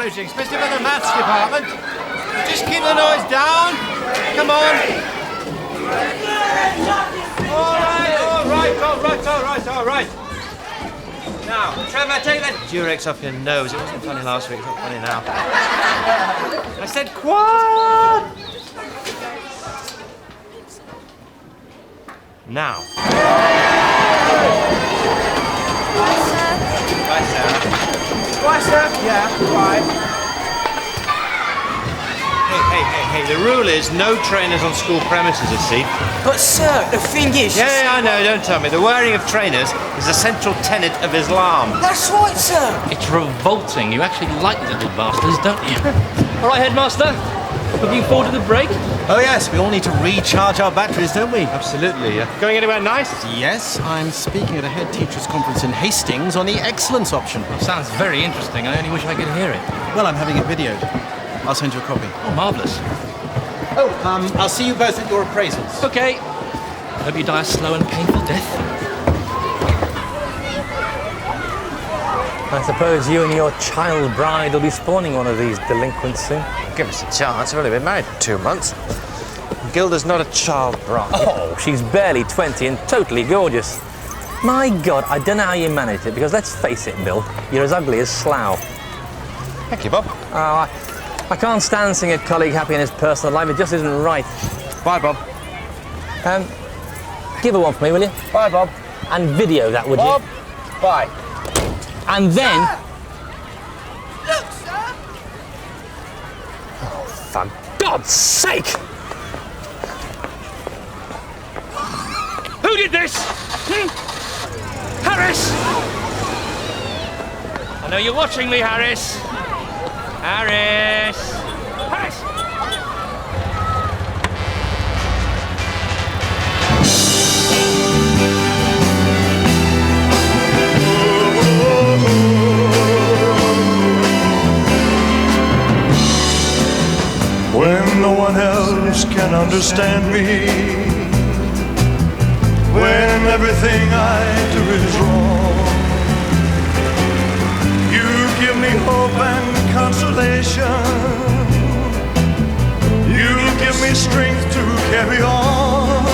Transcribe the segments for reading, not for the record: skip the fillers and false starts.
encouraging, especially for the maths department. Just keep the noise down. Come on. All right. Now, Trevor, take that Durex off your nose. It wasn't funny last week, it's not funny now. I said quiet! Now. Bye, Sarah. Why, sir? Yeah, why? Hey, the rule is no trainers on school premises, you see. But, sir, the thing is... Yeah, I know, don't tell me. The wearing of trainers is a central tenet of Islam. That's right, sir. It's revolting. You actually like little bastards, don't you? All right, Headmaster. Looking forward to the break? Oh, yes, we all need to recharge our batteries, don't we? Absolutely, yeah. Going anywhere nice? Yes, I'm speaking at a head teachers' conference in Hastings on the excellence option. Sounds very interesting. I only wish I could hear it. Well, I'm having it videoed. I'll send you a copy. Oh, marvellous. Oh, I'll see you both at your appraisals. Okay. Hope you die a slow and painful death. I suppose you and your child bride will be spawning one of these delinquents soon. Give us a chance. We've only been married 2 months. Gilda's not a child bride. Oh, she's barely 20 and totally gorgeous. My God, I don't know how you managed it, because let's face it, Bill, you're as ugly as Slough. Thank you, Bob. Oh, I can't stand seeing a colleague happy in his personal life. It just isn't right. Bye, Bob. Give her one for me, will you? Bye, Bob. And video that, would Bob. you? Bye. And then... Look, sir! Oh, for God's sake! Who did this? Harris! I know you're watching me, Harris. Harris! When no one else can understand me, when everything I do is wrong, you give me hope and consolation. You give me strength to carry on,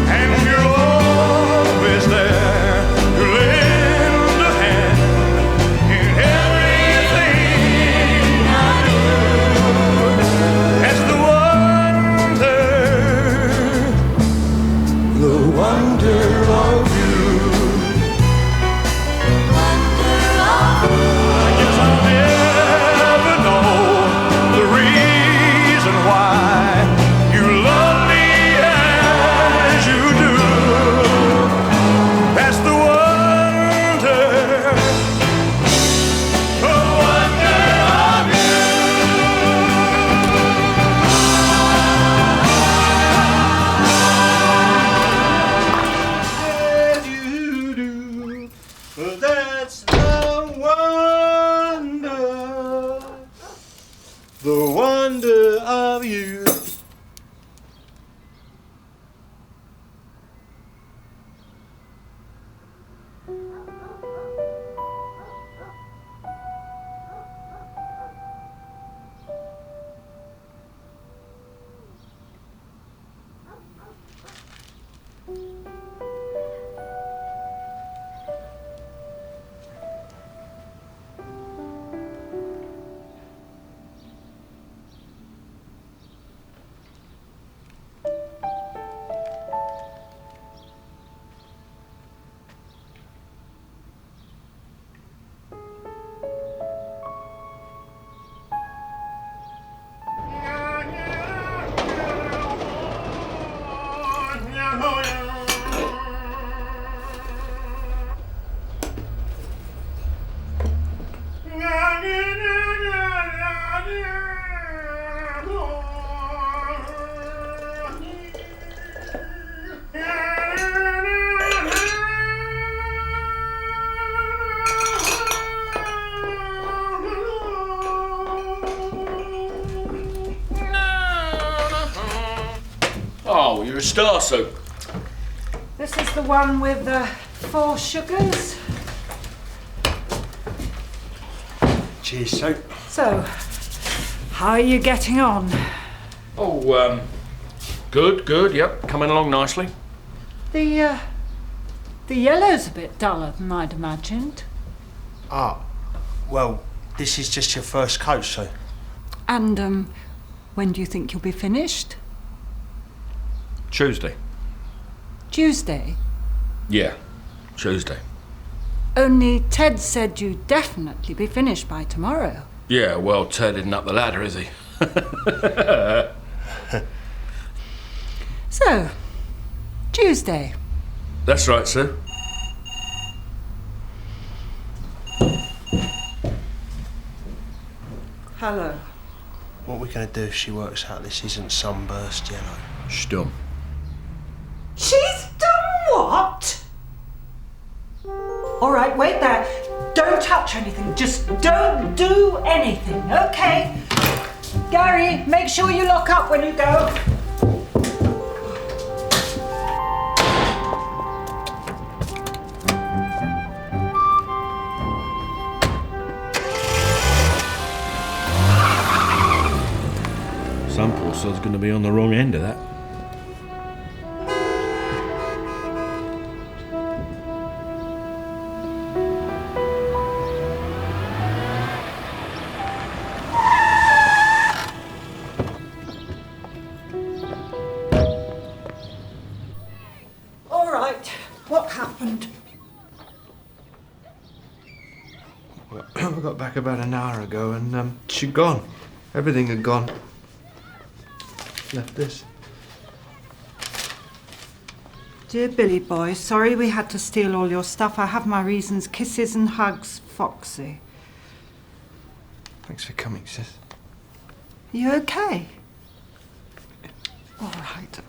and you're always there to lend a hand in everything I do. As the wonder of you. Oh, you're a star soap. This is the one with the 4 sugars. Cheers, Sue. So, how are you getting on? Oh, good, yep. Coming along nicely. The yellow's a bit duller than I'd imagined. Ah, well, this is just your first coat, Sue. And, when do you think you'll be finished? Tuesday. Tuesday? Yeah, Tuesday. Only Ted said you'd definitely be finished by tomorrow. Yeah, well, Ted isn't up the ladder, is he? So, Tuesday. That's right, Sue. Hello. What are we going to do if she works out this isn't sunburst yellow? Stum. She's done what? All right, wait there. Don't touch anything. Just don't do anything, okay? Gary, make sure you lock up when you go. Some poor sod's going to be on the wrong end of that. All right, what happened? Well, I got back about an hour ago and she'd gone. Everything had gone. Left this. Dear Billy boy, sorry we had to steal all your stuff. I have my reasons. Kisses and hugs, Foxy. Thanks for coming, sis. You okay? All right.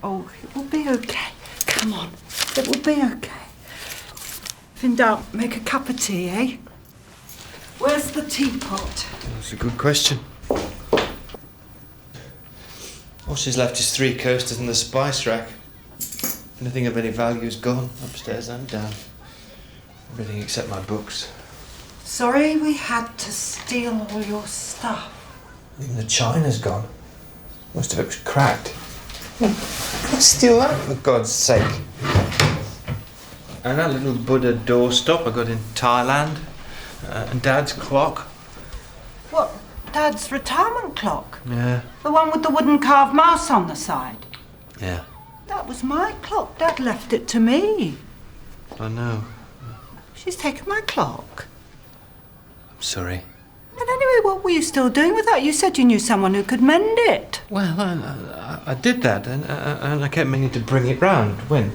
Oh, it will be okay. Come on, it will be okay. If in doubt, make a cup of tea, eh? Where's the teapot? That's a good question. All she's left is 3 coasters and the spice rack. Anything of any value is gone, upstairs and down. Everything except my books. Sorry we had to steal all your stuff. Even the china's gone. Most of it was cracked. Let's steal that, for God's sake. And that little Buddha doorstop I got in Thailand. And Dad's clock. What? Dad's retirement clock? Yeah. The one with the wooden carved mouse on the side? Yeah. That was my clock. Dad left it to me. I know. She's taken my clock. I'm sorry. And anyway, what were you still doing with that? You said you knew someone who could mend it. Well, I did that, and I kept meaning to bring it round. When?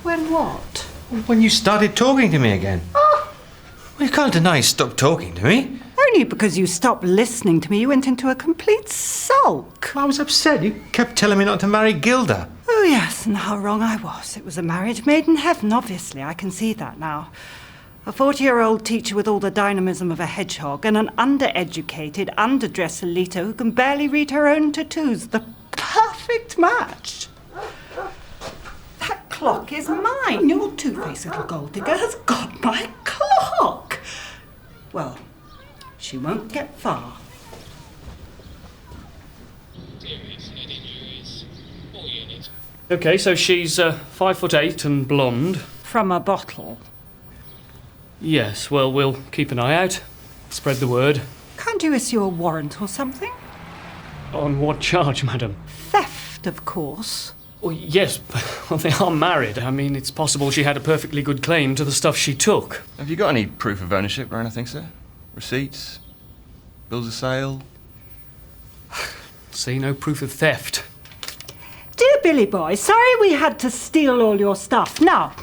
When what? When you started talking to me again. Oh. Well, you can't deny you stopped talking to me. Only because you stopped listening to me, you went into a complete sulk. I was upset. You kept telling me not to marry Gilda. Oh, yes, and how wrong I was. It was a marriage made in heaven, obviously. I can see that now. A 40-year-old teacher with all the dynamism of a hedgehog and an undereducated, underdressed Alita who can barely read her own tattoos. The perfect match. That clock is mine. Your two-faced little gold digger has got my clock. Well, she won't get far. Okay, so she's 5'8" and blonde. From a bottle. Yes, well, we'll keep an eye out. Spread the word. Can't you issue a warrant or something? On what charge, madam? Theft, of course. Well, yes, well, they are married. I mean, it's possible she had a perfectly good claim to the stuff she took. Have you got any proof of ownership or anything, sir? Receipts? Bills of sale? See, no proof of theft. Dear Billy boy, sorry we had to steal all your stuff. Now,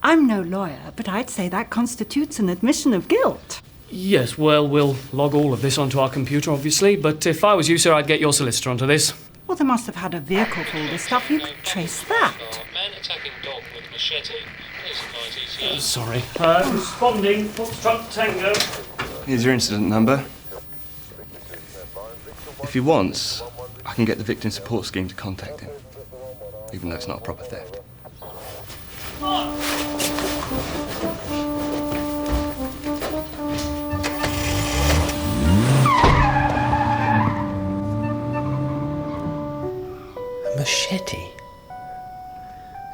I'm no lawyer, but I'd say that constitutes an admission of guilt. Yes, well, we'll log all of this onto our computer, obviously, but if I was you, sir, I'd get your solicitor onto this. Well, they must have had a vehicle for all this stuff. You could trace that. Man attacking dog with machete. Sorry. Responding. Foxtrot Tango. Here's your incident number. If he wants, I can get the victim support scheme to contact him, even though it's not a proper theft. machete.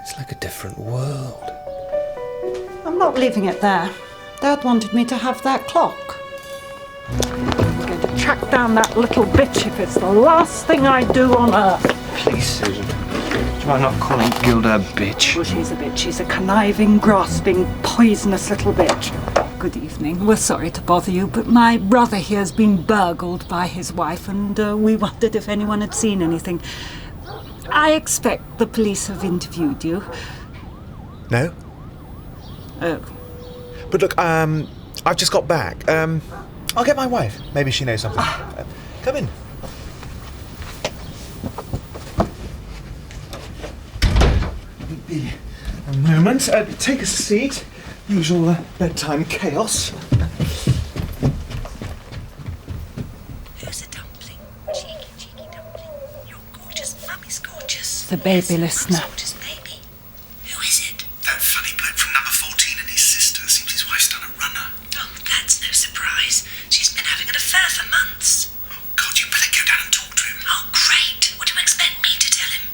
It's like a different world. I'm not leaving it there. Dad wanted me to have that clock. I'm going to track down that little bitch if it's the last thing I do on earth. Please, Susan. Do you mind not calling Gilda a bitch? Well, she's a bitch. She's a conniving, grasping, poisonous little bitch. Good evening. We're sorry to bother you, but my brother here's been burgled by his wife, and we wondered if anyone had seen anything. I expect the police have interviewed you. No. Oh. But look, I've just got back. I'll get my wife. Maybe she knows something. Come in. Be a moment. Take a seat. Usual bedtime chaos. Who's a dumpling? Cheeky dumpling. You're gorgeous. Mummy's gorgeous. The baby listener. Gorgeous baby. Who is it? That funny bloke from number 14 and his sister. Seems his wife's done a runner. Oh, that's no surprise. She's been having an affair for months. Oh, God, you better go down and talk to him. Oh, great. What do you expect me to tell him?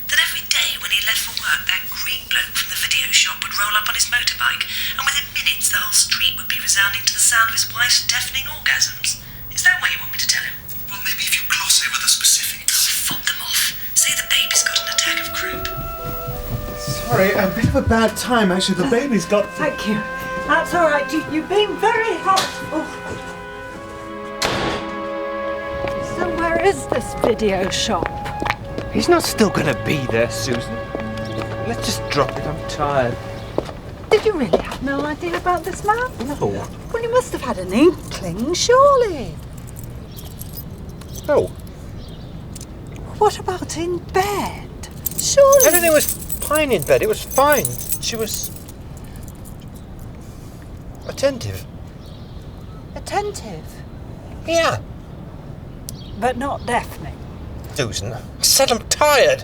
That every day when he left for work, that Greek bloke from the video shop would roll up on his motorbike, and within minutes the whole street would be resounding to the sound of his wife's deafening orgasms. Is that what you want me to tell him? Well, maybe if you gloss over the specifics. Fob them off. Say the baby's got an attack of croup. Sorry, a bit of a bad time, actually. The baby's got... Thank you. That's all right. You've been very helpful. So where is this video shop? He's not still going to be there, Susan. Let's just drop it. I'm tired. Did you really have no idea about this man? No. Well, you must have had an inkling, surely. No. What about in bed? Surely. Everything was fine in bed. It was fine. She was attentive. Attentive, Yeah. but not deafening. Susan, I said I'm tired.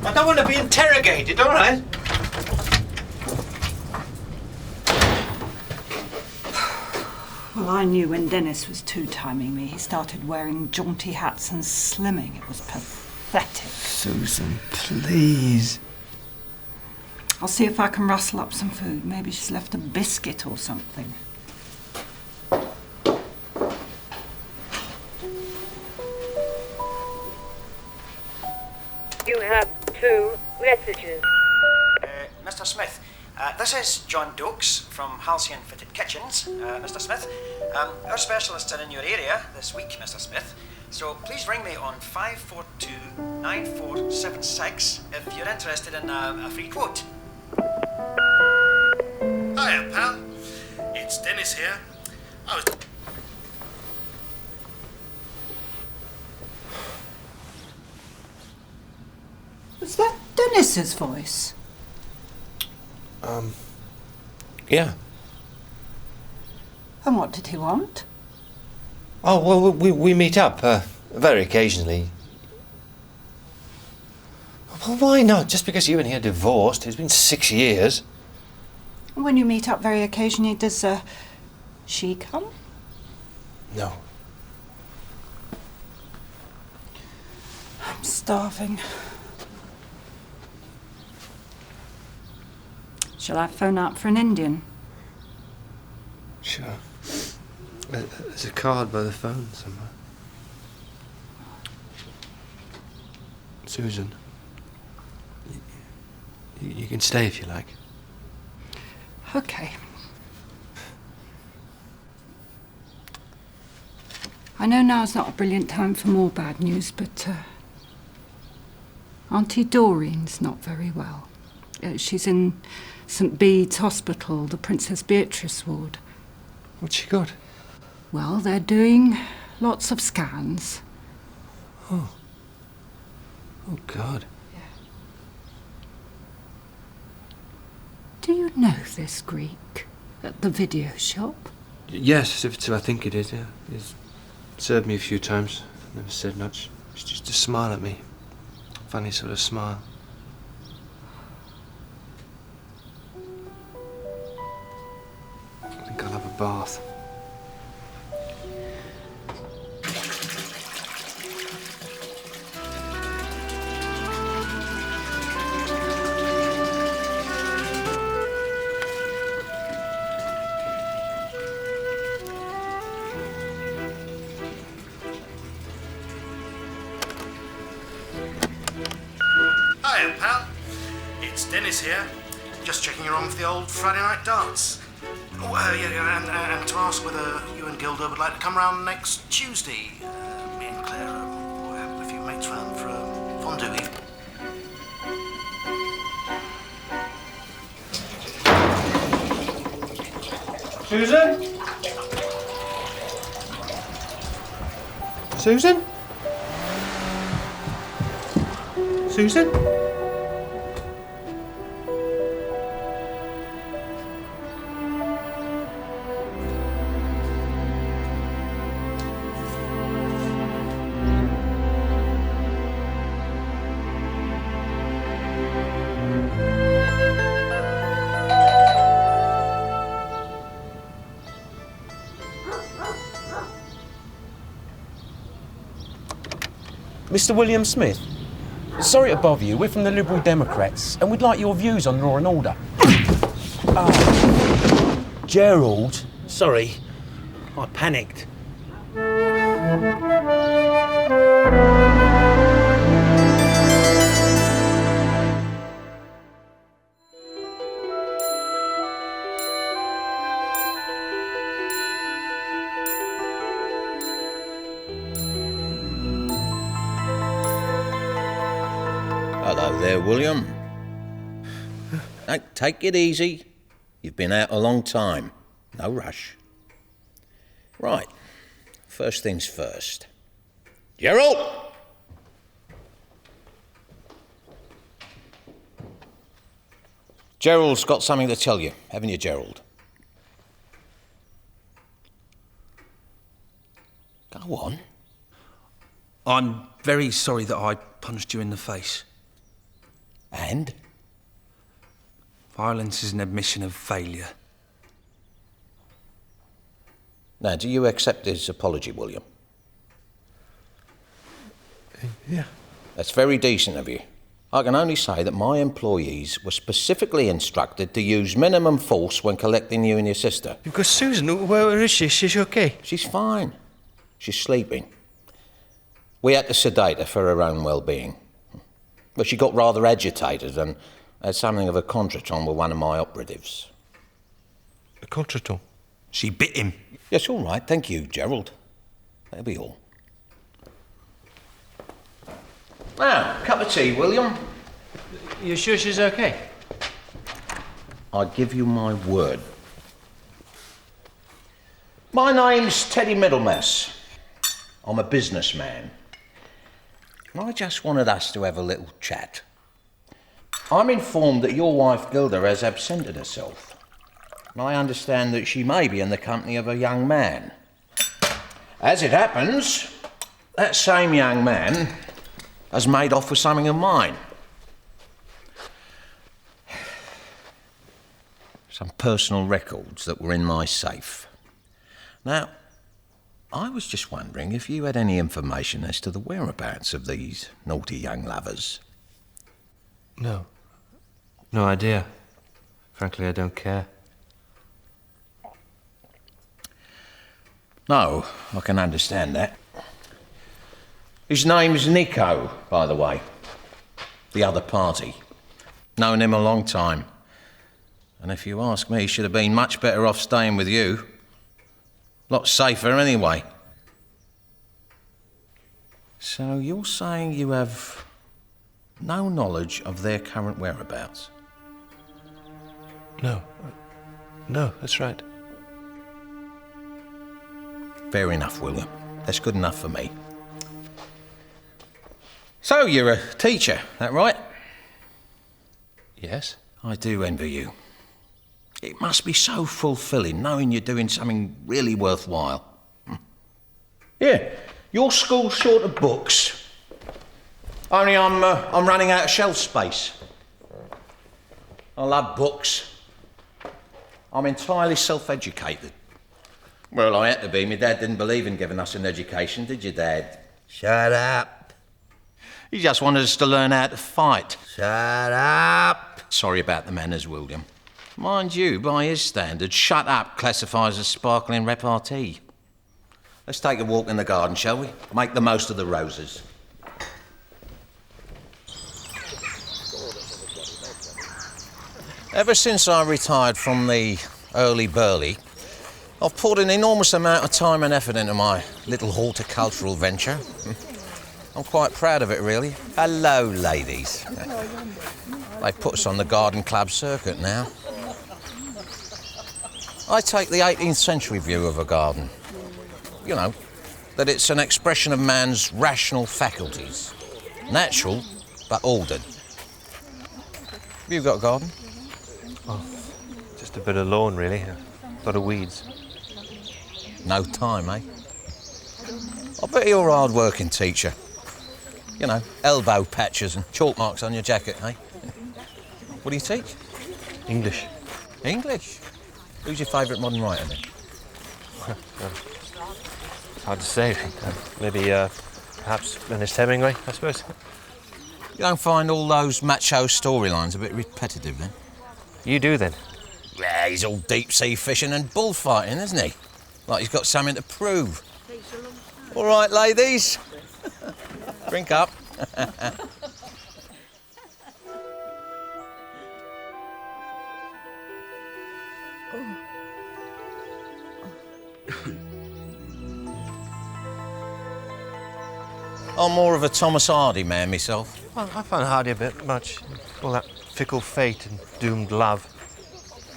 I don't want to be interrogated, all right? Well, I knew when Dennis was two-timing me, he started wearing jaunty hats and slimming. It was pathetic. Susan, please. I'll see if I can rustle up some food. Maybe she's left a biscuit or something. You have 2 messages. Mr. Smith, this is John Dokes from Halcyon Fitted Kitchens. Mr. Smith, our specialists are in your area this week, Mr. Smith. So please ring me on 542-9476 if you're interested in a free quote. Hiya, pal. It's Dennis here. I was... Was that Dennis's voice? Yeah. And what did he want? Oh, well, we meet up very occasionally. Well, why not? Just because you and he are divorced. It's been 6 years. When you meet up very occasionally, does she come? No. I'm starving. Shall I phone up for an Indian? Sure. There's a card by the phone somewhere. Susan, you can stay if you like. Okay. I know now's not a brilliant time for more bad news, but Auntie Doreen's not very well. She's in St. Bede's Hospital, the Princess Beatrice ward. What's she got? Well, they're doing lots of scans. Oh. Oh, God. Do you know this Greek at the video shop? Yes, if it's who I think it is, yeah. He's served me a few times. Never said much. It's just a smile at me. Funny sort of smile. I think I'll have a bath. Hiya, pal. It's Dennis here. Just checking you're on for the old Friday night dance. Oh, yeah, and to ask whether you and Gilda would like to come round next Tuesday. Me and Claire will have a few mates round for a fondue evening. Susan? Susan? Susan? Mr. William Smith, sorry to bother you. We're from the Liberal Democrats, and we'd like your views on law and order. Gerald, sorry, I panicked. Hello there, William. Now, take it easy. You've been out a long time. No rush. Right. First things first. Gerald! Gerald's got something to tell you, haven't you, Gerald? Go on. I'm very sorry that I punched you in the face. And? Violence is an admission of failure. Now, do you accept his apology, William? Yeah. That's very decent of you. I can only say that my employees were specifically instructed to use minimum force when collecting you and your sister. Because Susan, where is she? She's okay? She's fine. She's sleeping. We had to sedate her for her own well-being. But she got rather agitated and had something of a contretemps with one of my operatives. A contretemps? She bit him. Yes, all right. Thank you, Gerald. That'll be all. Now, cup of tea, William. You sure she's okay? I give you my word. My name's Teddy Middlemass. I'm a businessman. I just wanted us to have a little chat. I'm informed that your wife Gilda has absented herself. I understand that she may be in the company of a young man. As it happens, that same young man has made off with something of mine. Some personal records that were in my safe. Now, I was just wondering if you had any information as to the whereabouts of these naughty young lovers. No. No idea. Frankly, I don't care. No, I can understand that. His name's Nico, by the way. The other party. Known him a long time. And if you ask me, he should have been much better off staying with you. Lot safer anyway. So you're saying you have no knowledge of their current whereabouts? No. No, that's right. Fair enough, William. That's good enough for me. So you're a teacher, that right? Yes. I do envy you. It must be so fulfilling knowing you're doing something really worthwhile. Yeah, your school's short of books. Only I'm running out of shelf space. I love books. I'm entirely self-educated. Well, I had to be. My dad didn't believe in giving us an education, did you, Dad? Shut up. He just wanted us to learn how to fight. Shut up. Sorry about the manners, William. Mind you, by his standards, shut up classifies as sparkling repartee. Let's take a walk in the garden, shall we? Make the most of the roses. Ever since I retired from the early burly, I've poured an enormous amount of time and effort into my little horticultural venture. I'm quite proud of it, really. Hello, ladies. They've put us on the garden club circuit now. I take the 18th century view of a garden. You know, that it's an expression of man's rational faculties. Natural, but ordered. Have you got a garden? Oh, just a bit of lawn, really. A lot of weeds. No time, eh? I bet you're a hard-working teacher. You know, elbow patches and chalk marks on your jacket, eh? What do you teach? English. English? Who's your favourite modern writer, then? It's hard to say. Maybe, perhaps Ernest Hemingway, I suppose. You don't find all those macho storylines a bit repetitive, then? You do, then? Yeah, he's all deep-sea fishing and bullfighting, isn't he? Like he's got something to prove. All right, ladies. Drink up. I'm more of a Thomas Hardy man myself. Well, I find Hardy a bit much. All that fickle fate and doomed love.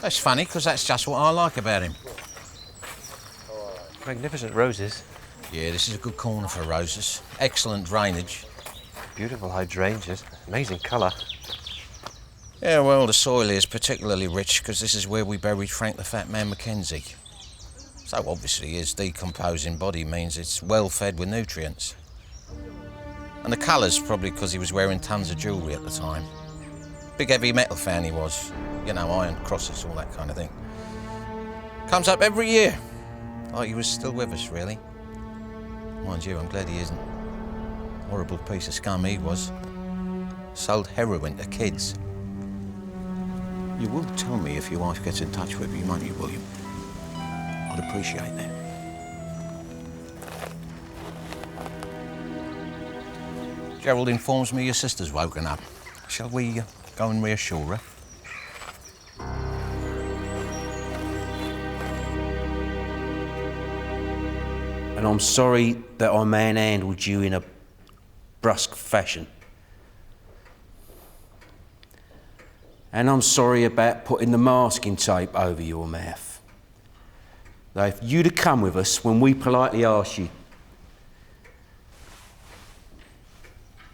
That's funny, because that's just what I like about him. Magnificent roses. Yeah, this is a good corner for roses. Excellent drainage. Beautiful hydrangeas. Amazing colour. Yeah, well, the soil is particularly rich because this is where we buried Frank the Fat Man Mackenzie. So obviously his decomposing body means it's well fed with nutrients. And the colour's probably because he was wearing tons of jewellery at the time. Big heavy metal fan he was. You know, iron crosses, all that kind of thing. Comes up every year. Like he was still with us, really. Mind you, I'm glad he isn't. Horrible piece of scum he was. Sold heroin to kids. You will tell me if your wife gets in touch with you, won't you, William? I'd appreciate that. Gerald informs me your sister's woken up. Shall we go and reassure her? And I'm sorry that I manhandled you in a brusque fashion. And I'm sorry about putting the masking tape over your mouth. Now, if you'd have come with us when we politely asked you.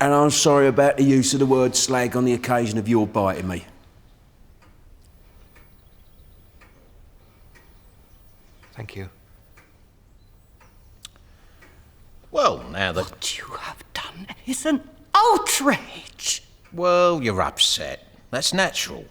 And I'm sorry about the use of the word slag on the occasion of your biting me. Thank you. Well, now that... What you have done is an outrage. Well, you're upset. That's natural.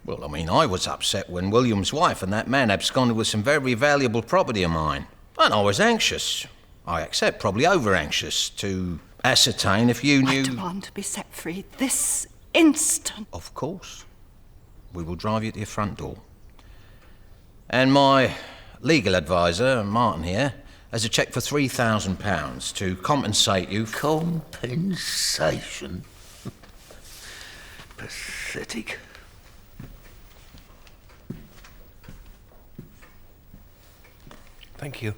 Well, I mean, I was upset when William's wife and that man absconded with some very valuable property of mine. And I was anxious. I accept, probably over-anxious, to ascertain if you knew... I demand to be set free this instant. Of course. We will drive you to your front door. And my legal advisor, Martin here, has a cheque for £3,000 to compensate you... Compensation? Pathetic. Thank you.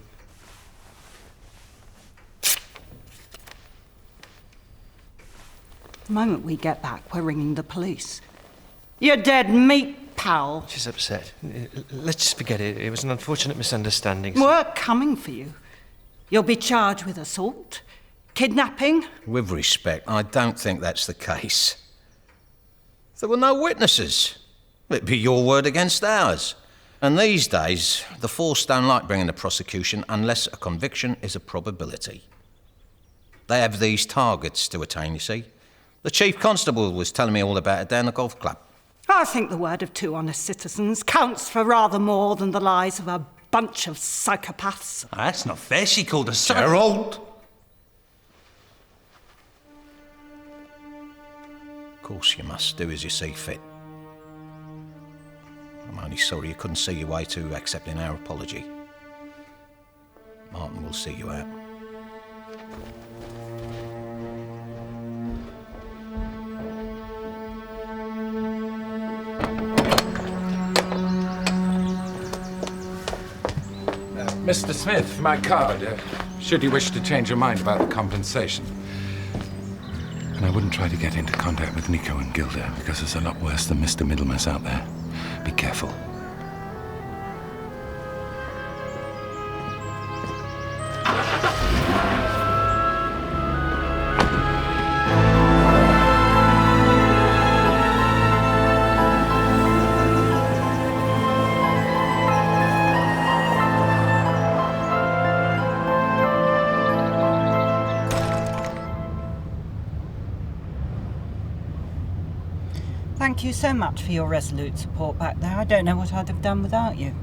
The moment we get back, we're ringing the police. You're dead meat, pal. She's upset. Let's just forget it. It was an unfortunate misunderstanding. We're coming for you. You'll be charged with assault, kidnapping. With respect, I don't think that's the case. There were no witnesses. It'd be your word against ours. And these days, the force don't like bringing the prosecution unless a conviction is a probability. They have these targets to attain, you see. The chief constable was telling me all about it down the golf club. I think the word of two honest citizens counts for rather more than the lies of a bunch of psychopaths. That's not fair. She called us... Gerald! Of course you must do as you see fit. I'm only sorry you couldn't see your way to accepting our apology. Martin will see you out. Mr. Smith, my card, should you wish to change your mind about the compensation. And I wouldn't try to get into contact with Nico and Gilda, because there's a lot worse than Mr. Middlemas out there. Be careful. Thank you so much for your resolute support back there. I don't know what I'd have done without you.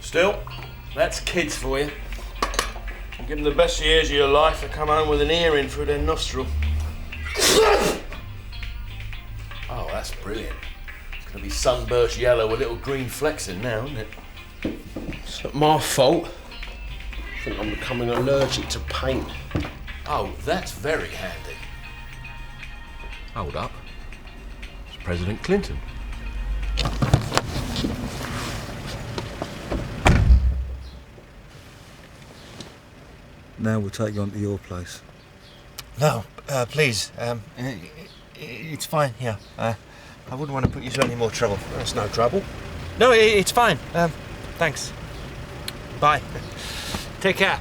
Still, that's kids for you. You give them the best years of your life, they come home with an earring through their nostril. Oh, that's brilliant. It's going to be sunburst yellow with little green flecks in now, isn't it? It's not my fault. I think I'm becoming allergic to paint. Oh, that's very handy. Hold up. It's President Clinton. Now we'll take you on to your place. No, please. It's fine here. I wouldn't want to put you to any more trouble. That's no trouble. No, it's fine. Thanks. Bye. Take care.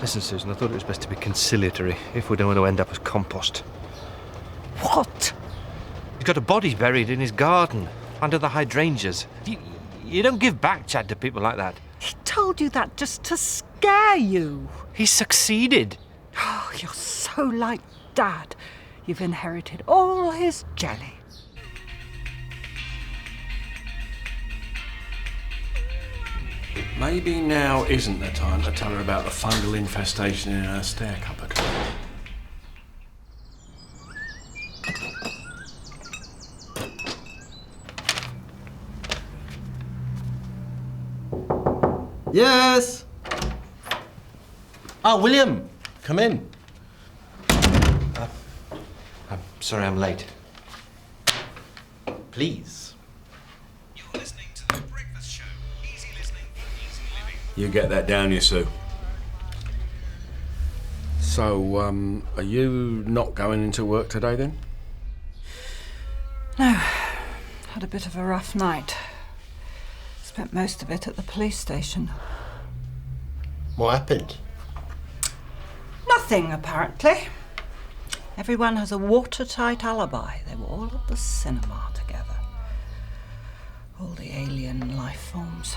Listen, Susan, I thought it was best to be conciliatory if we don't want to end up as compost. What? He's got a body buried in his garden, under the hydrangeas. You don't give back, Chad, to people like that. He told you that just to scare you. He succeeded. Oh, you're so like Dad. You've inherited all his jelly. Maybe now isn't the time to tell her about the fungal infestation in her stair cupboard. Yes! Oh, William, come in. I'm sorry I'm late. Please. You get that down, you Sue. So, are you not going into work today then? No. Had a bit of a rough night. Spent most of it at the police station. What happened? Nothing, apparently. Everyone has a watertight alibi. They were all at the cinema together. All the alien life forms.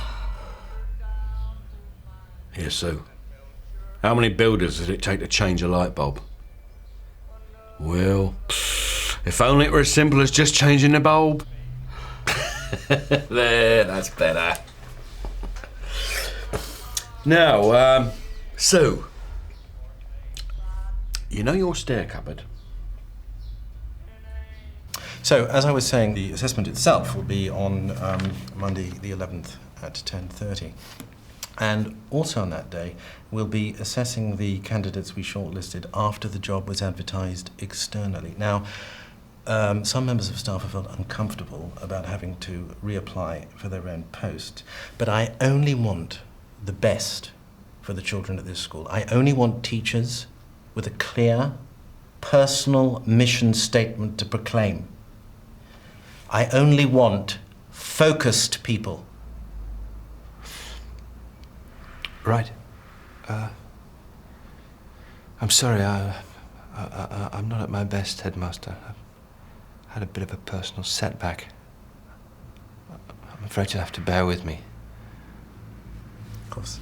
Here, Sue. How many builders did it take to change a light bulb? Well, if only it were as simple as just changing the bulb. There, that's better. Now, Sue. You know your stair cupboard? So, as I was saying, the assessment itself will be on Monday the 11th at 10:30. And also on that day, we'll be assessing the candidates we shortlisted after the job was advertised externally. Now, some members of staff have felt uncomfortable about having to reapply for their own post, but I only want the best for the children at this school. I only want teachers with a clear, personal mission statement to proclaim. I only want focused people. Right. I'm sorry, I'm not at my best, Headmaster. I've had a bit of a personal setback. I'm afraid you'll have to bear with me. Of course.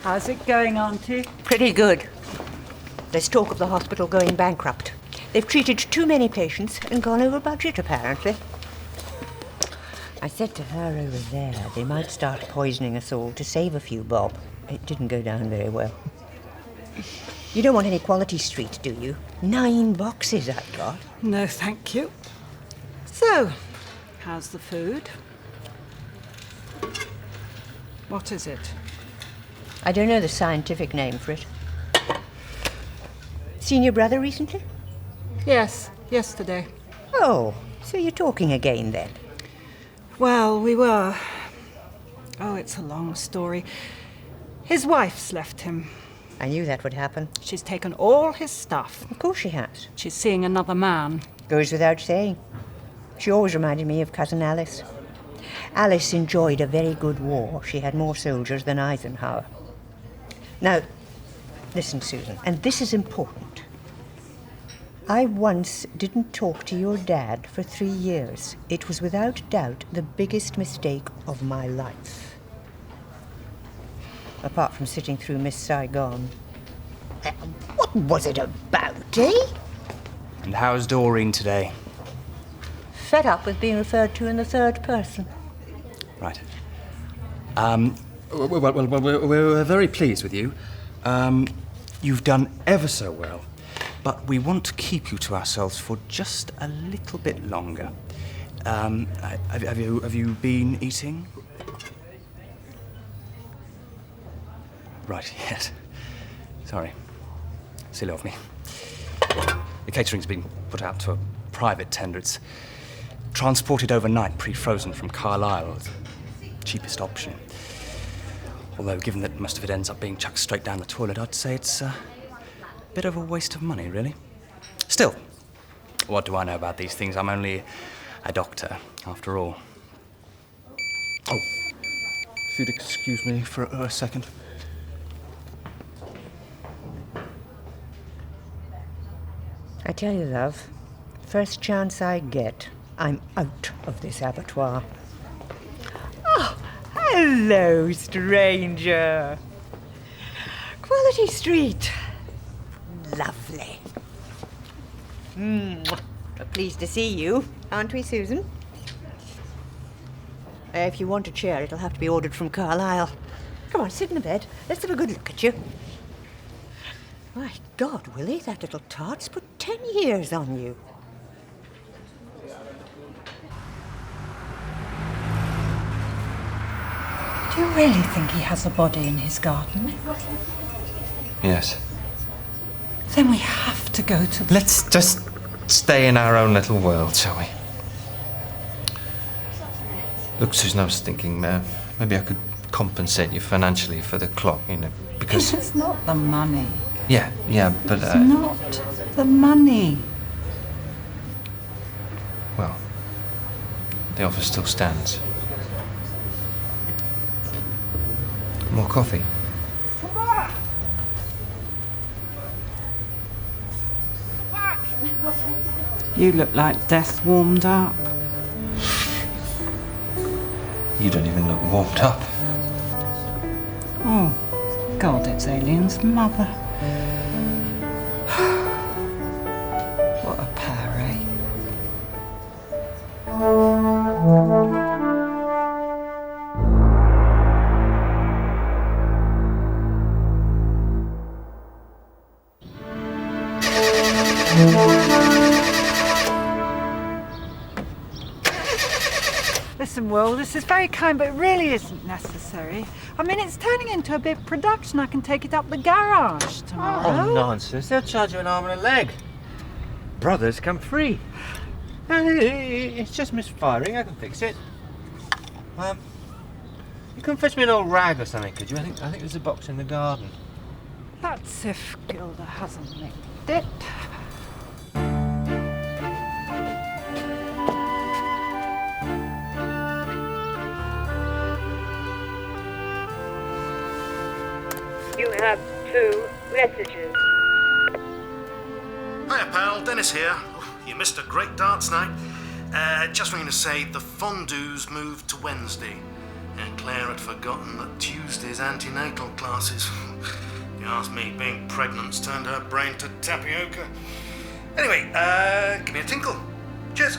How's it going, Auntie? Pretty good. There's talk of the hospital going bankrupt. They've treated too many patients and gone over budget, apparently. I said to her over there, they might start poisoning us all to save a few bob. It didn't go down very well. You don't want any quality street, do you? 9 boxes I've got. No, thank you. So, how's the food? What is it? I don't know the scientific name for it. Seen your brother recently? Yes, yesterday. Oh, so you're talking again then? Well, we were. Oh, it's a long story. His wife's left him. I knew that would happen. She's taken all his stuff. Of course she has. She's seeing another man. Goes without saying. She always reminded me of Cousin Alice. Alice enjoyed a very good war. She had more soldiers than Eisenhower. Now, listen, Susan, and this is important. I once didn't talk to your dad for 3 years. It was without doubt the biggest mistake of my life. Apart from sitting through Miss Saigon. What was it about, eh? And how's Doreen today? Fed up with being referred to in the third person. Right. We're very pleased with you. You've done ever so well, but we want to keep you to ourselves for just a little bit longer. Have you been eating? Right, yes. Sorry. Silly of me. The catering's been put out to a private tender. It's transported overnight, pre-frozen from Carlisle. It's the cheapest option. Although, given that most of it ends up being chucked straight down the toilet, I'd say it's a bit of a waste of money, really. Still, what do I know about these things? I'm only a doctor, after all. Oh, if you'd excuse me for a second. I tell you, love, first chance I get, I'm out of this abattoir. Oh, hello, stranger. Quality Street. Lovely. We're pleased to see you, aren't we, Susan? If you want a chair, it'll have to be ordered from Carlisle. Come on, sit in the bed. Let's have a good look at you. My God, Willie, that little tart's put 10 years on you. Do you really think he has a body in his garden? Yes. Then we have to go to... Let's just stay in our own little world, shall we? Look, Susan, I was thinking maybe I could compensate you financially for the clock, you know, because... It's not the money. Yeah, but... It's not the money. Well, the offer still stands. More coffee? You look like death warmed up. You don't even look warmed up. Oh, God, it's Alien's mother. What a pair, eh? Listen, Will, this is very kind, but it really isn't necessary. I mean, it's turning into a big production. I can take it up the garage tomorrow. Oh, nonsense. They'll charge you an arm and a leg. Brothers come free. It's just misfiring. I can fix it. You can fetch me an old rag or something, could you? I think there's a box in the garden. That's if Gilda hasn't nicked it. You have 2 messages. Hiya, pal. Dennis here. Oh, you missed a great darts night. Just ringing to say the fondue's moved to Wednesday. And Claire had forgotten that Tuesday's antenatal classes. You ask me, being pregnant's turned her brain to tapioca. Anyway, give me a tinkle. Cheers.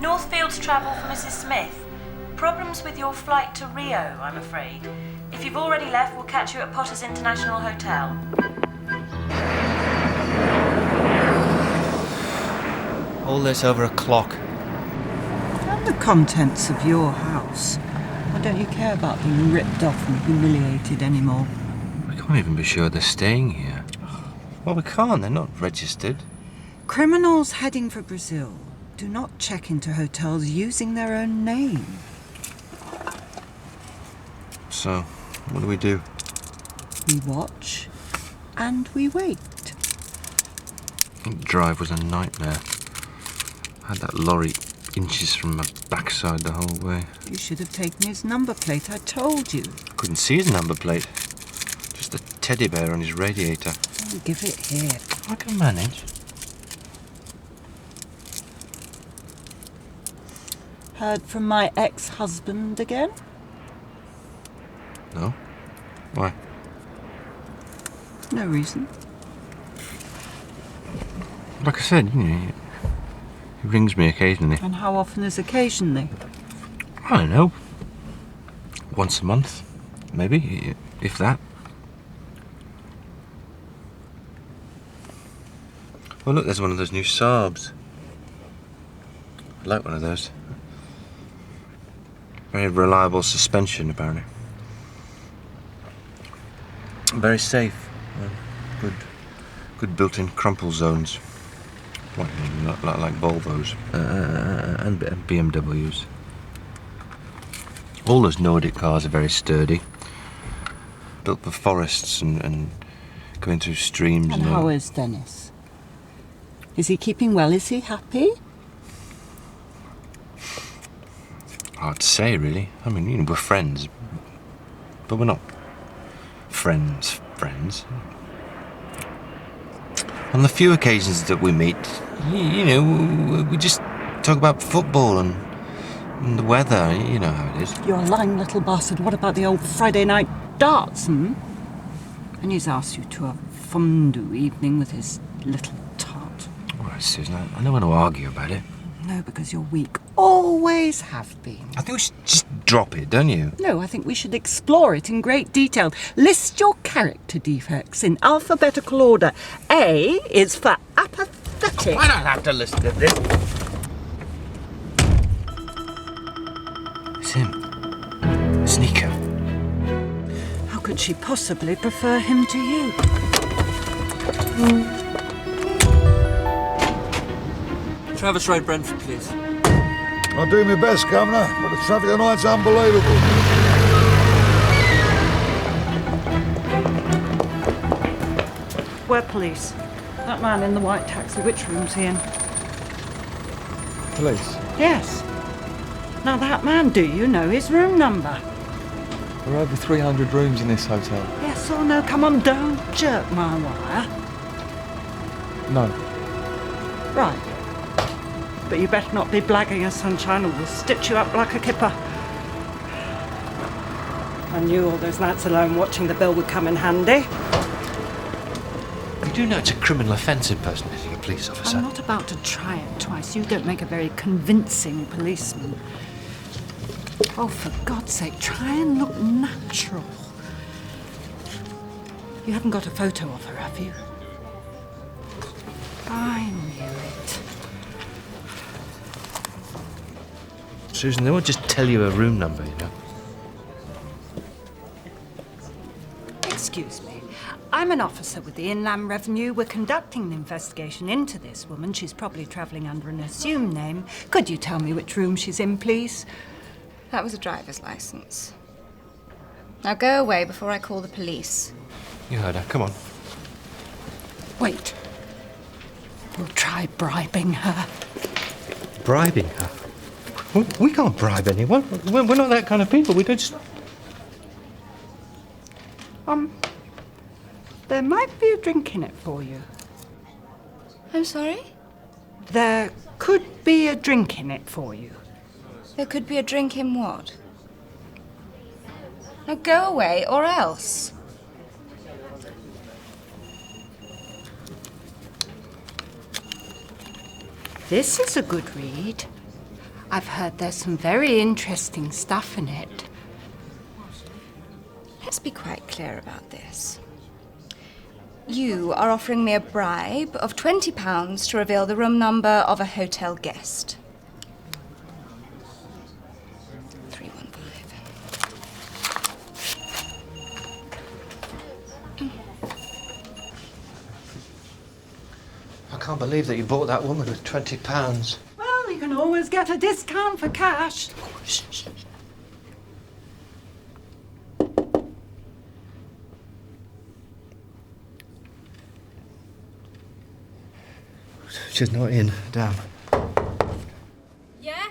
Northfields travel for Mrs. Smith. Problems with your flight to Rio, I'm afraid. If you've already left, we'll catch you at Potter's International Hotel. All this over a clock. And the contents of your house. Why don't you care about being ripped off and humiliated anymore? We can't even be sure they're staying here. Well, we can't. They're not registered. Criminals heading for Brazil do not check into hotels using their own name. So, what do? We watch and we wait. The drive was a nightmare. I had that lorry inches from my backside the whole way. You should have taken his number plate, I told you. Couldn't see his number plate. Just a teddy bear on his radiator. Oh, give it here. I can manage. Heard from my ex-husband again? No? Why? No reason. Like I said, he rings me occasionally. And how often is occasionally? I don't know. Once a month, maybe, if that. Oh, look, there's one of those new Saabs. I'd like one of those. Very reliable suspension, apparently. Very safe. Good built-in crumple zones. Like Volvos and BMWs. All those Nordic cars are very sturdy. Built for forests and going through streams. And how is Dennis? Is he keeping well? Is he happy? Hard to say, really. I mean, we're friends. But we're not friends. On the few occasions that we meet, we just talk about football and the weather. You know how it is. You're a lying little bastard. What about the old Friday night darts, And he's asked you to a fondue evening with his little tart. All right, Susan, I don't want to argue about it. No, because you're weak. Always have been. I think we should just drop it, don't you? No, I think we should explore it in great detail. List your character defects in alphabetical order. A is for apathetic. I don't have to listen to this. It's him. It's Nico. How could she possibly prefer him to you? Travis Road, Brentford, please. I'll do my best, Governor, but the traffic tonight's unbelievable. We're police. That man in the white taxi, which room's he in? Police? Yes. Now that man, do you know his room number? There are over 300 rooms in this hotel. Yes or no? Come on, don't jerk my wire. No. Right. But you better not be blagging us, sunshine, or we'll stitch you up like a kipper. I knew all those nights alone watching the bill would come in handy. You do know it's a criminal offence impersonating a police officer. I'm not about to try it twice. You don't make a very convincing policeman. Oh, for God's sake, try and look natural. You haven't got a photo of her, have you? I knew it. Susan, they won't just tell you a room number, Excuse me. I'm an officer with the Inland Revenue. We're conducting an investigation into this woman. She's probably travelling under an assumed name. Could you tell me which room she's in, please? That was a driver's licence. Now go away before I call the police. You heard her. Come on. Wait. We'll try bribing her. Bribing her? We can't bribe anyone. We're not that kind of people. We don't just... There might be a drink in it for you. I'm sorry? There could be a drink in it for you. There could be a drink in what? Now go away, or else. This is a good read. I've heard there's some very interesting stuff in it. Let's Let's be quite clear about this. You are offering me a bribe of £20 to reveal the room number of a hotel guest. 315. I can't believe that you bought that woman with £20. Well, you can always get a discount for cash. She's not in. Damn. Yeah?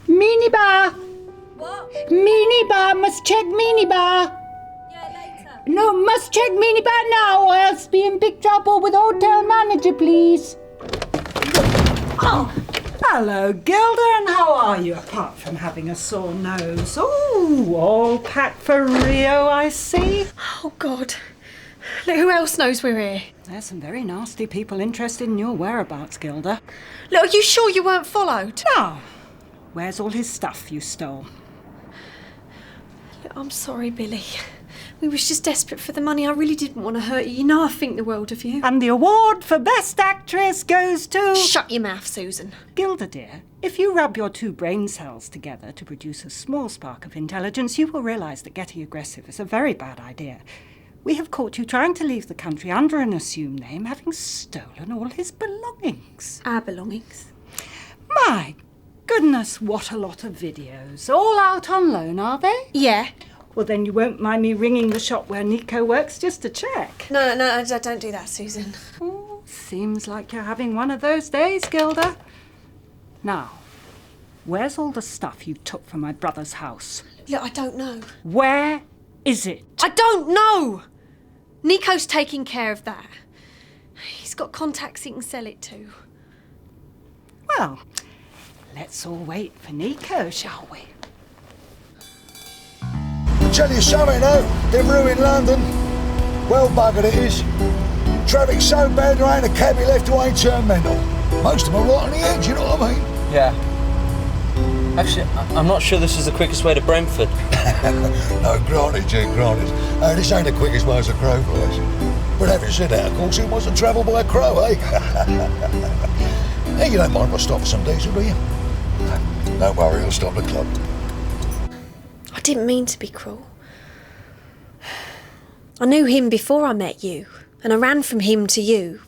Minibar! What? Minibar, must check minibar! Yeah, later. No, must check minibar now, or else be in big trouble with hotel manager, please. Oh, hello, Gilda, and how are you, apart from having a sore nose? Oh, all packed for Rio, I see. Oh, God. Look, who else knows we're here? There's some very nasty people interested in your whereabouts, Gilda. Look, are you sure you weren't followed? No. Where's all his stuff you stole? Look, I'm sorry, Billy. We was just desperate for the money. I really didn't want to hurt you. You know I think the world of you. And the award for Best Actress goes to... Shut your mouth, Susan. Gilda, dear, if you rub your two brain cells together to produce a small spark of intelligence, you will realise that getting aggressive is a very bad idea. We have caught you trying to leave the country under an assumed name, having stolen all his belongings. Our belongings? My goodness, what a lot of videos. All out on loan, are they? Yeah. Well, then you won't mind me ringing the shop where Nico works just to check. No, don't do that, Susan. Oh, seems like you're having one of those days, Gilda. Now, where's all the stuff you took from my brother's house? Look, I don't know. Where is it? I don't know! Nico's taking care of that. He's got contacts he can sell it to. Well, let's all wait for Nico, shall we? I'll tell you something though, them ruined London. Well buggered it is. Traffic's so bad there ain't a cabbie left who ain't turned mental. Most of them are right on the edge, you know what I mean? Yeah. Actually, I'm not sure this is the quickest way to Brentford. No, granted, Jim, granted. This ain't the quickest way as a crow flies. But having said that, of course, it wasn't travelled by a crow, eh? Hey, you don't mind if I stop for some diesel, do you? No, don't worry, I'll stop at the club. I didn't mean to be cruel. I knew him before I met you, and I ran from him to you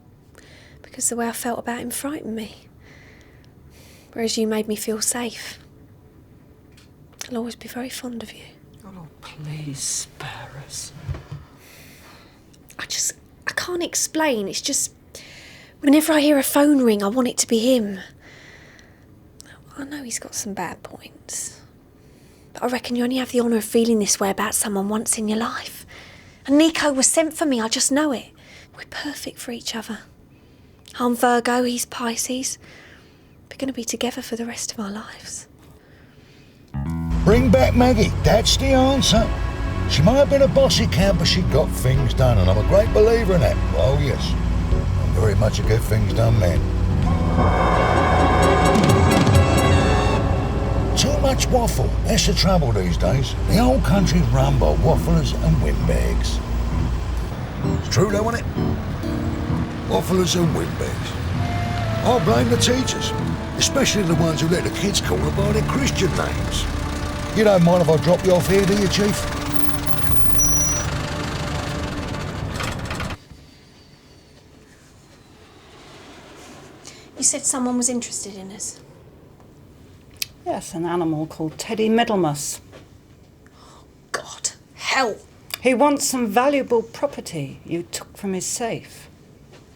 because the way I felt about him frightened me. Whereas you made me feel safe. I'll always be very fond of you. Oh, please spare us. I can't explain. It's just, whenever I hear a phone ring, I want it to be him. I know he's got some bad points, but I reckon you only have the honour of feeling this way about someone once in your life. And Nico was sent for me, I just know it. We're perfect for each other. I'm Virgo, he's Pisces. We're going to be together for the rest of our lives. Bring back Maggie, that's the answer. She might have been a bossy cat, but she got things done, and I'm a great believer in that. Oh yes, I'm very much a get things done man. Too much waffle, that's the trouble these days. The whole country's run by wafflers and windbags. It's true though, isn't it? Wafflers and windbags. I blame the teachers, especially the ones who let the kids call them by their Christian names. You don't mind if I drop you off here, do you, Chief? You said someone was interested in us. Yes, an animal called Teddy Middlemas. God, hell. He wants some valuable property you took from his safe.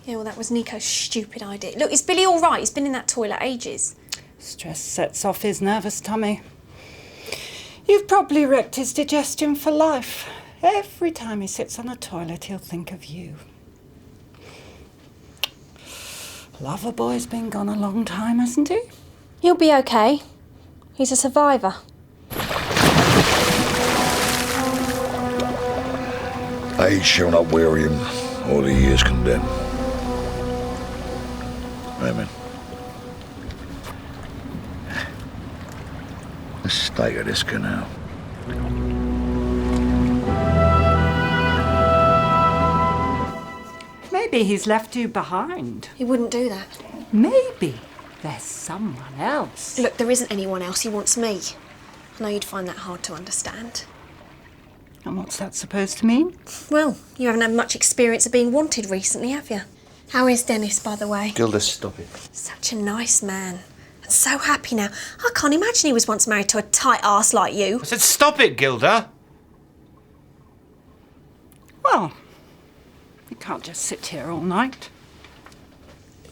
Yeah, well, that was Nico's stupid idea. Look, is Billy all right? He's been in that toilet ages. Stress sets off his nervous tummy. You've probably wrecked his digestion for life. Every time he sits on a toilet, he'll think of you. Loverboy's been gone a long time, hasn't he? He'll be okay. He's a survivor. Age shall not weary him, or the years condemn. Amen. The state of this canal. Maybe he's left you behind. He wouldn't do that. Maybe there's someone else. Look, there isn't anyone else. He wants me. I know you'd find that hard to understand. And what's that supposed to mean? Well, you haven't had much experience of being wanted recently, have you? How is Dennis, by the way? Gilda, stop it. Such a nice man. And so happy now. I can't imagine he was once married to a tight arse like you. I said stop it, Gilda. Well, you can't just sit here all night.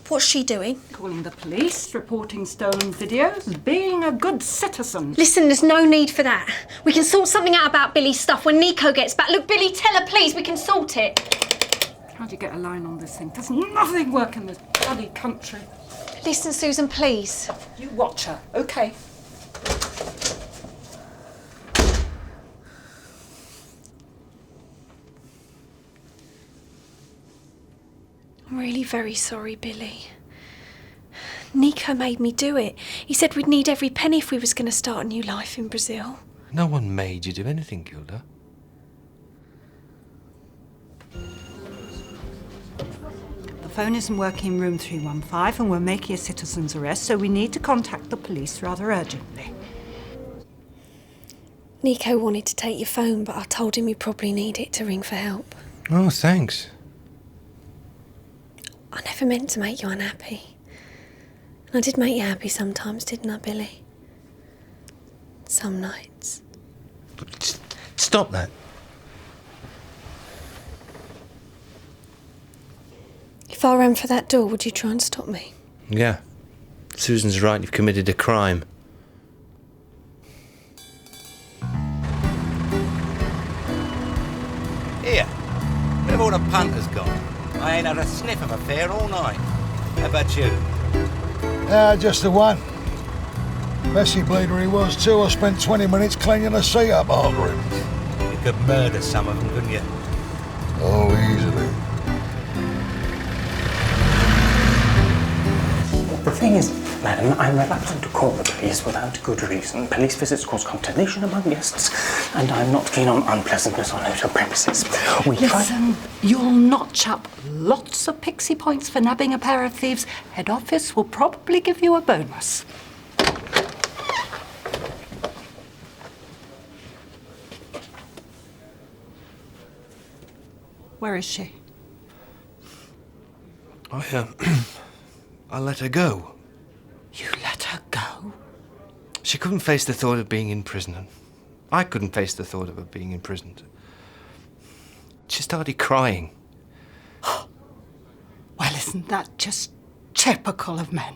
What's she doing? Calling the police, reporting stolen videos, being a good citizen. Listen, there's no need for that. We can sort something out about Billy's stuff when Nico gets back. Look, Billy, tell her, please, we can sort it. How do you get a line on this thing? Does nothing work in this bloody country? Listen, Susan, please. You watch her, OK? I'm really very sorry, Billy. Nico made me do it. He said we'd need every penny if we was going to start a new life in Brazil. No one made you do anything, Gilda. The phone isn't working in room 315 and we're making a citizen's arrest, so we need to contact the police rather urgently. Nico wanted to take your phone, but I told him you probably need it to ring for help. Oh, thanks. I never meant to make you unhappy. And I did make you happy sometimes, didn't I, Billy? Some nights. Stop that. If I ran for that door, would you try and stop me? Yeah. Susan's right, you've committed a crime. Here, where have all the punters gone? I ain't had a sniff of a fare all night. How about you? Just the one. Messy bleeder he was too. I spent 20 minutes cleaning the seat up after him. You could murder some of them, couldn't you? Oh, easily. The thing is, madam, I'm reluctant to call the police without good reason. Police visits cause consternation among guests, and I'm not keen on unpleasantness on hotel premises. Listen, you'll notch up lots of pixie points for nabbing a pair of thieves. Head office will probably give you a bonus. Where is she? I let her go. You let her go? She couldn't face the thought of being in prison. I couldn't face the thought of her being imprisoned. She started crying. Well, isn't that just typical of men?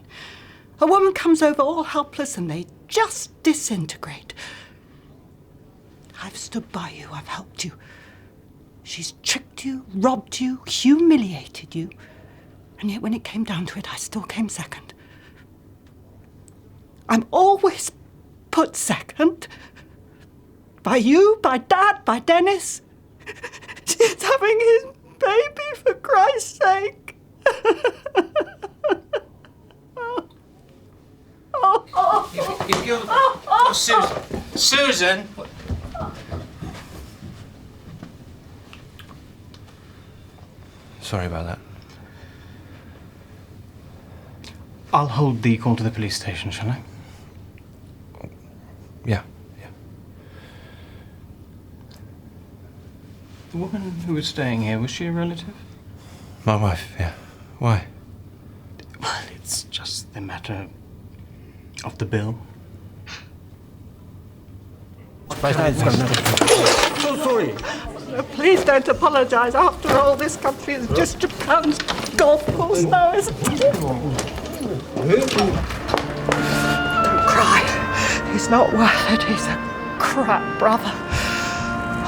A woman comes over all helpless and they just disintegrate. I've stood by you, I've helped you. She's tricked you, robbed you, humiliated you. And yet when it came down to it, I still came second. I'm always put second. By you, by Dad, by Dennis. She's having his baby, for Christ's sake. Susan! Sorry about that. I'll hold the call to the police station, shall I? Yeah. The woman who was staying here, was she a relative? My wife, yeah. Why? Well, it's just the matter of the bill. So sorry. Please don't apologise. After all, this country is just Japan's golf course now, isn't it? Don't cry. He's not worth it. He's a crap brother.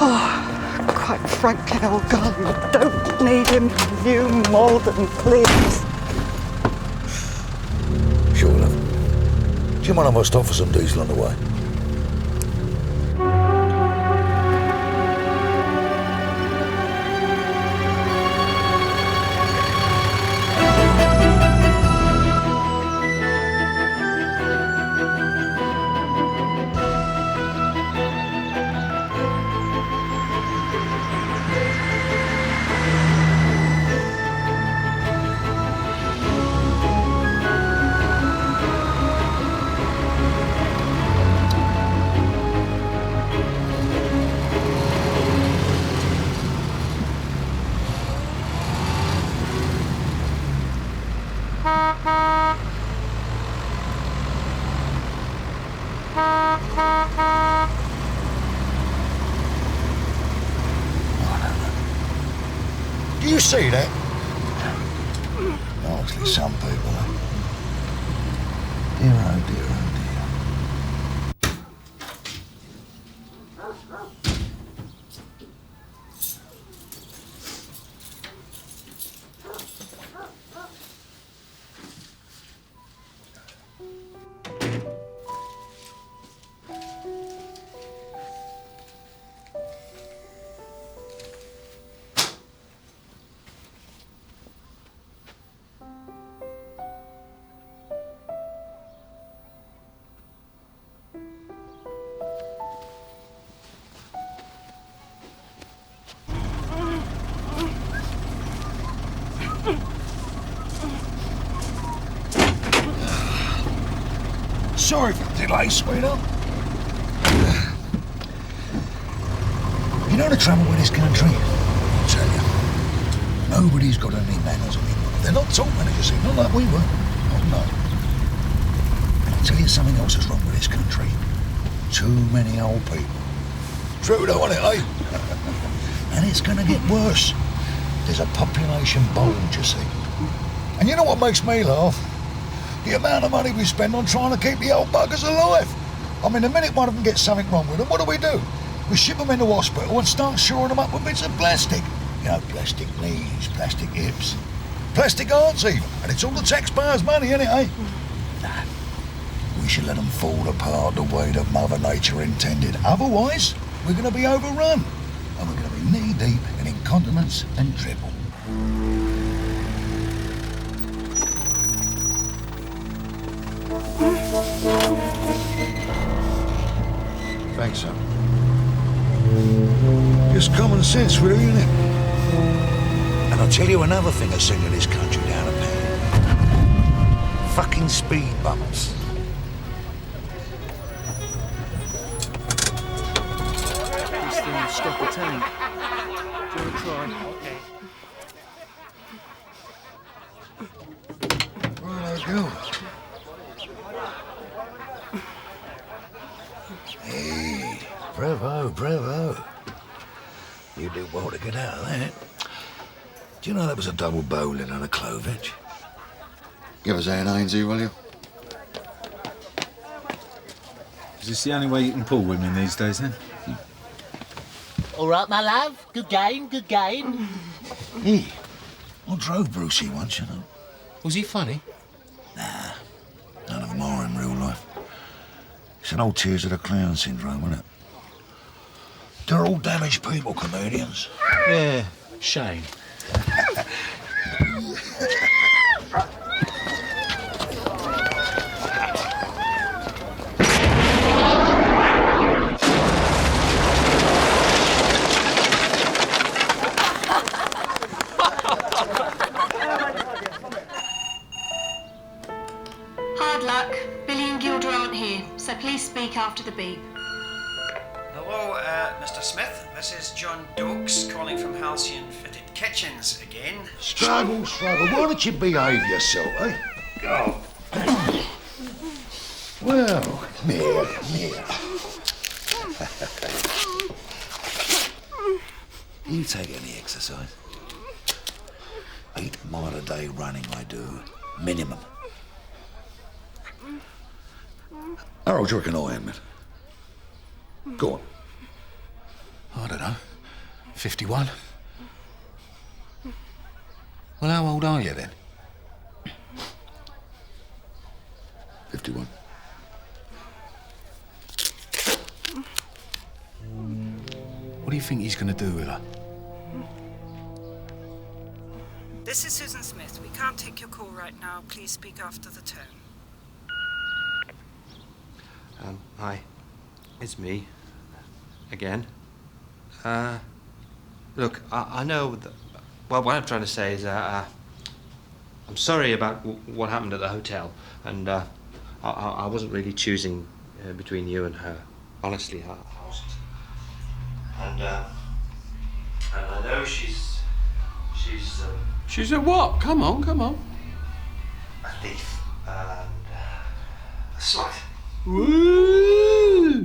Oh, quite frankly, old girl, you don't need him new more than please. Sure, love. Do you mind I must offer some diesel on the way? Do you see that? Honestly, some people, dear oh dear oh Sorry for the delay, sweetheart. You know the trouble with this country? I'll tell you. Nobody's got any manners anymore. They're not taught manners, you see, not like we were. Oh, no. And I'll tell you something else is wrong with this country. Too many old people. True though, isn't it, eh? And it's going to get worse. There's a population bulge, you see. And you know what makes me laugh? The amount of money we spend on trying to keep the old buggers alive. I mean, the minute one of them gets something wrong with them, what do? We ship them into hospital and start shoring them up with bits of plastic. You know, plastic knees, plastic hips, plastic arms even. And it's all the taxpayers' money, isn't it, eh? Nah. We should let them fall apart the way that Mother Nature intended. Otherwise, we're going to be overrun. And we're going to be knee-deep in incontinence and dribble. Thanks, son. Just common sense, really, isn't it? And I'll tell you another thing that's sending this country down a pan. Fucking speed bumps. This thing will stop a tank. Do you want to try? Right, go. Hey, bravo, bravo. You did well to get out of that. Do you know that was a double bowling and a clove edge? Give us an Ainsy, will you? Is this the only way you can pull women these days, then? All right, my love. Good game, good game. Hey, I drove Brucey once, you know. Was he funny? Nah, none of them are in real life. It's an old Tears of the Clown syndrome, isn't it? They're all damaged people, comedians. Yeah, shame. Hard luck. Billy and Gilda aren't here, so please speak after the beep. Hello, Mr. Smith. This is John Dokes calling from Halcyon Fitted Kitchens again. Struggle. Why don't you behave yourself, eh? Go. Well, come here. You take any exercise? 8 miles a day running, I do. Minimum. How old do you reckon I am, man? Go on. I don't know. 51. Well, how old are you then? 51. What do you think he's going to do with her? This is Susan Smith. We can't take your call right now. Please speak after the tone. Hi. It's me. Again. Look, I know that... Well, what I'm trying to say is, I'm sorry about what happened at the hotel, and I wasn't really choosing between you and her. Honestly, I wasn't. And I know she's She's a what? Come on. a thief and a slut. Woo!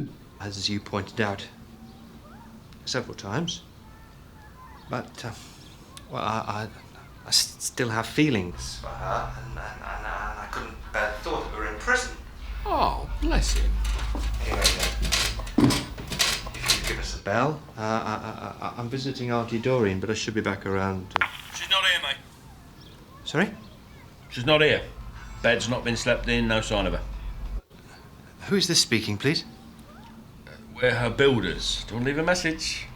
as you pointed out several times. But, well, I still have feelings for her, and I couldn't bear the thought of her in prison. Oh, bless him. Anyway, if you give us a bell, I'm visiting Auntie Doreen, but I should be back around. She's not here, mate. Sorry? She's not here. Bed's not been slept in, no sign of her. Who is this speaking, please? We're her builders. Do you want to leave a message?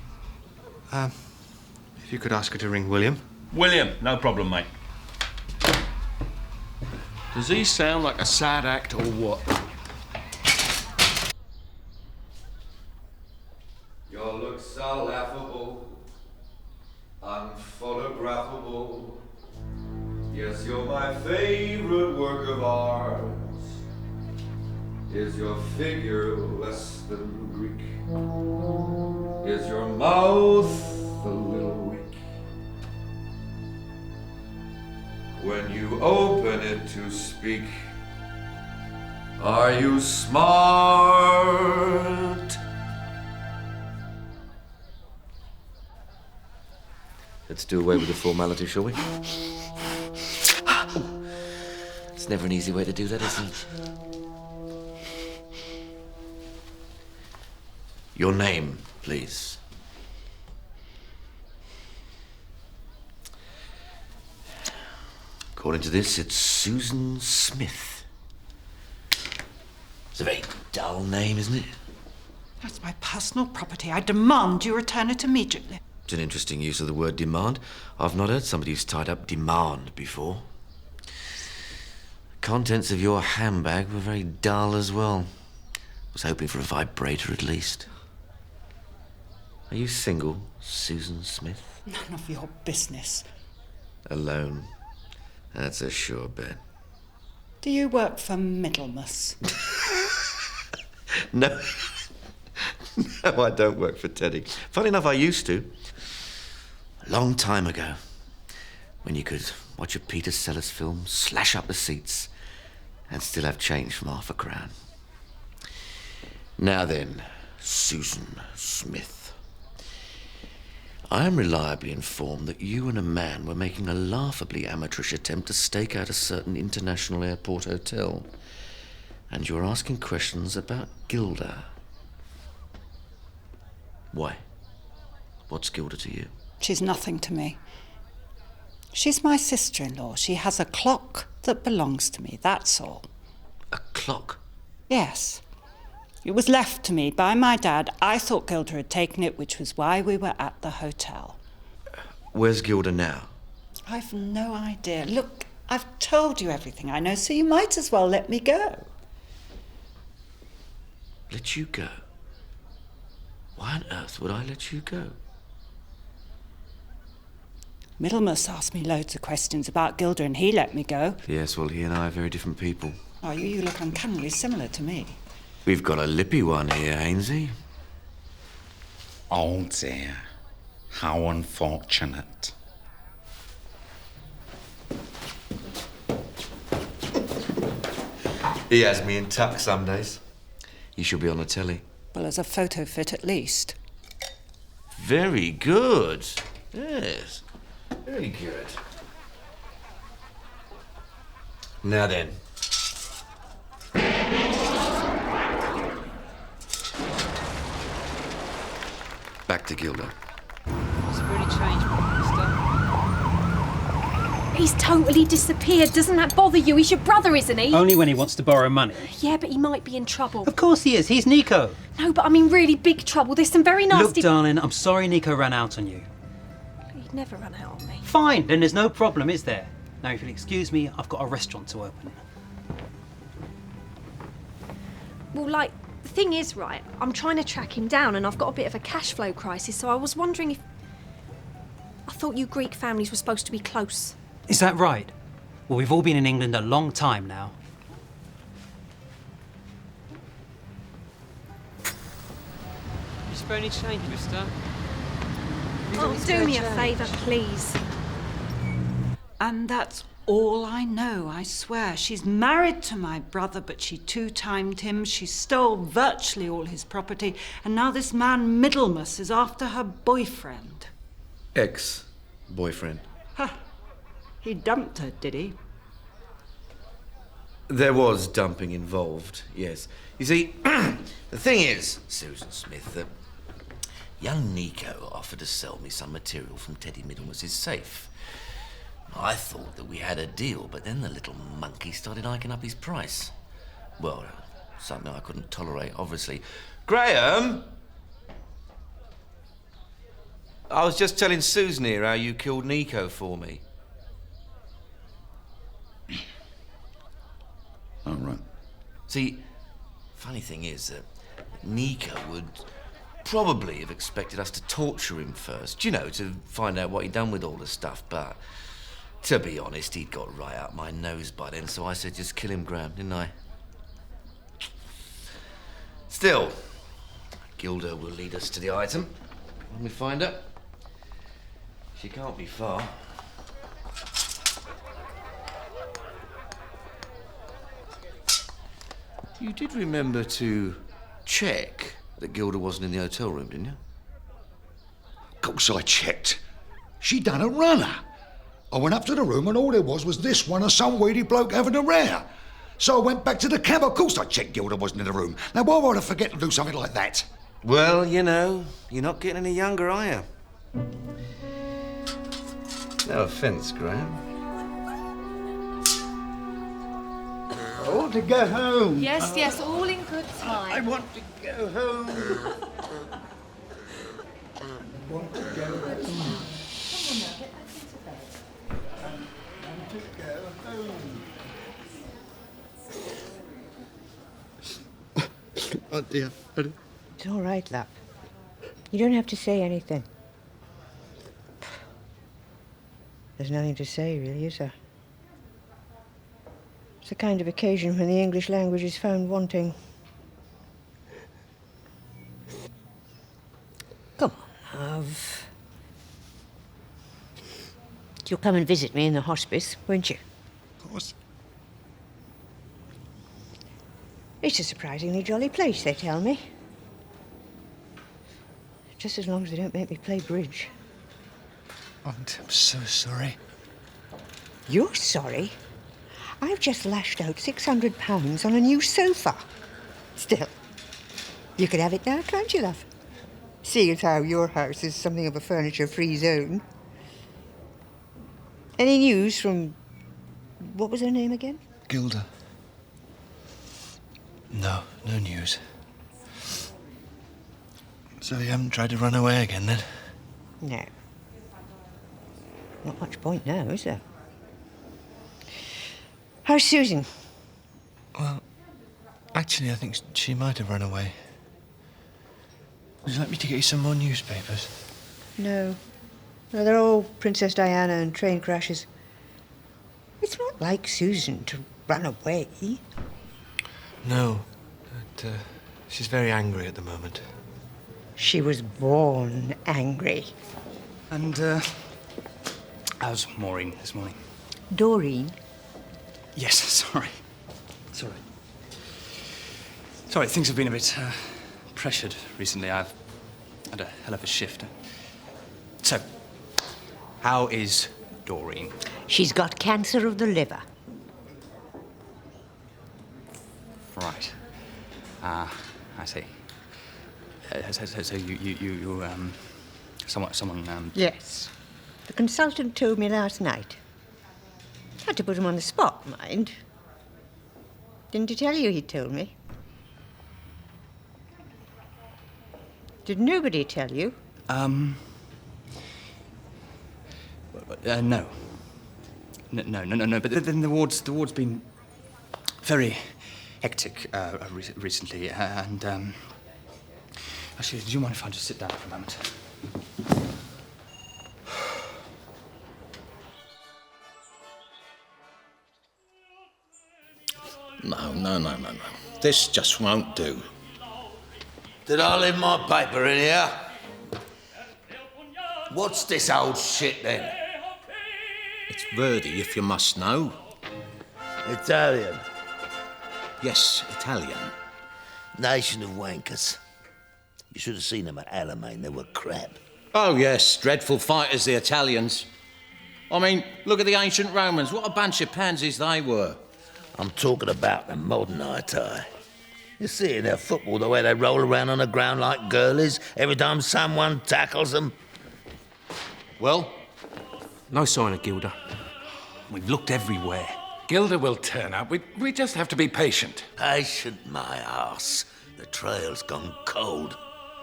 If you could ask her to ring William. William, no problem, mate. Does he sound like a sad act or what? Your looks are laughable, unphotographable. Yes, you're my favorite work of art. Is your figure less than Greek? Is your mouth a little weak? When you open it to speak, are you smart? Let's do away with the formality, shall we? It's never an easy way to do that, is it? Your name, please. According to this, it's Susan Smith. It's a very dull name, isn't it? That's my personal property. I demand you return it immediately. It's an interesting use of the word demand. I've not heard somebody who's tied up demand before. The contents of your handbag were very dull as well. I was hoping for a vibrator at least. Are you single, Susan Smith? None of your business. Alone? That's a sure bet. Do you work for Middlemas? No. No, I don't work for Teddy. Funny enough, I used to. A long time ago, when you could watch a Peter Sellers film, slash up the seats, and still have change from £0.50. Now then, Susan Smith. I am reliably informed that you and a man were making a laughably amateurish attempt to stake out a certain international airport hotel, and you are asking questions about Gilda. Why? What's Gilda to you? She's nothing to me. She's my sister-in-law. She has a clock that belongs to me, that's all. A clock? Yes. It was left to me by my dad. I thought Gilda had taken it, which was why we were at the hotel. Where's Gilda now? I've no idea. Look, I've told you everything I know, so you might as well let me go. Let you go? Why on earth would I let you go? Middlemas asked me loads of questions about Gilda and he let me go. Yes, well, he and I are very different people. Oh, you look uncannily similar to me. We've got a lippy one here, Hainsey. Oh dear. How unfortunate. He has me in tuck some days. You should be on the telly. Well, as a photo fit at least. Very good. Yes. Very good. Now then. Back to Gilda. It's really changed, mister. He's totally disappeared. Doesn't that bother you? He's your brother, isn't he? Only when he wants to borrow money. Yeah, but he might be in trouble. Of course he is. He's Nico. No, but I mean really big trouble. There's some very nasty... Look, darling, I'm sorry Nico ran out on you. He'd never run out on me. Fine, then there's no problem, is there? Now, if you'll excuse me, I've got a restaurant to open. Well, like, the thing is, right, I'm trying to track him down and I've got a bit of a cash flow crisis, so I was wondering if... I thought you Greek families were supposed to be close. Is that right? Well, we've all been in England a long time now. You spare any change, mister? Oh, do me a favour, please. And that's all I know, I swear. She's married to my brother, but she two-timed him. She stole virtually all his property, and now this man Middlemas is after her boyfriend. Ex-boyfriend. Huh. He dumped her, did he? There was dumping involved, yes. You see, the thing is, Susan Smith, that young Nico offered to sell me some material from Teddy Middlemas's safe. I thought that we had a deal, but then the little monkey started hiking up his price. Well, something I couldn't tolerate, obviously. Graham! I was just telling Susan here how you killed Nico for me. All right. See, funny thing is that Nico would probably have expected us to torture him first, you know, to find out what he'd done with all the stuff, but to be honest, he'd got right up my nose by then, so I said just kill him, Graham, didn't I? Still, Gilda will lead us to the item when we find her. She can't be far. You did remember to check that Gilda wasn't in the hotel room, didn't you? Of course I checked. She done a runner. I went up to the room and all there was this one and some weedy bloke having a row. So I went back to the cab. Of course I checked Gilda wasn't in the room. Now why would I forget to do something like that? Well, you know, you're not getting any younger, are you? No offence, Graham. I want to go home. Yes, yes, all in good time. I want to go home. I want to go home. Come on now, get back into bed. I want to go home. Oh dear. It's all right, love. You don't have to say anything. There's nothing to say, really, is there? It's the kind of occasion when the English language is found wanting. Come on, love. You'll come and visit me in the hospice, won't you? Of course. It's a surprisingly jolly place, they tell me. Just as long as they don't make me play bridge. Aunt, I'm so sorry. You're sorry? I've just lashed out £600 on a new sofa. Still, you could have it now, can't you, love? Seeing as how your house is something of a furniture-free zone. Any news from... what was her name again? Gilda. No, no news. So you haven't tried to run away again, then? No. Not much point now, is there? How's Susan? Well, actually, I think she might have run away. Would you like me to get you some more newspapers? No. No, they're all Princess Diana and train crashes. It's not like Susan to run away. No. But, she's very angry at the moment. She was born angry. And, how's Maureen this morning? Doreen? Yes, sorry. Sorry. Sorry, things have been a bit, pressured recently. I've had a hell of a shift. So, how is Doreen? She's got cancer of the liver. Right. I see. So you, someone. Yes. The consultant told me last night. Had to put him on the spot, mind. Didn't he tell you he told me? Did nobody tell you? No. No. But then the ward's been very hectic recently, and actually, do you mind if I just sit down for a moment? No. This just won't do. Did I leave my paper in here? What's this old shit then? It's Verdi, if you must know. Italian. Yes, Italian. Nation of wankers. You should have seen them at Alamein. They were crap. Oh, yes, dreadful fighters, the Italians. I mean, look at the ancient Romans. What a bunch of pansies they were. I'm talking about the modern Itai. You see in their football the way they roll around on the ground like girlies every time someone tackles them. Well, no sign of Gilda. We've looked everywhere. Gilda will turn up. We just have to be patient. Patient, my arse. The trail's gone cold.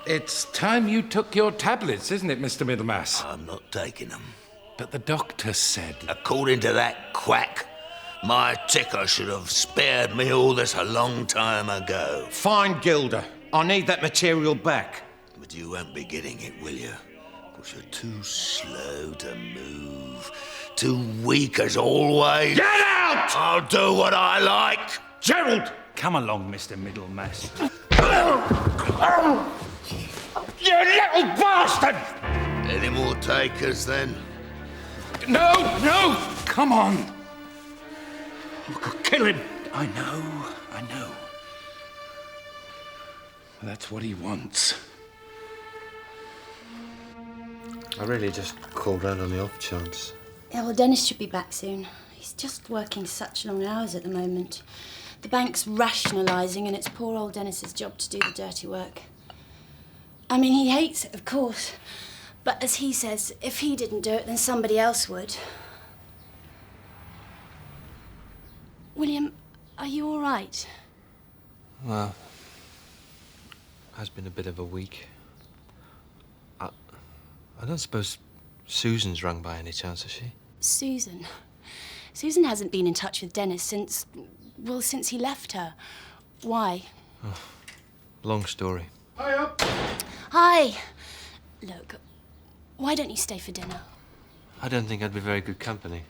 It's time you took your tablets, isn't it, Mr. Middlemass? I'm not taking them. But the doctor said... According to that quack, my ticker should have spared me all this a long time ago. Fine, Gilda. I need that material back. But you won't be getting it, will you? Because you're too slow to move. Too weak as always. Get out! I'll do what I like. Gerald! Come along, Mr. Middlemass. You little bastard! Any more takers, then? No, no! Come on! I could kill him. I know. That's what he wants. I really just called round on the off chance. Yeah, well, Dennis should be back soon. He's just working such long hours at the moment. The bank's rationalising, and it's poor old Dennis's job to do the dirty work. I mean, he hates it, of course. But as he says, if he didn't do it, then somebody else would. William, are you all right? Well, has been a bit of a week. I don't suppose Susan's rung by any chance, has she? Susan? Susan hasn't been in touch with Dennis since he left her. Why? Oh, long story. Hi! Look, why don't you stay for dinner? I don't think I'd be very good company.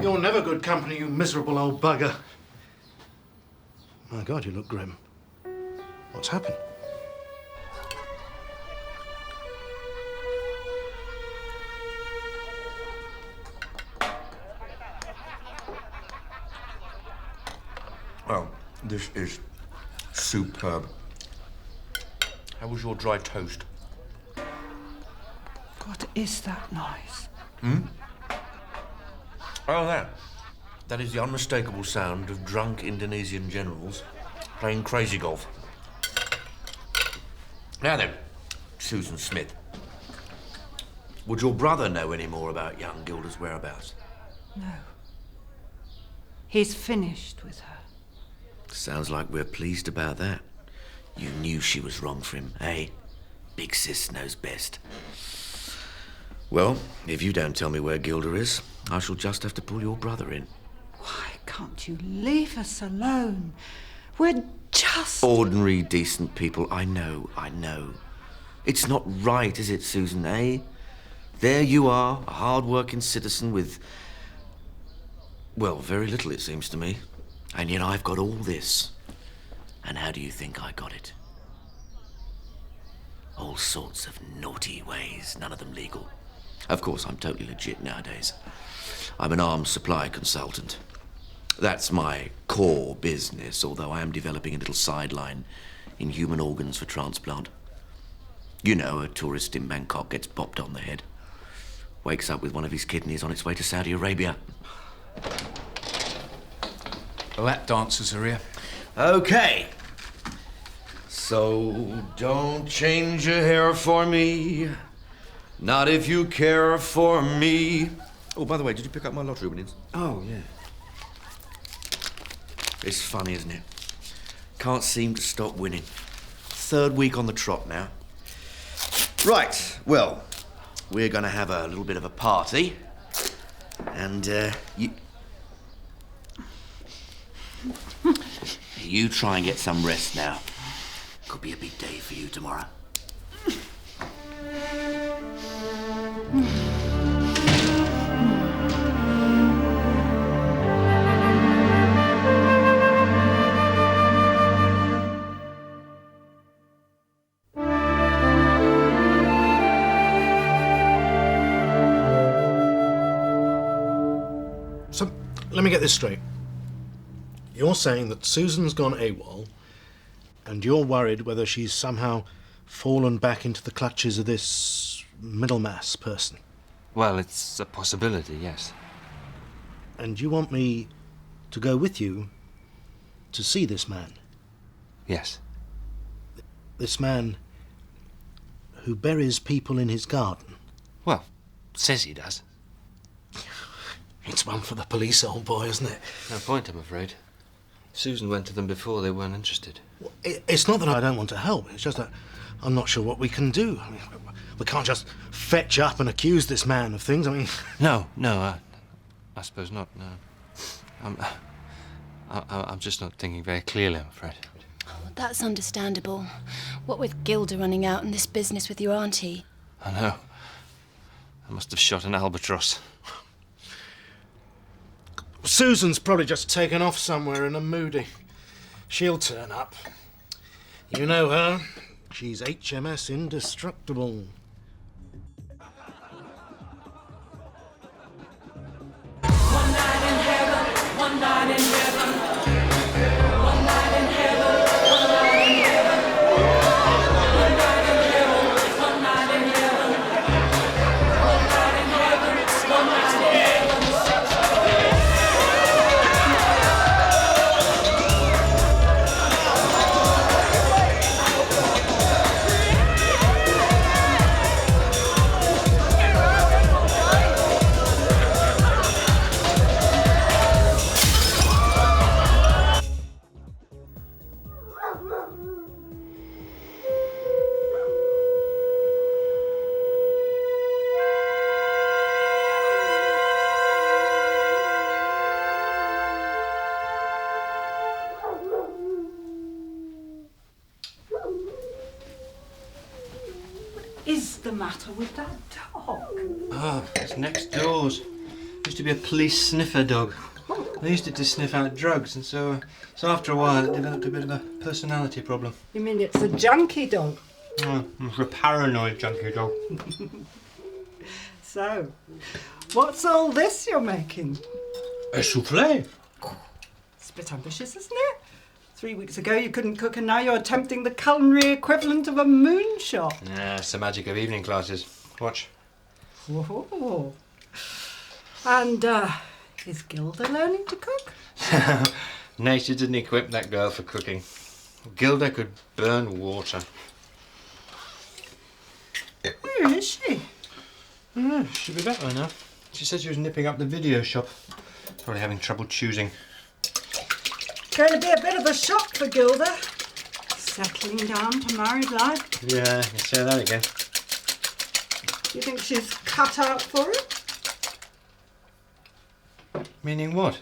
You're never good company, you miserable old bugger. My God, you look grim. What's happened? Oh, this is superb. How was your dry toast? What is that noise? Oh, that is the unmistakable sound of drunk Indonesian generals playing crazy golf. Now then, Susan Smith. Would your brother know any more about young Gilda's whereabouts? No. He's finished with her. Sounds like we're pleased about that. You knew she was wrong for him, eh? Big sis knows best. Well, if you don't tell me where Gilda is, I shall just have to pull your brother in. Why can't you leave us alone? We're just... Ordinary, decent people, I know. It's not right, is it, Susan, eh? There you are, a hard-working citizen with... well, very little, it seems to me. And yet I've got all this. And how do you think I got it? All sorts of naughty ways, none of them legal. Of course, I'm totally legit nowadays. I'm an arms supply consultant. That's my core business, although I am developing a little sideline in human organs for transplant. You know, a tourist in Bangkok gets bopped on the head. Wakes up with one of his kidneys on its way to Saudi Arabia. The lap dancers are here. Okay. So, don't change your hair for me. Not if you care for me. Oh, by the way, did you pick up my lottery winnings? Oh, yeah. It's funny, isn't it? Can't seem to stop winning. Third week on the trot now. Right, well, we're gonna have a little bit of a party. And, you try and get some rest now. Could be a big day for you tomorrow. Let me get this straight. You're saying that Susan's gone AWOL, and you're worried whether she's somehow fallen back into the clutches of this Middlemass person. Well, it's a possibility, yes. And you want me to go with you to see this man? Yes. This man who buries people in his garden? Well, says he does. It's one for the police, old boy, isn't it? No point, I'm afraid. Susan went to them before they weren't interested. It's not that I don't want to help, it's just that I'm not sure what we can do. I mean, we can't just fetch up and accuse this man of things, I mean... No, I suppose not, no. I'm just not thinking very clearly, I'm afraid. Oh, that's understandable. What with Gilda running out and this business with your auntie. I know. I must have shot an albatross. Susan's probably just taken off somewhere in a moody. She'll turn up. You know her. She's HMS indestructible. One night in heaven, one night in heaven. One night in heaven, one night in heaven. One night in heaven, one night in heaven. One night in heaven, one night in heaven. Is the matter with that dog? Oh, it's next doors. Used to be a police sniffer dog. They used it to sniff out drugs, and so after a while it developed a bit of a personality problem. You mean it's a junkie dog? Oh, it's a paranoid junkie dog. So, what's all this you're making? A souffle. It's a bit ambitious, isn't it? 3 weeks ago you couldn't cook and now you're attempting the culinary equivalent of a moonshot. Yeah, it's the magic of evening classes. Watch. Whoa. And, is Gilda learning to cook? Nature didn't equip that girl for cooking. Gilda could burn water. Where is she? I don't know, she'll be back by now. She said she was nipping up the video shop. Probably having trouble choosing. Going to be a bit of a shock for Gilda. Settling down to married life. Yeah, you say that again. Do you think she's cut out for it? Meaning what?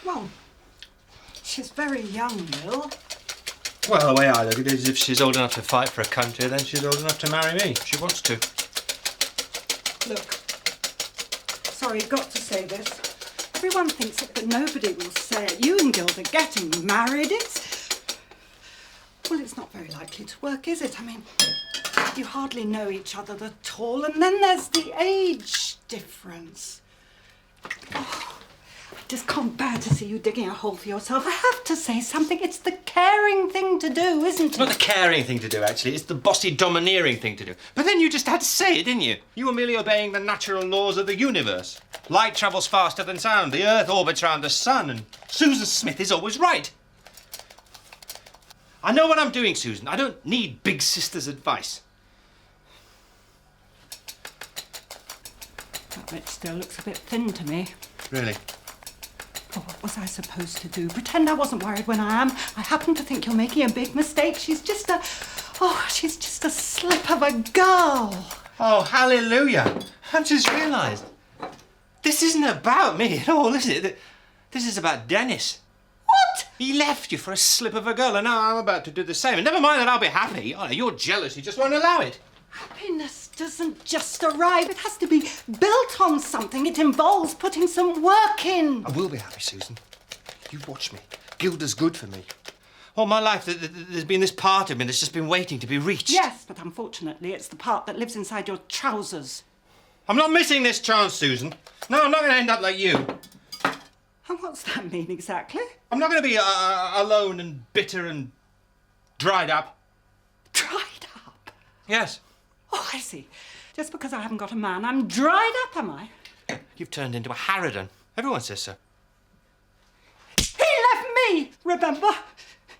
Well, she's very young, Will. Well, the way I look at it is if she's old enough to fight for a country, then she's old enough to marry me. She wants to. Look, sorry, got to say this. Everyone thinks it, but nobody will say it. You and Gilda getting married, well, it's not very likely to work, is it? I mean, you hardly know each other at all, and then there's the age difference. Oh, I just can't bear to see you digging a hole for yourself. I have to say something. It's the caring thing to do, isn't it? It's not the caring thing to do, actually. It's the bossy, domineering thing to do. But then you just had to say it, didn't you? You were merely obeying the natural laws of the universe. Light travels faster than sound. The Earth orbits around the sun, and Susan Smith is always right. I know what I'm doing, Susan. I don't need big sister's advice. That bit still looks a bit thin to me. Really? Oh, what was I supposed to do? Pretend I wasn't worried when I am? I happen to think you're making a big mistake. She's just a slip of a girl. Oh, hallelujah. I've just realised. This isn't about me at all, is it? This is about Dennis. What? He left you for a slip of a girl, and now I'm about to do the same. And never mind that I'll be happy. Oh, you're jealous. You just won't allow it. Happiness doesn't just arrive. It has to be built on something. It involves putting some work in. I will be happy, Susan. You watch me. Gilda's good for me. All my life, there's been this part of me that's just been waiting to be reached. Yes, but unfortunately, it's the part that lives inside your trousers. I'm not missing this chance, Susan. No, I'm not going to end up like you. And what's that mean exactly? I'm not going to be alone and bitter and dried up. Dried up? Yes. Oh, I see. Just because I haven't got a man, I'm dried up, am I? You've turned into a harridan. Everyone says so. He left me, remember?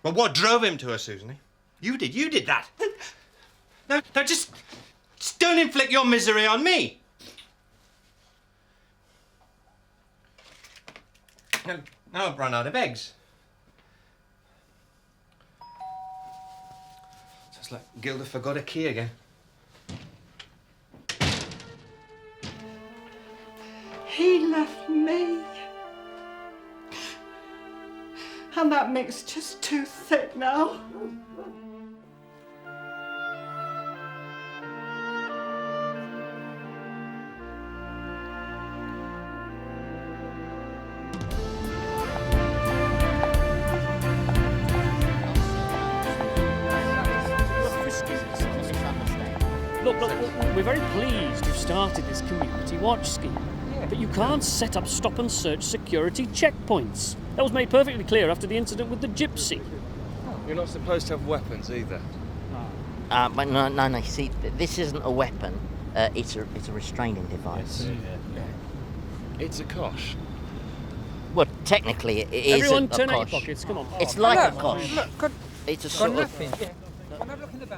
Well, what drove him to her, Susan? You did that. No, just don't inflict your misery on me. Now I've run out of eggs. Sounds like Gilda forgot a key again. He left me. And that makes just too thick now. Look, we're very pleased you've started this community watch scheme. But you can't set up stop and search security checkpoints. That was made perfectly clear after the incident with the gypsy. You're not supposed to have weapons either. But no, see, this isn't a weapon. It's a restraining device. It's a kosh. Well, technically, it is Everyone a turn out your kosh. pockets, come on. It's like a Look, kosh. look, It's a sort of... nothing.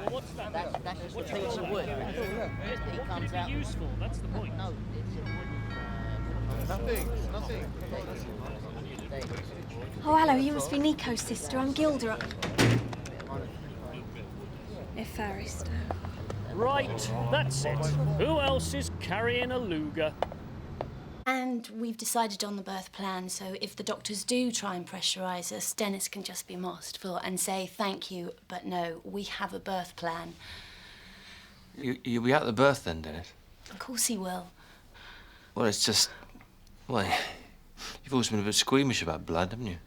What's that? That's just a piece of wood. He comes out... Useful, that's the point. No, it's a wooden... Nothing. Oh, hello, you must be Nico's sister. I'm Gilda. Efaristo. Right, that's it. Who else is carrying a Luger? And we've decided on the birth plan, so if the doctors do try and pressurise us, Dennis can just be masterful and say thank you, but no, we have a birth plan. You'll be at the birth then, Dennis? Of course he will. Well, it's just... Well, you've always been a bit squeamish about blood, haven't you?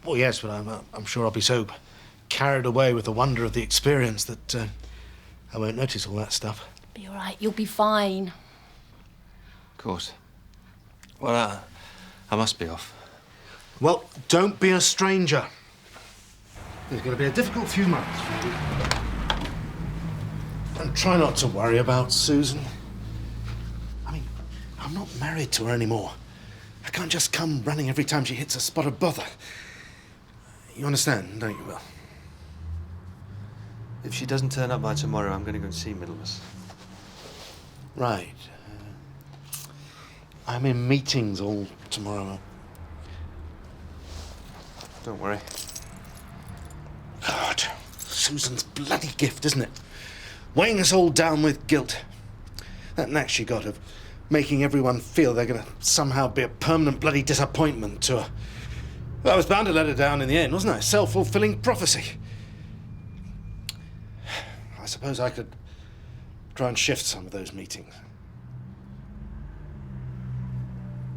Well, yes, but I'm sure I'll be so carried away with the wonder of the experience that I won't notice all that stuff. Be all right, you'll be fine. Of course. Well, I must be off. Well, don't be a stranger. There's going to be a difficult few months for you. And try not to worry about Susan. I mean, I'm not married to her anymore. I can't just come running every time she hits a spot of bother. You understand, don't you, Will? If she doesn't turn up by tomorrow, I'm going to go and see Middlemas. Right. I'm in meetings all tomorrow. Don't worry. God, Susan's bloody gift, isn't it? Weighing us all down with guilt. That knack she got of making everyone feel they're going to somehow be a permanent bloody disappointment to her. Well, I was bound to let her down in the end, wasn't I? Self-fulfilling prophecy. I suppose I could try and shift some of those meetings.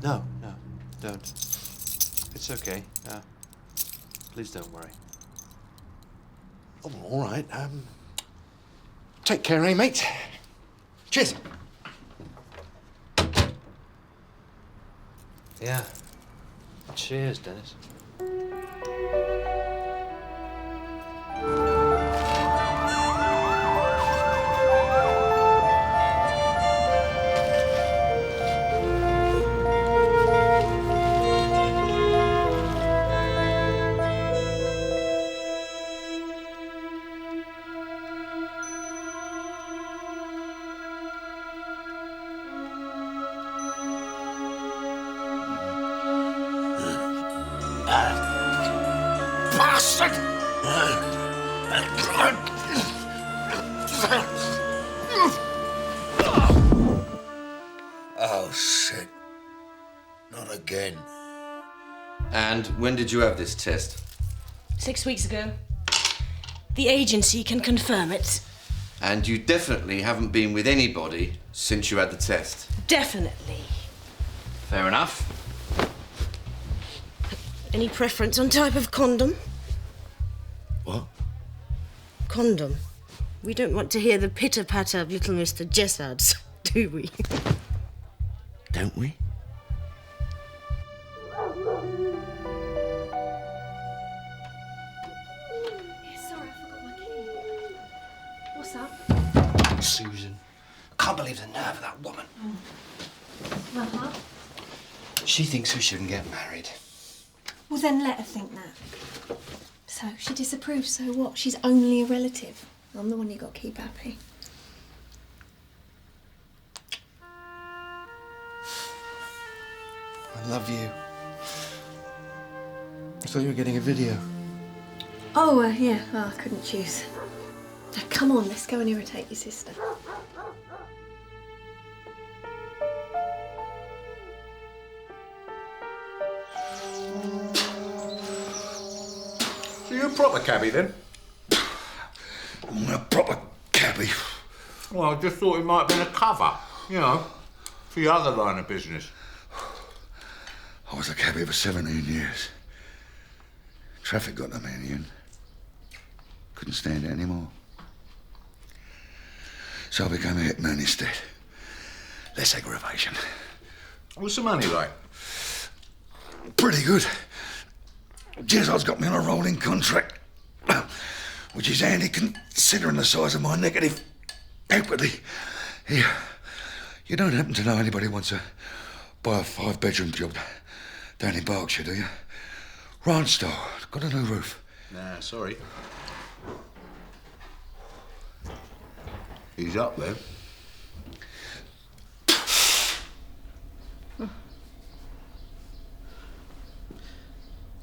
No, don't. It's okay. Please don't worry. Oh, all right. Take care, eh, mate? Cheers. Yeah. Cheers, Dennis. Bastard! Oh, shit. Not again. And when did you have this test? 6 weeks ago. The agency can confirm it. And you definitely haven't been with anybody since you had the test? Definitely. Fair enough. Any preference on type of condom? What? Condom. We don't want to hear the pitter-patter of little Mr. Jessards, do we? Don't we? Susan. I can't believe the nerve of that woman. Uh-huh. She thinks we shouldn't get married. Well, then let her think that. So, she disapproves, so what? She's only a relative. I'm the one you got to keep happy. I love you. I thought you were getting a video. Oh, yeah. Oh, I couldn't choose. Now, come on, let's go and irritate your sister. So you're a proper cabbie then? I'm a proper cabbie. Well, I just thought it might have been a cover, you know, for your other line of business. I was a cabbie for 17 years. Traffic got to me in the end. Couldn't stand it anymore. So I became a hitman instead. Less aggravation. What's the money like? Pretty good. Jezzo's got me on a rolling contract, which is handy considering the size of my negative equity. Here, you don't happen to know anybody who wants to buy a 5-bedroom job down in Berkshire, do you? Ranch style, got a new roof. Nah, sorry. He's up there.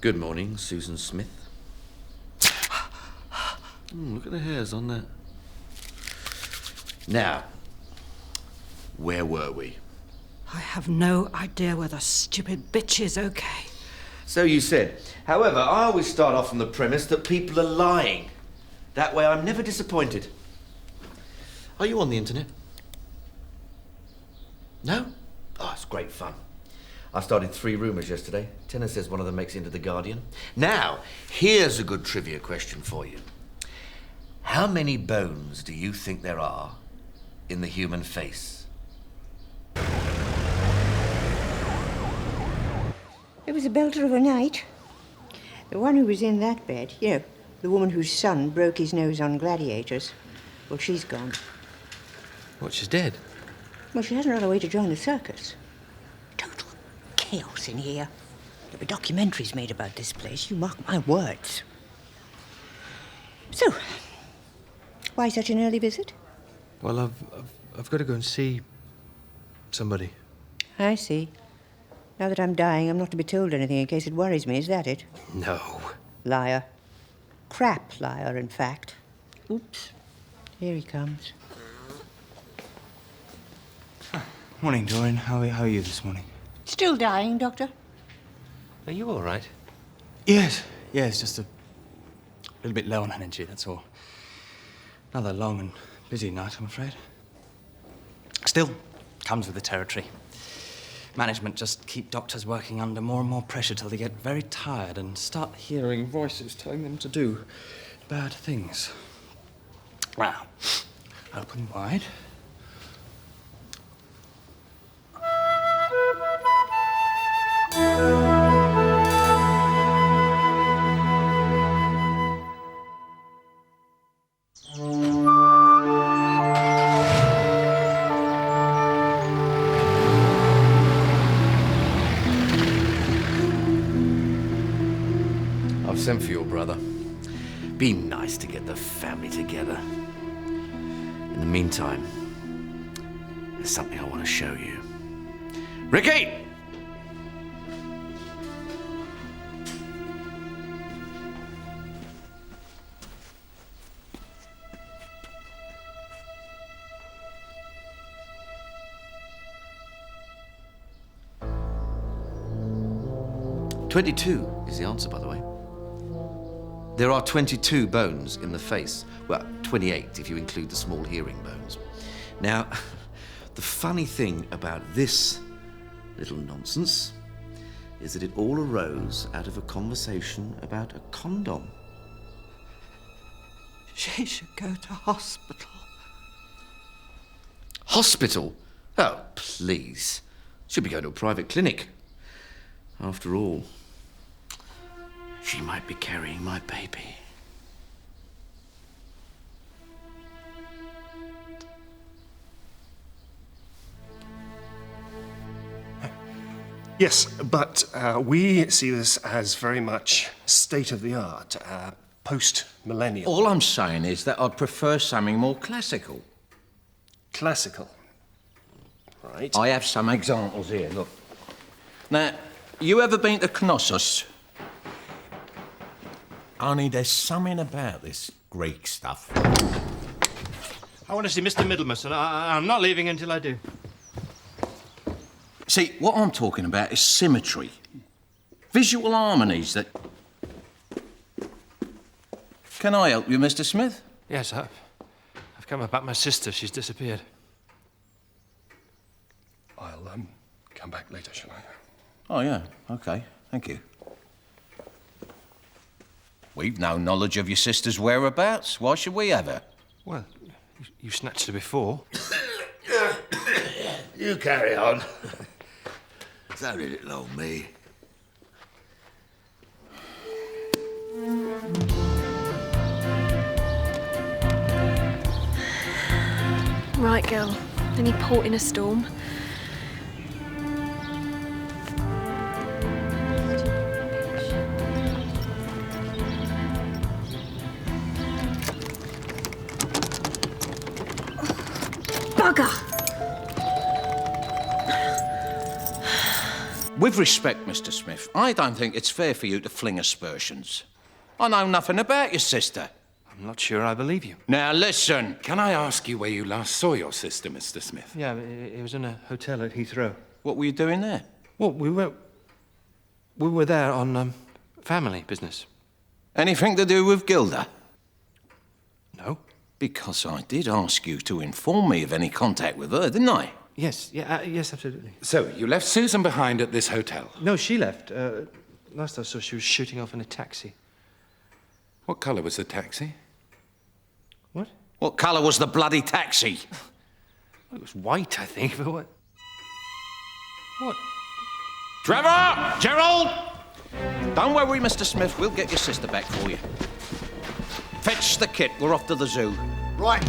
Good morning, Susan Smith. Look at the hairs on that. Now, where were we? I have no idea whether stupid bitch is okay. So you said. However, I always start off on the premise that people are lying. That way I'm never disappointed. Are you on the internet? No? Oh, it's great fun. I started 3 rumours yesterday. Tenner says one of them makes it into The Guardian. Now, here's a good trivia question for you. How many bones do you think there are in the human face? It was a belter of a night. The one who was in that bed, you know, the woman whose son broke his nose on gladiators. Well, she's gone. What, she's dead? Well, she hasn't run away to join the circus. Total chaos in here. There'll be documentaries made about this place, you mark my words. So, why such an early visit? Well, I've got to go and see somebody. I see. Now that I'm dying, I'm not to be told anything in case it worries me, is that it? No. Liar. Crap liar, in fact. Oops. Here he comes. Morning, Dorian. How are you this morning? Still dying, Doctor? Are you all right? Yes, just a little bit low on energy, that's all. Another long and busy night, I'm afraid. Still, comes with the territory. Management just keep doctors working under more and more pressure till they get very tired and start hearing voices telling them to do bad things. Now, open wide. I've sent for your brother. Be nice to get the family together. In the meantime, there's something I want to show you. Ricky! "22 is the answer, by the way. There are 22 bones in the face. Well, 28 if you include the small hearing bones. Now, the funny thing about this little nonsense is that it all arose out of a conversation about a condom. She should go to hospital. Hospital? Oh, please. Should be going to a private clinic. After all, she might be carrying my baby. Yes, but we see this as very much state-of-the-art, post-millennial. All I'm saying is that I'd prefer something more classical. Classical? Right. I have some examples here, look. Now, you ever been to Knossos? Only there's something about this Greek stuff. I want to see Mr. Middlemas, and I'm not leaving until I do. See, what I'm talking about is symmetry. Visual harmonies that... Can I help you, Mr. Smith? Yes, I've come about my sister. She's disappeared. I'll, come back later, shall I? Oh, yeah, OK. Thank you. We've no knowledge of your sister's whereabouts. Why should we have her? Well, you snatched her before. You carry on. So did it old me. Right, girl. Any port in a storm? Bugger! With respect, Mr. Smith, I don't think it's fair for you to fling aspersions. I know nothing about your sister. I'm not sure I believe you. Now, listen. Can I ask you where you last saw your sister, Mr. Smith? Yeah, it was in a hotel at Heathrow. What were you doing there? Well, we were there on family business. Anything to do with Gilda? No. Because I did ask you to inform me of any contact with her, didn't I? Yes, yes, absolutely. So, you left Susan behind at this hotel? No, she left. Last I saw, she was shooting off in a taxi. What colour was the taxi? What? What colour was the bloody taxi? It was white, I think, but what? What? Trevor! Gerald! Don't worry, Mr. Smith. We'll get your sister back for you. Fetch the kit. We're off to the zoo. Right.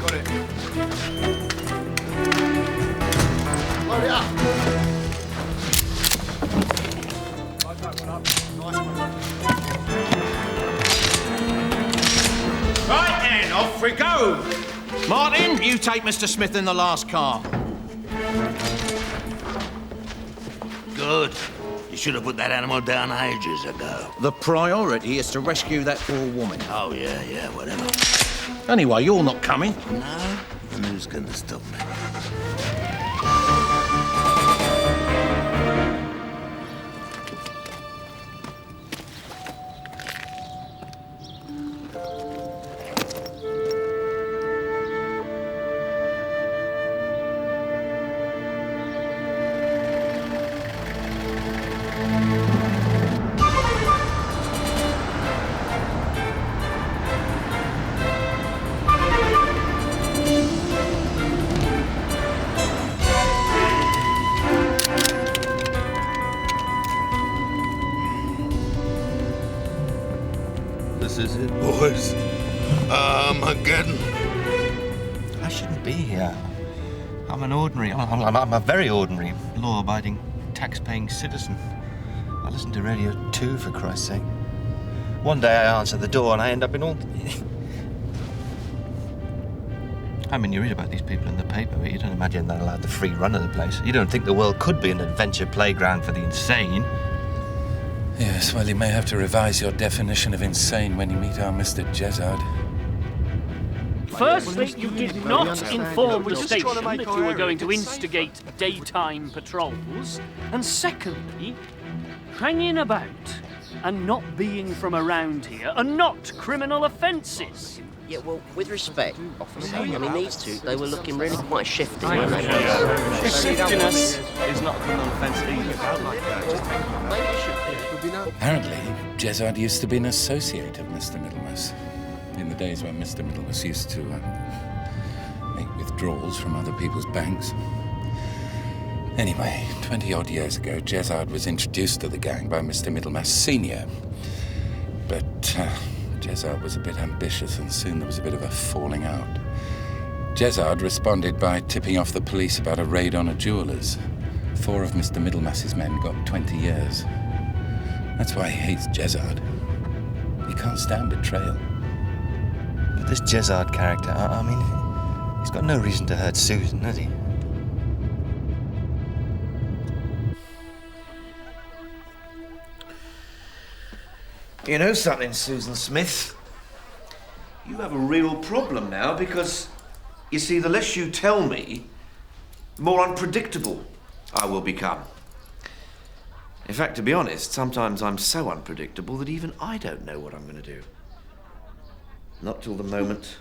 Got it. Load it up. Load that one up. Nice one. Right then, off we go. Martin, you take Mr. Smith in the last car. Good. You should have put that animal down ages ago. The priority is to rescue that poor woman. Oh, yeah, whatever. Anyway, you're not coming. No? And who's going to stop me? This is it. Boys, Armageddon. I shouldn't be here. I'm a very ordinary, law-abiding, tax-paying citizen. I listen to Radio 2, for Christ's sake. One day I answer the door and I end up in all... I mean, you read about these people in the paper, but you don't imagine they're allowed the free run of the place. You don't think the world could be an adventure playground for the insane. Yes, well, you may have to revise your definition of insane when you meet our Mr. Jezard. Firstly, you did not inform the station that you were going to instigate daytime patrols. And secondly, hanging about and not being from around here are not criminal offences. Yeah, well, with respect, officer, I mean, these two, they were looking really quite shifty, weren't they? Shiftiness is not a criminal offence either. Apparently, Jezard used to be an associate of Mr. Middlemas. In the days when Mr. Middlemas used to make withdrawals from other people's banks. Anyway, 20-odd years ago, Jezard was introduced to the gang by Mr. Middlemas Sr. But Jezard was a bit ambitious, and soon there was a bit of a falling out. Jezard responded by tipping off the police about a raid on a jeweller's. 4 of Mr. Middlemass's men got 20 years. That's why he hates Jezard. He can't stand betrayal. But this Jezard character, I mean, he's got no reason to hurt Susan, has he? You know something, Susan Smith? You have a real problem now because, you see, the less you tell me, the more unpredictable I will become. In fact, to be honest, sometimes I'm so unpredictable that even I don't know what I'm going to do. Not till the moment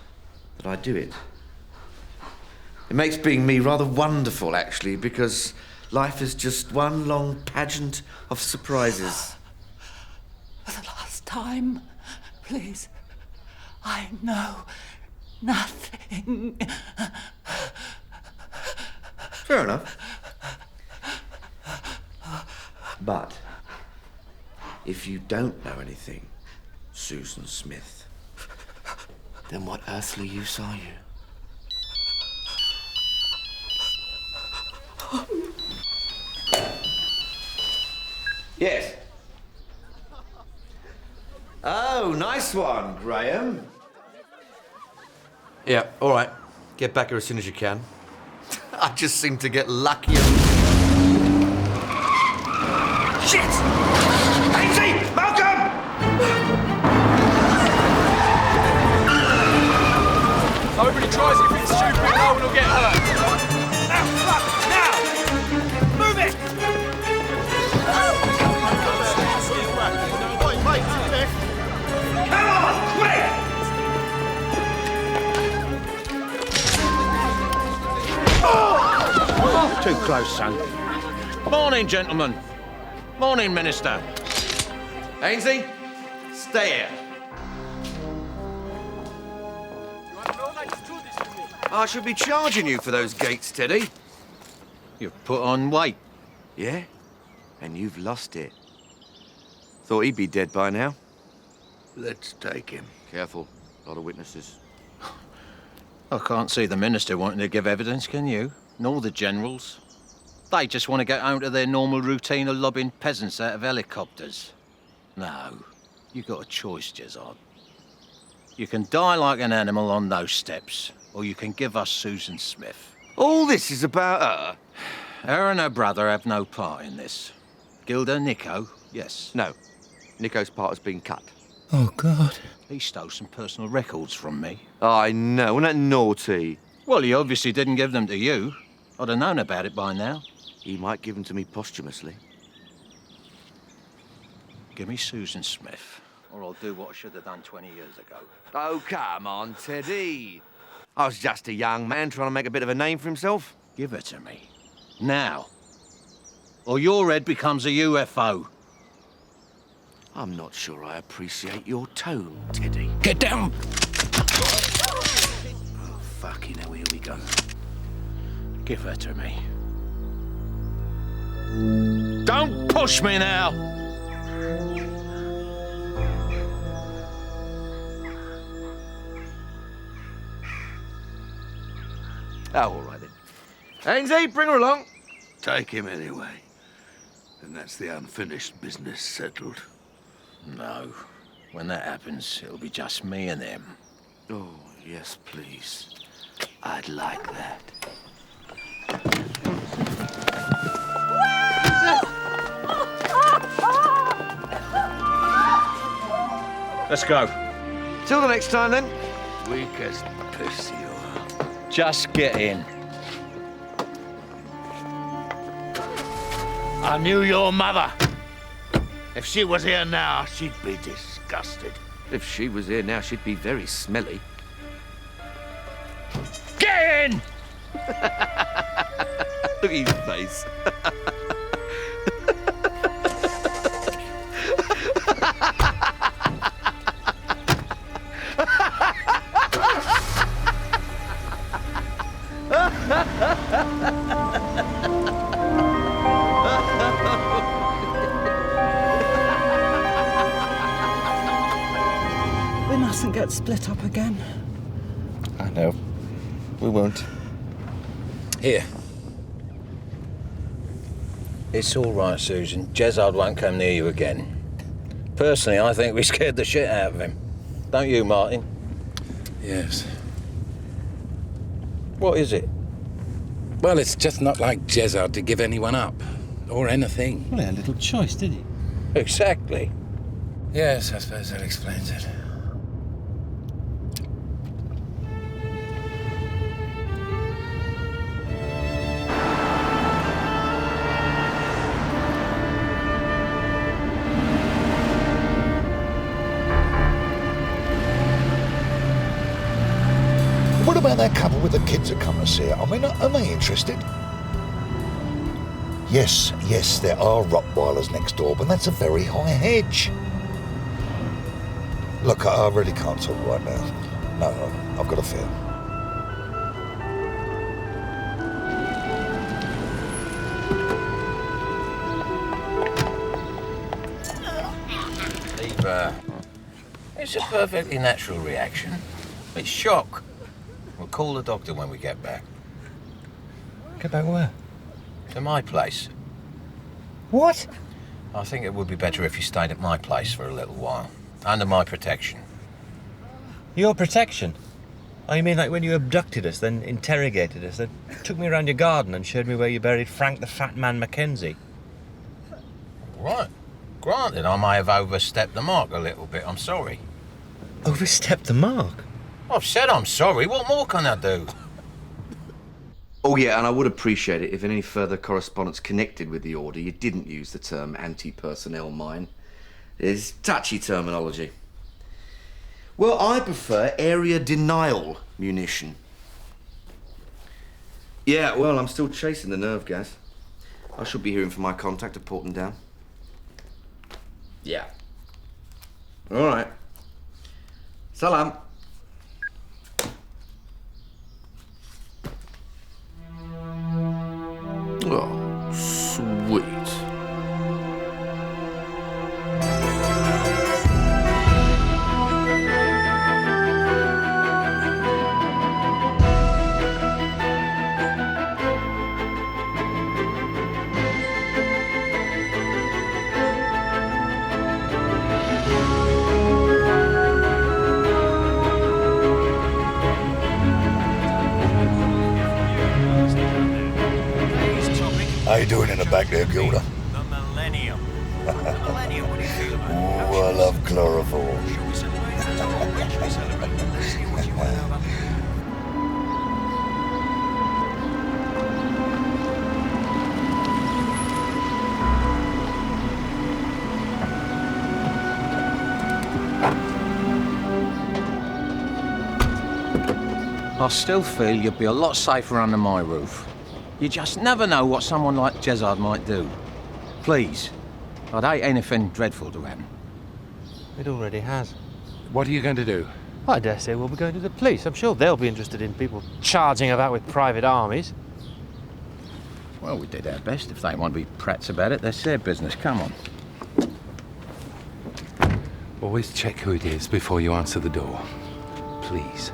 that I do it. It makes being me rather wonderful, actually, because life is just one long pageant of surprises. For the last time, please. I know nothing. Fair enough. But if you don't know anything, Susan Smith, then what earthly use are you? Yes. Oh, nice one, Graham. Yeah, all right. Get back here as soon as you can. I just seem to get luckier. Shit! Ainsley! Malcolm! Nobody tries anything stupid, no one will get hurt. Now, fuck! Now! Move it! Come on! Quick! Too close, son. Morning, gentlemen. Morning, Minister. Ainsley, stay here. I should be charging you for those gates, Teddy. You've put on weight. Yeah? And you've lost it. Thought he'd be dead by now. Let's take him. Careful. A lot of witnesses. I can't see the Minister wanting to give evidence, can you? Nor the generals. They just want to get home to their normal routine of lobbing peasants out of helicopters. No. You got a choice, Jezard. You can die like an animal on those steps, or you can give us Susan Smith. All this is about her? Her and her brother have no part in this. Gilda, Nico, yes. No. Nico's part has been cut. Oh, God. He stole some personal records from me. I know, wasn't that naughty? Well, he obviously didn't give them to you. I'd have known about it by now. He might give them to me posthumously. Give me Susan Smith, or I'll do what I should have done 20 years ago. Oh, come on, Teddy. I was just a young man trying to make a bit of a name for himself. Give her to me. Now. Or your head becomes a UFO. I'm not sure I appreciate your tone, Teddy. Get down! Oh, fucking hell, here we go. Give her to me. Don't push me now! Oh, all right then. Ainsley, bring her along. Take him anyway. And that's the unfinished business settled. No. When that happens, it'll be just me and them. Oh, yes, please. I'd like that. Let's go. Till the next time, then. Weak as piss you are. Just get in. I knew your mother. If she was here now, she'd be disgusted. If she was here now, she'd be very smelly. Get in! Look at his face. We mustn't get split up again. I know. We won't. Here. It's all right, Susan. Jezard won't come near you again. Personally, I think we scared the shit out of him. Don't you, Martin? Yes. What is it? Well, it's just not like Jezard to give anyone up. Or anything. Well, he had little choice, did he? Exactly. Yes, I suppose that explains it. What about that couple with the kids that come to see it? I mean, are they interested? Yes, there are Rottweilers next door, but that's a very high hedge. Look, I really can't talk right now. No, I've got a fear. Eva, it's a perfectly natural reaction. It's shock. We'll call the doctor when we get back. Get back where? To my place. What? I think it would be better if you stayed at my place for a little while. Under my protection. Your protection? Oh, you mean like when you abducted us, then interrogated us, then took me around your garden and showed me where you buried Frank the Fat Man Mackenzie? Right. Granted, I may have overstepped the mark a little bit. I'm sorry. Overstepped the mark? I've said I'm sorry. What more can I do? Oh yeah, and I would appreciate it if in any further correspondence connected with the order you didn't use the term anti-personnel mine. It's touchy terminology. Well, I prefer area denial munition. Yeah, well, I'm still chasing the nerve gas. I should be hearing from my contact at Porton Down. Yeah. All right. Salam. Oh, sweet. How you doing in the back there, Gilda? The Millennium. The Millennium, what do you feel about it? Ooh, I love chloroform. Shall we celebrate it? When should we celebrate it? Let's see what you want out of it. I still feel you'd be a lot safer under my roof. You just never know what someone like Jezard might do. Please, I'd hate anything dreadful to happen. It already has. What are you going to do? I dare say we'll be going to the police. I'm sure they'll be interested in people charging about with private armies. Well, we did our best. If they want to be prats about it, that's their business. Come on. Always check who it is before you answer the door. Please.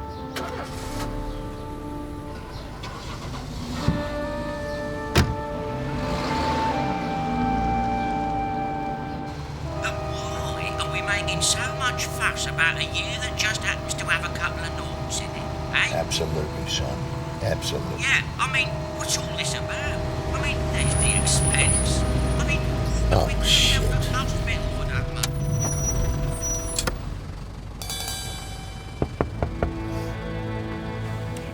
Why are we making so much fuss about a year that just happens to have a couple of noughts in it, eh? Absolutely, son. Absolutely. Yeah, I mean, what's all this about? I mean, there's the expense. I mean, Oh, shit.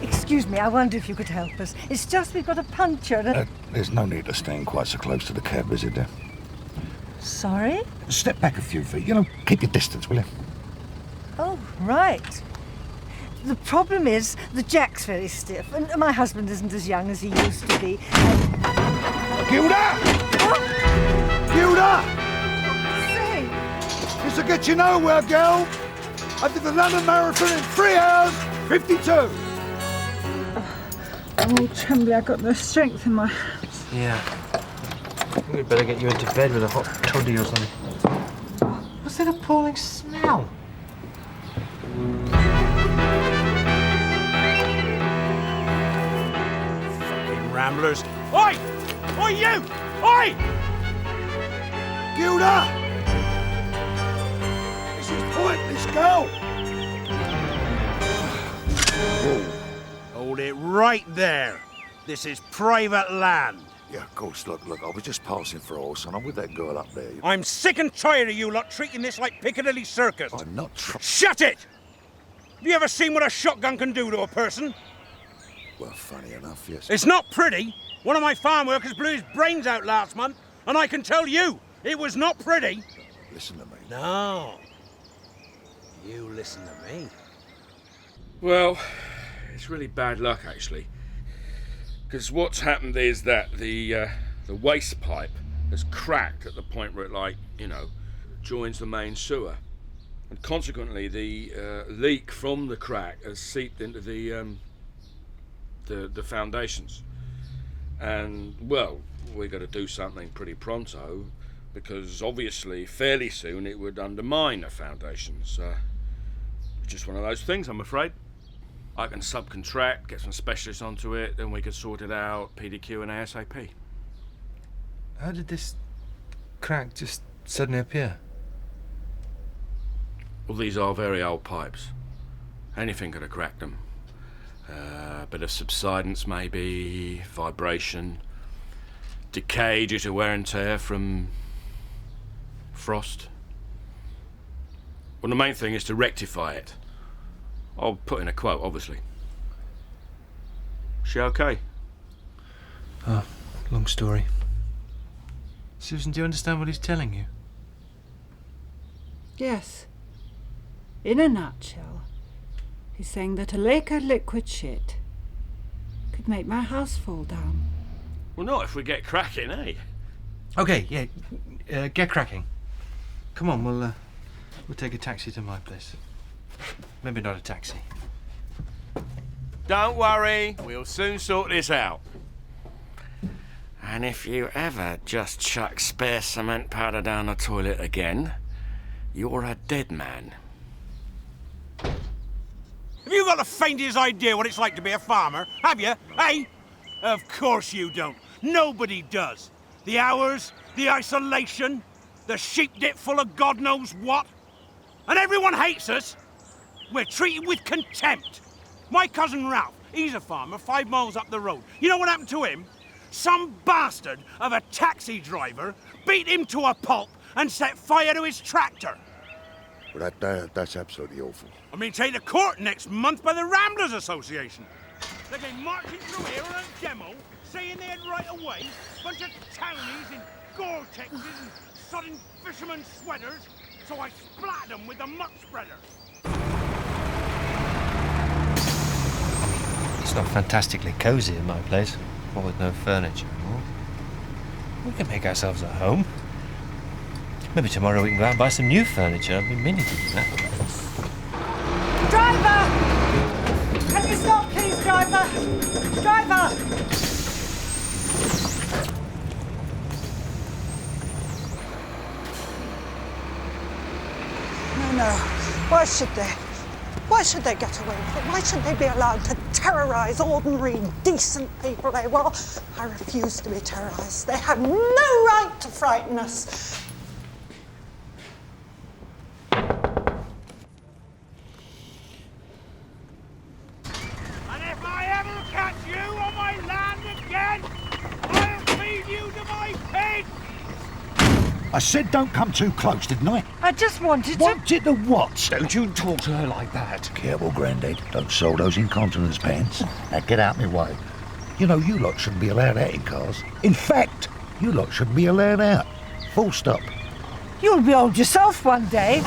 Excuse me, I wonder if you could help us. It's just we've got a puncture and... There's no need to stand quite so close to the cab, is there? Sorry? Step back a few feet. You know, keep your distance, will you? Oh, right. The problem is the jack's very stiff, and my husband isn't as young as he used to be. Gilda! Gilda! Say! This'll get you nowhere, girl. I did the London Marathon in 3 hours, 52. I'm all trembly. I've got no strength in my hands. Yeah. I think we'd better get you into bed with a hot toddy or something. What's that appalling smell? travellers. Oi! Oi, you! Oi! Gilda! This is pointless, go! Hold it right there. This is private land. Yeah, of course. Look, I was just passing for a horse, and I'm with that girl up there. I'm sick and tired of you lot treating this like Piccadilly Circus. I'm not Shut it! Have you ever seen what a shotgun can do to a person? Well, funny enough, yes. It's not pretty. One of my farm workers blew his brains out last month, and I can tell you, it was not pretty. Listen to me. No. You listen to me. Well, it's really bad luck, actually. Because what's happened is that the waste pipe has cracked at the point where it, like, you know, joins the main sewer. And consequently, the leak from the crack has seeped into the foundations. And, well, we've got to do something pretty pronto, because obviously, fairly soon, it would undermine the foundations. It's just one of those things, I'm afraid. I can subcontract, get some specialists onto it, then we could sort it out, PDQ and ASAP. How did this crack just suddenly appear? Well, these are very old pipes. Anything could have cracked them. A bit of subsidence, maybe, vibration, decay due to wear and tear from frost. Well, the main thing is to rectify it. I'll put in a quote, obviously. She okay? Oh, long story. Susan, do you understand what he's telling you? Yes. In a nutshell, he's saying that a lake of liquid shit could make my house fall down. Well, not if we get cracking, eh? Okay, yeah, get cracking. Come on, we'll take a taxi to my place. Maybe not a taxi. Don't worry, we'll soon sort this out. And if you ever just chuck spare cement powder down the toilet again, you're a dead man. Have you got the faintest idea what it's like to be a farmer? Have you? Hey? Of course you don't. Nobody does. The hours, the isolation, the sheep dip full of God knows what. And everyone hates us. We're treated with contempt. My cousin Ralph, he's a farmer 5 miles up the road. You know what happened to him? Some bastard of a taxi driver beat him to a pulp and set fire to his tractor. Well, that's absolutely awful. I'm being taken to court next month by the Ramblers Association. They came marching through here on a demo, saying they had right of way, bunch of townies in Gore-Texes and sodden fisherman sweaters, so I splattered them with the muck spreader. It's not fantastically cosy in my place, or with no furniture. We can make ourselves a home. Maybe tomorrow we can go out and buy some new furniture. I've been meaning to do that. Driver! Can you stop, please, driver? Driver! No. Why should they? Why should they get away with it? Why should they be allowed to terrorise ordinary, decent people? Well, I refuse to be terrorised. They have no right to frighten us. And if I ever catch you on my land again, I'll feed you to my pigs! I said don't come too close, didn't I? I just wanted to... Wanted to what? Don't you talk to her like that. Careful, Grandad. Don't sell those incontinence pants. Now get out my way. You know, you lot shouldn't be allowed out in cars. In fact, you lot shouldn't be allowed out. Full stop. You'll be old yourself one day.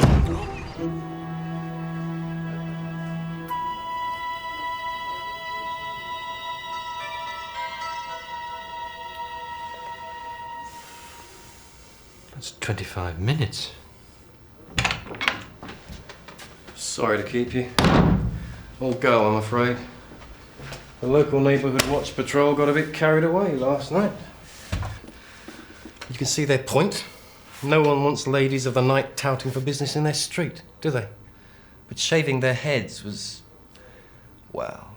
That's 25 minutes. Sorry to keep you. All go, I'm afraid. The local neighbourhood watch patrol got a bit carried away last night. You can see their point. No one wants ladies of the night touting for business in their street, do they? But shaving their heads was... well,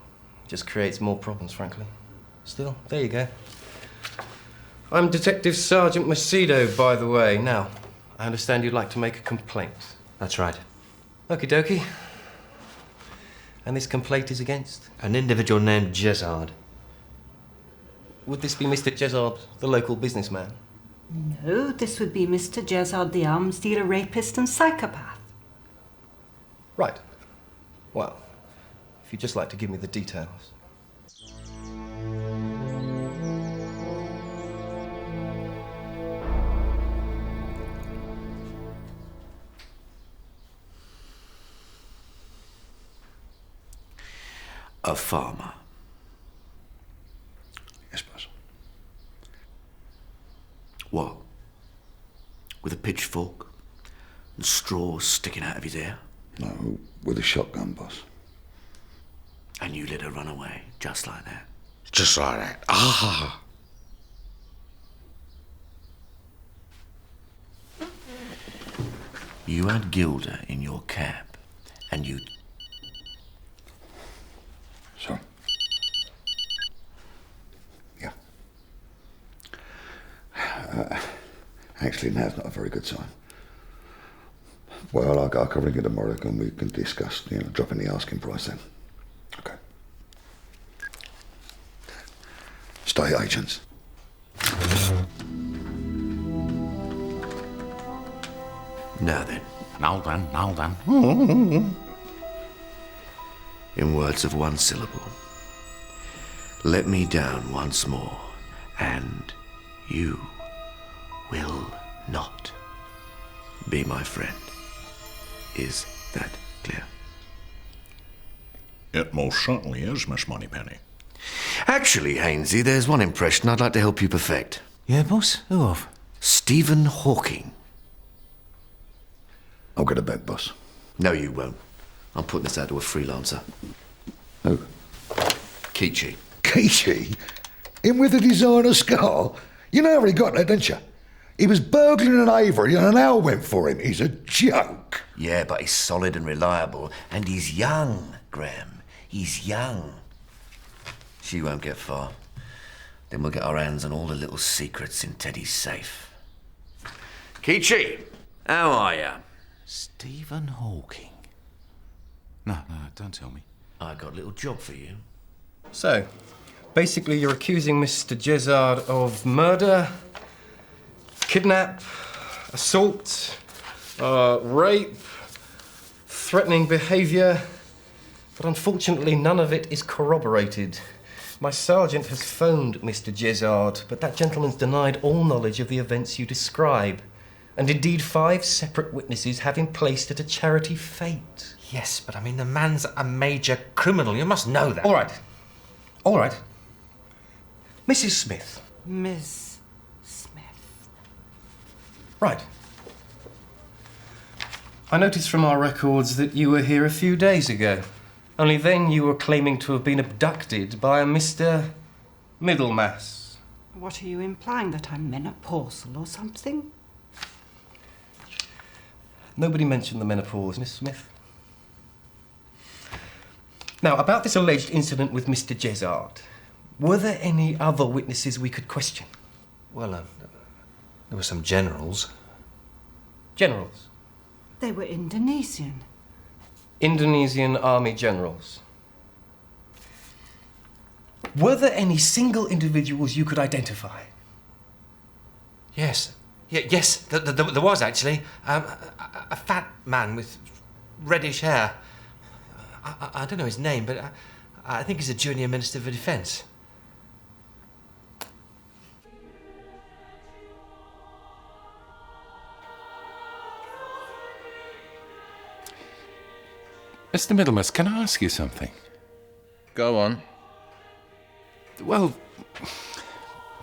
just creates more problems, frankly. Still, there you go. I'm Detective Sergeant Macedo, by the way. Now, I understand you'd like to make a complaint. That's right. Okie dokie. And this complaint is against? An individual named Jezard. Would this be Mr. Jezard, the local businessman? No, this would be Mr. Jezard, the arms dealer, rapist, and psychopath. Right. Well, if you'd just like to give me the details. A farmer. Yes, boss. What? With a pitchfork and straws sticking out of his ear? No, with a shotgun, boss. And you let her run away, just like that? Just like that. Ah! You had Gilda in your cab, and you... Sorry. Yeah. Actually, now's not a very good sign. Well, I'll come ring you tomorrow and we can discuss, dropping the asking price then. Okay. Stay agents. Now then. Now then. In words of one syllable. Let me down once more, and you will not be my friend. Is that clear? It most certainly is, Miss Moneypenny. Actually, Hainsey, there's one impression I'd like to help you perfect. Yeah, boss? Who of? Stephen Hawking. I'll get it back, boss. No, you won't. I'm putting this out to a freelancer. Who? Keachy. Keachy? Him with the designer scar? You know how he got there, don't you? He was burgling an Avery and an owl went for him. He's a joke. Yeah, but he's solid and reliable. And he's young, Graham. He's young. She won't get far. Then we'll get our hands on all the little secrets in Teddy's safe. Keachy, how are ya? Stephen Hawking. No, don't tell me. I got a little job for you. So, basically you're accusing Mr. Jezard of murder, kidnap, assault, rape, threatening behaviour, but unfortunately none of it is corroborated. My sergeant has phoned Mr. Jezard, but that gentleman's denied all knowledge of the events you describe. And indeed 5 separate witnesses have him placed at a charity fete. Yes, but I mean, the man's a major criminal. You must know that. All right. All right. Mrs. Smith. Miss Smith. Right. I noticed from our records that you were here a few days ago. Only then you were claiming to have been abducted by a Mr. Middlemass. What are you implying, that I'm menopausal or something? Nobody mentioned the menopause, Miss Smith. Now, about this alleged incident with Mr. Jezard, were there any other witnesses we could question? Well, there were some generals. Generals? They were Indonesian. Indonesian army generals. Were there any single individuals you could identify? Yes. Yes, there was actually. A fat man with reddish hair. I don't know his name, but I think he's a junior Minister for Defence. Mr. Middlemass, can I ask you something? Go on. Well,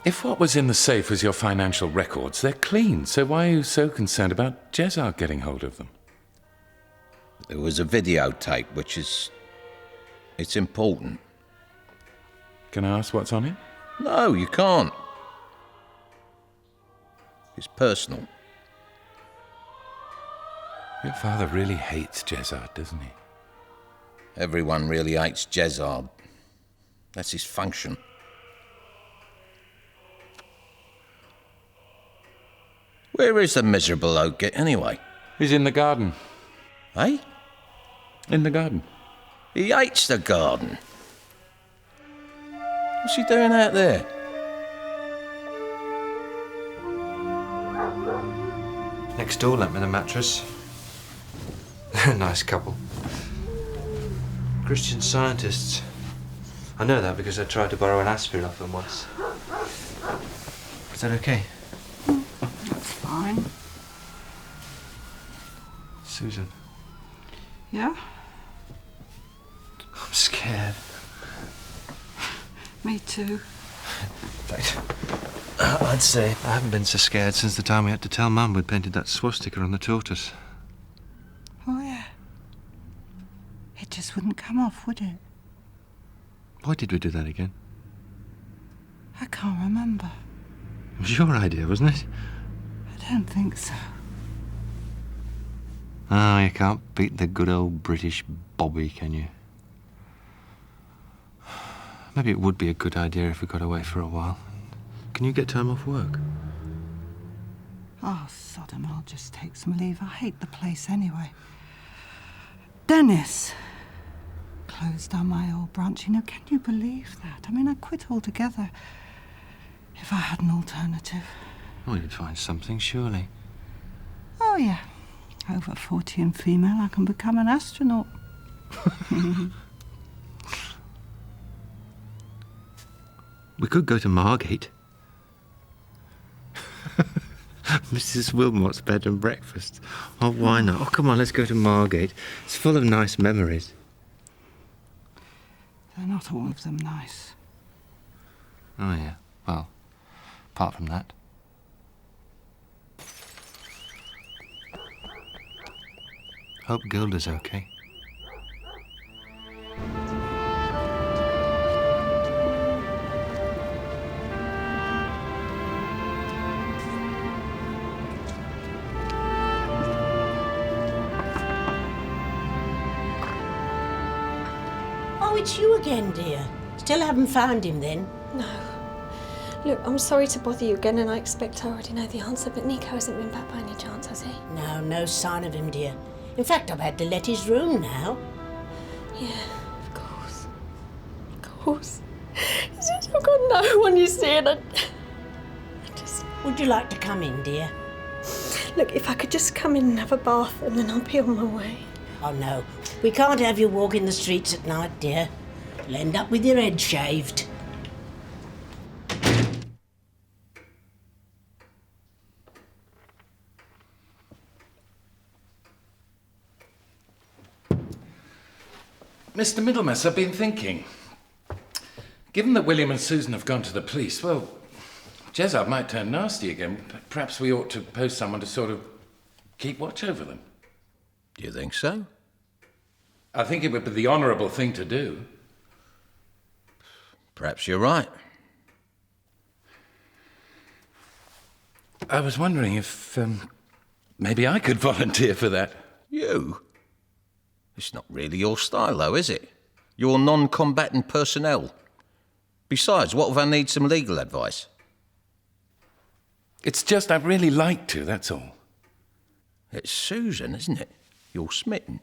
if what was in the safe was your financial records, they're clean, so why are you so concerned about Jezard getting hold of them? There was a videotape, which is... it's important. Can I ask what's on it? No, you can't. It's personal. Your father really hates Jezard, doesn't he? Everyone really hates Jezard. That's his function. Where is the miserable oak anyway? He's in the garden. Eh? In the garden. He hates the garden. What's he doing out there? Next door lent me the mattress. Nice couple. Christian Scientists. I know that because I tried to borrow an aspirin off them once. Is that okay? That's fine. Susan, Yeah? I'm scared. Me too. I'd say I haven't been so scared since the time we had to tell Mum we'd painted that swastika on the tortoise. Oh, yeah. It just wouldn't come off, would it? Why did we do that again? I can't remember. It was your idea, wasn't it? I don't think so. Oh, you can't beat the good old British Bobby, can you? Maybe it would be a good idea if we got away for a while. Can you get time off work? Oh, Sodom, I'll just take some leave. I hate the place anyway. Dennis closed down my old branch. You know, can you believe that? I mean, I quit altogether. If I had an alternative. Well, you'd find something, surely. Oh, yeah. Over 40 and female, I can become an astronaut. We could go to Margate. Mrs. Wilmot's bed and breakfast. Oh, why not? Oh, come on, let's go to Margate. It's full of nice memories. They're not all of them nice. Oh, yeah. Well, apart from that. Hope Gilda's okay. Oh, it's you again, dear. Still haven't found him then? No. Look, I'm sorry to bother you again, and I expect I already know the answer, but Nico hasn't been back by any chance, has he? No, no sign of him, dear. In fact, I've had to let his room now. Yeah, of course. Of course. It's just I've got no one, you see, and I just... Would you like to come in, dear? Look, if I could just come in and have a bath, and then I'll be on my way. Oh, no. We can't have you walking the streets at night, dear. You'll end up with your head shaved. Mr. Middlemass, I've been thinking. Given that William and Susan have gone to the police, well, Jezard might turn nasty again. Perhaps we ought to post someone to sort of keep watch over them. Do you think so? I think it would be the honourable thing to do. Perhaps you're right. I was wondering if maybe I could volunteer for that. You? It's not really your style, though, is it? You're non-combatant personnel. Besides, what if I need some legal advice? It's just I'd really like to, that's all. It's Susan, isn't it? You're smitten.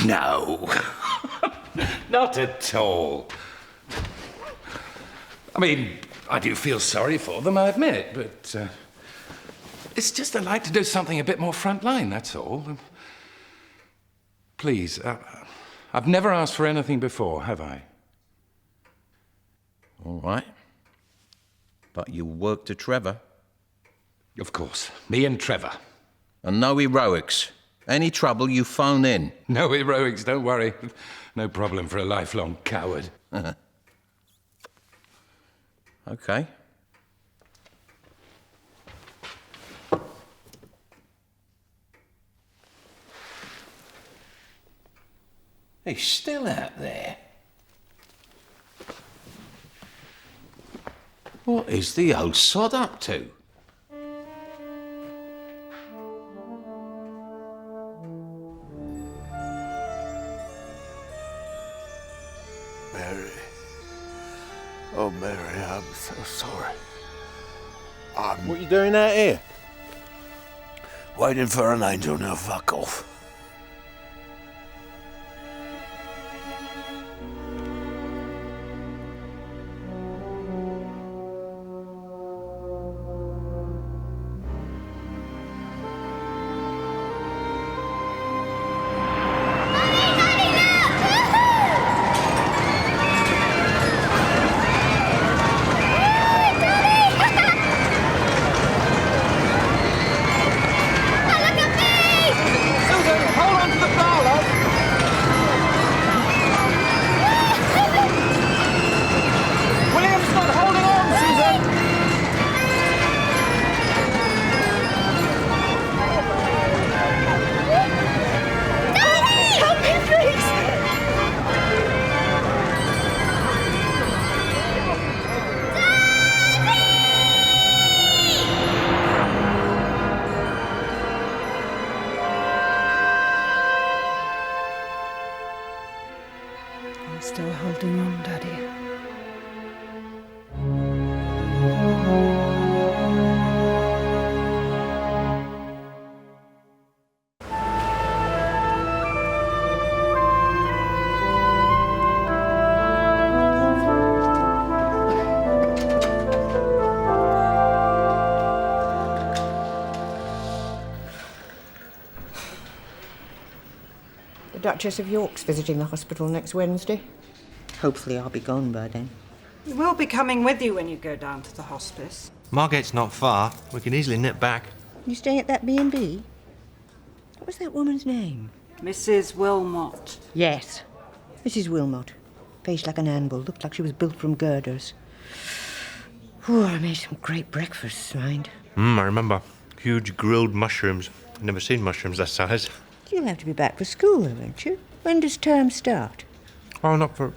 No. Not at all. I mean, I do feel sorry for them, I admit, but it's just I'd like to do something a bit more frontline, that's all. Please, I've never asked for anything before, have I? All right. But you work to Trevor. Of course. Me and Trevor. And no heroics. Any trouble, you phone in. No heroics, don't worry. No problem for a lifelong coward. Okay. He's still out there. What is the old sod up to? Mary. Oh, Mary, I'm so sorry. What you doing out here? Waiting for an angel, now fuck off. I'm still holding on, Daddy. The Duchess of York's visiting the hospital next Wednesday. Hopefully I'll be gone by then. We'll be coming with you when you go down to the hospice. Margate's not far. We can easily nip back. You staying at that B&B? What was that woman's name? Mrs. Wilmot. Yes, Mrs. Wilmot. Face like an anvil, looked like she was built from girders. Ooh, I made some great breakfasts, mind. I remember. Huge grilled mushrooms. Never seen mushrooms that size. You'll have to be back for school, though, won't you? When does term start? Oh, not for...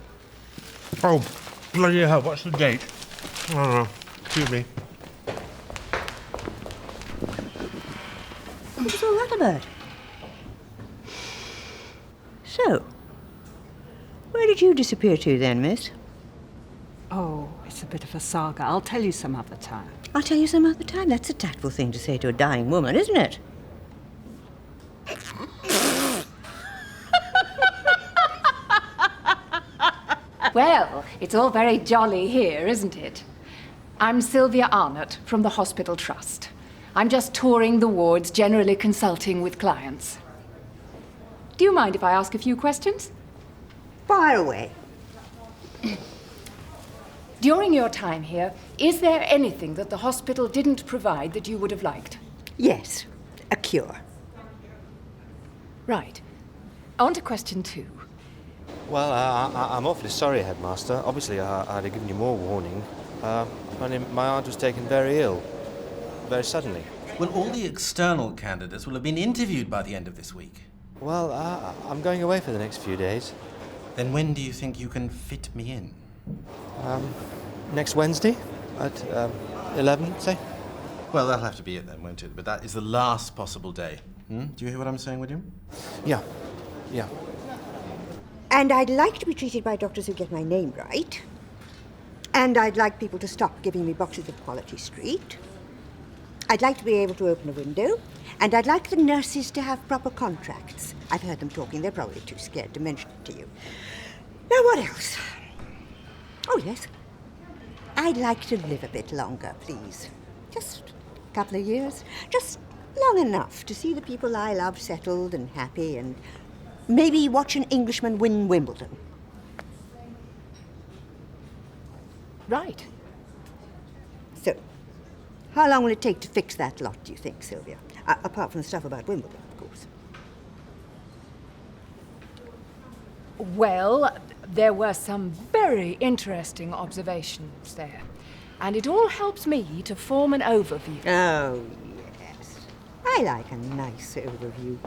Oh, bloody hell, what's the date? I don't know. Excuse me. What was all that about? So, where did you disappear to then, miss? Oh, it's a bit of a saga. I'll tell you some other time. I'll tell you some other time. That's a tactful thing to say to a dying woman, isn't it? Well, it's all very jolly here, isn't it? I'm Sylvia Arnott from the Hospital Trust. I'm just touring the wards, generally consulting with clients. Do you mind if I ask a few questions? Fire away. During your time here, is there anything that the hospital didn't provide that you would have liked? Yes, a cure. Right. On to question 2. Well, I'm awfully sorry, Headmaster. Obviously, I'd have given you more warning. My aunt was taken very ill. Very suddenly. Well, all the external candidates will have been interviewed by the end of this week. Well, I'm going away for the next few days. Then when do you think you can fit me in? Next Wednesday at 11, say? Well, that'll have to be it then, won't it? But that is the last possible day. Do you hear what I'm saying, William? Yeah. And I'd like to be treated by doctors who get my name right. And I'd like people to stop giving me boxes of Quality Street. I'd like to be able to open a window. And I'd like the nurses to have proper contracts. I've heard them talking. They're probably too scared to mention it to you. Now, what else? Oh, yes. I'd like to live a bit longer, please. Just a couple of years. Just long enough to see the people I love settled and happy and maybe watch an Englishman win Wimbledon. Right. So, how long will it take to fix that lot, do you think, Sylvia? Apart from the stuff about Wimbledon, of course. Well, there were some very interesting observations there. And it all helps me to form an overview. Oh, yes. I like a nice overview.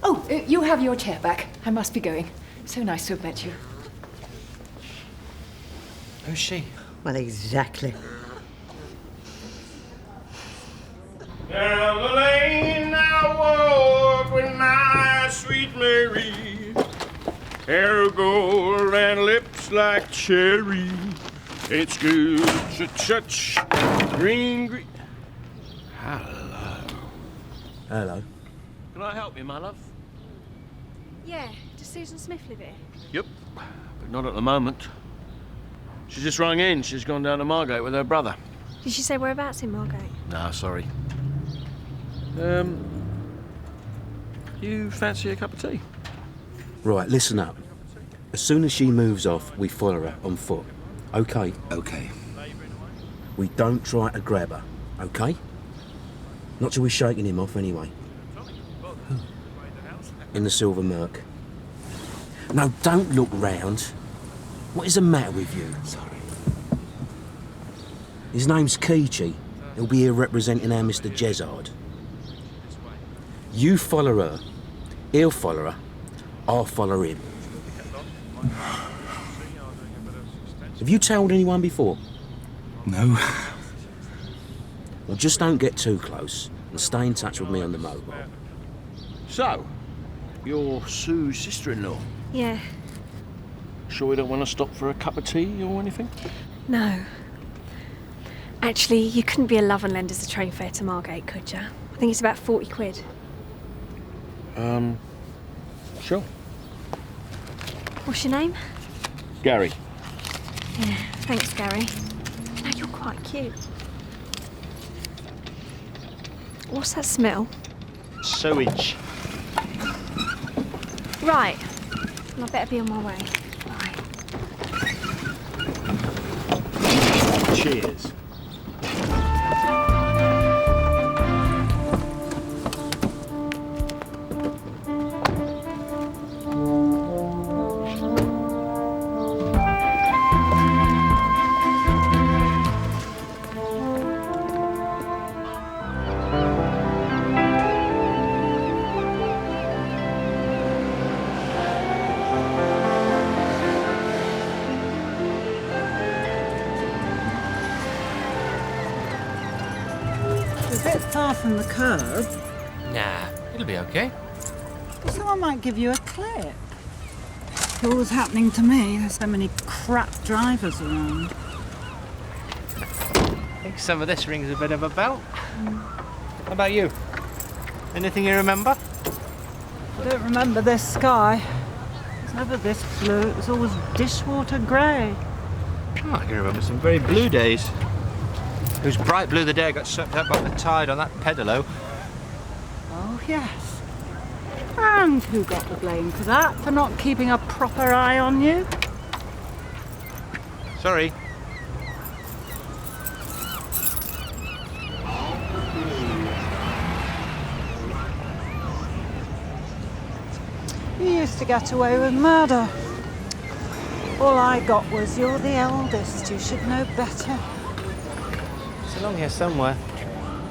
Oh, you have your chair back. I must be going. So nice to have met you. Who's she? Well, exactly. Down the lane I walk with my sweet Mary. Hair gold and lips like cherry. It's good. Ch-ch-ch. Green, green. Hello. Hello. Can I help you, my love? Yeah, does Susan Smith live here? Yep, but not at the moment. She just rang in. She's gone down to Margate with her brother. Did she say whereabouts in Margate? No, sorry. You fancy a cup of tea? Right, listen up. As soon as she moves off, we follow her on foot. Okay? Okay. We don't try to grab her, okay? Not till we're shaking him off, anyway. In the silver murk. No, don't look round. What is the matter with you? Sorry. His name's Keechy. He'll be here representing our Mr. Jezard. You follow her. He'll follow her. I'll follow him. Have you told anyone before? No. Well, just don't get too close and stay in touch with me on the mobile. So, you're Sue's sister-in-law. Yeah. Sure we don't want to stop for a cup of tea or anything? No. Actually, you couldn't be a love and lend us a train fare to Margate, could you? I think it's about 40 quid. Sure. What's your name? Gary. Yeah, thanks, Gary. No, you're quite cute. What's that smell? Sewage. Right. Well, I better be on my way. Bye. Cheers. Far from the curb. Nah, it'll be okay. Someone might give you a clip. It's always happening to me. There's so many crap drivers around. I think some of this rings a bit of a bell. How about you? Anything you remember? I don't remember this sky. It's never this blue. It was always dishwater grey. Oh, I can remember some very blue days. It was bright blue the day I got swept up by the tide on that pedalo. Oh, yes. And who got the blame for that? For not keeping a proper eye on you? Sorry. You used to get away with murder. All I got was you're the eldest. You should know better. It's along here somewhere.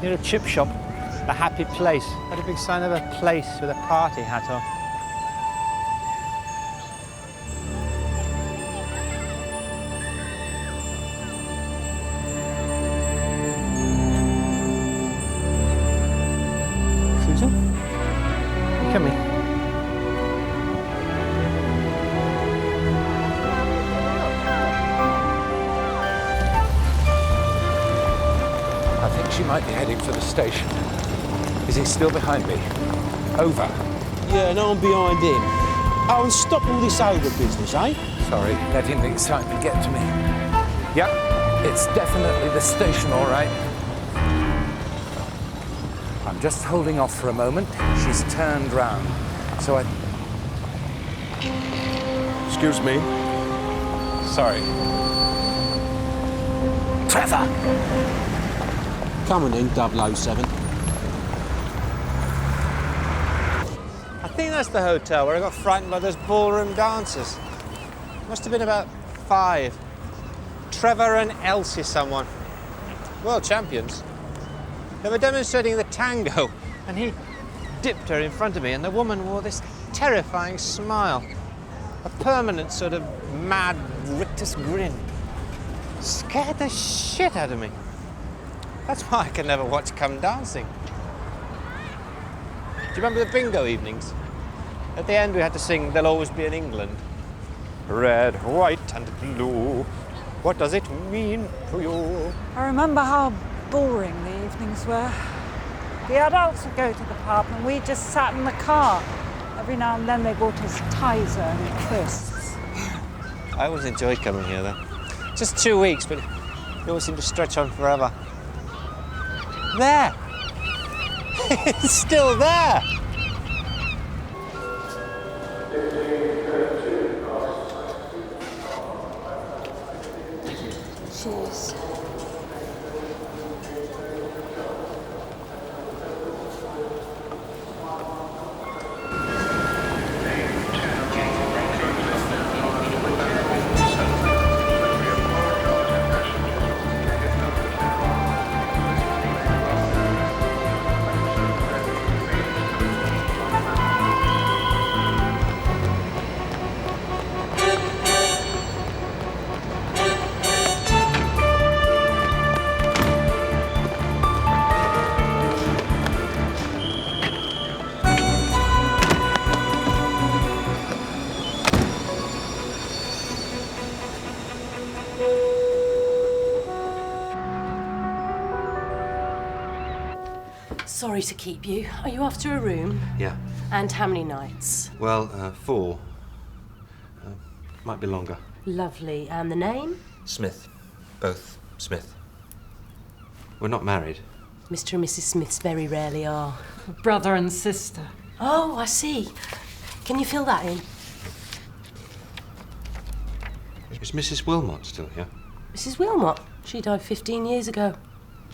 Near a chip shop. A happy place. Had a big sign of a place with a party hat on. Susan? Come here. She might be heading for the station. Is he still behind me? Over. Yeah, no, I'm behind him. Oh, and stop all this over business, eh? Sorry, letting the excitement get to me. Yep, it's definitely the station, all right. I'm just holding off for a moment. She's turned round, so I... Excuse me. Sorry. Trevor! Come on in, 007. I think that's the hotel where I got frightened by those ballroom dancers. Must have been about 5. Trevor and Elsie someone. World champions. They were demonstrating the tango, and he dipped her in front of me, and the woman wore this terrifying smile. A permanent sort of mad rictus grin. Scared the shit out of me. That's why I can never watch Come Dancing. Do you remember the bingo evenings? At the end we had to sing There'll Always Be an England. Red, white and blue. What does it mean to you? I remember how boring the evenings were. The adults would go to the pub and we just sat in the car. Every now and then they brought us Tizer and crisps. I always enjoyed coming here, though. Just 2 weeks, but it always seemed to stretch on forever. There! It's still there! Cheers. Sorry to keep you. Are you after a room? Yeah. And how many nights? Well, 4. Might be longer. Lovely. And the name? Smith. Both Smith. We're not married. Mr. and Mrs. Smiths very rarely are. Brother and sister. Oh, I see. Can you fill that in? Is Mrs. Wilmot still here? Mrs. Wilmot? She died 15 years ago.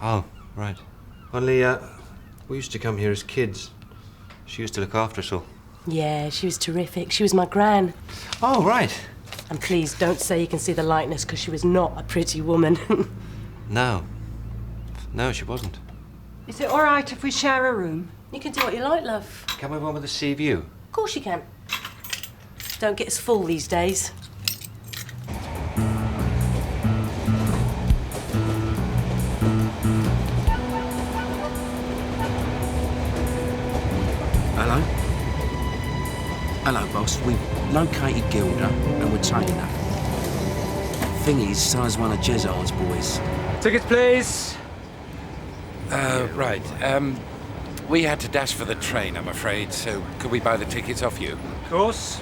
Oh, right. Only, we used to come here as kids. She used to look after us all. Yeah, she was terrific. She was my gran. Oh, right. And please don't say you can see the likeness, because she was not a pretty woman. No. No, she wasn't. Is it all right if we share a room? You can do what you like, love. Can we have one with a sea view? Of course you can. Don't get us full these days. Hello? Hello, boss. We've located Gilda and we're taking her. Thing is, so's one of Jezard's boys. Tickets, please. Right. We had to dash for the train, I'm afraid, so could we buy the tickets off you? Of course.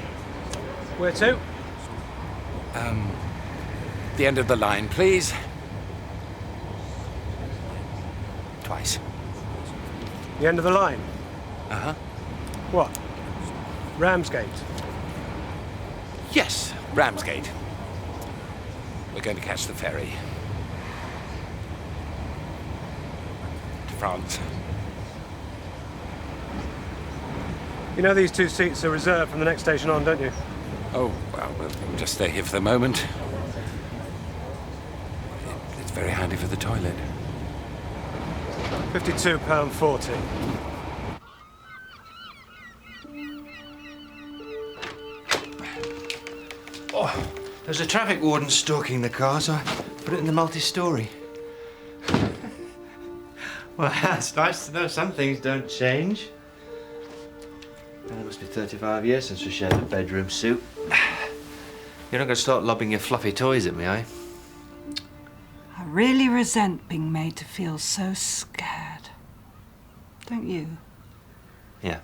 Where to? The end of the line, please. Twice. The end of the line? Uh-huh. What? Ramsgate? Yes, Ramsgate. We're going to catch the ferry. To France. You know these 2 seats are reserved from the next station on, don't you? Oh, well, we'll just stay here for the moment. It's very handy for the toilet. £52.40. Oh, there's a traffic warden stalking the car, so I put it in the multi-story. Well, that's nice to know some things don't change. It must be 35 years since we shared a bedroom suit. You're not going to start lobbing your fluffy toys at me, eh? I really resent being made to feel so scared. Don't you? Yeah.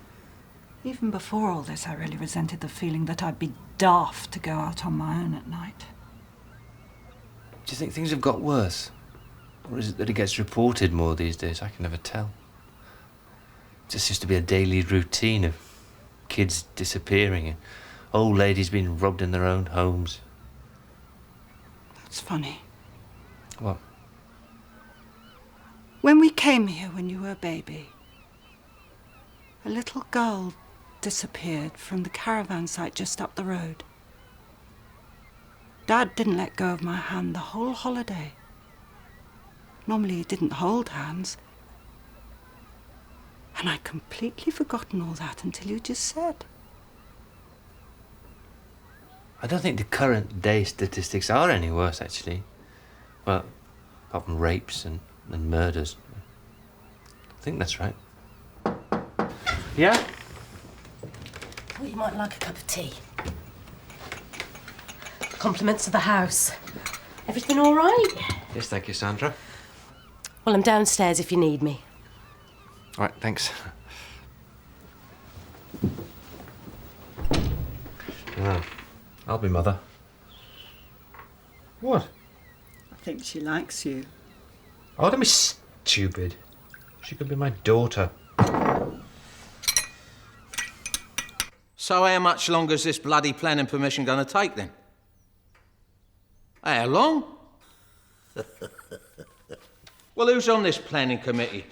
Even before all this, I really resented the feeling that I'd be daft to go out on my own at night. Do you think things have got worse? Or is it that it gets reported more these days? I can never tell. It just seems to be a daily routine of kids disappearing and old ladies being robbed in their own homes. That's funny. What? When we came here when you were a baby, a little girl disappeared from the caravan site just up the road. Dad didn't let go of my hand the whole holiday. Normally he didn't hold hands. And I'd completely forgotten all that until you just said. I don't think the current day statistics are any worse, actually. Well, apart from rapes and murders. I think that's right. Yeah? Well, you might like a cup of tea. Compliments of the house. Everything all right? Yes, thank you, Sandra. Well, I'm downstairs if you need me. All right, thanks. Oh, I'll be mother. What? I think she likes you. Oh, don't be stupid. She could be my daughter. So how much longer is this bloody planning permission going to take, then? How long? Well, who's on this planning committee?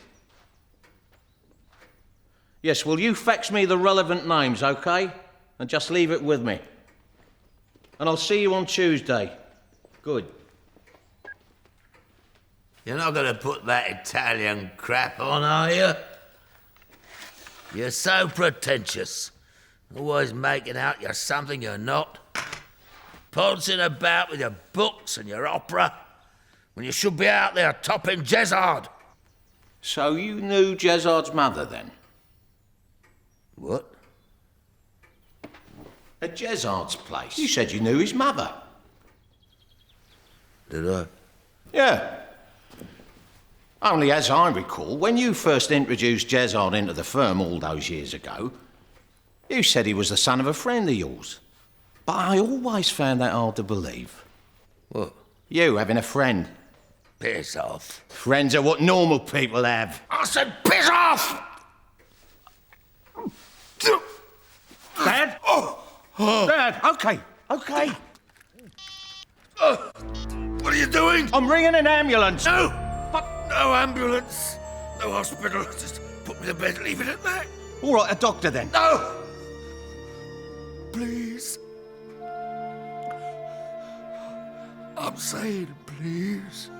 Yes, will you fax me the relevant names, OK? And just leave it with me. And I'll see you on Tuesday. Good. You're not going to put that Italian crap on, are you? You're so pretentious. Always making out you're something you're not. Pouncing about with your books and your opera when you should be out there topping Jezard. So you knew Jezard's mother, then? What? At Jezard's place. You said you knew his mother. Did I? Yeah. Only as I recall, when you first introduced Jezard into the firm all those years ago, you said he was the son of a friend of yours. But I always found that hard to believe. What? You having a friend. Piss off. Friends are what normal people have. I said piss off! Dad? Dad, OK. What are you doing? I'm ringing an ambulance. No! No ambulance. No hospital. Just put me to bed, leave it at that. All right, a doctor then. No! Please. I'm saying please.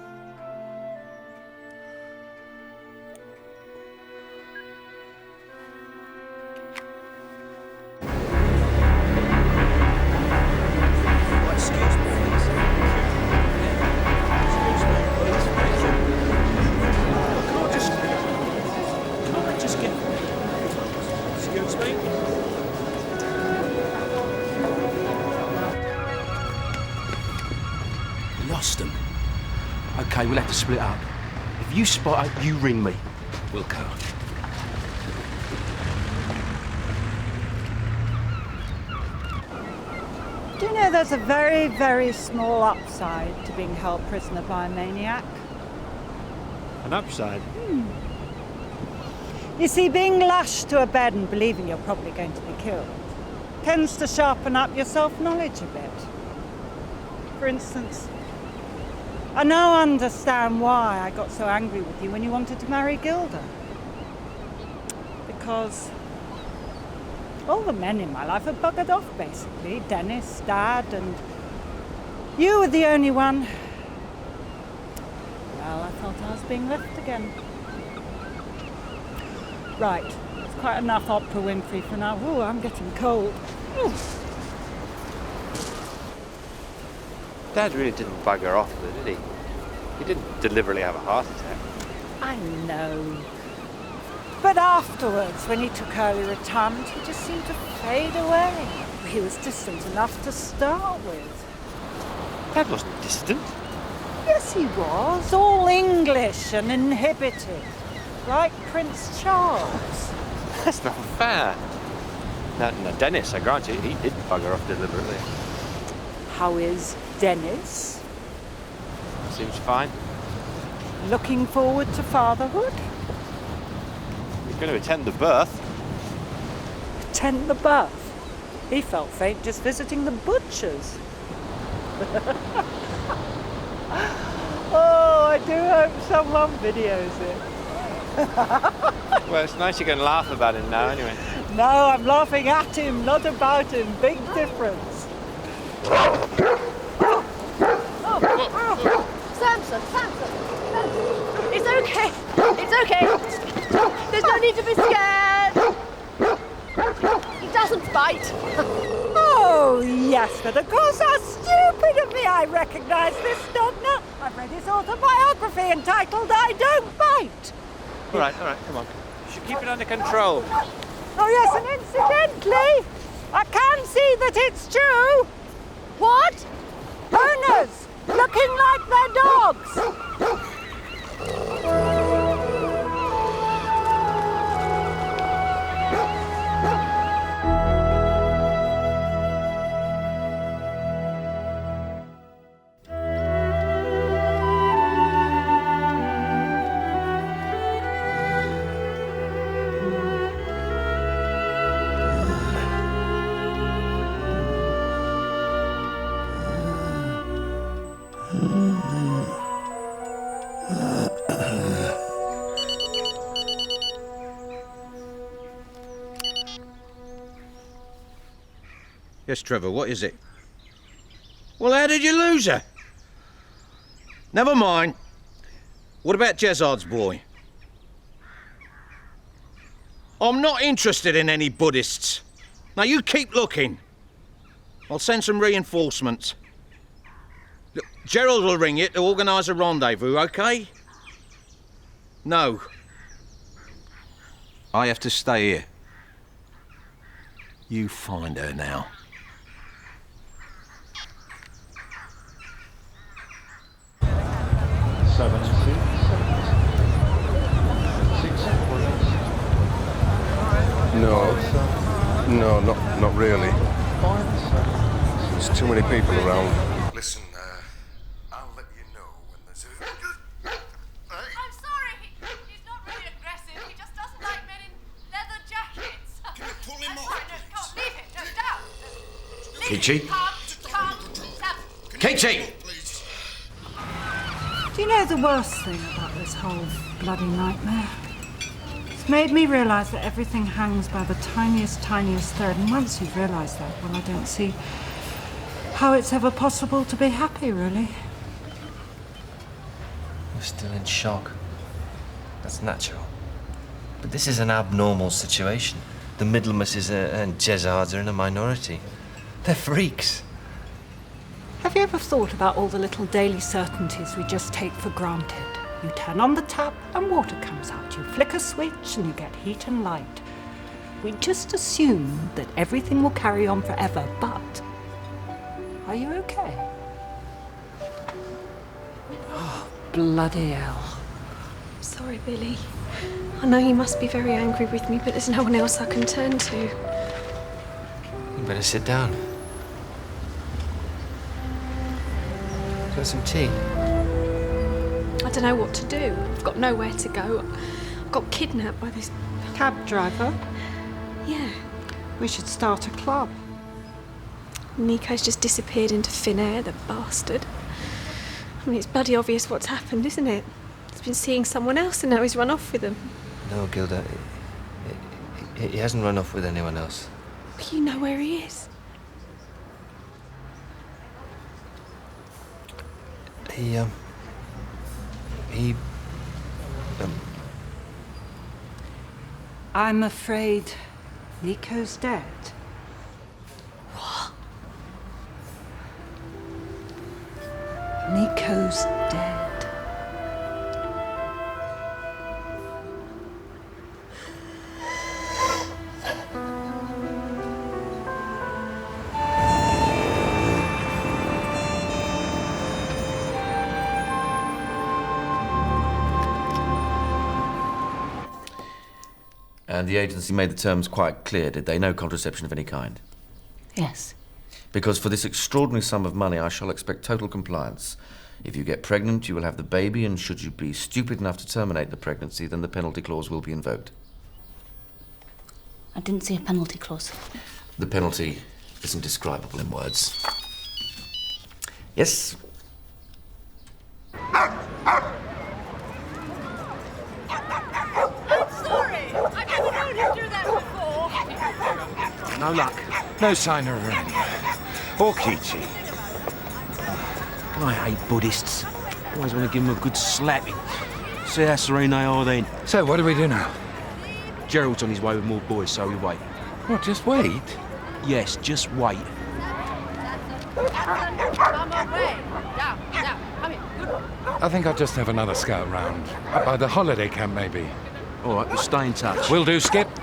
Lost them. Okay, we'll have to split up. If you spot her, you ring me. We'll go. Do you know there's a very, very small upside to being held prisoner by a maniac? An upside? You see, being lashed to a bed and believing you're probably going to be killed tends to sharpen up your self-knowledge a bit. For instance, I now understand why I got so angry with you when you wanted to marry Gilda. Because all the men in my life are buggered off, basically. Dennis, Dad, and you were the only one. Well, I thought I was being left again. Right, it's quite enough Oprah Winfrey for now. Ooh, I'm getting cold. Ooh. Dad really didn't bugger off, though, did he? He didn't deliberately have a heart attack. I know. But afterwards, when he took early retirement, he just seemed to fade away. He was distant enough to start with. Dad wasn't distant. Yes, he was. All English and inhibited. Like Prince Charles. That's not fair. No, Dennis, I grant you, he did bugger off deliberately. How is Dennis? Seems fine. Looking forward to fatherhood? He's going to attend the birth. Attend the birth? He felt faint just visiting the butchers. Oh, I do hope someone videos it. Well, it's nice you can laugh about him now, anyway. No, I'm laughing at him, not about him. Big difference. Samson! It's okay. It's okay. There's no need to be scared. He doesn't bite. Oh, yes, but of course, how stupid of me. I recognise this Dogner. I've read his autobiography entitled I Don't Bite. All right, come on. You should keep it under control. Oh, yes, and incidentally, I can see that it's true. What? Owners, looking like their dogs. Yes, Trevor, what is it? Well, how did you lose her? Never mind. What about Jezard's boy? I'm not interested in any Buddhists. Now, you keep looking. I'll send some reinforcements. Look, Gerald will ring you to organise a rendezvous, OK? No. I have to stay here. You find her now. No, not really. There's too many people around. Listen, I'll let you know when there's a... I'm sorry. He's not really aggressive. He just doesn't like men in leather jackets. Can you pull him off? Right, no, come on, leave him. No, down. Kichi? Calm. Kichi! Do you know the worst thing about this whole bloody nightmare? It's made me realise that everything hangs by the tiniest thread, and once you've realised that, well, I don't see how it's ever possible to be happy, really. We're still in shock. That's natural. But this is an abnormal situation. The Middlemases and Jezards are in a minority. They're freaks. Have you ever thought about all the little daily certainties we just take for granted? You turn on the tap and water comes out. You flick a switch and you get heat and light. We just assume that everything will carry on forever, but are you okay? Oh, bloody hell. Sorry, Billy. I know you must be very angry with me, but there's no one else I can turn to. You better sit down. Got some tea? I don't know what to do. I've got nowhere to go. I got kidnapped by this cab driver. Yeah. We should start a club. Nico's just disappeared into thin air, the bastard. I mean, it's bloody obvious what's happened, isn't it? He's been seeing someone else and now he's run off with them. No, Gilda. He hasn't run off with anyone else. But you know where he is. I'm afraid Nico's dead. What? Nico's dead. And the agency made the terms quite clear, did they? No contraception of any kind? Yes. Because for this extraordinary sum of money, I shall expect total compliance. If you get pregnant, you will have the baby, and should you be stupid enough to terminate the pregnancy, then the penalty clause will be invoked. I didn't see a penalty clause. The penalty isn't describable in words. Yes? I'm sorry! I've never known him do that before! No luck. No sign of Ren. Or Kichi. I hate Buddhists. Always want to give them a good slapping. See how serene they are then. So, what do we do now? Gerald's on his way with more boys, so we wait. What, just wait? Yes, just wait. Come away! Down, come here. I think I'll just have another scout round. Up by the holiday camp, maybe. All right, we'll stay in touch. Will do, Skip. You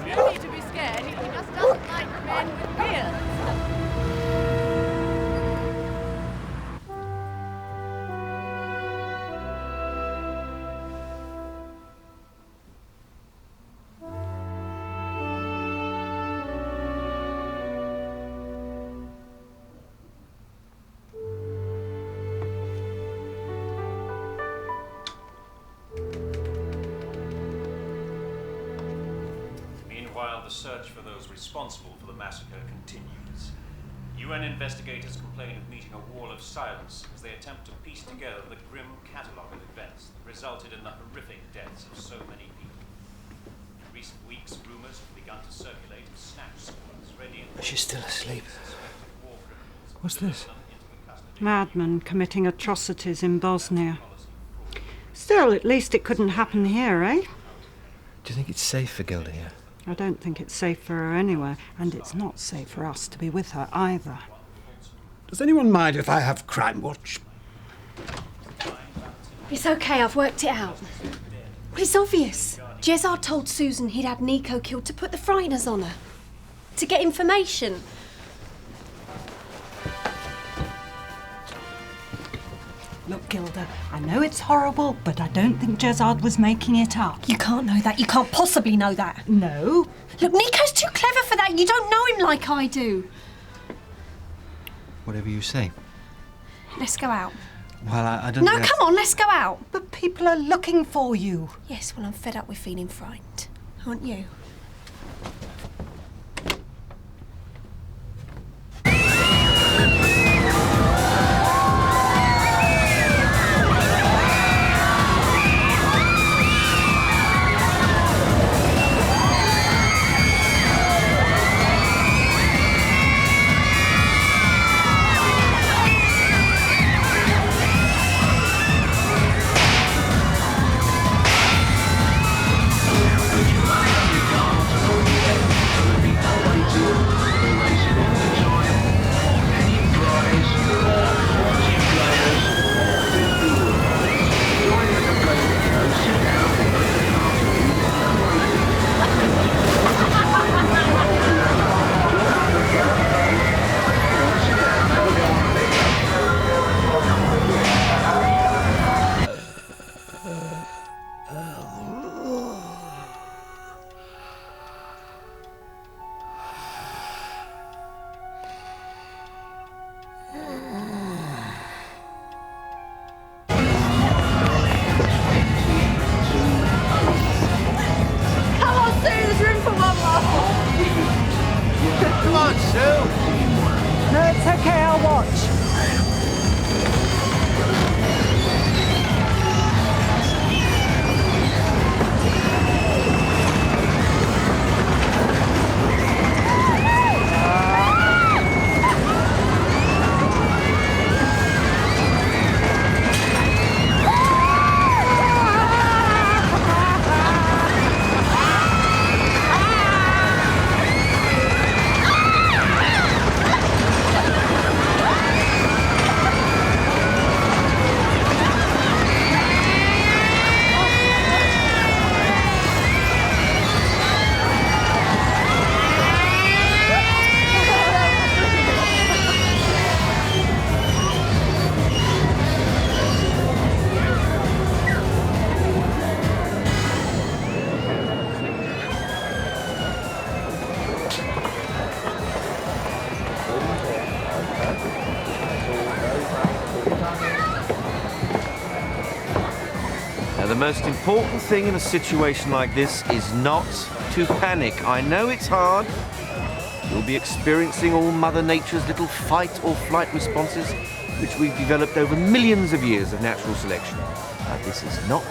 don't need to be scared. He just doesn't like men with beards. while the search for those responsible for the massacre continues. UN investigators complain of meeting a wall of silence as they attempt to piece together the grim catalogue of events that resulted in the horrific deaths of so many people. In recent weeks, rumours have begun to circulate of snatch squads ready... She's still asleep. What's this? Madmen committing atrocities in Bosnia. Still, at least it couldn't happen here, eh? Do you think it's safe for Gilda here? I don't think it's safe for her anywhere, and it's not safe for us to be with her either. Does anyone mind if I have Crime Watch? It's okay, I've worked it out. Well, it's obvious. Jezard told Susan he'd had Nico killed to put the frighteners on her. To get information. Look, Gilda, I know it's horrible, but I don't think Jezard was making it up. You can't know that. You can't possibly know that. No. Look, Nico's too clever for that. You don't know him like I do. Whatever you say. Let's go out. Well, I don't No, think come on, let's go out. But people are looking for you. Yes, well, I'm fed up with feeling frightened. Aren't you? The most important thing in a situation like this is not to panic. I know it's hard. You'll be experiencing all Mother Nature's little fight or flight responses, which we've developed over millions of years of natural selection. But this is not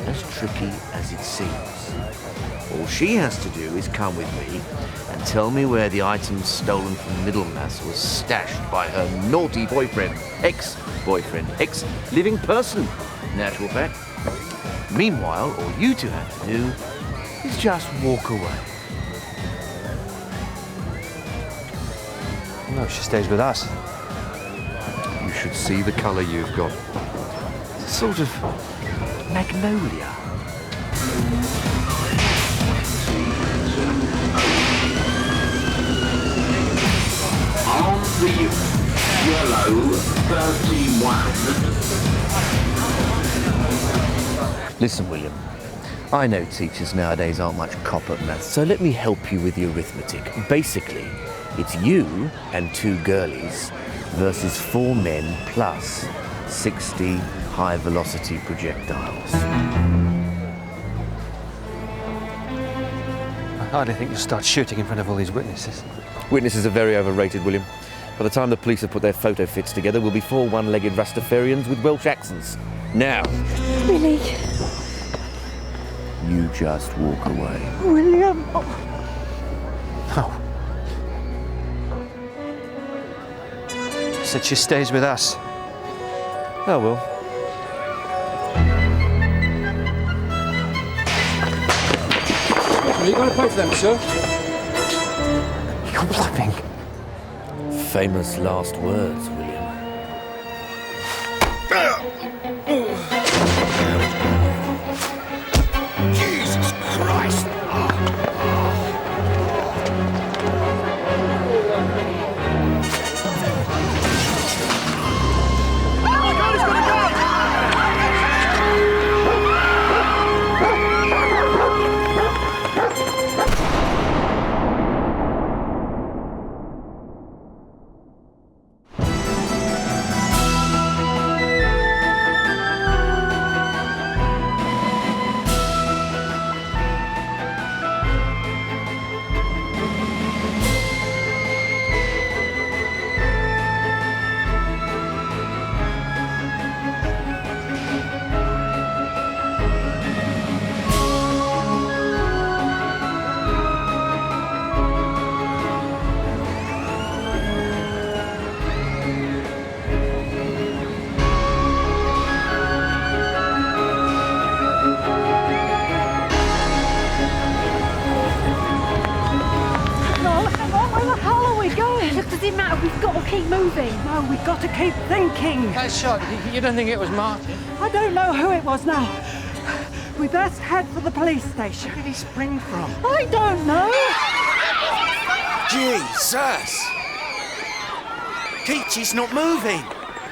as tricky as it seems. All she has to do is come with me and tell me where the items stolen from Middlemass was stashed by her naughty boyfriend, ex-boyfriend, ex-living person. Natural fact. Meanwhile, all you two have to do is just walk away. No, she stays with us. You should see the colour you've got. It's a sort of magnolia. On the yellow 31. Listen, William, I know teachers nowadays aren't much cop at maths, so let me help you with the arithmetic. Basically, it's you and 2 girlies versus 4 men plus 60 high-velocity projectiles. I hardly think you'll start shooting in front of all these witnesses. Witnesses are very overrated, William. By the time the police have put their photo fits together, we'll be 4 one-legged Rastafarians with Welsh accents. Now, Billy. you just walk away. William. Oh. Said she stays with us. Oh, well. You got to pay for them, sir. You're bluffing. Famous last words, William. Jesus Christ! We've got to keep moving. No, we've got to keep thinking. That shot, you don't think it was Martin? I don't know who it was now. We best head for the police station. Where did he spring from? I don't know. Jesus! Keachy's not moving.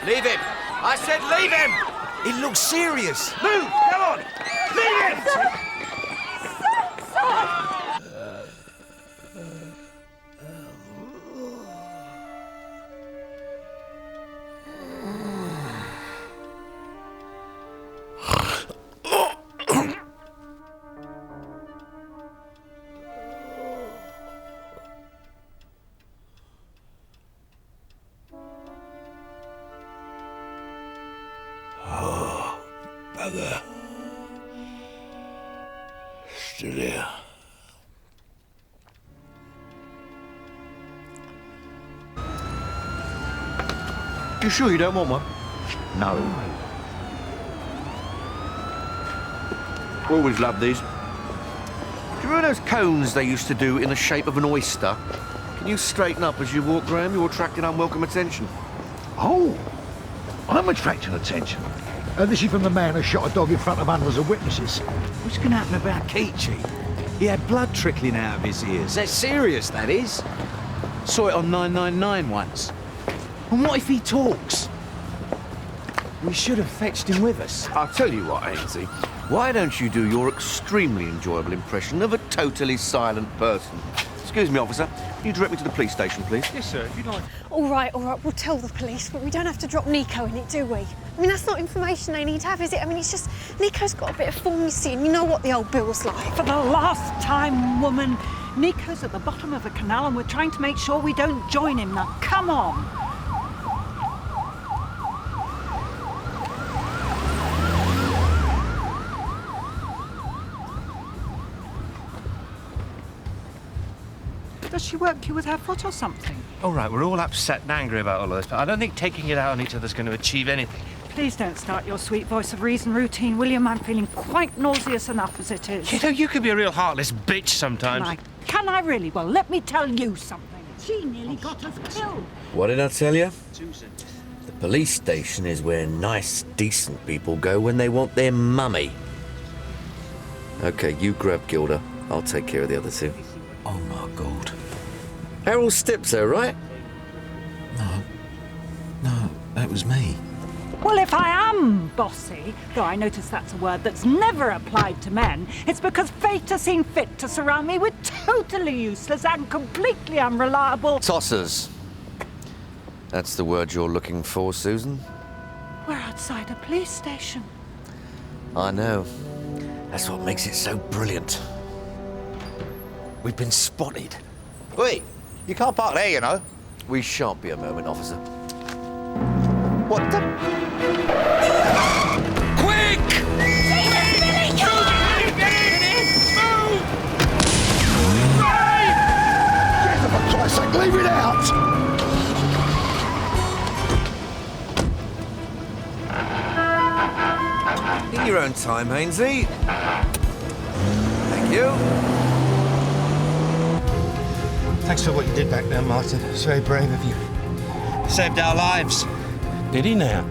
Leave him. I said leave him. He looks serious. Move. Come on. Leave him. Bugger. Still here. You sure you don't want one? No. Always loved these. Do you remember those cones they used to do in the shape of an oyster? Can you straighten up as you walk, Graham? You're attracting unwelcome attention. Oh, I'm attracting attention. This is from the man who shot a dog in front of hundreds of witnesses. What's going to happen about Keachy? He had blood trickling out of his ears. That's serious, that is. Saw it on 999 once. And what if he talks? We should have fetched him with us. I'll tell you what, Ainsley. Why don't you do your extremely enjoyable impression of a totally silent person? Excuse me, officer. Can you direct me to the police station, please? Yes, sir, if you'd like. All right, we'll tell the police, but we don't have to drop Nico in it, do we? I mean, that's not information they need to have, is it? I mean, it's just, Nico's got a bit of form, you see, and you know what the old Bill's like. For the last time, woman, Nico's at the bottom of the canal and we're trying to make sure we don't join him. Now, come on. Does she work you with her foot or something? All right, we're all upset and angry about all of this, but I don't think taking it out on each other's going to achieve anything. Please don't start your sweet voice of reason routine, William. I'm feeling quite nauseous enough as it is. You know, you can be a real heartless bitch sometimes. Can I really? Well, let me tell you something. She nearly got us killed. What did I tell you? The police station is where nice, decent people go when they want their mummy. OK, you grab Gilda. I'll take care of the other two. Oh, my God. Harold Stipso, right? No, that was me. Well, if I am bossy, though I notice that's a word that's never applied to men, it's because fate has seen fit to surround me with totally useless and completely unreliable... Tossers. That's the word you're looking for, Susan. We're outside a police station. I know. That's what makes it so brilliant. We've been spotted. Wait, you can't park there, you know. We shan't be a moment, officer. What the? Quick! For Christ's sake, leave it out! In your own time, Hainsey. Thank you. Thanks for what you did back there, Martin. It's very brave of you. You saved our lives. Did he now?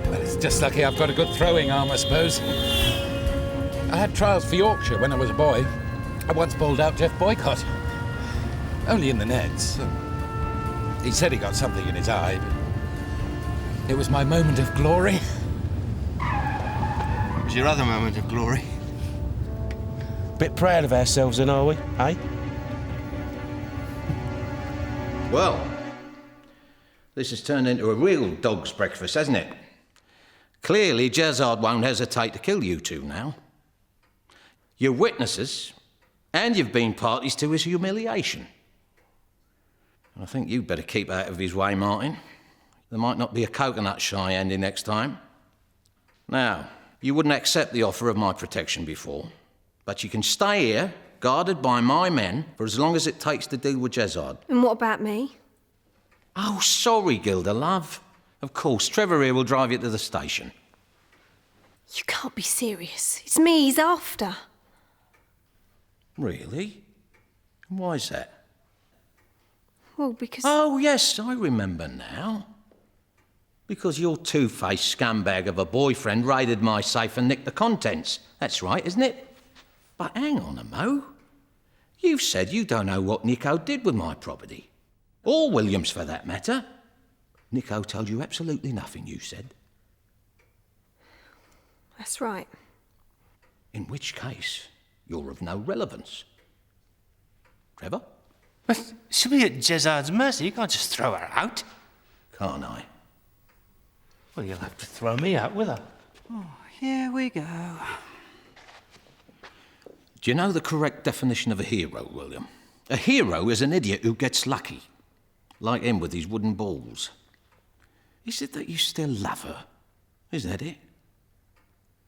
Well, it's just lucky I've got a good throwing arm, I suppose. I had trials for Yorkshire when I was a boy. I once bowled out Jeff Boycott. Only in the nets. He said he got something in his eye, but it was my moment of glory. It was your other moment of glory. Bit proud of ourselves then, are we, eh? Well, this has turned into a real dog's breakfast, hasn't it? Clearly, Jezard won't hesitate to kill you two now. You're witnesses, and you've been parties to his humiliation. I think you'd better keep out of his way, Martin. There might not be a coconut shy ending next time. Now, you wouldn't accept the offer of my protection before, but you can stay here, guarded by my men, for as long as it takes to deal with Jezard. And what about me? Oh, sorry, Gilda, love. Of course, Trevor here will drive you to the station. You can't be serious. It's me he's after. Really? And why is that? Well, because... Oh, yes, I remember now. Because your two-faced scumbag of a boyfriend raided my safe and nicked the contents. That's right, isn't it? But hang on a mo. You've said you don't know what Nico did with my property. Or Williams, for that matter. Nico told you absolutely nothing, you said. That's right. In which case, you're of no relevance. Trevor? But she'll be at Jezard's mercy. You can't just throw her out. Can't I? Well, you'll have to throw me out with her. Oh, here we go. Do you know the correct definition of a hero, William? A hero is an idiot who gets lucky. Like him with his wooden balls. Is it that you still love her? Is that it?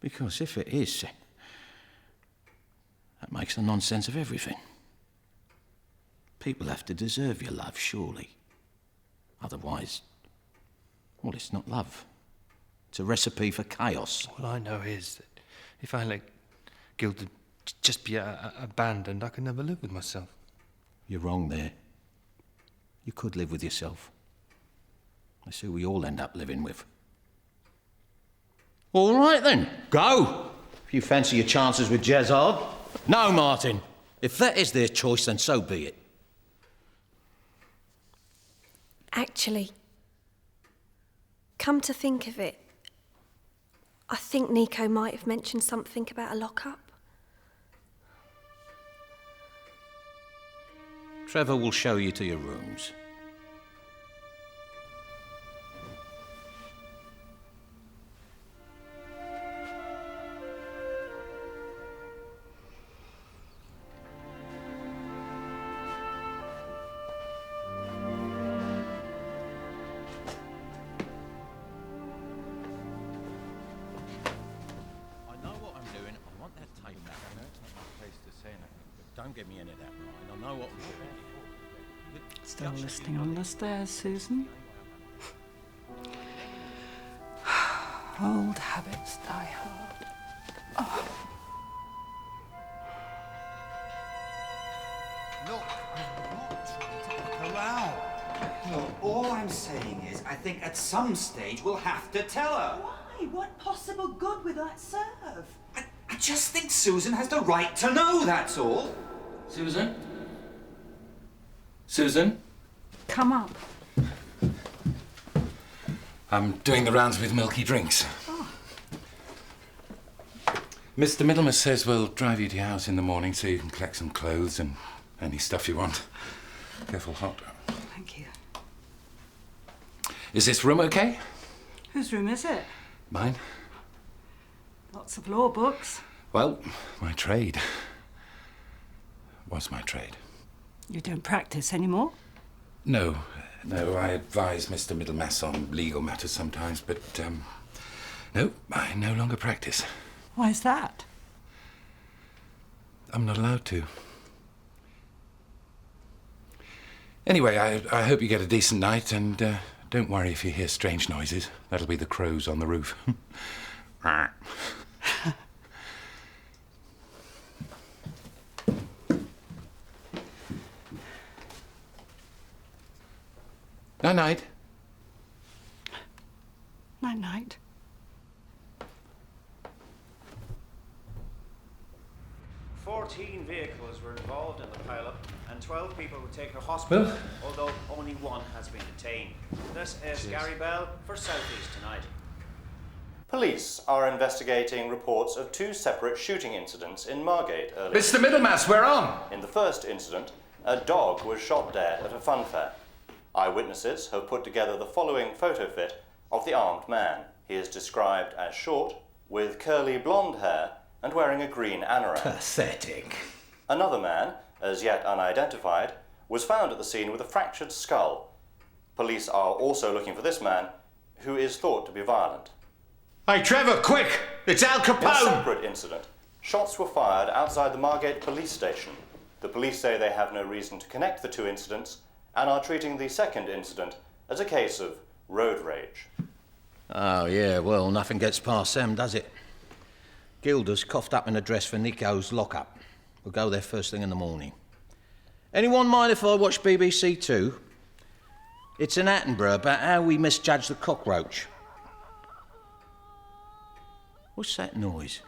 Because if it is, that makes a nonsense of everything. People have to deserve your love, surely. Otherwise, well, it's not love. It's a recipe for chaos. All I know is that if I let Gilda just be abandoned, I could never live with myself. You're wrong there. You could live with yourself. That's who we all end up living with. All right, then. Go! If you fancy your chances with Jezard. No, Martin. If that is their choice, then so be it. Actually, come to think of it, I think Nico might have mentioned something about a lockup. Trevor will show you to your rooms. Don't give me any of that, Ryan. I know what I'm doing. Still listening on the stairs, Susan? Old habits die hard. Oh. Look, I'm not trying to look around. Look, all I'm saying is I think at some stage we'll have to tell her. Why? What possible good will that serve? I just think Susan has the right to know, that's all. Susan? Susan? Come up. I'm doing the rounds with milky drinks. Oh. Mr. Middlemas says we'll drive you to your house in the morning so you can collect some clothes and any stuff you want. Careful, hot. Thank you. Is this room okay? Whose room is it? Mine? Lots of law books. Well, my trade. Was my trade. You don't practice anymore? No, I advise Mr. Middlemass on legal matters sometimes, but, no, I no longer practice. Why is that? I'm not allowed to. Anyway, I hope you get a decent night, and don't worry if you hear strange noises. That'll be the crows on the roof. Night-night. Night-night. "14 vehicles were involved in the pileup, and 12 people were taken to hospital, Well, although only one has been detained. This is Gary Bell for Southeast Tonight. Police are investigating reports of 2 separate shooting incidents in Margate earlier. Mr. Middlemass, we're on! In the first incident, a dog was shot dead at a fun fair. Eyewitnesses have put together the following photo fit of the armed man. He is described as short, with curly blonde hair and wearing a green anorak. Pathetic. Another man, as yet unidentified, was found at the scene with a fractured skull. Police are also looking for this man, who is thought to be violent. Hey, Trevor, quick! It's Al In a Capone! separate incident, shots were fired outside the Margate police station. The police say they have no reason to connect the 2 incidents and are treating the second incident as a case of road rage. Oh, yeah, well, nothing gets past them, does it? Gilda's coughed up an address for Nico's lockup. We'll go there first thing in the morning. Anyone mind if I watch BBC 2? It's in Attenborough about how we misjudged the cockroach. What's that noise?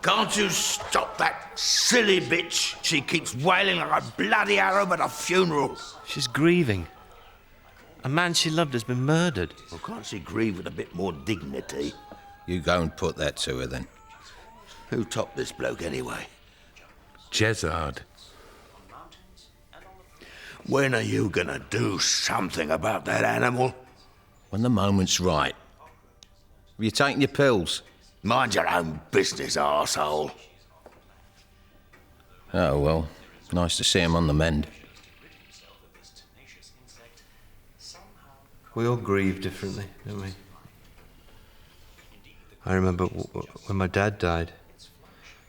Can't you stop that silly bitch? She keeps wailing like a bloody Arab at a funeral. She's grieving. A man she loved has been murdered. Well, can't she grieve with a bit more dignity? You go and put that to her, then. Who topped this bloke, anyway? Jezard. When are you gonna do something about that animal? When the moment's right. Have you taken your pills? Mind your own business, arsehole. Oh, well, nice to see him on the mend. We all grieve differently, don't we? I remember when my dad died,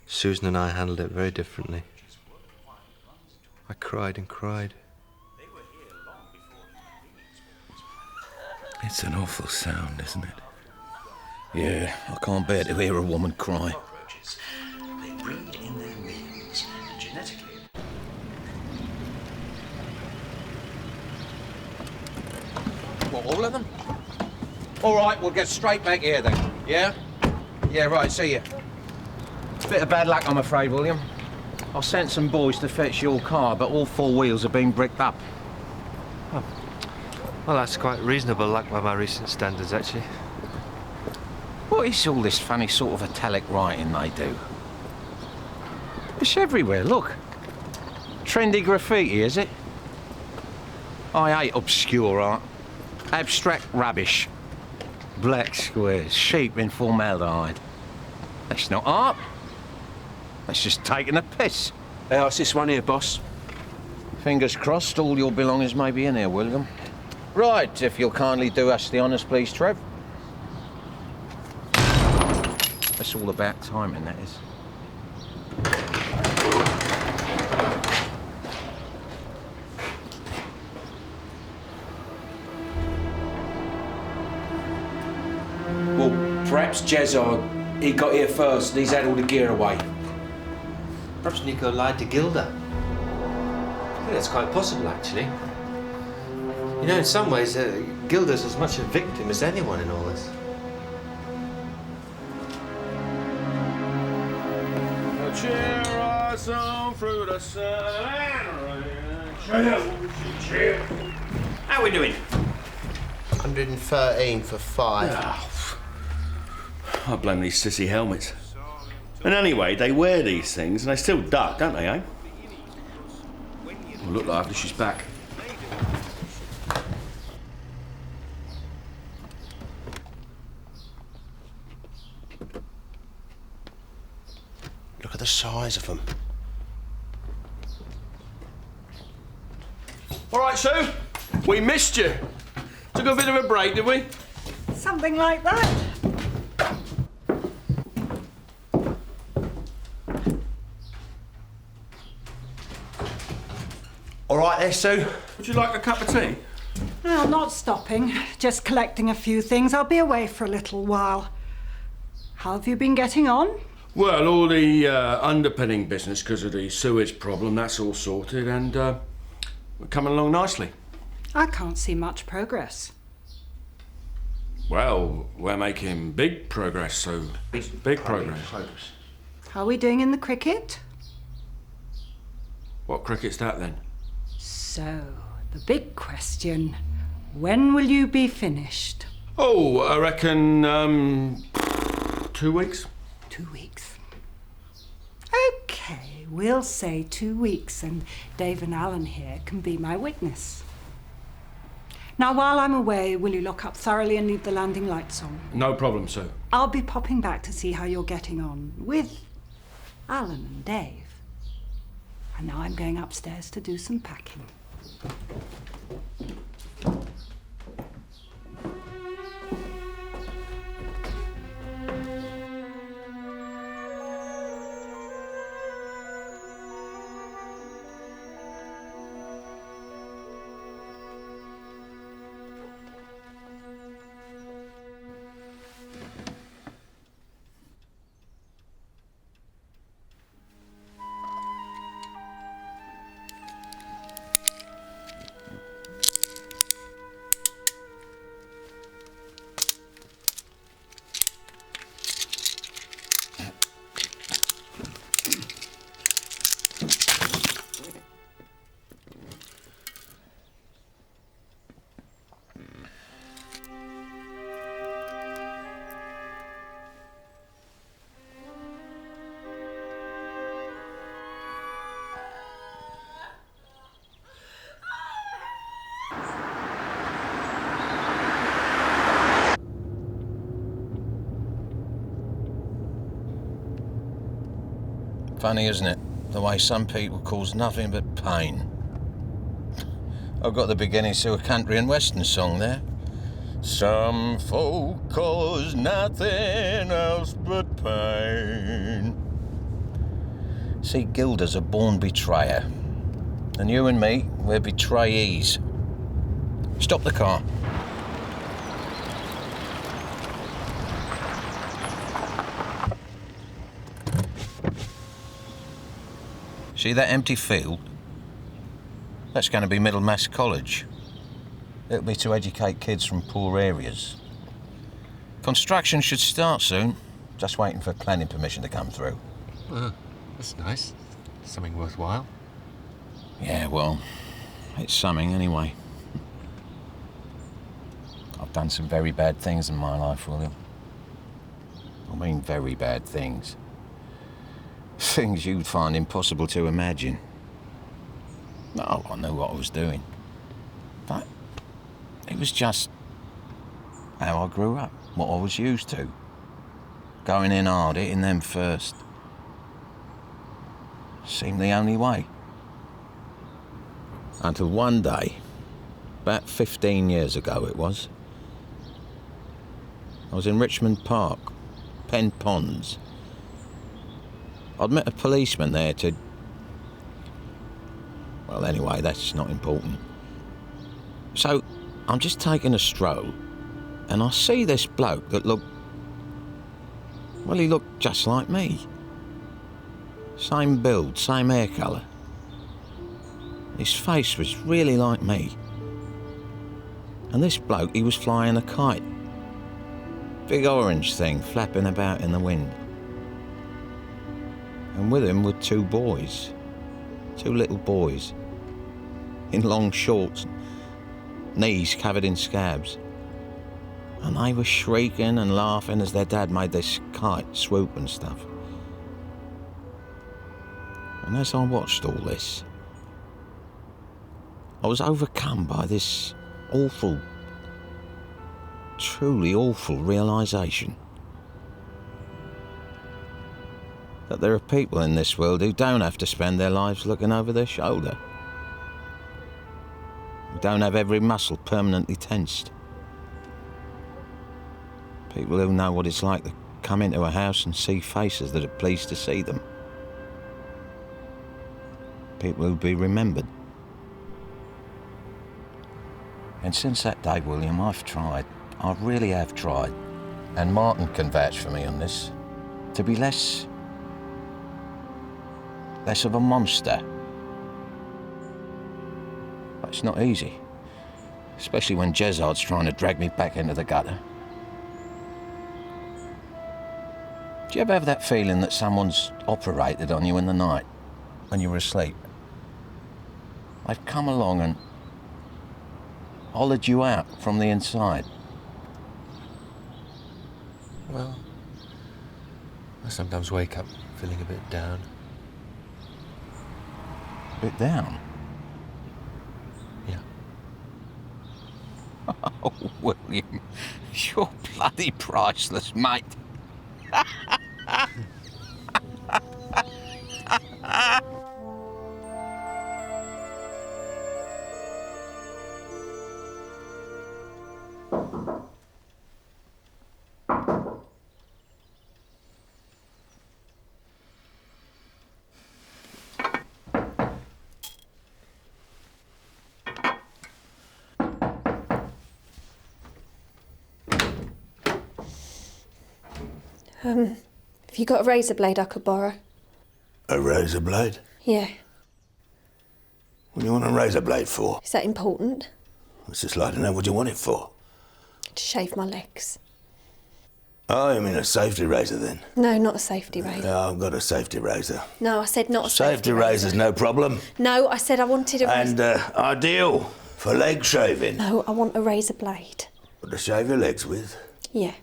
Susan and I handled it very differently. I cried and cried. It's an awful sound, isn't it? Yeah, I can't bear to hear a woman cry. They breed in their millions, genetically. What, all of them? All right, we'll get straight back here then, yeah? Yeah, right, see you. Bit of bad luck, I'm afraid, William. I sent some boys to fetch your car, but all 4 wheels have been bricked up. Oh. Well, that's quite reasonable luck by my recent standards, actually. What is all this funny sort of italic writing they do? It's everywhere, look. Trendy graffiti, is it? I hate obscure art. Abstract rubbish. Black squares, sheep in formaldehyde. That's not art. That's just taking a piss. Hey, it's this one here, boss. Fingers crossed all your belongings may be in here, William. Right, if you'll kindly do us the honours, please, Trev. It's all about timing, that is. Well, perhaps Jezard, he got here first and he's had all the gear away. Perhaps Nico lied to Gilda. I think that's quite possible, actually. You know, in some ways, Gilda's as much a victim as anyone in all this. Cheer us on through the sun and rain. How are we doing? 113 for 5. I blame these sissy helmets. And anyway, they wear these things and they still duck, don't they, eh? Well, look lively, she's back. Look at the size of them. All right, Sue. We missed you. Took a bit of a break, did we? Something like that. All right there, Sue. Would you like a cup of tea? No, not stopping. Just collecting a few things. I'll be away for a little while. How have you been getting on? Well, all the underpinning business because of the sewage problem, that's all sorted, and we're coming along nicely. I can't see much progress. Well, we're making big progress, so big progress. How are we doing in the cricket? What cricket's that then? So, the big question. When will you be finished? Oh, I reckon 2 weeks. 2 weeks. OK, we'll say 2 weeks, and Dave and Alan here can be my witness. Now, while I'm away, will you lock up thoroughly and leave the landing lights on? No problem, Sue. I'll be popping back to see how you're getting on with Alan and Dave. And now I'm going upstairs to do some packing. Funny, isn't it? The way some people cause nothing but pain. I've got the beginnings to a country and western song there. Some folk cause nothing else but pain. See, Gilda's a born betrayer. And you and me, we're betrayees. Stop the car. See that empty field? That's going to be Middlemass College. It'll be to educate kids from poor areas. Construction should start soon. Just waiting for planning permission to come through. That's nice. Something worthwhile. Yeah, well, it's something anyway. I've done some very bad things in my life, William. I mean very bad things. Things you'd find impossible to imagine. No, I knew what I was doing. But it was just how I grew up, what I was used to. Going in hard, hitting them first. Seemed the only way. Until one day, about 15 years ago it was, I was in Richmond Park, Pen Ponds. I'd met a policeman there to... Well, anyway, that's not important. So, I'm just taking a stroll, and I see this bloke that looked... Well, he looked just like me. Same build, same hair colour. His face was really like me. And this bloke, he was flying a kite. Big orange thing flapping about in the wind. And with him were two boys. Two little boys. In long shorts, knees covered in scabs. And they were shrieking and laughing as their dad made this kite swoop and stuff. And as I watched all this, was overcome by this awful, truly awful realisation that there are people in this world who don't have to spend their lives looking over their shoulder. Who don't have every muscle permanently tensed. People who know what it's like to come into a house and see faces that are pleased to see them. People who'll be remembered. And since that day, William, I've tried. I really have tried. And Martin can vouch for me on this. To be less of a monster. But it's not easy. Especially when Jezard's trying to drag me back into the gutter. Do you ever have that feeling that someone's operated on you in the night when you were asleep? They've come along and hollowed you out from the inside. Well, I sometimes wake up feeling a bit down. A bit down? Yeah. Oh, William, you're bloody priceless, mate. Have you got a razor blade I could borrow? A razor blade? Yeah. What do you want a razor blade for? Is that important? It's just like to know what you want it for. To shave my legs. Oh, you mean a safety razor then? No, not a safety razor. Yeah, I've got a safety razor. No, I said not a safety razor. Razor's no problem. No, I said I wanted a razor. And ideal for leg shaving. No, I want a razor blade. What, to shave your legs with? Yeah.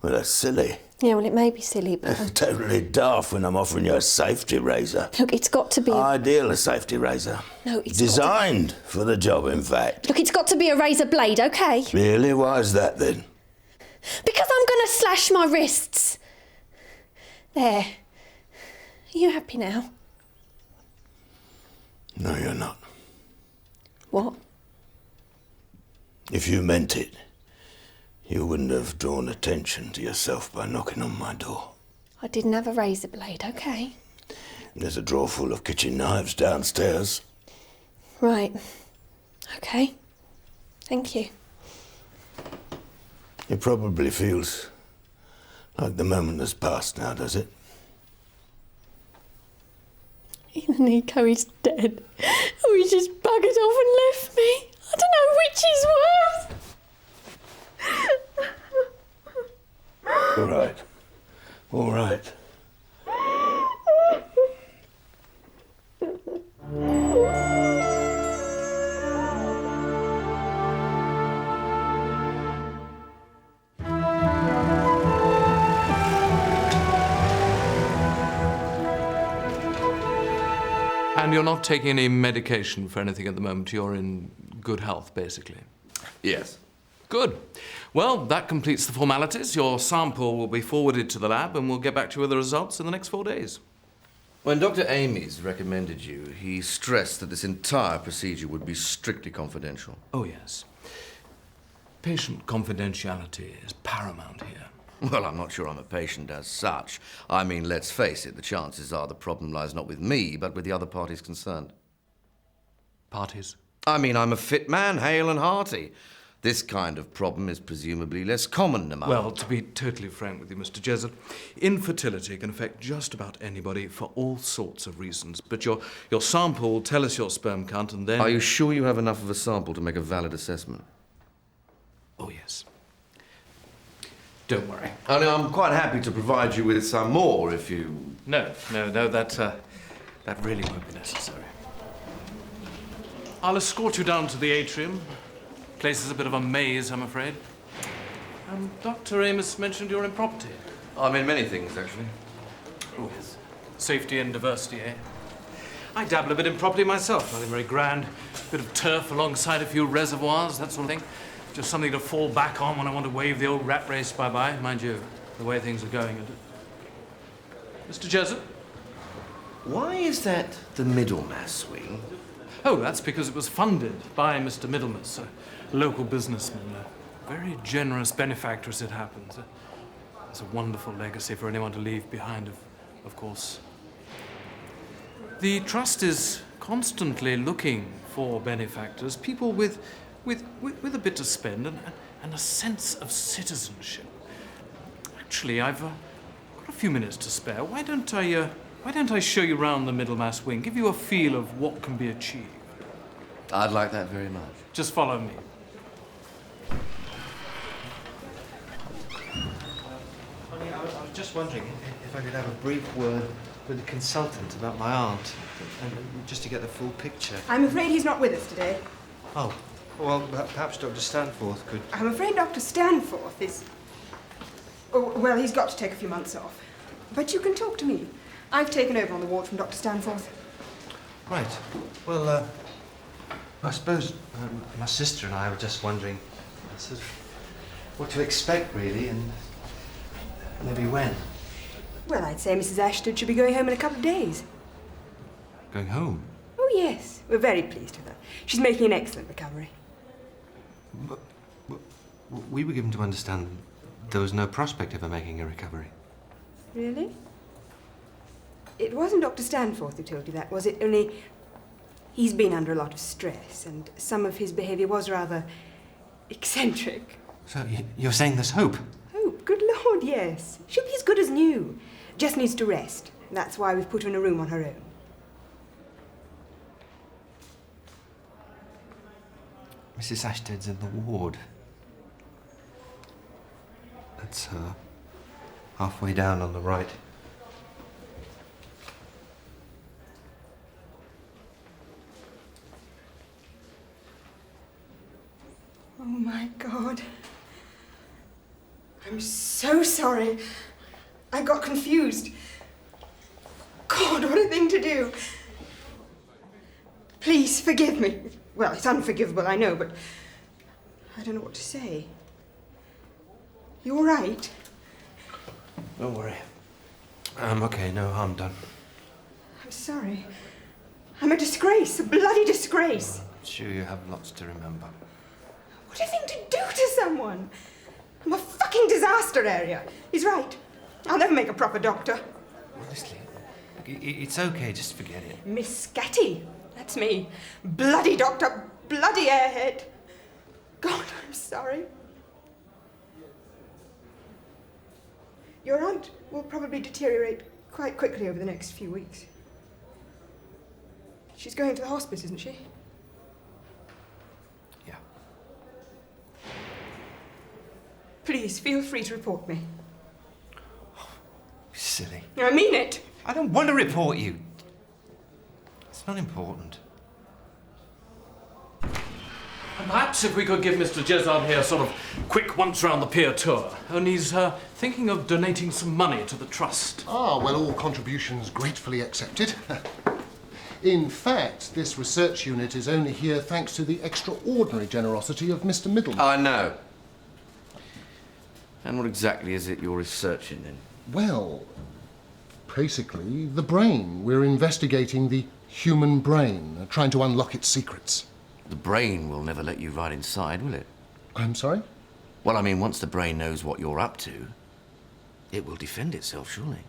Well, that's silly. Yeah, well, it may be silly, but... That's totally daft when I'm offering you a safety razor. Look, it's got to be... Ideal, a safety razor. No, it's designed for the job, in fact. Look, it's got to be a razor blade, OK? Really? Why is that, then? Because I'm going to slash my wrists. There. Are you happy now? No, you're not. What? If you meant it, you wouldn't have drawn attention to yourself by knocking on my door. I didn't have a razor blade, OK? There's a drawer full of kitchen knives downstairs. Right. OK. Thank you. It probably feels like the moment has passed now, does it? Either Nico is dead, or he just buggered off and left me. I don't know which is worse. All right. All right. And you're not taking any medication for anything at the moment? You're in good health, basically? Yes. Good. Well, that completes the formalities. Your sample will be forwarded to the lab and we'll get back to you with the results in the next 4 days. When Dr. Ames recommended you, he stressed that this entire procedure would be strictly confidential. Oh, yes. Patient confidentiality is paramount here. Well, I'm not sure I'm a patient as such. I mean, let's face it, the chances are the problem lies not with me, but with the other parties concerned. Parties? I mean, I'm a fit man, hale and hearty. This kind of problem is presumably less common among... Well, to be totally frank with you, Mr. Jezard, infertility can affect just about anybody for all sorts of reasons. But your sample will tell us your sperm count and then... Are you sure you have enough of a sample to make a valid assessment? Oh, yes. Don't worry. I mean, I'm quite happy to provide you with some more if you... No, that really won't be necessary. I'll escort you down to the atrium. Place is a bit of a maze, I'm afraid. Dr. Amos mentioned you're in property. I'm in many things, actually. Oh, yes. Safety and diversity, eh? I dabble a bit in property myself. Nothing very grand. A bit of turf alongside a few reservoirs, that sort of thing. Just something to fall back on when I want to wave the old rat race bye-bye. Mind you, the way things are going. Mr. Jessup? Why is that the Middlemass wing? Oh, that's because it was funded by Mr. Middlemass, a local businessman. A very generous benefactor, as it happens. It's a wonderful legacy for anyone to leave behind, of course. The Trust is constantly looking for benefactors, people with a bit to spend and a sense of citizenship. Actually, I've got a few minutes to spare. Why don't I show you round the Middlemass wing, give you a feel of what can be achieved? I'd like that very much. Just follow me. I was just wondering if I could have a brief word with the consultant about my aunt, and just to get the full picture. I'm afraid he's not with us today. Oh, well, perhaps Dr. Stanforth could... I'm afraid Dr. Stanforth is... Oh, well, he's got to take a few months off. But you can talk to me. I've taken over on the ward from Dr. Stanforth. Right. Well, I suppose my sister and I were just wondering sort of what to expect, really, and maybe when. Well, I'd say Mrs. Ashton should be going home in a couple of days. Going home? Oh, yes. We're very pleased with her. She's making an excellent recovery. But we were given to understand there was no prospect of her making a recovery. Really? It wasn't Dr. Stanforth who told you that, was it? Only he's been under a lot of stress, and some of his behaviour was rather eccentric. So you're saying there's hope? Hope? Good Lord, yes. She'll be as good as new. Just needs to rest. That's why we've put her in a room on her own. Mrs. Ashted's in the ward. That's her. Halfway down on the right. Oh, my God. I'm so sorry. I got confused. God, what a thing to do. Please, forgive me. Well, it's unforgivable, I know, but I don't know what to say. You all right? Don't worry. I'm okay, no harm done. I'm sorry. I'm a disgrace, a bloody disgrace. I'm sure you have lots to remember. What a thing to do to someone. I'm a fucking disaster area. He's right. I'll never make a proper doctor. Honestly, it's okay, just forget it. Miss Scatty. That's me. Bloody doctor, bloody airhead. God, I'm sorry. Your aunt will probably deteriorate quite quickly over the next few weeks. She's going to the hospice, isn't she? Yeah. Please, feel free to report me. Silly. I mean it. I don't want to report you. It's not important. And perhaps if we could give Mr. Jessup here a sort of quick once round the pier tour. Only he's thinking of donating some money to the trust. Ah, well, all contributions gratefully accepted. In fact, this research unit is only here thanks to the extraordinary generosity of Mr. Middleman. I know. And what exactly is it you're researching then? Well, basically, the brain. We're investigating the human brain, trying to unlock its secrets. The brain will never let you right inside, will it? I'm sorry? Well, I mean, once the brain knows what you're up to, it will defend itself, surely.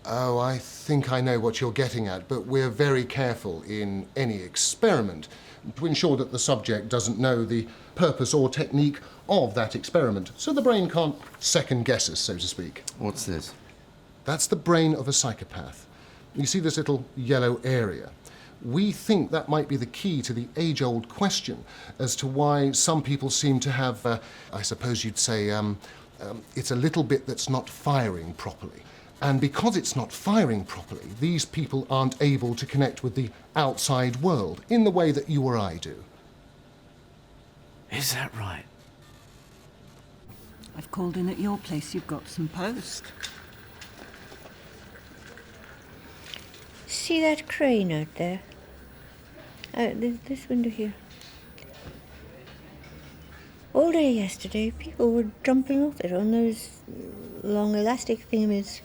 Oh, I think I know what you're getting at, but we're very careful in any experiment to ensure that the subject doesn't know the purpose or technique of that experiment, so the brain can't second guess us, so to speak. What's this? That's the brain of a psychopath. You see this little yellow area? We think that might be the key to the age-old question as to why some people seem to have, I suppose you'd say, it's a little bit that's not firing properly. And because it's not firing properly, these people aren't able to connect with the outside world in the way that you or I do. Is that right? I've called in at your place. You've got some post. See that crane out there? This window here. All day yesterday, people were jumping off it on those long elastic thingamies.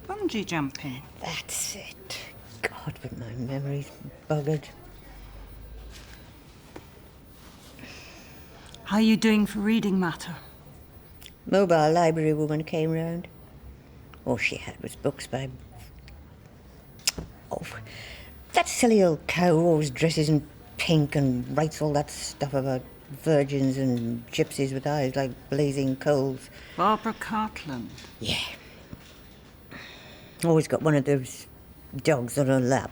Bungee jumping? That's it. God, but my memory's buggered. How are you doing for reading matter? Mobile library woman came round. All she had was books by... Oh, that silly old cow who always dresses in pink and writes all that stuff about virgins and gypsies with eyes like blazing coals. Barbara Cartland. Yeah. Always got one of those dogs on her lap.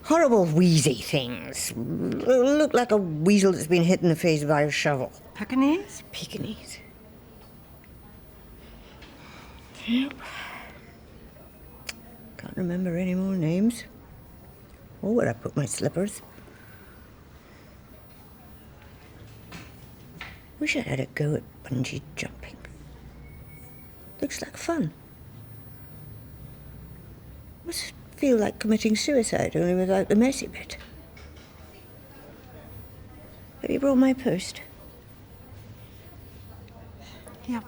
Horrible wheezy things. Look like a weasel that's been hit in the face by a shovel. Pekingese? Pekingese. Yep. Can't remember any more names. Or where I put my slippers. Wish I'd had a go at bungee jumping. Looks like fun. Must feel like committing suicide, only without the messy bit. Have you brought my post? Yep.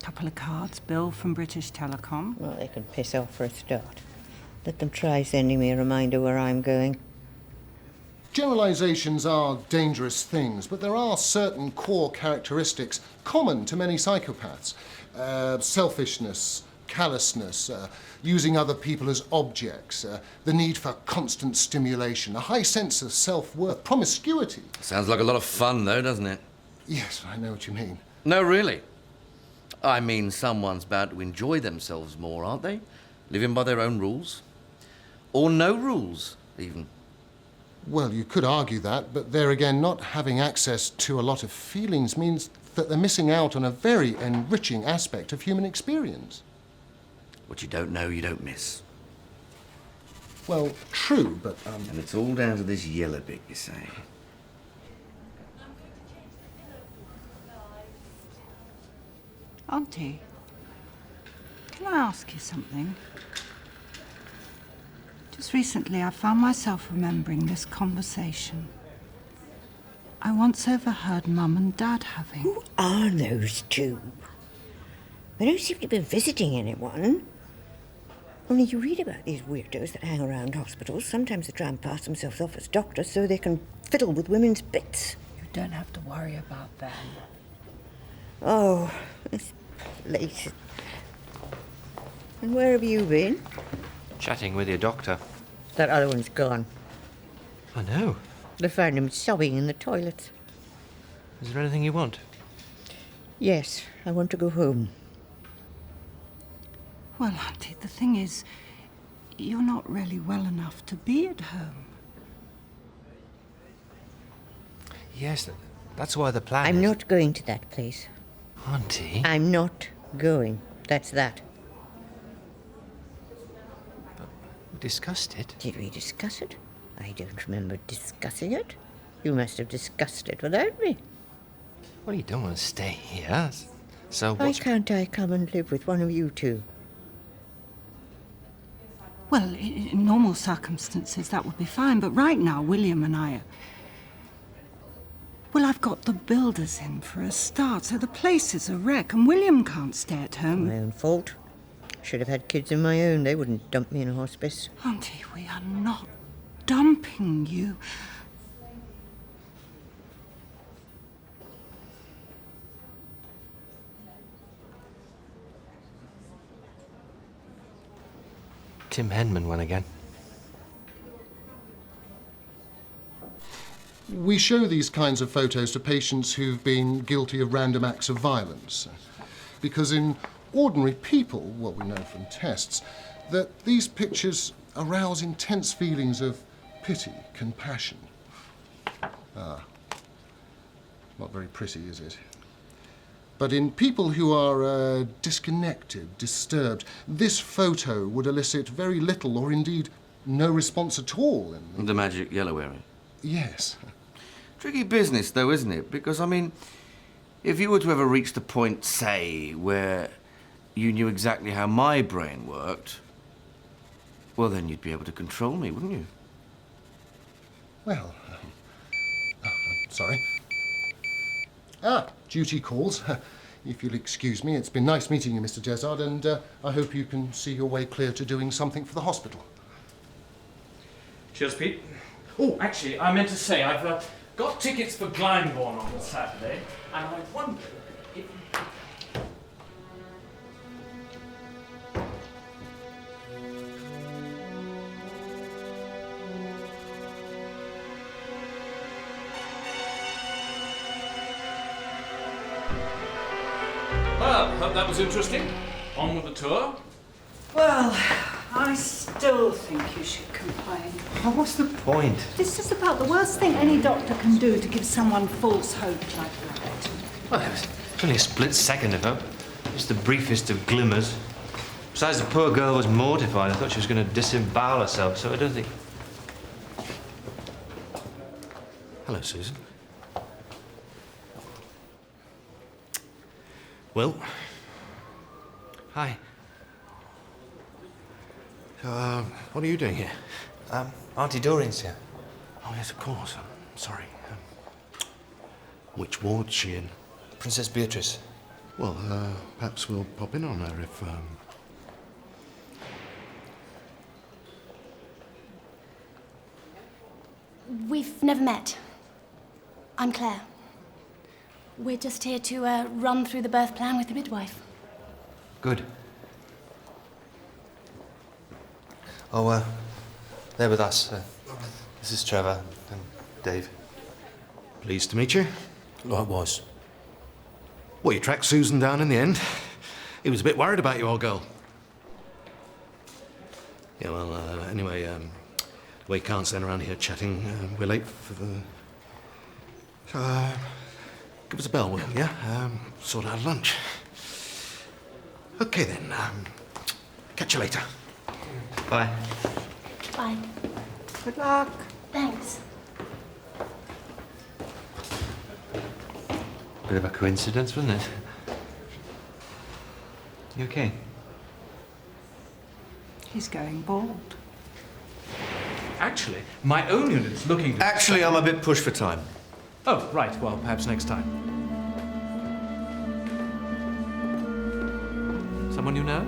Couple of cards, bill from British Telecom. Well, they can piss off for a start. Let them try sending me a reminder where I'm going. Generalizations are dangerous things, but there are certain core characteristics common to many psychopaths. Selfishness, callousness, using other people as objects, the need for constant stimulation, a high sense of self-worth, promiscuity. Sounds like a lot of fun, though, doesn't it? Yes, I know what you mean. No, really. I mean, someone's bound to enjoy themselves more, aren't they? Living by their own rules. Or no rules, even. Well, you could argue that, but there again, not having access to a lot of feelings means that they're missing out on a very enriching aspect of human experience. What you don't know, you don't miss. Well, true, but... And it's all down to this yellow bit, you say. Auntie, can I ask you something? Just recently, I found myself remembering this conversation I once overheard Mum and Dad having. Who are those two? They don't seem to be visiting anyone. Only you read about these weirdos that hang around hospitals. Sometimes they try and pass themselves off as doctors so they can fiddle with women's bits. You don't have to worry about them. Oh, it's late. And where have you been? Chatting with your doctor. That other one's gone. I know. They found him sobbing in the toilet. Is there anything you want? Yes, I want to go home. Well, Auntie, the thing is, you're not really well enough to be at home. Yes, that's why the plan I'm is... not going to that place. Auntie? I'm not going. That's that. We discussed it. Did we discuss it? I don't remember discussing it. You must have discussed it without me. Well, you don't want to stay here, so Why what's... can't I come and live with one of you two? Well, in normal circumstances, that would be fine, but right now, William and I... Well, I've got the builders in for a start, so the place is a wreck, and William can't stay at home. My own fault. Should have had kids of my own. They wouldn't dump me in a hospice. Auntie, we are not dumping you. Tim Henman one again. We show these kinds of photos to patients who've been guilty of random acts of violence. Because in ordinary people, what we know from tests, that these pictures arouse intense feelings of pity, compassion. Ah, not very pretty, is it? But in people who are disconnected, disturbed, this photo would elicit very little or indeed no response at all. The magic yellow area? Yes. Tricky business, though, isn't it? Because, I mean, if you were to ever reach the point, say, where you knew exactly how my brain worked, well, then you'd be able to control me, wouldn't you? Well, sorry. Duty calls. If you'll excuse me, it's been nice meeting you, Mr. Jezard, and I hope you can see your way clear to doing something for the hospital. Cheers, Pete. Oh, actually, I meant to say, I've got tickets for Glyndebourne on Saturday, and I wonder if... Well, hope that was interesting. On with the tour. Well, I still think you should complain. Oh, what's the point? This is about the worst thing any doctor can do to give someone false hope like that. Well, it was only a split second of hope. Just the briefest of glimmers. Besides, the poor girl was mortified. I thought she was going to disembowel herself, so I don't think... Hello, Susan. Well, Hi. so, what are you doing here? Auntie Doreen's here. Oh, yes, of course. I'm sorry. Which ward's she in? Princess Beatrice. Well, perhaps we'll pop in on her if, We've never met. I'm Claire. We're just here to run through the birth plan with the midwife. Good. Oh, they're with us. This is Trevor and Dave. Pleased to meet you. Likewise. Well, you tracked Susan down in the end. He was a bit worried about you, old girl. Yeah, well, anyway, we can't stand around here chatting. We're late for the... give us a bell, will you? Yeah? Sort out lunch. Okay, then. Catch you later. Bye. Bye. Good luck. Thanks. Bit of a coincidence, wasn't it? You okay? He's going bald. Actually, my own unit's looking to... Actually, I'm a bit pushed for time. Oh, right. Well, perhaps next time. Someone you know?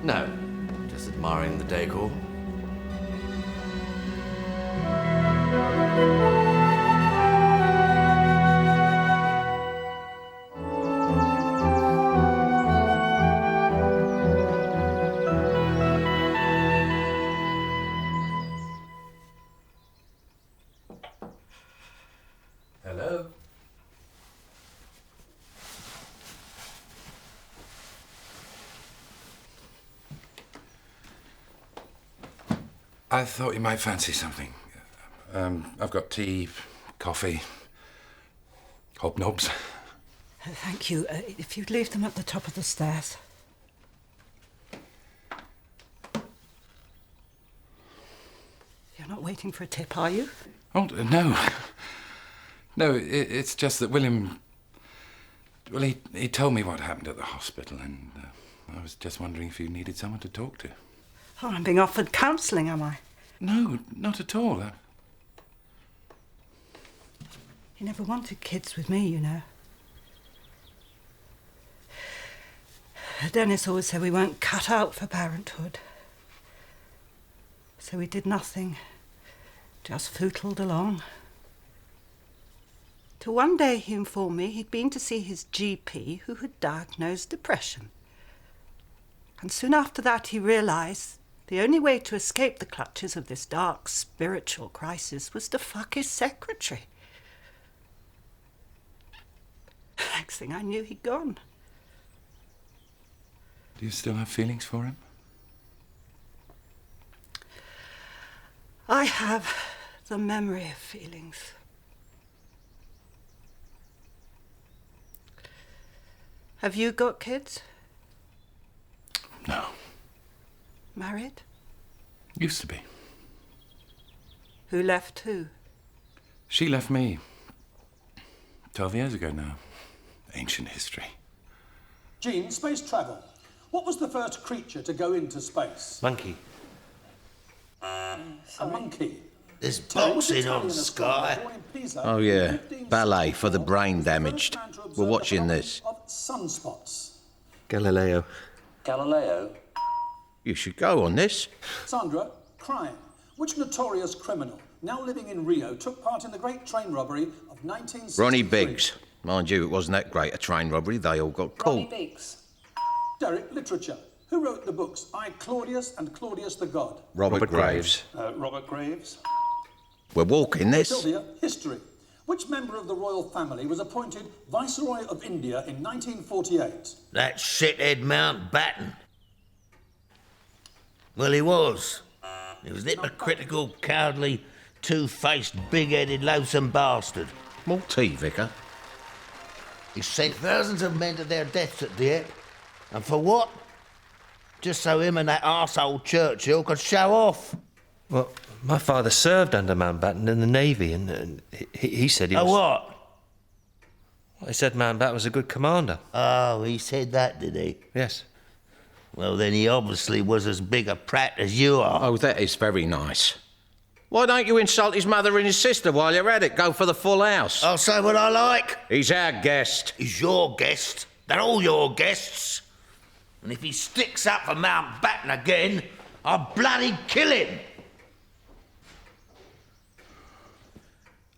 No. Just admiring the decor. Hello? I thought you might fancy something. I've got tea, coffee, hobnobs. Thank you. If you'd leave them at the top of the stairs. You're not waiting for a tip, are you? Oh, no. No, it's just that William... Well, he told me what happened at the hospital, and I was just wondering if you needed someone to talk to. Oh, I'm being offered counselling, am I? No, not at all. He never wanted kids with me, you know. Dennis always said we weren't cut out for parenthood. So we did nothing, just footled along. Till one day he informed me he'd been to see his GP who had diagnosed depression. And soon after that he realised the only way to escape the clutches of this dark spiritual crisis was to fuck his secretary. Next thing I knew, he'd gone. Do you still have feelings for him? I have the memory of feelings. Have you got kids? No. Married? Used to be. Who left who? She left me 12 years ago now. Ancient history. Gene, space travel. What was the first creature to go into space? Monkey. A monkey. There's boxing on, Sky. Oh, yeah. Ballet for the brain damaged. We're watching this. Of sunspots. Galileo. Galileo? You should go on this. Sandra, crime. Which notorious criminal, now living in Rio, took part in the great train robbery of 1963? Ronnie Biggs. Mind you, it wasn't that great a train robbery. They all got caught. Biggs. Derek, literature. Who wrote the books I, Claudius and Claudius the God? Robert Graves. Robert Graves. We're walking this. Sylvia, history. Which member of the royal family was appointed Viceroy of India in 1948? That shithead Mountbatten. Well, he was. He was a hypocritical, cowardly, two-faced, big-headed, loathsome bastard. Maltese, Vicar. He sent thousands of men to their deaths at Dieppe. And for what? Just so him and that arsehole Churchill could show off. Well, my father served under Mountbatten in the Navy, and he said he was... Oh, what? Well, he said Mountbatten was a good commander. Oh, he said that, did he? Yes. Well, then he obviously was as big a prat as you are. Oh, that is very nice. Why don't you insult his mother and his sister while you're at it? Go for the full house. I'll say what I like. He's our guest. He's your guest. They're all your guests. And if he sticks up for Mountbatten again, I'll bloody kill him.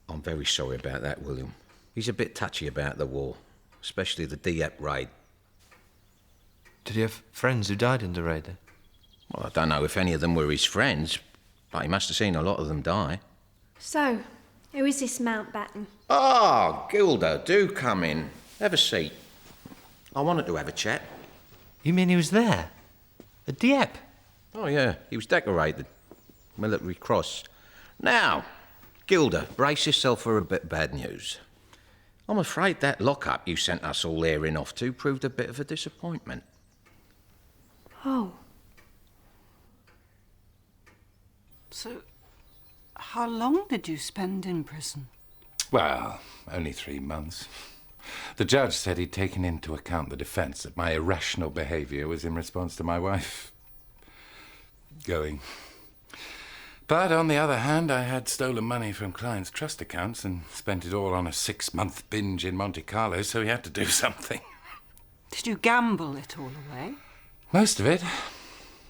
I'm very sorry about that, William. He's a bit touchy about the war, especially the Dieppe raid. Did he have friends who died in the raid then? Well, I don't know if any of them were his friends, but he must have seen a lot of them die. So, who is this Mountbatten? Ah, Gilda, do come in. Have a seat. I wanted to have a chat. You mean he was there? At Dieppe? Oh, yeah. He was decorated. Military cross. Now, Gilda, brace yourself for a bit of bad news. I'm afraid that lockup you sent us all airing off to proved a bit of a disappointment. Oh. So, how long did you spend in prison? Well, only 3 months. The judge said he'd taken into account the defence that my irrational behaviour was in response to my wife going. But on the other hand, I had stolen money from clients' trust accounts and spent it all on a 6-month binge in Monte Carlo, so he had to do something. Did you gamble it all away? Most of it.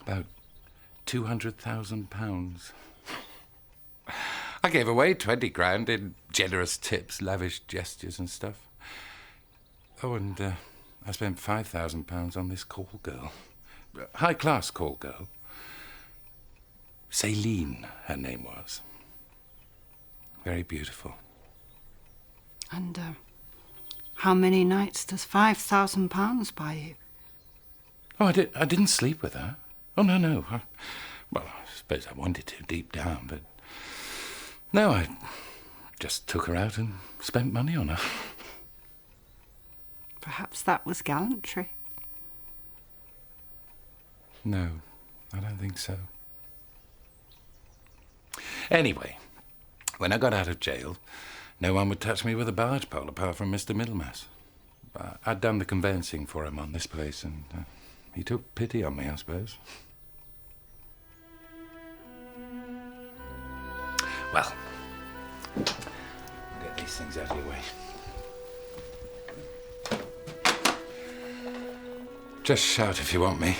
About £200,000. I gave away 20 grand in generous tips, lavish gestures and stuff. Oh, and I spent £5,000 on this call girl. High-class call girl. Céline, her name was. Very beautiful. And how many nights does £5,000 buy you? Oh, I didn't sleep with her. Oh, no. Well, I suppose I wanted to deep down, but... No, I just took her out and spent money on her. Perhaps that was gallantry. No, I don't think so. Anyway, when I got out of jail, no one would touch me with a barge pole apart from Mr. Middlemass. I'd done the conveyancing for him on this place, and he took pity on me, I suppose. Well, I'll get these things out of your way. Just shout if you want me.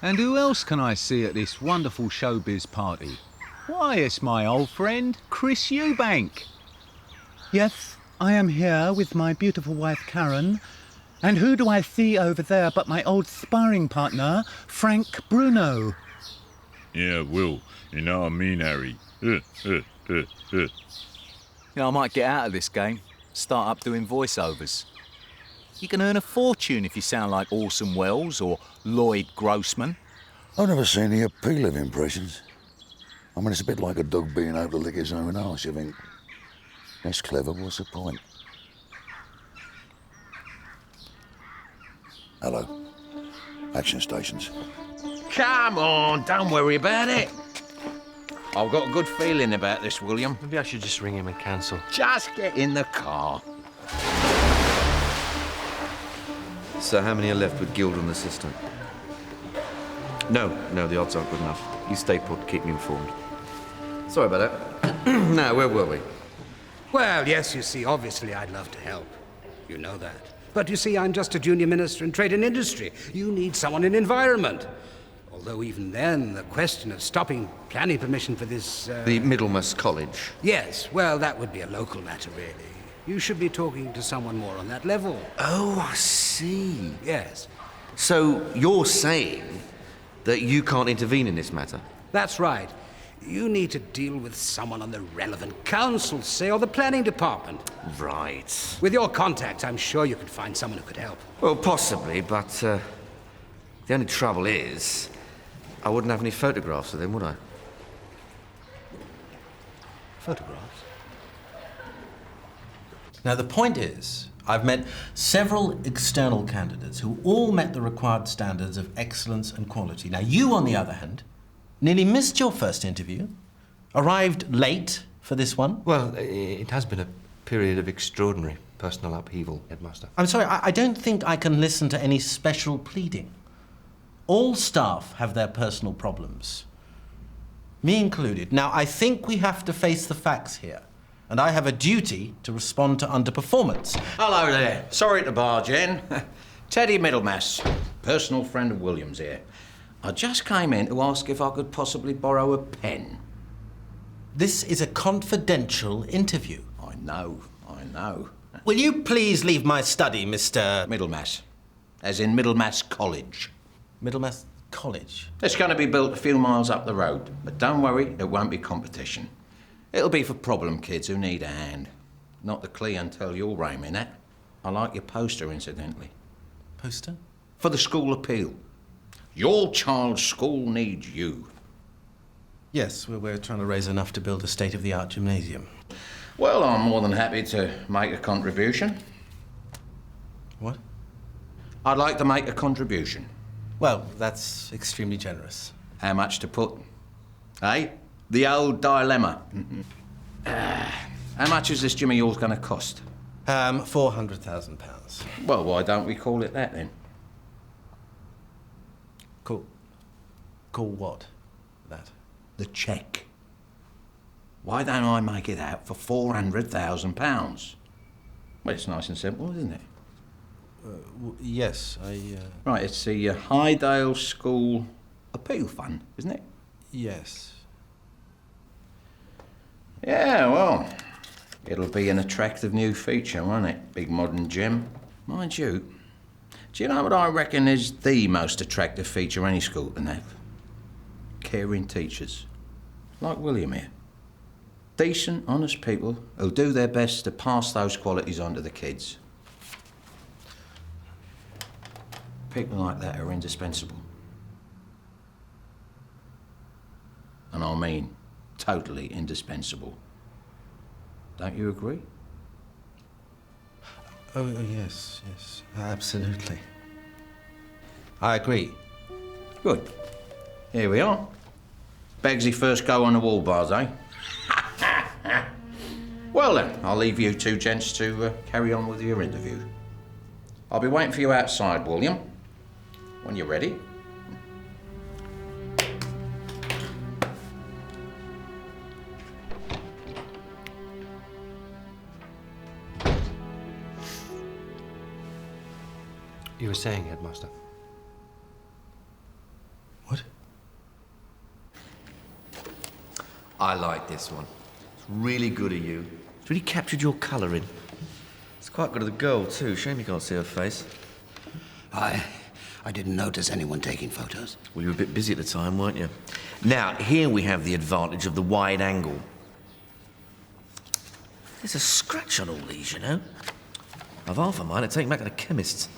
And who else can I see at this wonderful showbiz party? Why, it's my old friend, Chris Eubank. Yes, I am here with my beautiful wife, Karen. And who do I see over there but my old sparring partner, Frank Bruno? Yeah, Will, you know what I mean, Harry. You know, I might get out of this game, start up doing voiceovers. You can earn a fortune if you sound like Orson Welles or Lloyd Grossman. I've never seen the appeal of impressions. I mean, it's a bit like a dog being able to lick his own arse. You think, that's clever, what's the point? Hello. Action stations. Come on, don't worry about it. I've got a good feeling about this, William. Maybe I should just ring him and cancel. Just get in the car. So how many are left with Guild on the system? No, the odds aren't good enough. You stay put, keep me informed. Sorry about that. Now, where were we? Well, yes, you see, obviously I'd love to help. You know that. But you see, I'm just a junior minister in trade and industry. You need someone in environment. Although even then, the question of stopping planning permission for this... The Middlemas College? Yes, well, that would be a local matter, really. You should be talking to someone more on that level. Oh, I see. Yes. So you're saying that you can't intervene in this matter? That's right. You need to deal with someone on the relevant council, say, or the planning department. Right. With your contacts, I'm sure you could find someone who could help. Well, possibly, but the only trouble is I wouldn't have any photographs of them, would I? Photographs? Now, the point is, I've met several external candidates who all met the required standards of excellence and quality. Now, you, on the other hand, nearly missed your first interview, arrived late for this one. Well, it has been a period of extraordinary personal upheaval, Headmaster. I'm sorry, I don't think I can listen to any special pleading. All staff have their personal problems, me included. Now, I think we have to face the facts here, and I have a duty to respond to underperformance. Hello there. Sorry to barge in. Teddy Middlemass, personal friend of William's here. I just came in to ask if I could possibly borrow a pen. This is a confidential interview. I know. Will you please leave my study, Mr... Middlemass. As in Middlemass College. Middlemass College? It's going to be built a few miles up the road, but don't worry, it won't be competition. It'll be for problem kids who need a hand. Not the clientele you're aiming at. I like your poster, incidentally. Poster? For the school appeal. Your child's school needs you. Yes, we're trying to raise enough to build a state-of-the-art gymnasium. Well, I'm more than happy to make a contribution. What? I'd like to make a contribution. Well, that's extremely generous. How much to put? Eh? The old dilemma. How much is this gym of yours going to cost? £400,000. Well, why don't we call it that, then? Call what? That? The cheque. Why don't I make it out for £400,000? Well, it's nice and simple, isn't it? Yes, Right, it's the Highdale School Appeal Fund, isn't it? Yes. Yeah, well, it'll be an attractive new feature, won't it? Big modern gym. Mind you, do you know what I reckon is the most attractive feature any school can have? Caring teachers. Like William here. Decent, honest people who'll do their best to pass those qualities on to the kids. People like that are indispensable. And I mean, totally indispensable. Don't you agree? Oh, yes, absolutely. I agree. Good. Here we are. Begsy first go on the wall bars, eh? Well then, I'll leave you two gents to carry on with your interview. I'll be waiting for you outside, William. When you're ready. You were saying, Headmaster. What? I like this one. It's really good of you. It's really captured your colouring. It's quite good of the girl, too. Shame you can't see her face. I didn't notice anyone taking photos. Well, you were a bit busy at the time, weren't you? Now, here we have the advantage of the wide angle. There's a scratch on all these, you know. I've half of mine. I'd take them back to the chemist's.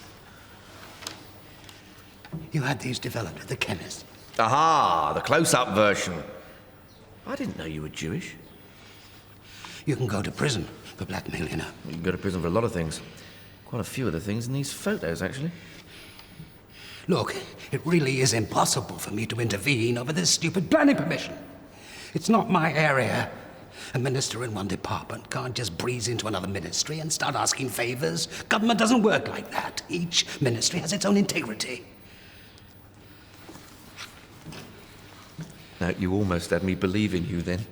You had these developed at the chemist? Aha! The close-up version. I didn't know you were Jewish. You can go to prison for blackmail, you know. You can go to prison for a lot of things. Quite a few of the things in these photos, actually. Look, it really is impossible for me to intervene over this stupid planning permission. It's not my area. A minister in one department can't just breeze into another ministry and start asking favours. Government doesn't work like that. Each ministry has its own integrity. Now, you almost had me believe in you then.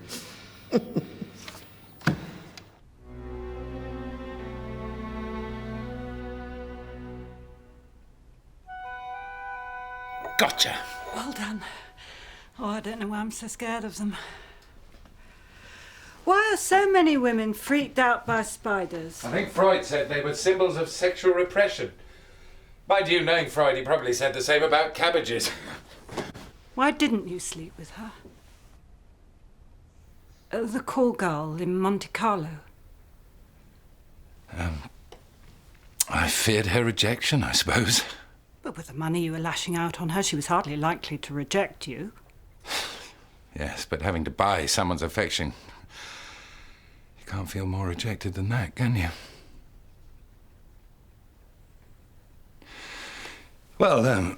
Gotcha. Well done. Oh, I don't know why I'm so scared of them. Why are so many women freaked out by spiders? I think Freud said they were symbols of sexual repression. Mind you, knowing Freud, he probably said the same about cabbages. Why didn't you sleep with her? The call girl in Monte Carlo. I feared her rejection, I suppose. But with the money you were lashing out on her, she was hardly likely to reject you. Yes, but having to buy someone's affection, you can't feel more rejected than that, can you? Well,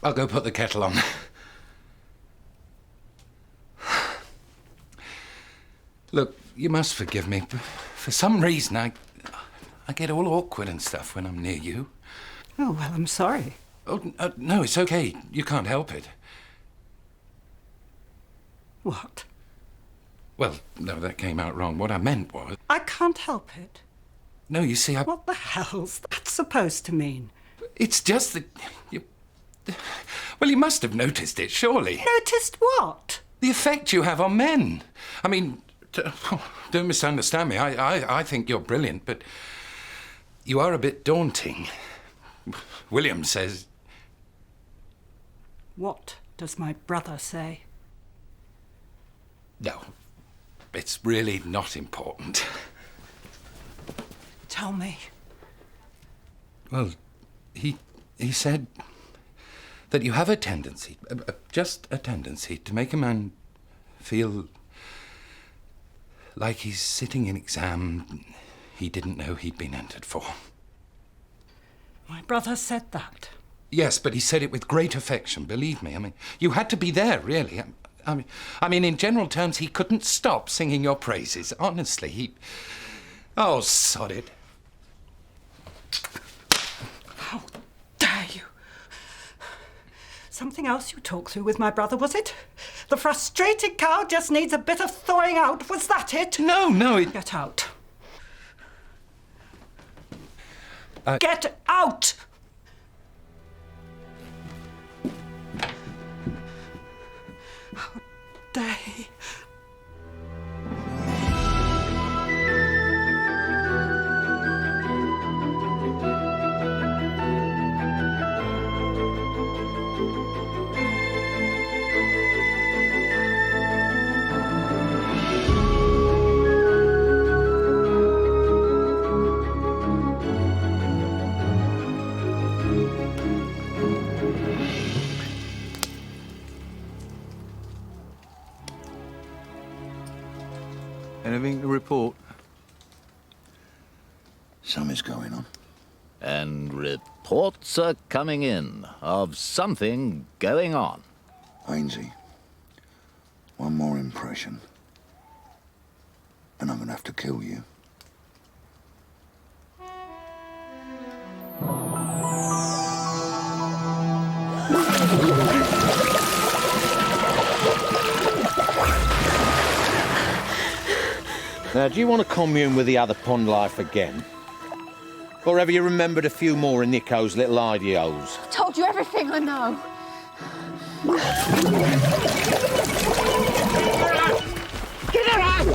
I'll go put the kettle on. Look, you must forgive me. For some reason, I get all awkward and stuff when I'm near you. Oh, well, I'm sorry. Oh, no, it's okay. You can't help it. What? Well, no, that came out wrong. What I meant was... I can't help it. No, you see, What the hell's that supposed to mean? It's just that you... Well, you must have noticed it, surely. Noticed what? The effect you have on men. I mean, don't misunderstand me. I think you're brilliant, but you are a bit daunting. William says... What does my brother say? No, it's really not important. Tell me. Well, he said that you have a tendency, just a tendency, to make a man feel like he's sitting an exam he didn't know he'd been entered for. My brother said that. Yes, but he said it with great affection, believe me. I mean, you had to be there, really. I mean, in general terms, he couldn't stop singing your praises. Honestly, he... Oh, sod it. How dare you? Something else you talked through with my brother, was it? The frustrated cow just needs a bit of thawing out. Was that it? No, it... Get out. Get out! How dare he? Anything to report? Something's going on. And reports are coming in of something going on. Ainsley, one more impression, and I'm gonna have to kill you. Now, do you want to commune with the other pond life again? Or have you remembered a few more of Nico's little ideals? I've told you everything I know. Get her out!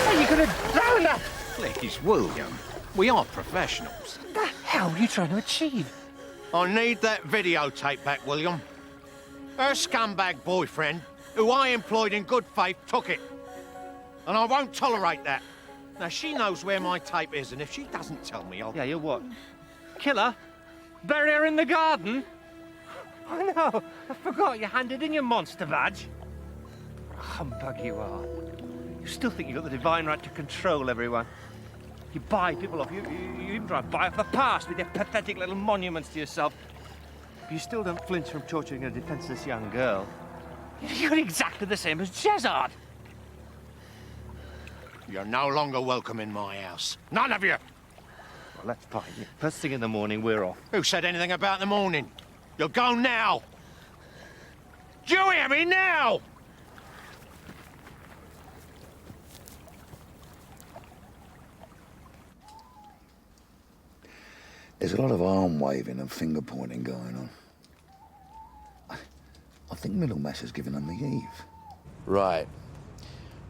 Are you going to drown her? Please, William. We are professionals. What the hell are you trying to achieve? I need that videotape back, William. Her scumbag boyfriend, who I employed in good faith, took it. And I won't tolerate that. Now, she knows where my tape is, and if she doesn't tell me, I'll... Yeah, you'll what? Kill her? Bury her in the garden? Oh, no. I forgot you handed in your monster badge. What a humbug you are. You still think you've got the divine right to control everyone. You buy people off. You even try to buy off the past with your pathetic little monuments to yourself. But you still don't flinch from torturing a defenseless young girl. You're exactly the same as Jezard. You're no longer welcome in my house. None of you! Well, that's fine. First thing in the morning, we're off. Who said anything about the morning? You'll go now! Do you hear me now? There's a lot of arm waving and finger pointing going on. I think Middlemass has given them the eve. Right.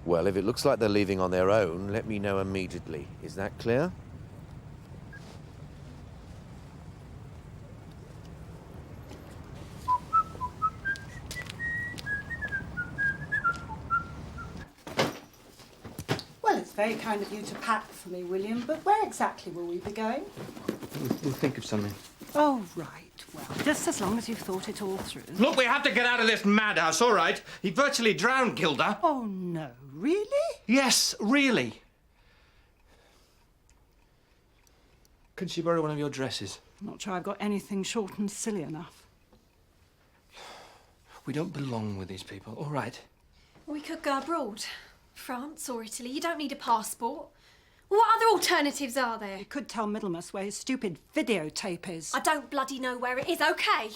Well, if it looks like they're leaving on their own, let me know immediately. Is that clear? Well, it's very kind of you to pack for me, William, but where exactly will we be going? We'll think of something. Oh, right. Well, just as long as you've thought it all through. Look, we have to get out of this madhouse, all right? He virtually drowned Gilda. Oh, no. Really? Yes, really. Could she borrow one of your dresses? I'm not sure I've got anything short and silly enough. We don't belong with these people, all right? We could go abroad. France or Italy. You don't need a passport. What other alternatives are there? You could tell Middlemass where his stupid videotape is. I don't bloody know where it is, okay?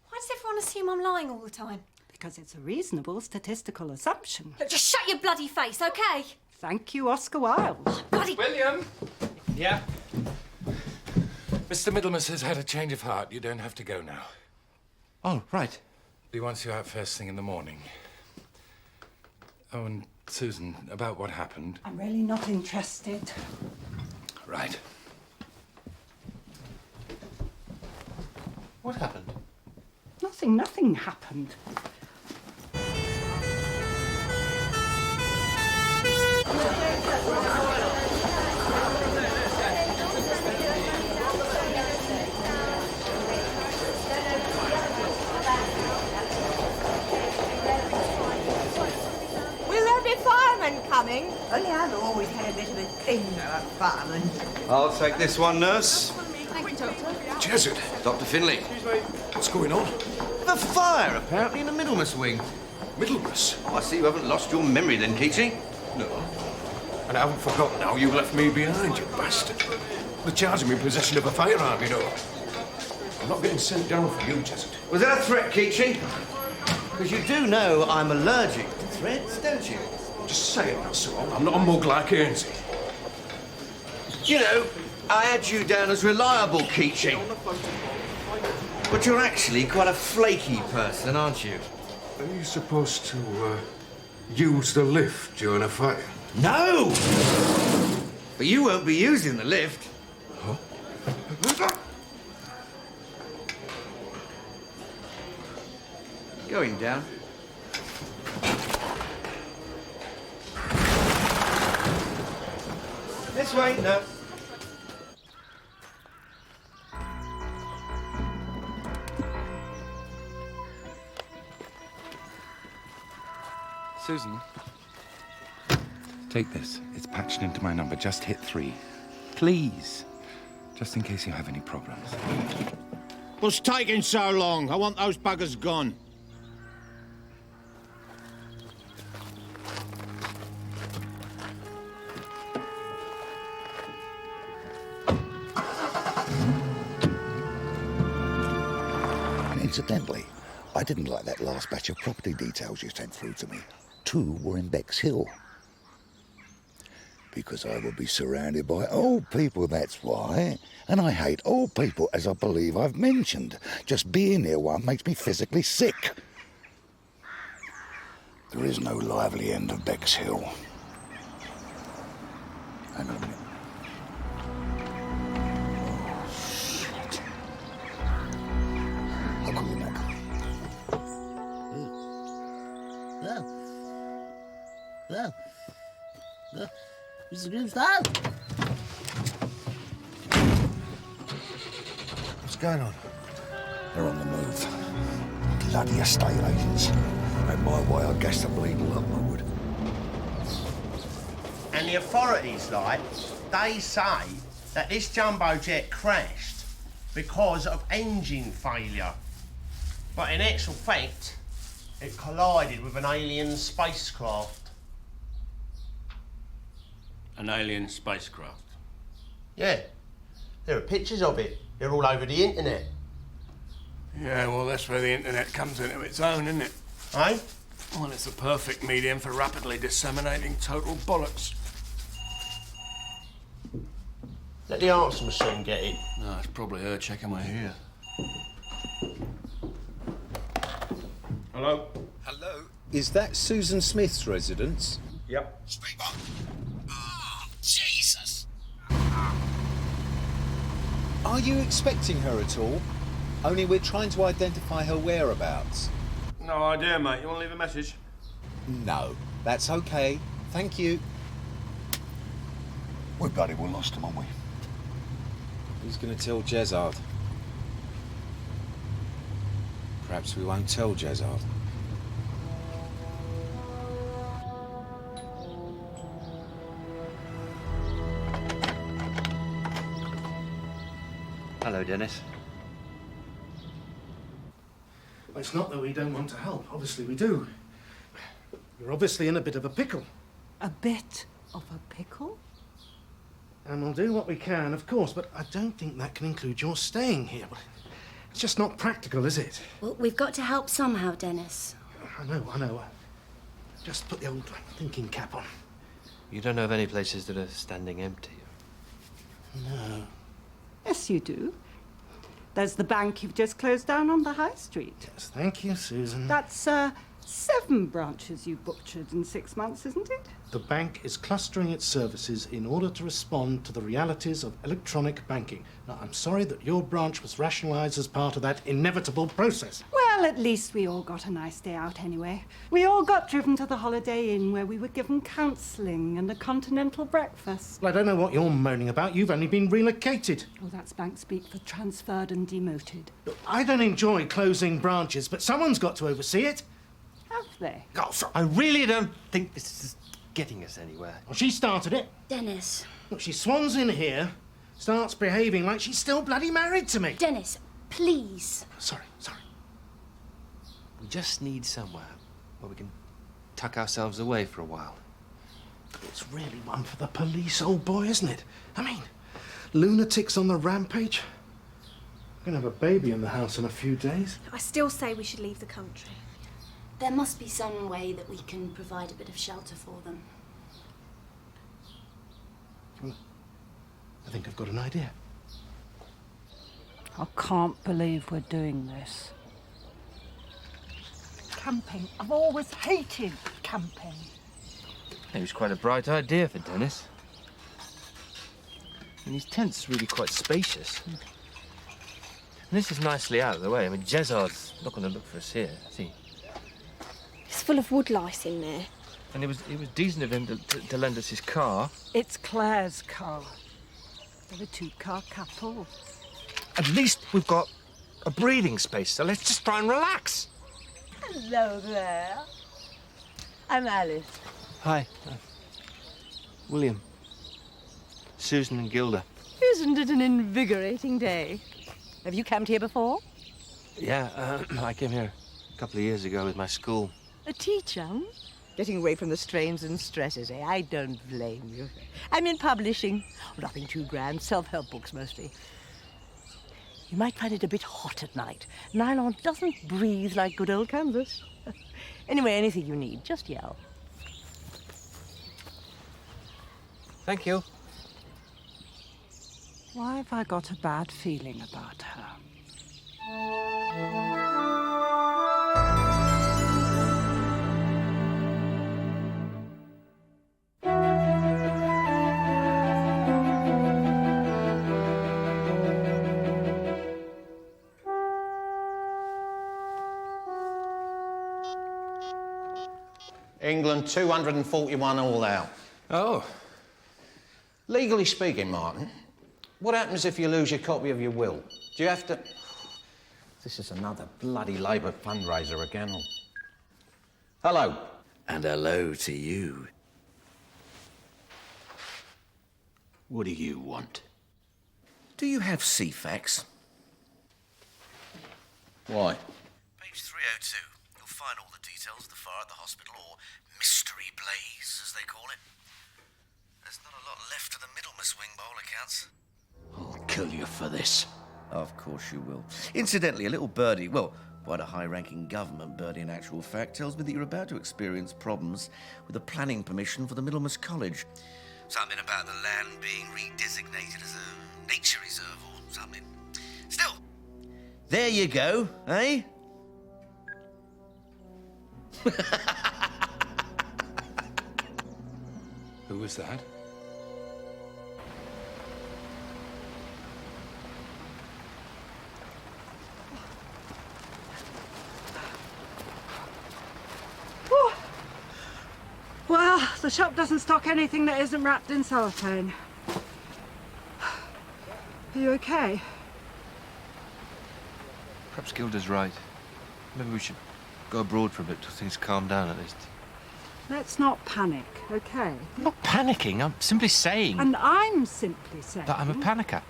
Why does everyone assume I'm lying all the time? Because it's a reasonable statistical assumption. Look, just shut your bloody face, okay? Thank you, Oscar Wilde. Bloody... William! Yeah? Mr. Middlemass has had a change of heart. You don't have to go now. Oh, right. He wants you out first thing in the morning. Oh, and Susan, about what happened. I'm really not interested. Right. What happened? Nothing happened. Coming. Only I've always had a bit of a thing about firemen. I'll take this one, nurse. Thank you, Doctor. Jezard. Dr. Finlay. What's going on? The fire, apparently, in the Middlemass wing. Middlemass? Oh, I see you haven't lost your memory then, Keaty. No. And I haven't forgotten how you left me behind, you bastard. They're charging me in possession of a firearm, you know. I'm not getting sent down for you, Jezard. Was that a threat, Keaty? Because you do know I'm allergic to threats, don't you? Just say it, that's all. I'm not a mug like Ainsey. You know, I had you down as reliable, Keaty. But you're actually quite a flaky person, aren't you? Are you supposed to, use the lift during a fire? No! But you won't be using the lift. Huh? Going down. This way, no. Susan, take this. It's patched into my number. Just hit 3. Please. Just in case you have any problems. What's taking so long? I want those buggers gone. Incidentally, I didn't like that last batch of property details you sent through to me. 2 were in Bexhill. Because I will be surrounded by old people, that's why. And I hate old people, as I believe I've mentioned. Just being near one makes me physically sick. There is no lively end of Bexhill. Hang on a minute. I'll call you back. Mr. Grimstone? What's going on? They're on the move. Bloody estate agents. Had my way, I guess the bleeding lot I would. And the authorities, like, they say that this jumbo jet crashed because of engine failure. But in actual fact, It collided with an alien spacecraft. An alien spacecraft? Yeah. There are pictures of it. They're all over the internet. Yeah, well, that's where the internet comes into its own, isn't it? Eh? Well, it's the perfect medium for rapidly disseminating total bollocks. Let the answer machine get it. No, it's probably her checking my ear. Hello? Hello? Is that Susan Smith's residence? Yep. Oh, Jesus! Are you expecting her at all? Only we're trying to identify her whereabouts. No idea, mate. You want to leave a message? No, that's okay. Thank you. We bloody well lost him, aren't we? Who's going to tell Jezard? Perhaps we won't tell Jezard. Hello, Dennis. It's not that we don't want to help. Obviously we do. You're obviously in a bit of a pickle. A bit of a pickle? And we'll do what we can, of course, but I don't think that can include your staying here. It's just not practical, is it? Well, we've got to help somehow, Dennis. I know. Just put the old thinking cap on. You don't know of any places that are standing empty? No. Yes, you do. There's the bank you've just closed down on the high street. Yes, thank you, Susan. That's 7 branches you butchered in 6 months, isn't it? The bank is clustering its services in order to respond to the realities of electronic banking. Now, I'm sorry that your branch was rationalised as part of that inevitable process. Well, at least we all got a nice day out anyway. We all got driven to the Holiday Inn where we were given counselling and a continental breakfast. Well, I don't know what you're moaning about. You've only been relocated. Oh, that's bank speak for transferred and demoted. Look, I don't enjoy closing branches, but someone's got to oversee it. Have they? Oh, I really don't think this is getting us anywhere. Well, she started it. Dennis. Look, she swans in here, starts behaving like she's still bloody married to me. Dennis, please. Sorry. We just need somewhere where we can tuck ourselves away for a while. It's really one for the police, old boy, isn't it? I mean, lunatics on the rampage. We're going to have a baby in the house in a few days. I still say we should leave the country. There must be some way that we can provide a bit of shelter for them. Well, I think I've got an idea. I can't believe we're doing this. Camping. I've always hated camping. It was quite a bright idea for Dennis. And these tents are really quite spacious. And this is nicely out of the way. I mean, Jezard's not going to look for us here, is he? It's full of wood lice in there. And it was decent of him to lend us his car. It's Claire's car. They're a 2-car couple. At least we've got a breathing space, so let's just try and relax. Hello there. I'm Alice. Hi. William. Susan and Gilda. Isn't it an invigorating day? Have you camped here before? Yeah, I came here a couple of years ago with my school. A teacher? Getting away from the strains and stresses, eh? I don't blame you. I'm in publishing. Nothing too grand, self-help books mostly. You might find it a bit hot at night. Nylon doesn't breathe like good old canvas. Anyway, anything you need, just yell. Thank you. Why have I got a bad feeling about her? England 241 all out. Oh. Legally speaking, Martin, what happens if you lose your copy of your will? Do you have to... This is another bloody Labour fundraiser again. Hello. And hello to you. What do you want? Do you have CFAX? Why? Page 302. You'll find all the details of the fire at the hospital, or mystery blaze, as they call it. There's not a lot left of the Middlemas wing, by all accounts. I'll kill you for this. Of course you will. Incidentally, a little birdie, well, quite a high-ranking government birdie in actual fact, tells me that you're about to experience problems with the planning permission for the Middlemas College. Something about the land being redesignated as a nature reserve or something. Still, there you go, eh? Who was that? Well, the shop doesn't stock anything that isn't wrapped in cellophane. Are you okay? Perhaps Gilda's right. Maybe we should go abroad for a bit till things calm down at least. Let's not panic, okay? I'm not panicking, I'm simply saying And I'm simply saying... that I'm a panicker.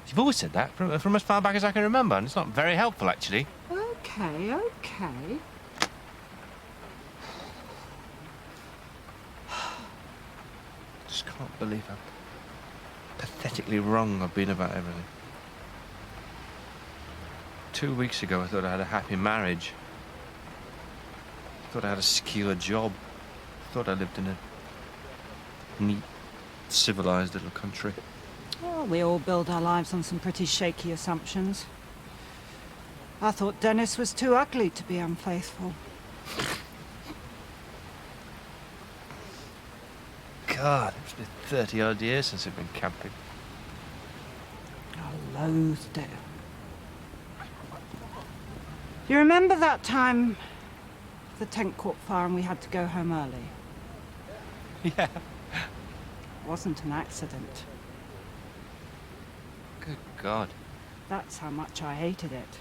You've always said that, from as far back as I can remember, and it's not very helpful, actually. Okay, okay. I just can't believe how pathetically wrong I've been about everything. 2 weeks ago, I thought I had a happy marriage. I thought I had a secure job. I thought I lived in a neat, civilized little country. Well, we all build our lives on some pretty shaky assumptions. I thought Dennis was too ugly to be unfaithful. God, it's been 30-odd years since I've been camping. I loathed it. You remember that time, the tent caught fire and we had to go home early? Yeah. It wasn't an accident. Good God. That's how much I hated it.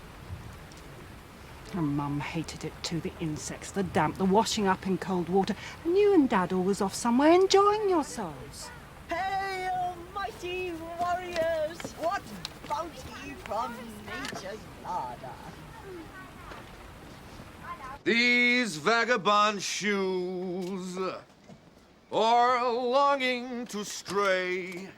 And Mum hated it too, the insects, the damp, the washing up in cold water. And you and Dad always off somewhere enjoying yourselves. Hail, mighty warriors! What bounty from nature's larder! These vagabond shoes are longing to stray.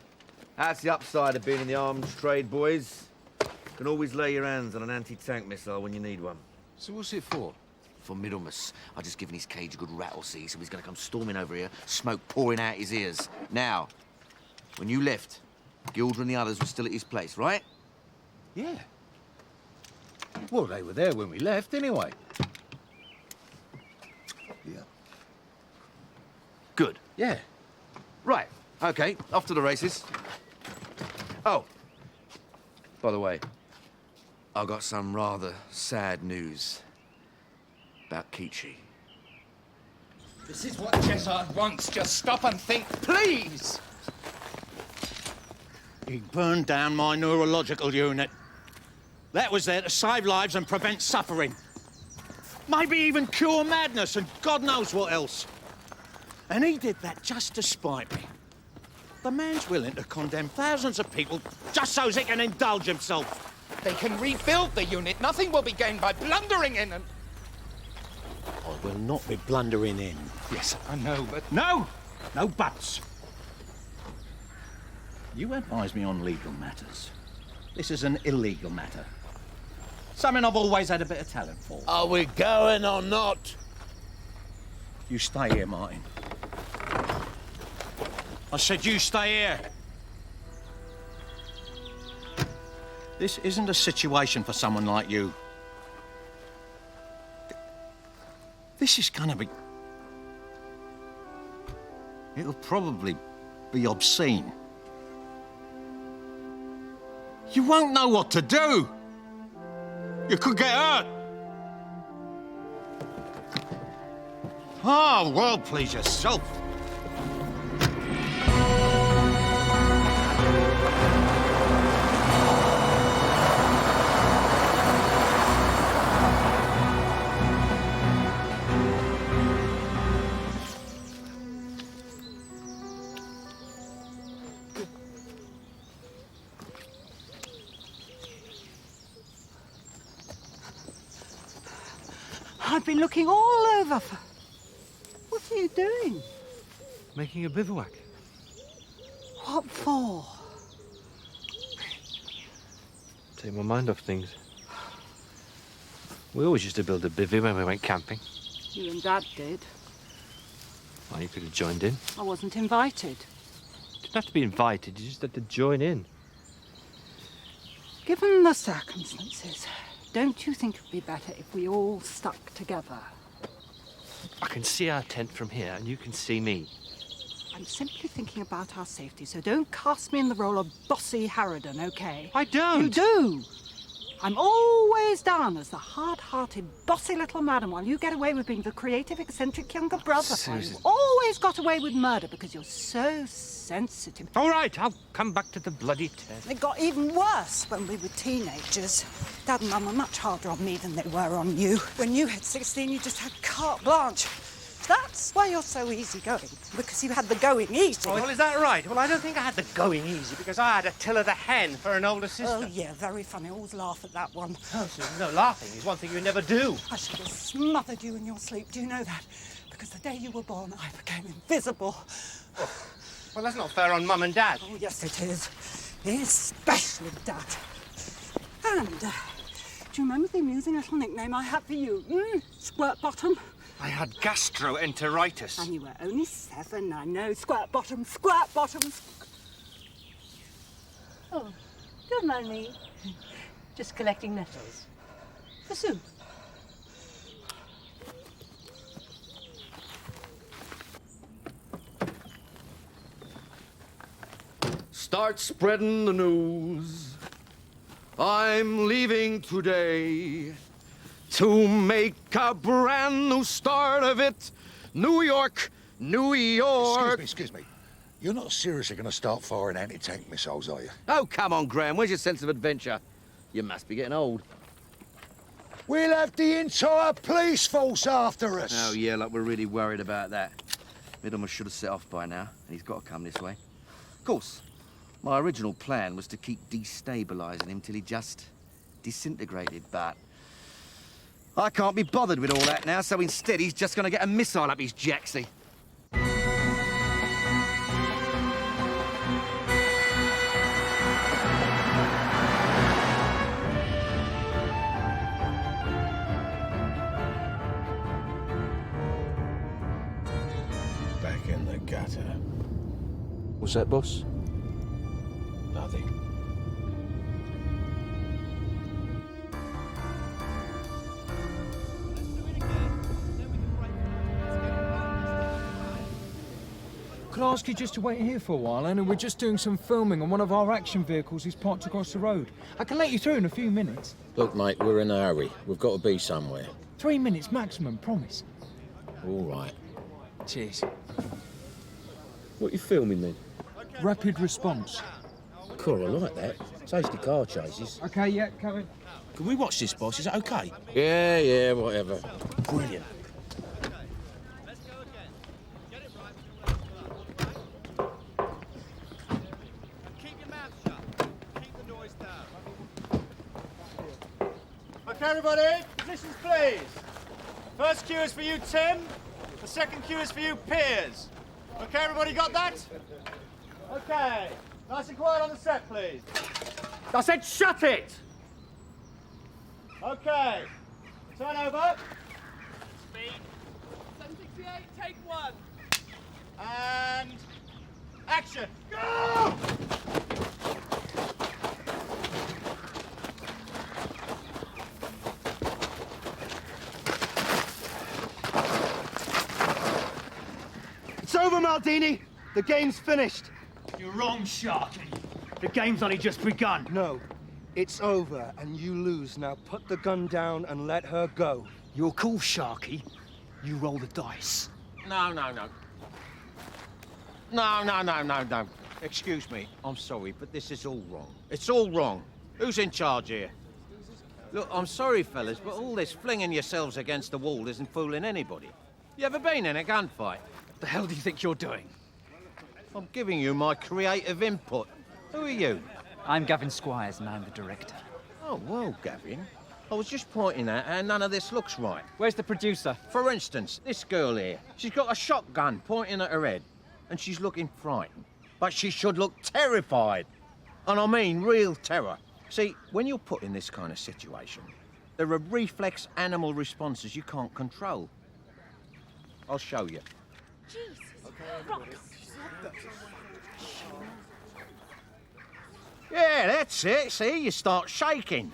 That's the upside of being in the arms trade, boys. You can always lay your hands on an anti-tank missile when you need one. So what's it for? For Middlemas. I just given his cage a good rattle, see, so he's gonna come storming over here, smoke pouring out his ears. Now, when you left, Gilda and the others were still at his place, right? Yeah. Well, they were there when we left, anyway. Yeah. Good. Yeah. Right, okay, off to the races. Oh, by the way, I've got some rather sad news about Kichi. This is what Jezard wants. Just stop and think, please! He burned down my neurological unit. That was there to save lives and prevent suffering. Maybe even cure madness and God knows what else. And he did that just to spite me. The man's willing to condemn thousands of people just so he can indulge himself. They can rebuild the unit. Nothing will be gained by blundering in and... I will not be blundering in. Yes, I know, but... No! No buts. You advise me on legal matters. This is an illegal matter. Something I've always had a bit of talent for. Are we going or not? You stay here, Martin. I said you stay here. This isn't a situation for someone like you. This is gonna be... It'll probably be obscene. You won't know what to do. You could get hurt. Oh, well, please yourself. I've been looking all over for... What are you doing? Making a bivouac. What for? Take my mind off things. We always used to build a bivvy when we went camping. You and Dad did. Well, you could have joined in. I wasn't invited. You didn't have to be invited, you just had to join in. Given the circumstances, don't you think it would be better if we all stuck together? I can see our tent from here, and you can see me. I'm simply thinking about our safety, so don't cast me in the role of bossy Harridan, okay? I don't! You do! I'm always down as the hard-hearted, bossy little madam while you get away with being the creative, eccentric younger brother. Susan. You've always got away with murder because you're so sensitive. All right, I'll come back to the bloody tent. It got even worse when we were teenagers. Dad and Mum were much harder on me than they were on you. When you hit 16, you just had carte blanche. That's why you're so easygoing, because you had the going easy. Oh, well, is that right? Well, I don't think I had the going easy, because I had a Tiller the hen for an older sister. Oh, yeah, very funny. I always laugh at that one. Oh, Susan, no, laughing is one thing you never do. I should have smothered you in your sleep. Do you know that? Because the day you were born, I became invisible. Oh, well, that's not fair on Mum and Dad. Oh, yes, it is. Especially Dad. And, do you remember the amusing little nickname I had for you? Squirt Bottom? I had gastroenteritis. And you were only 7, I know. Squirt Bottom, Squirt Bottom. Oh, don't mind me. Just collecting nettles. For soup. Start spreading the news. I'm leaving today to make a brand new start of it. New York, New York. Excuse me. You're not seriously going to start firing anti-tank missiles, are you? Oh, come on, Graham. Where's your sense of adventure? You must be getting old. We'll have the entire police force after us. Oh, yeah, like we're really worried about that. Middleman should have set off by now, and he's got to come this way. Of course, my original plan was to keep destabilising him till he just disintegrated, but I can't be bothered with all that now, so instead he's just going to get a missile up his jacksie. Back in the gutter. What's that, boss? Nothing. Could I ask you just to wait here for a while, Anna? We're just doing some filming and one of our action vehicles is parked across the road. I can let you through in a few minutes. Look, mate, we're in a hurry. We've got to be somewhere. 3 minutes maximum, promise. All right. Cheers. What are you filming then? Rapid response. Cool, I like that. Tasty car chases. Okay, yeah, coming. Can we watch this, boss? Is that okay? Yeah, whatever. Brilliant. Okay, everybody, positions please. First cue is for you, Tim. The second cue is for you, Piers. Okay, everybody got that? Okay. Nice and quiet on the set, please. I said shut it! Okay. Turn over. Speed. 768, take 1. And action. Go! It's over, Maldini. The game's finished. You're wrong, Sharky. The game's only just begun. No, it's over, and you lose. Now put the gun down and let her go. You're cool, Sharky. You roll the dice. No. No. Excuse me, I'm sorry, but this is all wrong. It's all wrong. Who's in charge here? Look, I'm sorry, fellas, but all this flinging yourselves against the wall isn't fooling anybody. You ever been in a gunfight? What the hell do you think you're doing? I'm giving you my creative input. Who are you? I'm Gavin Squires, and I'm the director. Oh, well, Gavin. I was just pointing out how none of this looks right. Where's the producer? For instance, this girl here. She's got a shotgun pointing at her head, and she's looking frightened. But she should look terrified. And I mean real terror. See, when you're put in this kind of situation, there are reflex animal responses you can't control. I'll show you. Jesus. Yeah, that's it. See, you start shaking.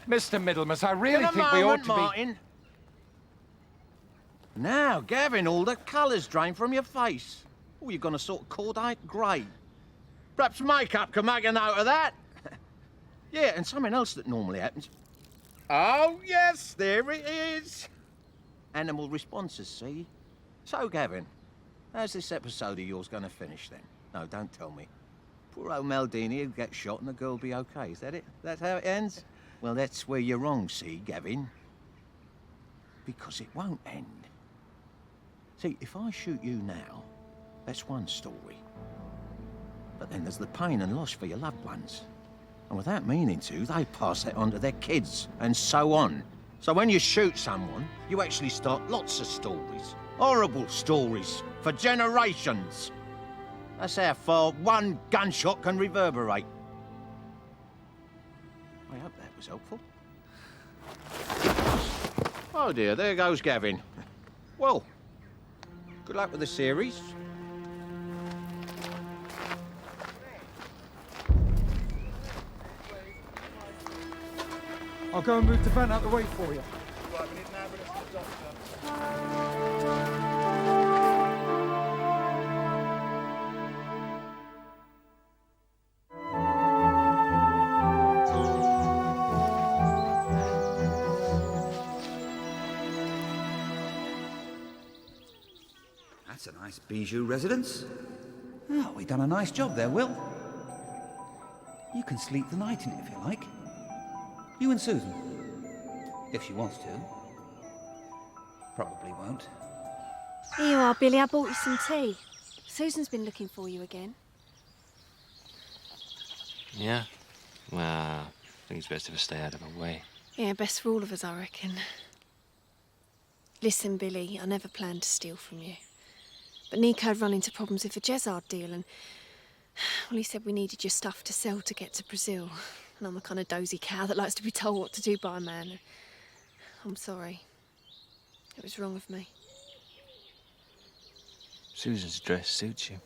Mr. Middlemas, I really In a think we ought moment, to Martin. Now, Gavin, all the colour's drained from your face. Oh, you're gonna sort of cordite grey. Perhaps makeup can make a note of that. Yeah, and something else that normally happens. Oh, yes, there it is. Animal responses, see? So, Gavin, how's this episode of yours going to finish, then? No, don't tell me. Poor old Maldini will get shot and the girl will be okay. Is that it? That's how it ends? Well, that's where you're wrong, see, Gavin. Because it won't end. See, if I shoot you now, that's one story. But then there's the pain and loss for your loved ones. And without meaning to, they pass that on to their kids, and so on. So when you shoot someone, you actually start lots of stories. Horrible stories, for generations. That's how far one gunshot can reverberate. I hope that was helpful. Oh dear, there goes Gavin. Well, good luck with the series. I'll go and move the van out the way for you. That's a nice bijou residence. Oh, we've done a nice job there, Will. You can sleep the night in it if you like. You and Susan. If she wants to. Probably won't. Here you are, Billy. I bought you some tea. Susan's been looking for you again. Yeah? Well, I think it's best if I stay out of her way. Yeah, best for all of us, I reckon. Listen, Billy, I never planned to steal from you. But Nico had run into problems with the Jezard deal and... Well, he said we needed your stuff to sell to get to Brazil. And I'm the kind of dozy cow that likes to be told what to do by a man. I'm sorry. It was wrong of me. Susan's dress suits you.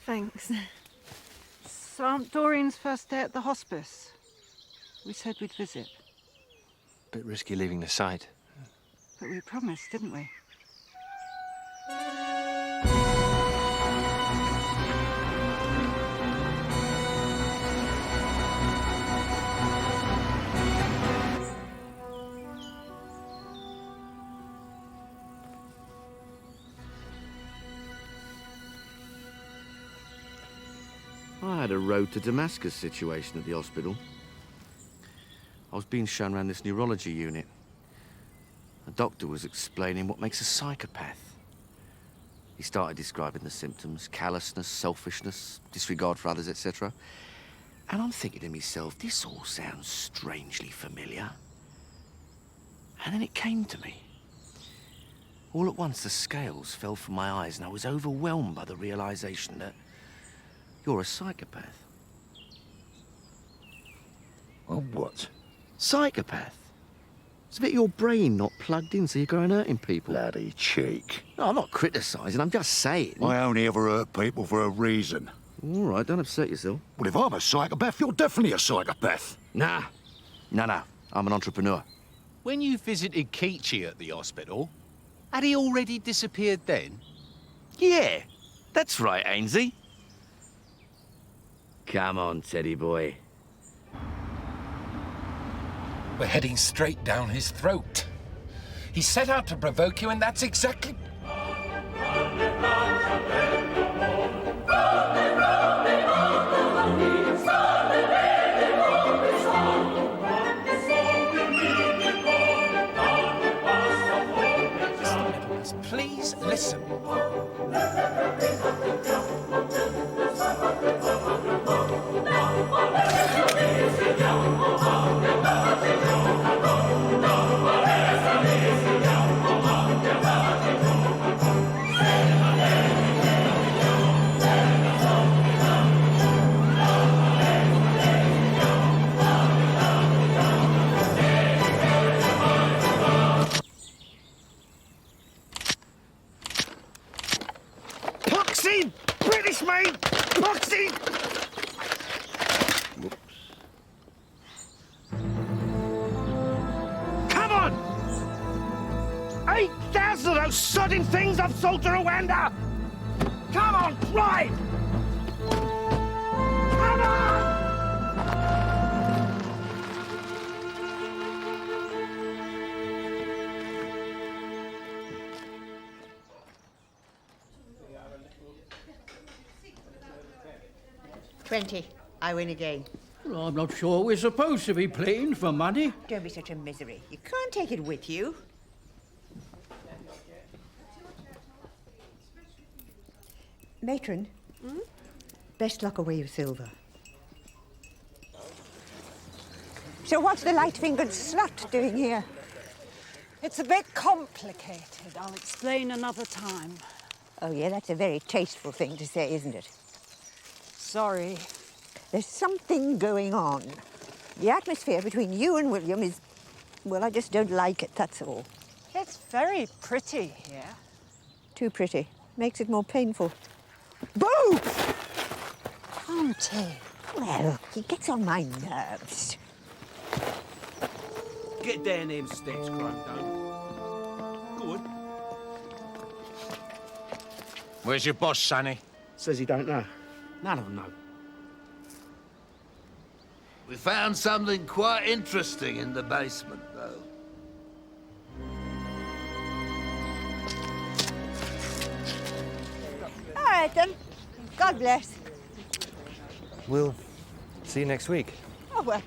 Thanks. So Aunt Doreen's first day at the hospice. We said we'd visit, Bit risky leaving the site. but we promised, didn't we? I had a road to Damascus situation at the hospital. I was being shown around this neurology unit. The doctor was explaining what makes a psychopath. He started describing the symptoms: callousness, selfishness, disregard for others, etc. And I'm thinking to myself, this all sounds strangely familiar. And then it came to me. All at once, the scales fell from my eyes and I was overwhelmed by the realization that you're a psychopath. A what? Psychopath. It's a bit of your brain not plugged in, so you go and hurting people. Bloody cheek. No, I'm not criticising, I'm just saying. I only ever hurt people for a reason. All right, don't upset yourself. Well, if I'm a psychopath, you're definitely a psychopath. Nah. No, I'm an entrepreneur. When you visited Keachy at the hospital, had he already disappeared then? Yeah, that's right, Ainsley. Come on, Teddy boy. We're heading straight down his throat. He set out to provoke you, and that's exactly... Please listen. me dazzle those sodding things I've sold to Rwanda! Come on, drive! Come on! $20. I win again. Well, I'm not sure we're supposed to be playing for money. Don't be such a misery. You can't take it with you. Matron, best lock away your silver. So what's the light-fingered slut doing here? It's a bit complicated. I'll explain another time. Oh, yeah, that's a very tasteful thing to say, isn't it? Sorry. There's something going on. The atmosphere between you and William is... well, I just don't like it, that's all. It's very pretty here. Too pretty. Makes it more painful. Boo! Auntie. Well, he gets on my nerves. Get down them steps, Grandad. Go on. Where's your boss, Sonny? Says he don't know. None of them know. We found something quite interesting in the basement, though. All right, then. God bless. We'll see you next week. Oh, well,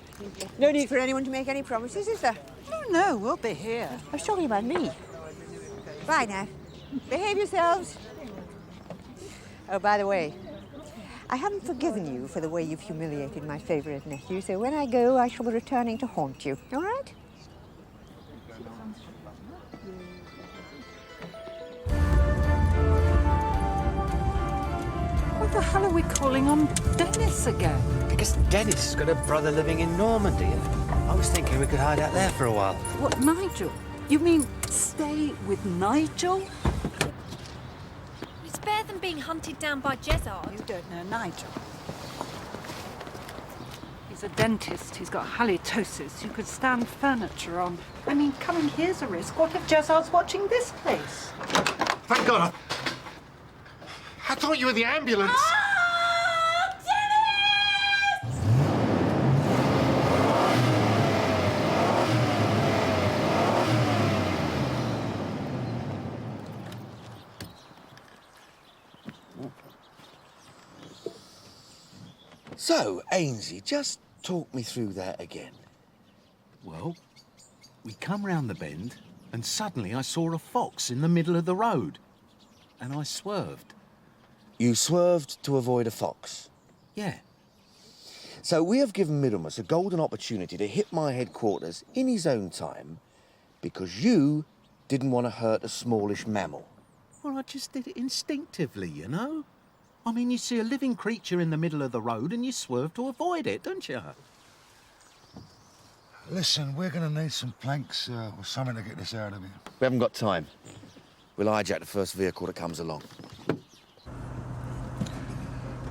no need for anyone to make any promises, is there? Oh, no, we'll be here. I was talking about me. Bye now. Behave yourselves. Oh, by the way, I haven't forgiven you for the way you've humiliated my favourite nephew, so when I go, I shall be returning to haunt you. All right? What the hell are we calling on Dennis again? Because Dennis has got a brother living in Normandy. I was thinking we could hide out there for a while. What, Nigel? You mean stay with Nigel? It's better than being hunted down by Jezard. You don't know Nigel. He's a dentist. He's got halitosis. You could stand furniture on. I mean, coming here's a risk. What if Jezard's watching this place? Thank God. I thought you were the ambulance. So, Ainsley, just talk me through that again. Well, we come round the bend, and suddenly I saw a fox in the middle of the road. And I swerved. You swerved to avoid a fox? Yeah. So we have given Middlemas a golden opportunity to hit my headquarters in his own time because you didn't want to hurt a smallish mammal. Well, I just did it instinctively, you know? I mean, you see a living creature in the middle of the road and you swerve to avoid it, don't you? Listen, we're going to need some planks or something to get this out of here. We haven't got time. We'll hijack the first vehicle that comes along.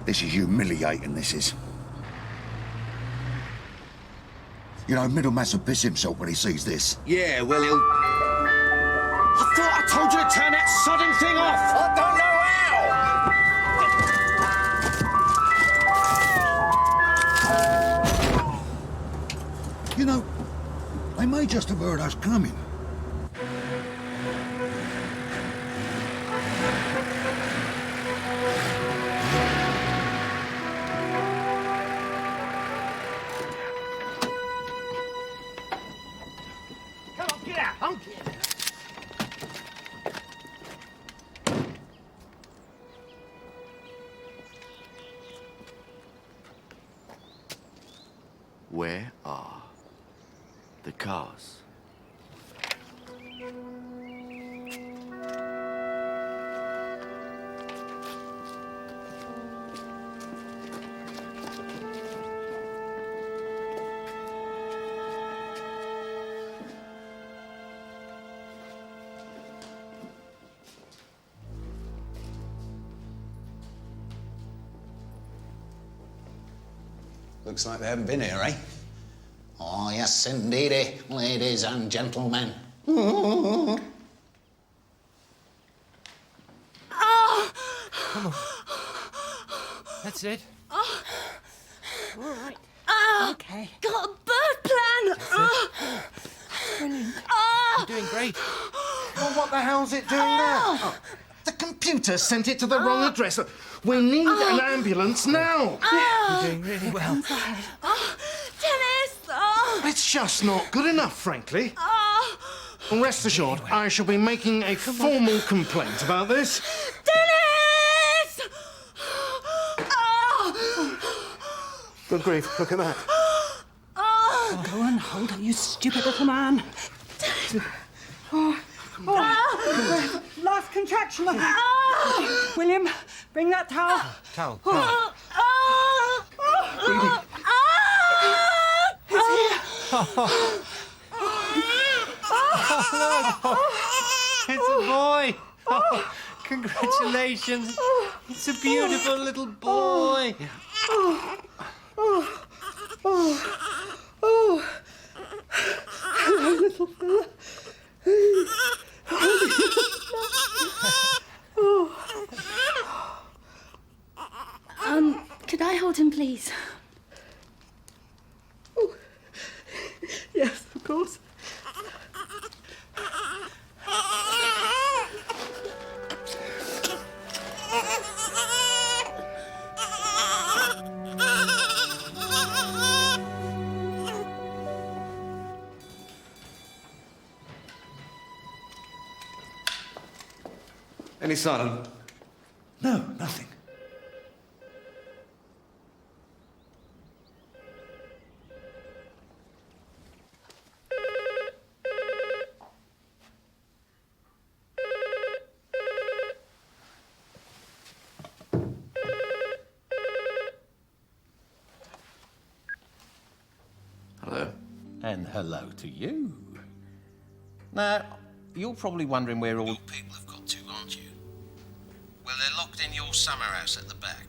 This is humiliating, this is. You know, Middlemas will piss himself when he sees this. Yeah, well, he'll... I thought I told you to turn that sodding thing off! I don't know how! You know, they may just have heard us coming. Come on, get out, hunk! Where are the cars? Looks like they haven't been here, eh? Oh, yes, indeedy, ladies and gentlemen. That's it. Oh. All right. Okay. Got a bird plan. Brilliant. Oh. You're doing great. Well, what the hell's it doing now? Oh, the computer sent it to the wrong address. We need an ambulance now. You're doing really well. Oh, Dennis! Oh. It's just not good enough, frankly. Oh. Rest assured, I shall be making a formal complaint about this. Dennis! Oh. Good grief, look at that. Oh. Go on, hold on, you stupid little man. Oh. Oh. Last contraction. William, bring that towel. Towel. It's a boy. Oh, congratulations. It's a beautiful little boy. Hello, little fella. Could I hold him, please? Yes, of course. Any sign? No, nothing. Hello. And hello to you. Now, you're probably wondering where all people have got to, aren't you? Well, they're locked in your summer house at the back.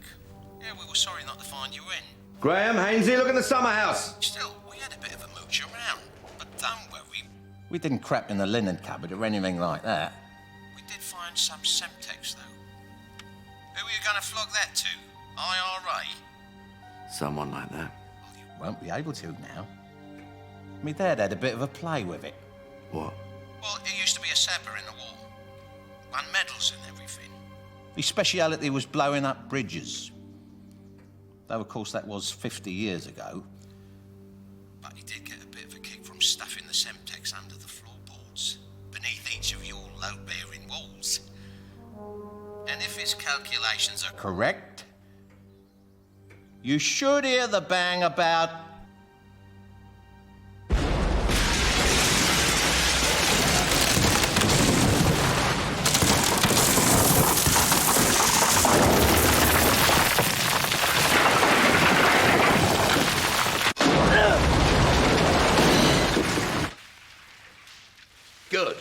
Yeah, we were sorry not to find you in. Graham, Hainsey, look in the summer house. Still, we had a bit of a mooch around. But don't worry. We didn't crap in the linen cupboard or anything like that. We did find some Semtex, though. Who are you going to flog that to? IRA? Someone like that. Well, you won't be able to now. My dad had a bit of a play with it. What? Well, he used to be a sapper in the war. Won medals and everything. His speciality was blowing up bridges. Though, of course, that was 50 years ago. But he did get a bit of a kick from stuffing the Semtex under the floorboards, beneath each of your load-bearing walls. And if his calculations are correct, you should hear the bang about... Good.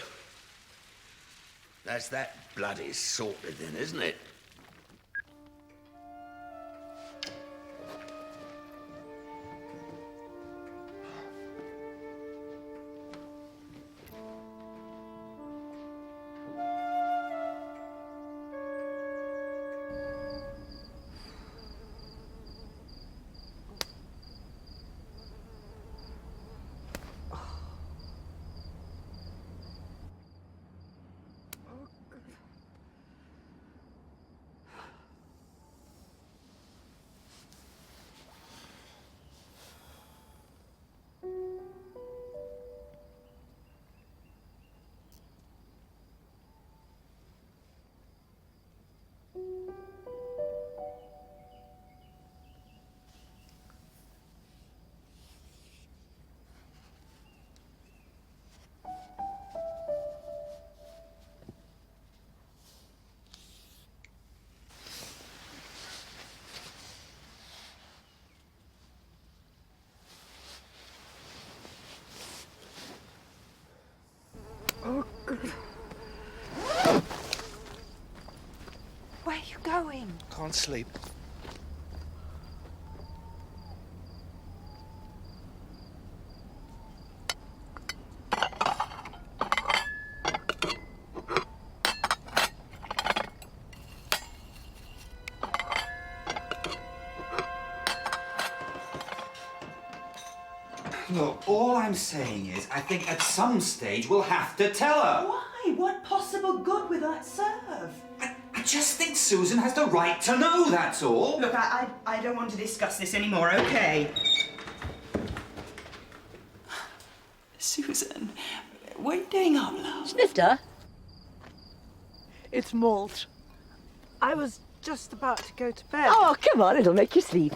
That's that bloody sorted then, isn't it? Oh, good. Where are you going? Can't sleep. Look, all I'm saying is I think at some stage we'll have to tell her. Why? What possible good will that serve? I just think Susan has the right to know, that's all. Look, I don't want to discuss this anymore, okay? Susan, what are you doing up, love? Snifter? It's malt. I was just about to go to bed. Oh, come on, it'll make you sleep.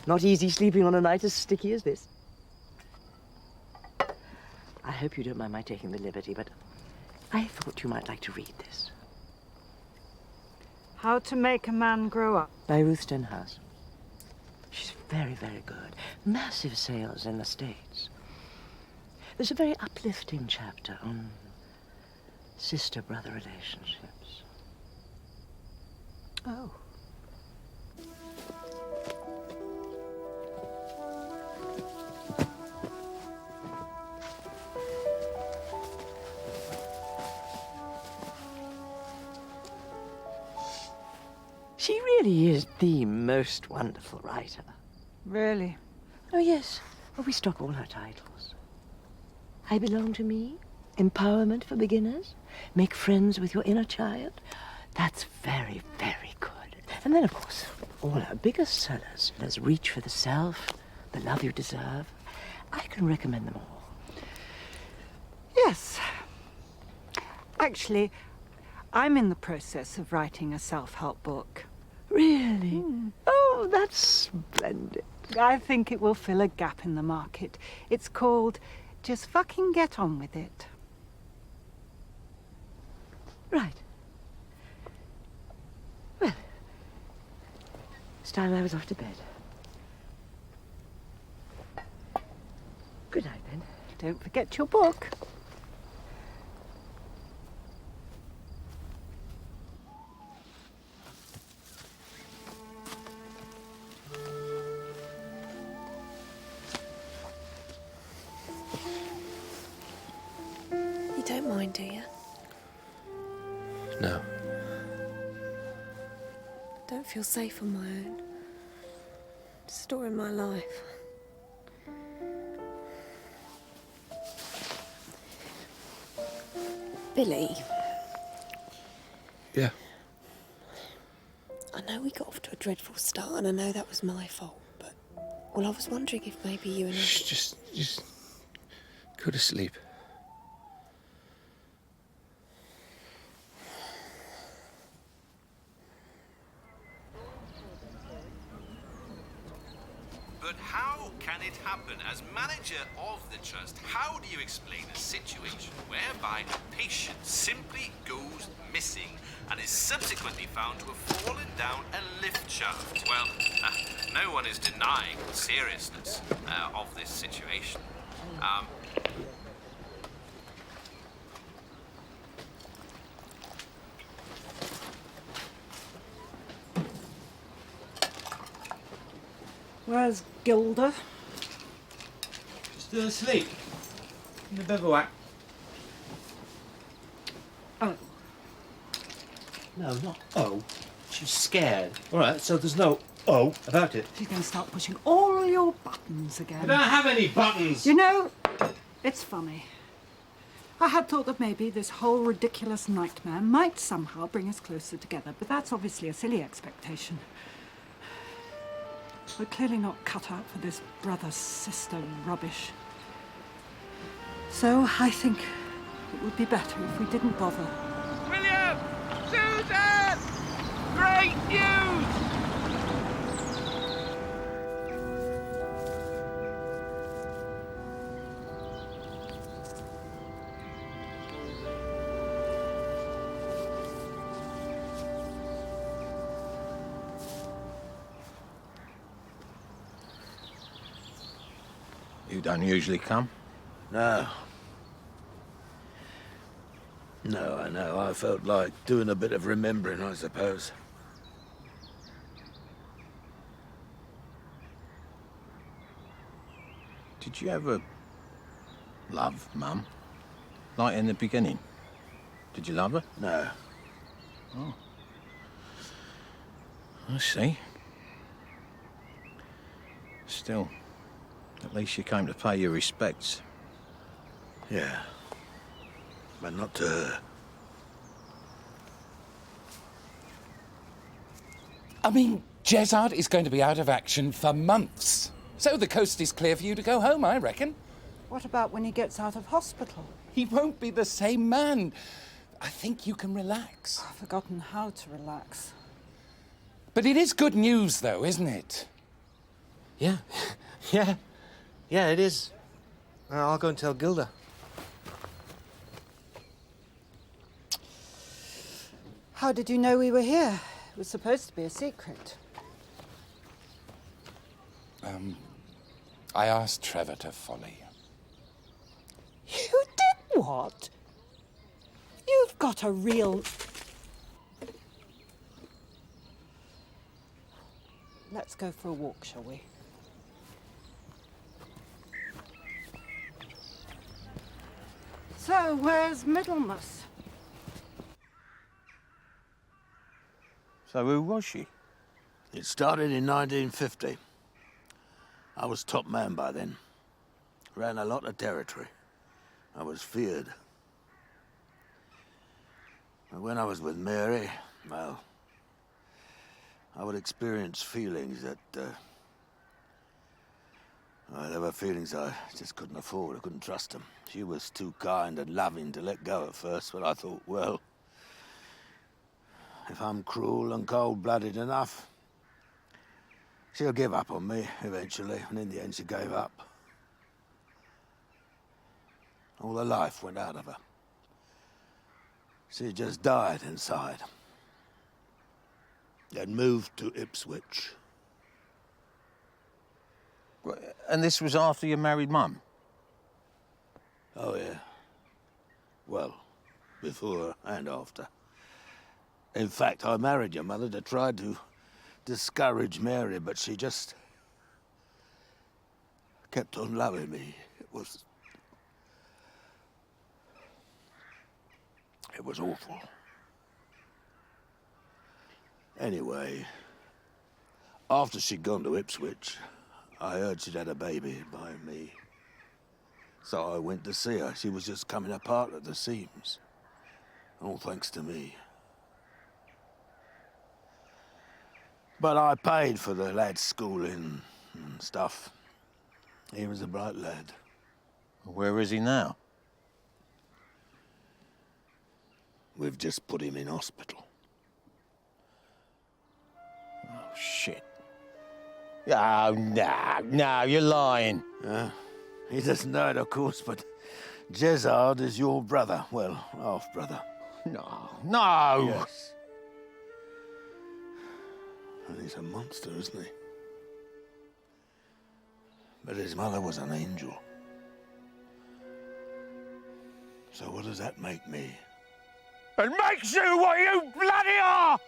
Not easy sleeping on a night as sticky as this. I hope you don't mind my taking the liberty, but I thought you might like to read this. How to Make a Man Grow Up. By Ruth Stenhouse. She's very, very good. Massive sales in the States. There's a very uplifting chapter on sister-brother relationships. Oh. She really is the most wonderful writer. Really? Oh, yes. Well, we stock all her titles. I Belong to Me, Empowerment for Beginners, Make Friends with Your Inner Child. That's very, very good. And then, of course, all her biggest sellers. There's Reach for the Self, The Love You Deserve. I can recommend them all. Yes. Actually, I'm in the process of writing a self-help book. Really? Oh, that's splendid. I think it will fill a gap in the market. It's called Just Fucking Get On With It. Right. Well, it's time I was off to bed. Good night, then. Don't forget your book. You don't mind, do you? No. Don't feel safe on my own. Storing my life. Billy. Yeah. I know we got off to a dreadful start, and I know that was my fault, but... Well, I was wondering if maybe you and I... Just go to sleep. But how can it happen? As manager of the trust, how do you explain a situation whereby a patient simply goes missing and is subsequently found to have fallen down a lift shaft? Well, no one is denying the seriousness of this situation. Where's Gilda? Still asleep. In the bivouac. Oh. No, not oh. She's scared. All right, so there's no oh about it. She's going to start pushing all your buttons again. I don't have any buttons. You know, it's funny. I had thought that maybe this whole ridiculous nightmare might somehow bring us closer together, but that's obviously a silly expectation. We're clearly not cut out for this brother-sister rubbish. So I think it would be better if we didn't bother. William! Susan! Great news! You don't usually come? No. No, I know. I felt like doing a bit of remembering, I suppose. Did you ever love Mum? Like in the beginning? Did you love her? No. Oh. I see. Still, At least you came to pay your respects. Yeah. But not to her. I mean, Jezard is going to be out of action for months. So the coast is clear for you to go home, I reckon. What about when he gets out of hospital? He won't be the same man. I think you can relax. I've forgotten how to relax. But it is good news, though, isn't it? Yeah. Yeah, it is. I'll go and tell Gilda. How did you know we were here? It was supposed to be a secret. I asked Trevor to follow you. You did what? You've got a real... Let's go for a walk, shall we? So, where's Middlemas? So who was she? It started in 1950. I was top man by then. Ran a lot of territory. I was feared. But when I was with Mary, well, I would experience feelings that, well, there were feelings I just couldn't afford. I couldn't trust them. She was too kind and loving to let go at first, but I thought, well, if I'm cruel and cold-blooded enough, she'll give up on me eventually, and in the end she gave up. All the life went out of her. She just died inside. Then moved to Ipswich. And this was after you married Mum? Oh, yeah. Well, before and after. In fact, I married your mother to try to discourage Mary, but she just kept on loving me. It was awful. Anyway, after she'd gone to Ipswich, I heard she'd had a baby by me. So I went to see her. She was just coming apart at the seams. All thanks to me. But I paid for the lad's schooling and stuff. He was a bright lad. Where is he now? We've just put him in hospital. Oh, shit. Oh, no, you're lying. He doesn't know it, of course, but Jezard is your brother. Well, half-brother. No! Yes. And he's a monster, isn't he? But his mother was an angel. So what does that make me? It makes you what you bloody are!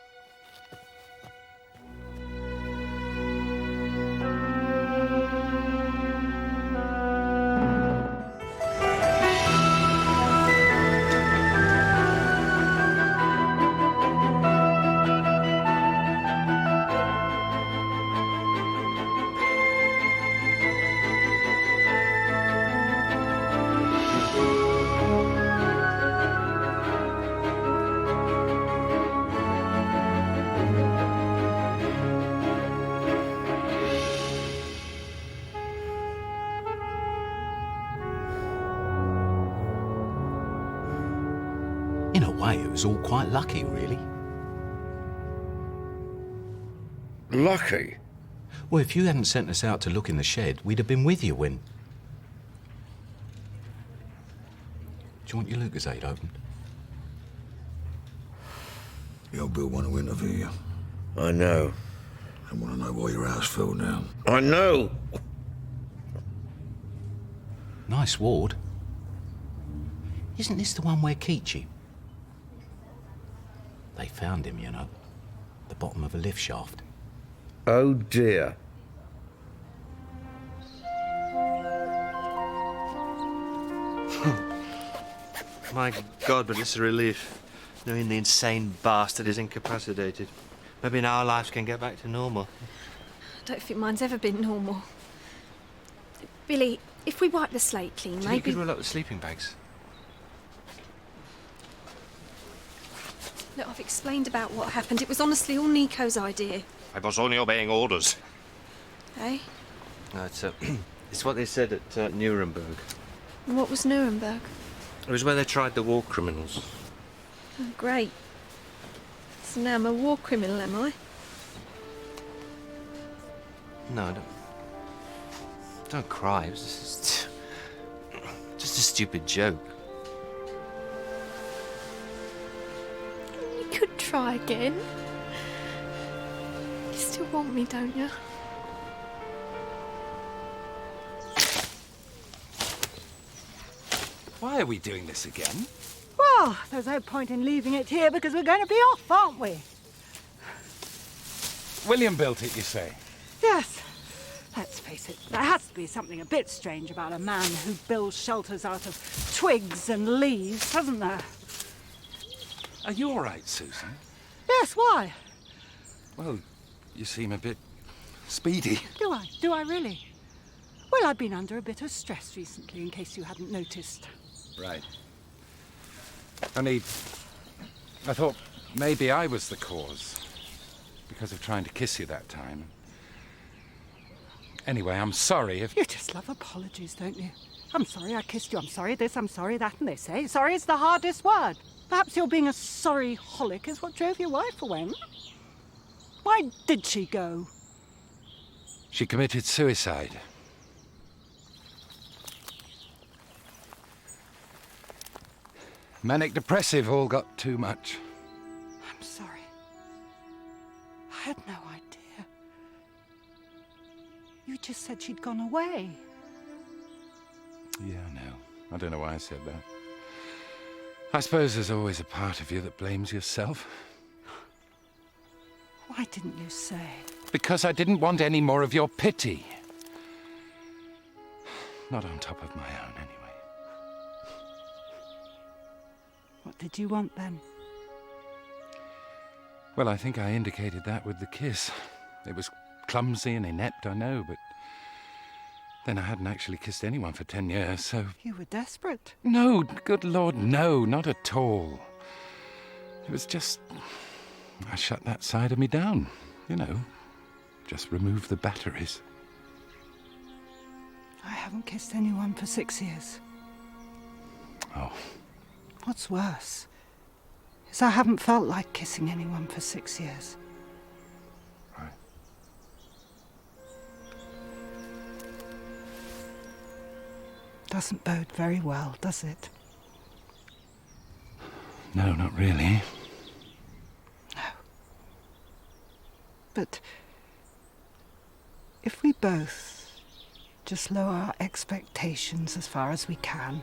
In a way, it was all quite lucky, really. Lucky? Well, if you hadn't sent us out to look in the shed, we'd have been with you when... Do you want your Lucasade opened? Your Bill want to interview you. I know. I want to know why your house fell down. I know! Nice ward. Isn't this the one where Keachy? They found him, you know. The bottom of a lift shaft. Oh, dear. My God, but it's a relief. Knowing the insane bastard is incapacitated. Maybe now our lives can get back to normal. I don't think mine's ever been normal. Billy, if we wipe the slate clean, Do you think you maybe... could roll up the sleeping bags? Look, I've explained about what happened. It was honestly all Nico's idea. I was only obeying orders. Eh? No, it's what they said at Nuremberg. And what was Nuremberg? It was where they tried the war criminals. Oh, great. So now I'm a war criminal, am I? No, don't cry. It was just a stupid joke. You could try again. You still want me, don't you? Why are we doing this again? Well, there's no point in leaving it here because we're going to be off, aren't we? William built it, you say? Yes. Let's face it, there has to be something a bit strange about a man who builds shelters out of twigs and leaves, hasn't there? Are you all right, Susan? Yes, why? Well, you seem a bit speedy. Do I? Do I really? Well, I've been under a bit of stress recently, in case you hadn't noticed. Right. Only, I thought maybe I was the cause. Because of trying to kiss you that time. Anyway, I'm sorry if... You just love apologies, don't you? I'm sorry I kissed you, I'm sorry this, I'm sorry that, and they say sorry is the hardest word. Perhaps your being a sorry-holic is what drove your wife away. Why did she go? She committed suicide. Manic depressive all got too much. I'm sorry. I had no idea. You just said she'd gone away. Yeah, I know. I don't know why I said that. I suppose there's always a part of you that blames yourself. Why didn't you say? Because I didn't want any more of your pity. Not on top of my own, anyway. What did you want then? Well, I think I indicated that with the kiss. It was clumsy and inept, I know, but then I hadn't actually kissed anyone for 10 years, so... You were desperate. No, good Lord, no, not at all. It was just... I shut that side of me down, you know. Just remove the batteries. I haven't kissed anyone for 6 years. Oh. What's worse is I haven't felt like kissing anyone for 6 years. Right. Doesn't bode very well, does it? No, not really. No. But if we both just lower our expectations as far as we can,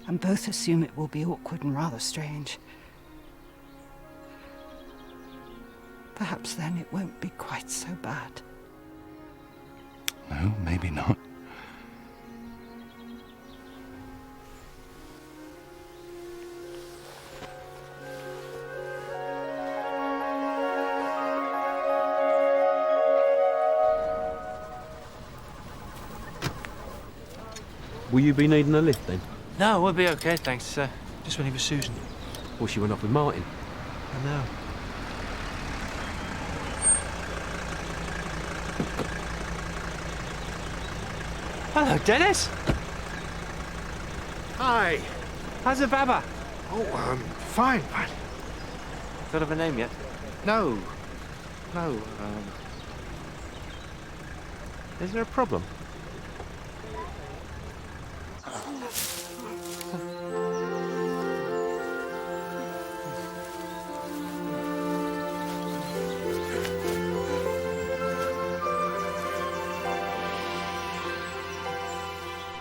and both assume it will be awkward and rather strange, perhaps then it won't be quite so bad. No, maybe not. Will you be needing a lift then? No, we'll be okay, thanks. Just waiting for Susan. Well, she went off with Martin. I know. Hello, Dennis. Hi. How's the baba? Oh, fine. Thought of a name yet? No. Is there a problem?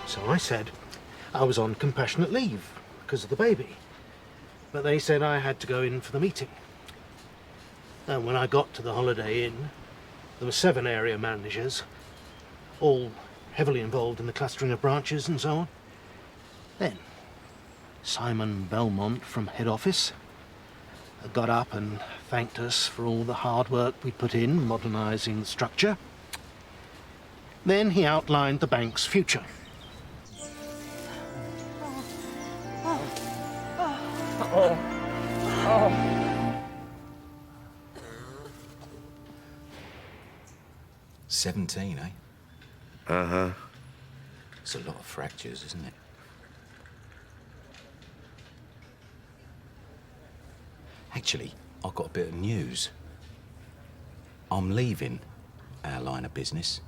So I said I was on compassionate leave because of the baby. But they said I had to go in for the meeting. And when I got to the Holiday Inn, there were 7 area managers, all heavily involved in the clustering of branches and so on. Then Simon Belmont from head office got up and thanked us for all the hard work we put in modernising the structure. Then he outlined the bank's future. Oh. 17, eh? Uh-huh. It's a lot of fractures, isn't it? Actually, I've got a bit of news. I'm leaving our line of business,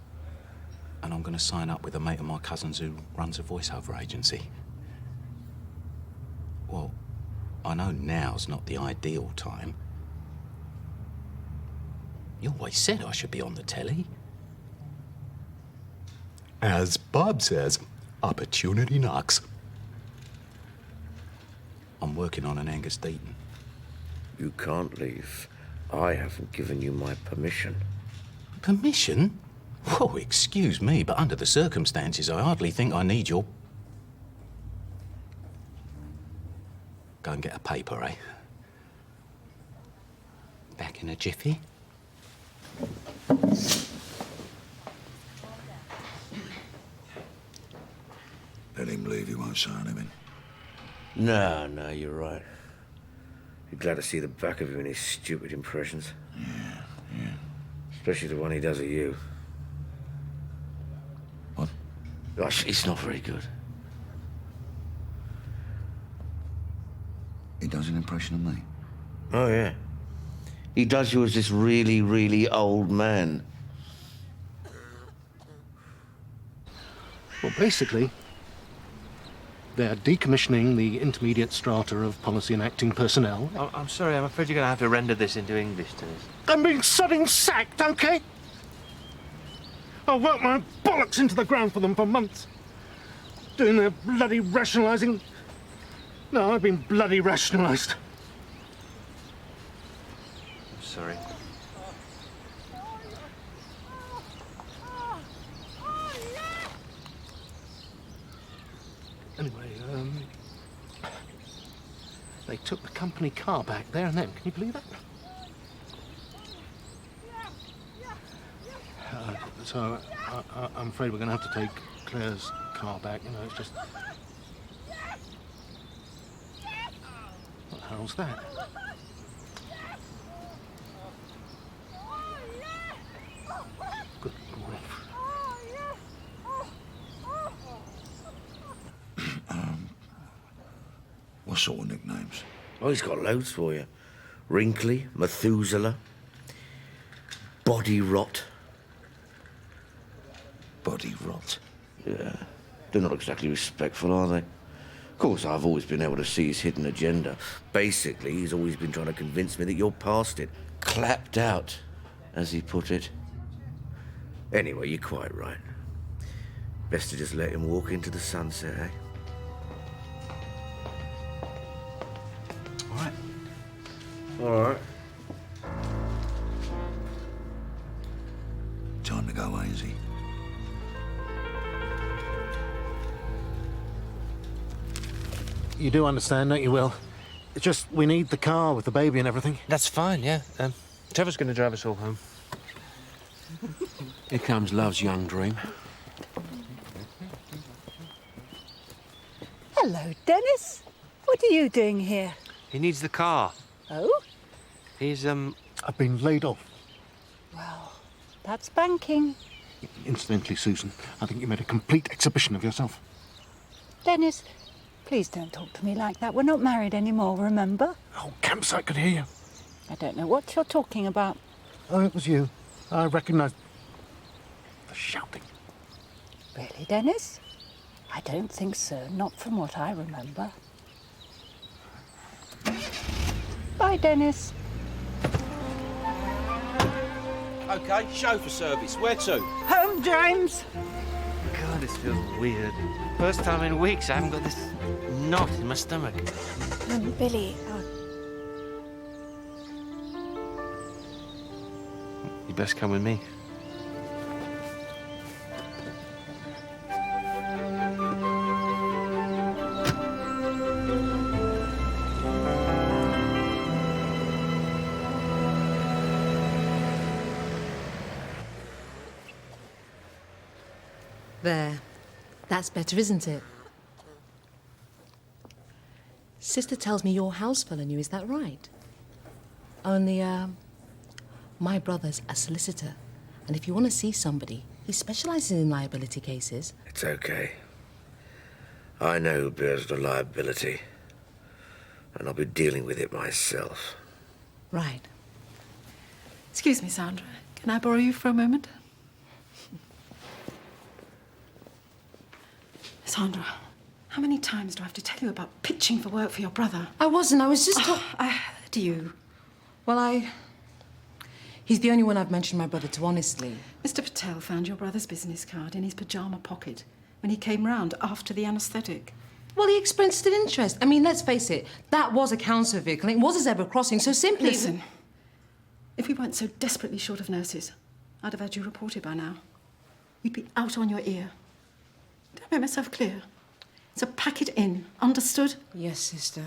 and I'm going to sign up with a mate of my cousin's who runs a voiceover agency. Well, I know now's not the ideal time. You always said I should be on the telly. As Bob says, opportunity knocks. I'm working on an Angus Deaton. You can't leave. I haven't given you my permission. Permission? Oh, excuse me, but under the circumstances, I hardly think I need your... Go and get a paper, eh? Back in a jiffy. Let him leave, he won't sign him in. No, you're right. You're glad to see the back of him in his stupid impressions. Yeah. Especially the one he does of you. What? Gosh, it's not very good. He does an impression of me? Oh, yeah. He does you as this really, really old man. Well, basically, they're decommissioning the intermediate strata of policy and acting personnel. I'm sorry, I'm afraid you're going to have to render this into English to us. I'm being sodding sacked, okay? I've worked my bollocks into the ground for them for months. Doing their bloody rationalising. No, I've been bloody rationalised. I'm sorry. Anyway, they took the company car back there and then. Can you believe that? So I'm afraid we're going to have to take Claire's car back. You know, it's just... What the hell's that? Good grief. What sort of nicknames? Oh, he's got loads for you. Wrinkly, Methuselah, Body Rot. Body Rot? Yeah. They're not exactly respectful, are they? Of course, I've always been able to see his hidden agenda. Basically, he's always been trying to convince me that you're past it. Clapped out, as he put it. Anyway, you're quite right. Best to just let him walk into the sunset, eh? All right. Time to go, Hainsey. You do understand, don't you, Will? It's just we need the car with the baby and everything. That's fine, yeah. Trevor's going to drive us all home. Here comes Love's young dream. Hello, Dennis. What are you doing here? He needs the car. Oh? He's, I've been laid off. Well, that's banking. Incidentally, Susan, I think you made a complete exhibition of yourself. Dennis, please don't talk to me like that. We're not married anymore, remember? Oh, campsite could hear you. I don't know what you're talking about. Oh, it was you. I recognised the shouting. Really, Dennis? I don't think so, not from what I remember. Bye, Dennis. OK, chauffeur service. Where to? Home, James. God, this feels weird. First time in weeks I haven't got this knot in my stomach. Billy, You best come with me. There. That's better, isn't it? Sister tells me your house fella knew, is that right? Only, my brother's a solicitor, and if you want to see somebody, he specialises in liability cases. It's okay. I know who bears the liability, and I'll be dealing with it myself. Right. Excuse me, Sandra. Can I borrow you for a moment? Sandra, how many times do I have to tell you about pitching for work for your brother? I wasn't, I was just... I heard you. Well, He's the only one I've mentioned my brother to, honestly. Mr. Patel found your brother's business card in his pyjama pocket when he came round after the anaesthetic. Well, he expressed an interest. I mean, let's face it, that was a council vehicle. It was a zebra crossing, so simply... Listen, if we weren't so desperately short of nurses, I'd have had you reported by now. You'd be out on your ear. Did I make myself clear? So pack it in, understood? Yes, sister.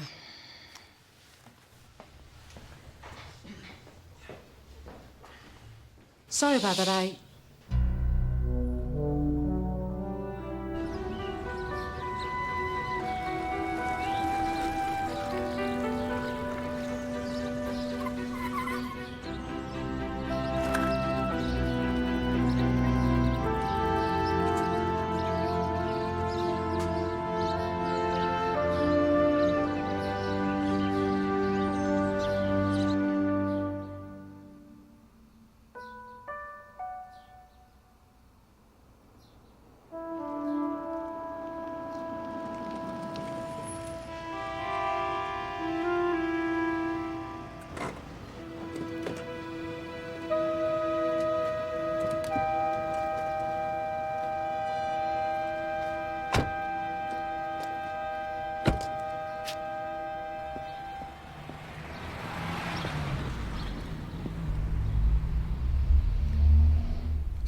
Sorry about that,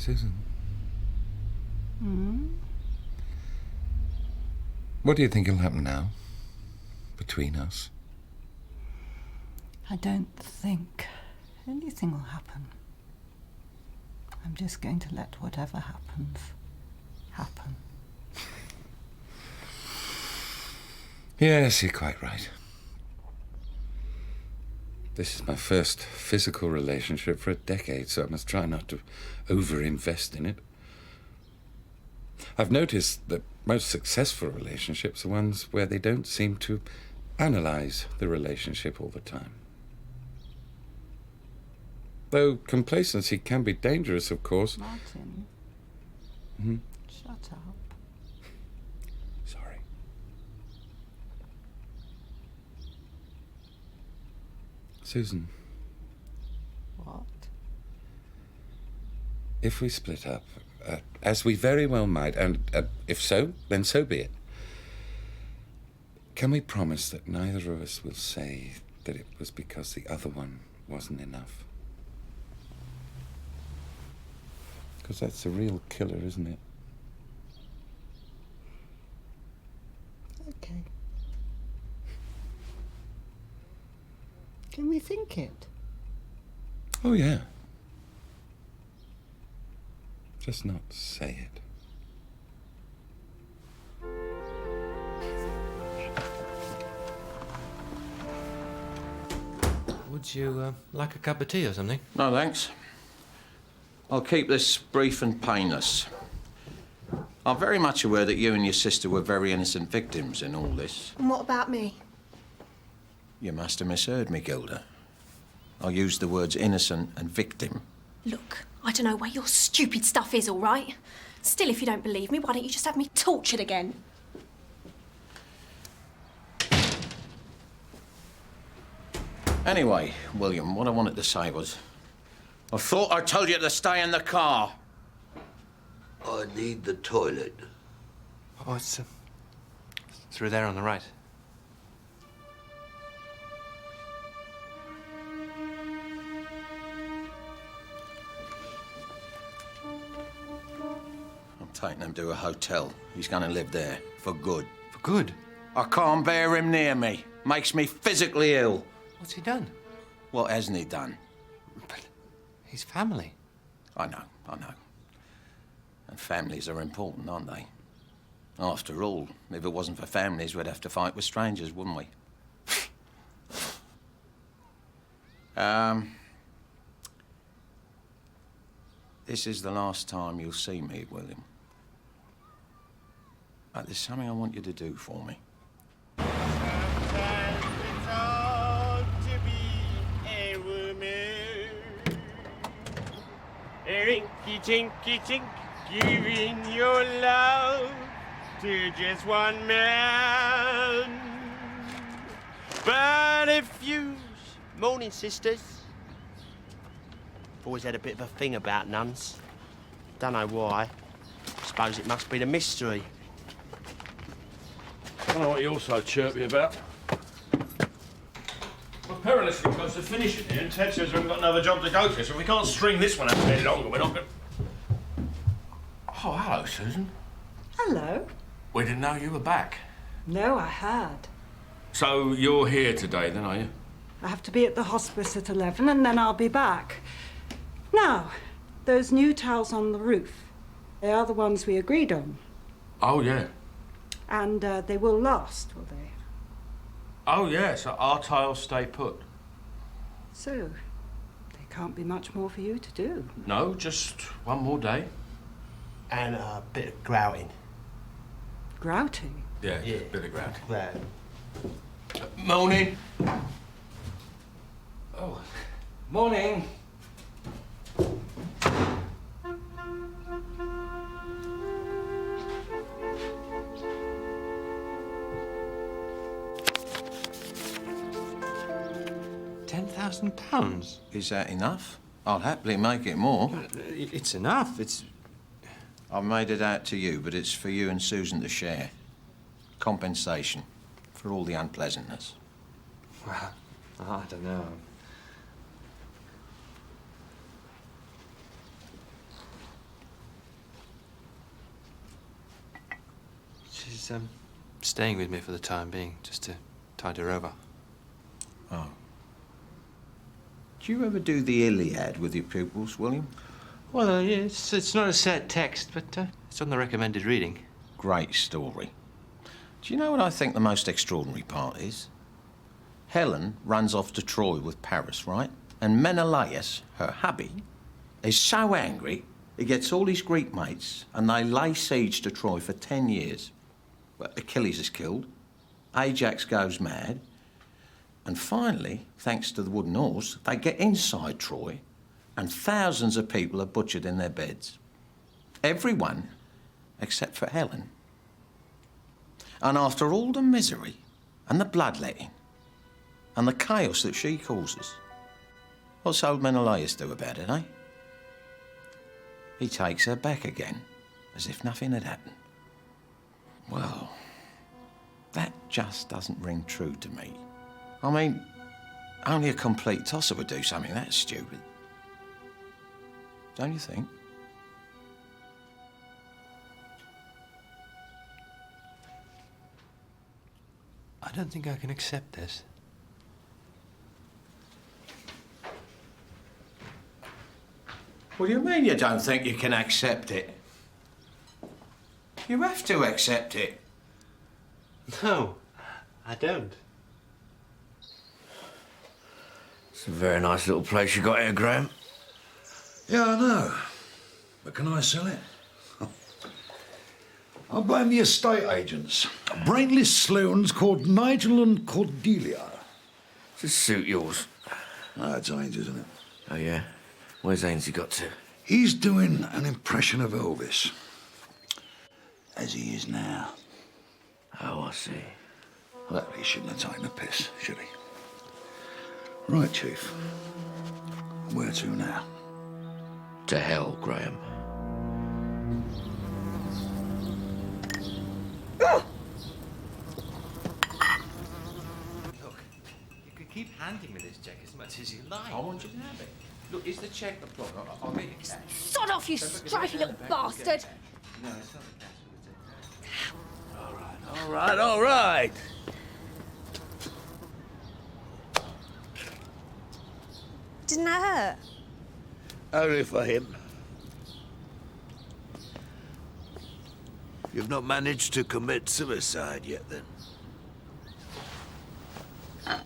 Susan. Hmm? What do you think will happen now? Between us? I don't think anything will happen. I'm just going to let whatever happens, happen. Yes, you're quite right. This is my first physical relationship for a decade, so I must try not to over-invest in it. I've noticed that most successful relationships are ones where they don't seem to analyze the relationship all the time. Though complacency can be dangerous, of course. Martin. Hmm? Shut up. Sorry. Susan. What? If we split up, as we very well might, and if so, then so be it, can we promise that neither of us will say that it was because the other one wasn't enough? Because that's the real killer, isn't it? Okay. Can we think it? Oh, yeah. Just not say it. Would you like a cup of tea or something? No, thanks. I'll keep this brief and painless. I'm very much aware that you and your sister were very innocent victims in all this. And what about me? You must have misheard me, Gilda. I used the words innocent and victim. Look, I don't know where your stupid stuff is, all right? Still, if you don't believe me, why don't you just have me tortured again? Anyway, William, what I wanted to say was, I thought I told you to stay in the car. I need the toilet. Oh, it's through there on the right. I'm taking him to a hotel. He's going to live there for good. For good? I can't bear him near me. Makes me physically ill. What's he done? What hasn't he done? But his family. I know. And families are important, aren't they? After all, if it wasn't for families, we'd have to fight with strangers, wouldn't we? This is the last time you'll see me, William. But there's something I want you to do for me. Sometimes it's hard to be a woman. Rinky tinky tink, giving your love to just one man. But if you... Morning, sisters. I've always had a bit of a thing about nuns. Don't know why. Suppose it must be the mystery. I don't know what you're so chirpy about. We're perilously close to finishing here, and Ted says we haven't got another job to go to, so if we can't string this one out any longer, we're not going... Oh, hello, Susan. Hello. We didn't know you were back. No, I had. So you're here today, then, are you? I have to be at the hospice at 11 and then I'll be back. Now, those new tiles on the roof, they are the ones we agreed on. Oh, yeah. And they will last, will they? Oh, yeah, so our tiles stay put. So, there can't be much more for you to do. No, just one more day. And a bit of grouting. Grouting? Yeah, just a bit of grouting. Right. Morning. Oh, morning. £10,000? Is that enough? I'll happily make it more. It's enough. I've made it out to you, but it's for you and Susan to share. Compensation for all the unpleasantness. Well, I don't know. She's staying with me for the time being, just to tide her over. Oh. Do you ever do the Iliad with your pupils, William? Well, yeah, it's not a set text, but it's on the recommended reading. Great story. Do you know what I think the most extraordinary part is? Helen runs off to Troy with Paris, right? And Menelaus, her hubby, is so angry he gets all his Greek mates and they lay siege to Troy for 10 years. But Achilles is killed, Ajax goes mad, and finally, thanks to the wooden horse, they get inside Troy and thousands of people are butchered in their beds. Everyone except for Helen. And after all the misery and the bloodletting and the chaos that she causes, what's old Menelaus do about it, eh? He takes her back again, as if nothing had happened. Well, that just doesn't ring true to me. I mean, only a complete tosser would do something that stupid. Don't you think? I don't think I can accept this. What do you mean you don't think you can accept it? You have to accept it. No, I don't. It's a very nice little place you got here, Graham. Yeah, I know. But can I sell it? I blame the estate agents. Brainless sloons called Nigel and Cordelia. Does this suit yours? That's Ain's, isn't it? Oh, yeah? Where's Ainsley got to? He's doing an impression of Elvis. As he is now. Oh, I see. Well, he shouldn't have taken the piss, should he? Right, Chief. Where to now? To hell, Graham. Look, you could keep handing me this check as much as you like. I want you to have it. Look, is the cheque the plug? I'll get you cash. Sod off, you stripy little bastard! No, it's not the cash. All right, all right. Didn't that hurt? Only for him. You've not managed to commit suicide yet, then?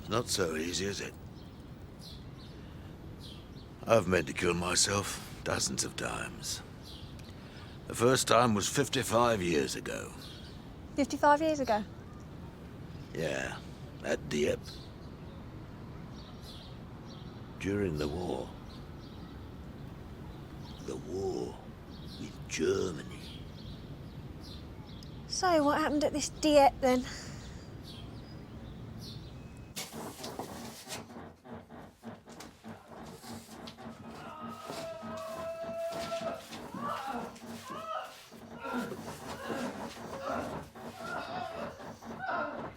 Not so easy, is it? I've meant to kill myself dozens of times. The first time was 55 years ago. 55 years ago? Yeah, at Dieppe. During the war. The war with Germany. So, what happened at this Dieppe, then?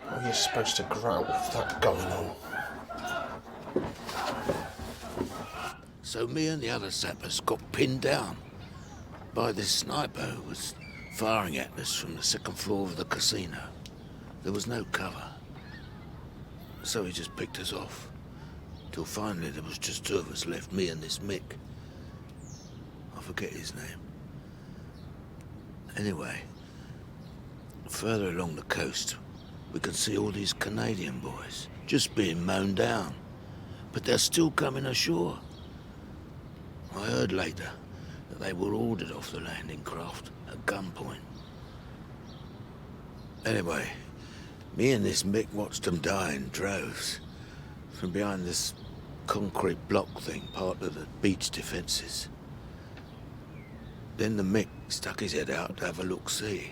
Well, you're supposed to grow with that going on. So me and the other sappers got pinned down by this sniper who was firing at us from the second floor of the casino. There was no cover. So he just picked us off. Till finally there was just two of us left, me and this Mick. I forget his name. Anyway, further along the coast, we can see all these Canadian boys just being mown down. But they're still coming ashore. I heard later that they were ordered off the landing craft at gunpoint. Anyway, me and this Mick watched them die in droves from behind this concrete block thing, part of the beach defences. Then the Mick stuck his head out to have a look-see.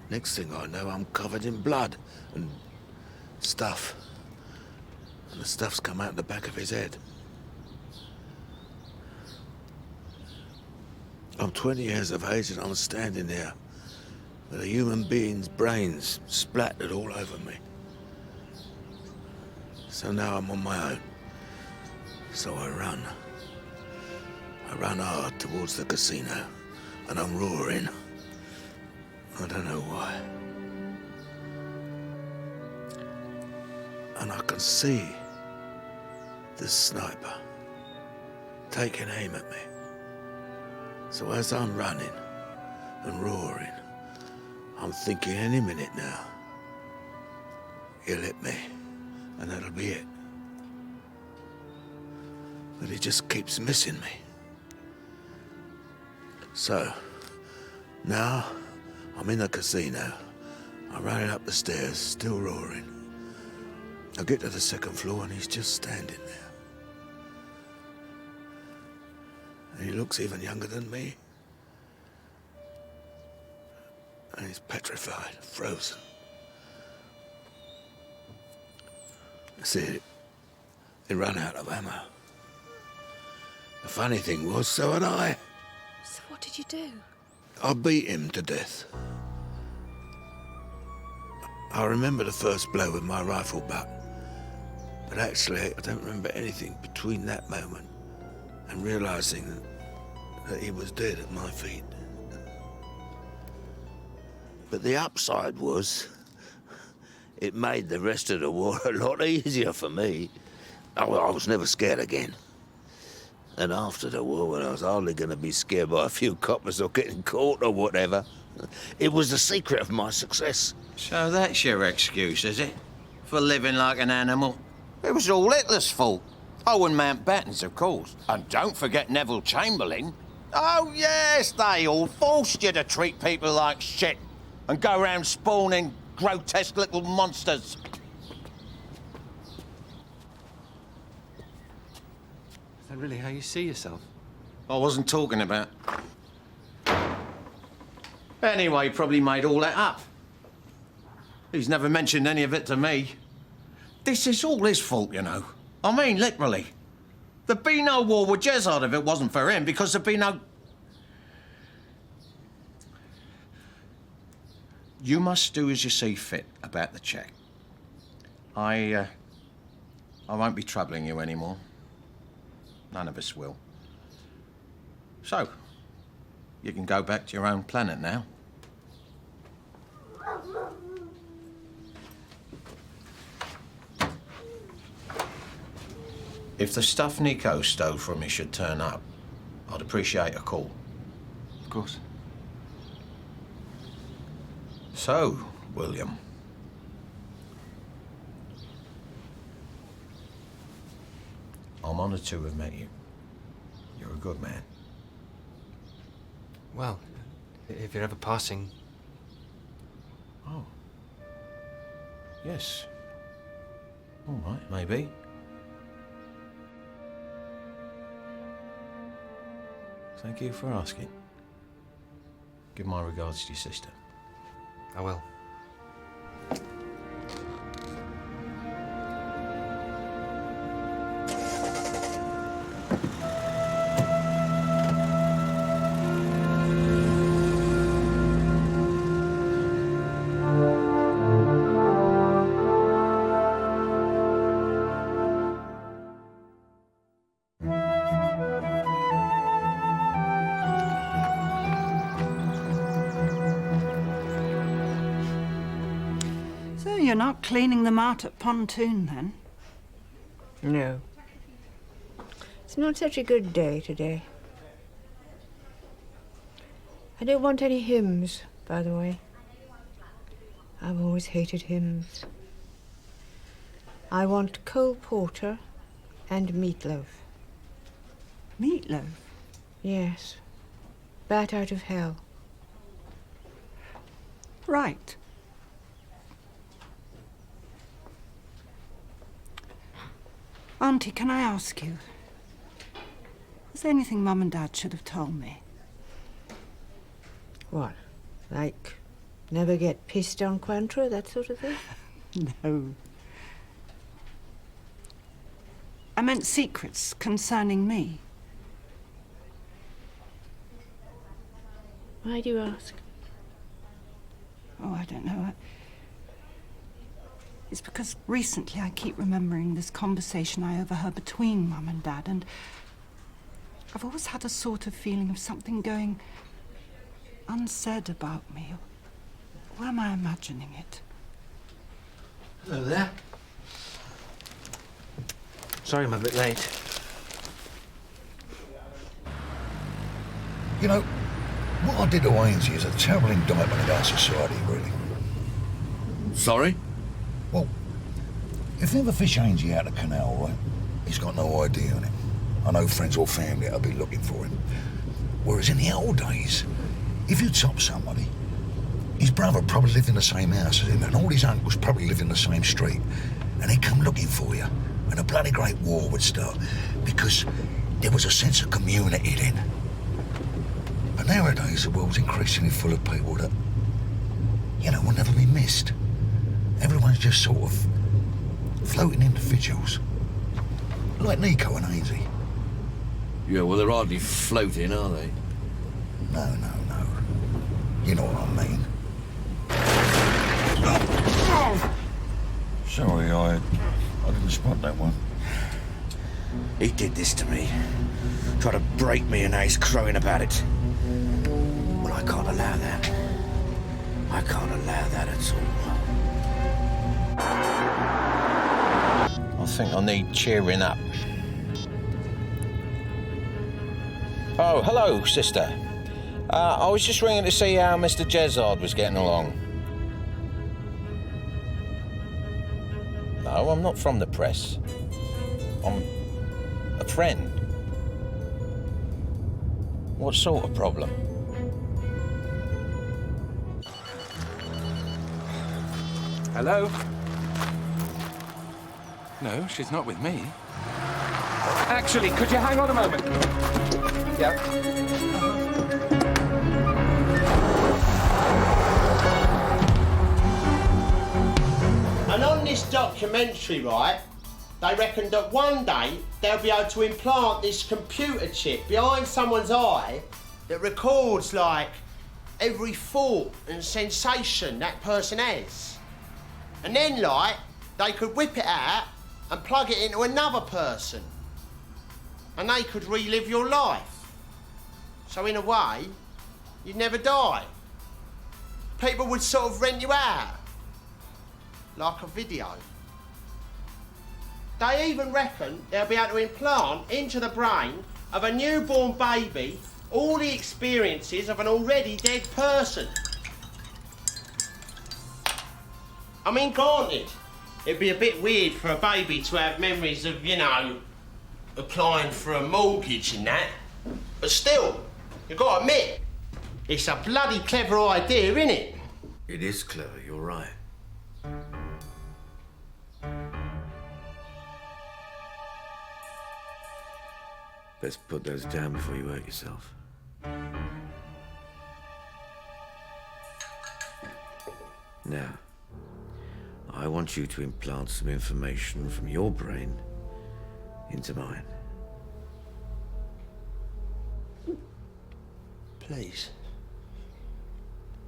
Next thing I know, I'm covered in blood and stuff. And the stuff's come out the back of his head. I'm 20 years of age and I'm standing there with a human being's brains splattered all over me. So now I'm on my own. So I run. I run hard towards the casino and I'm roaring. I don't know why. And I can see the sniper taking aim at me. So as I'm running and roaring, I'm thinking any minute now, he'll hit me, and that'll be it. But he just keeps missing me. So, now I'm in the casino. I'm running up the stairs, still roaring. I get to the second floor and he's just standing there. And he looks even younger than me. And he's petrified, frozen. That's it. He ran out of ammo. The funny thing was, so had I. So what did you do? I beat him to death. I remember the first blow with my rifle butt. But actually, I don't remember anything between that moment and realizing that he was dead at my feet. But the upside was, it made the rest of the war a lot easier for me. I was never scared again. And after the war, when I was hardly going to be scared by a few coppers or getting caught or whatever, it was the secret of my success. So that's your excuse, is it? For living like an animal? It was all Hitler's fault. Oh, and Mountbatten's, of course. And don't forget Neville Chamberlain. Oh, yes, they all forced you to treat people like shit and go around spawning grotesque little monsters. Is that really how you see yourself? I wasn't talking about. Anyway, he probably made all that up. He's never mentioned any of it to me. This is all his fault, you know. I mean, literally. There'd be no war with Jezard if it wasn't for him, because there'd be no... You must do as you see fit about the cheque. I won't be troubling you anymore. None of us will. So, you can go back to your own planet now. If the stuff Nico stole from me should turn up, I'd appreciate a call. Of course. So, William. I'm honoured to have met you. You're a good man. Well, if you're ever passing... Oh. Yes. All right, maybe. Thank you for asking. Give my regards to your sister. I will. You're not cleaning them out at Pontoon, then? No. It's not such a good day today. I don't want any hymns, by the way. I've always hated hymns. I want cold porter and meatloaf. Meatloaf? Yes. Bat out of hell. Right. Auntie, can I ask you, is there anything Mum and Dad should have told me? What? Like, never get pissed on Quantra, that sort of thing? No. I meant secrets concerning me. Why do you ask? Oh, I don't know. It's because recently I keep remembering this conversation I overheard between Mum and Dad, and I've always had a sort of feeling of something going unsaid about me. Or am I imagining it? Hello there. Sorry I'm a bit late. You know, what I did to Ainsley is a terrible indictment of our society, really. Sorry? Well, if they ever fish Ainsley out of the canal, right, he's got no ID on him. I know friends or family that'll be looking for him. Whereas in the old days, if you top somebody, his brother probably lived in the same house as him, and all his uncles probably lived in the same street, and they'd come looking for you, and a bloody great war would start, because there was a sense of community then. But nowadays, the world's increasingly full of people that, you know, will never be missed. Everyone's just sort of floating individuals. Like Nico and Ainsley. Yeah, well, they're hardly floating, are they? No. You know what I mean. Sorry, I didn't spot that one. He did this to me. Tried to break me and now he's crowing about it. Well, I can't allow that. I can't allow that at all. I think I need cheering up. Oh, hello, sister. I was just ringing to see how Mr. Jezard was getting along. No, I'm not from the press. I'm a friend. What sort of problem? Hello? No, she's not with me. Actually, could you hang on a moment? Yeah. And on this documentary, right, they reckon that one day they'll be able to implant this computer chip behind someone's eye that records, like, every thought and sensation that person has. And then, like, they could whip it out and plug it into another person. And they could relive your life. So in a way, you'd never die. People would sort of rent you out. Like a video. They even reckon they'll be able to implant into the brain of a newborn baby all the experiences of an already dead person. I mean, granted, it'd be a bit weird for a baby to have memories of, you know, applying for a mortgage and that. But still, you've got to admit, it's a bloody clever idea, isn't it? It is clever, you're right. Let's put those down before you hurt yourself. Now, I want you to implant some information from your brain into mine. Please.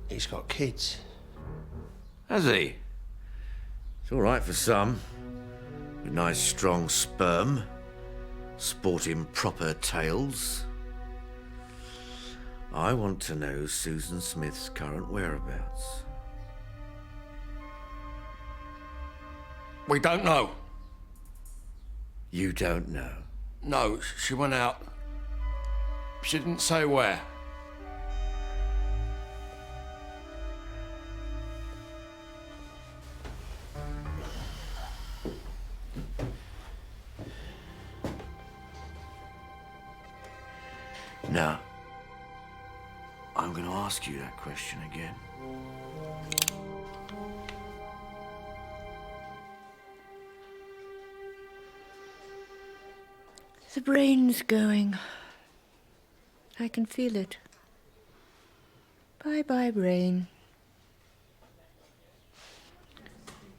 He's got kids. Has he? It's all right for some. With nice strong sperm, sporting proper tails. I want to know Susan Smith's current whereabouts. We don't know. You don't know? No, she went out. She didn't say where. Now, I'm going to ask you that question again. The brain's going. I can feel it. Bye-bye, brain.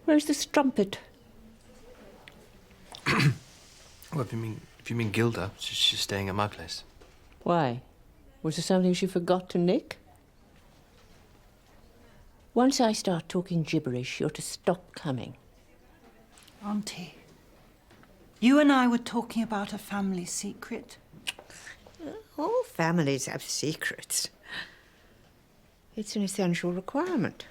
Where's the strumpet? Well, if you mean Gilda, she's staying at my place. Why? Was there something she forgot to nick? Once I start talking gibberish, you're to stop coming. Auntie, you and I were talking about a family secret. All families have secrets. It's an essential requirement.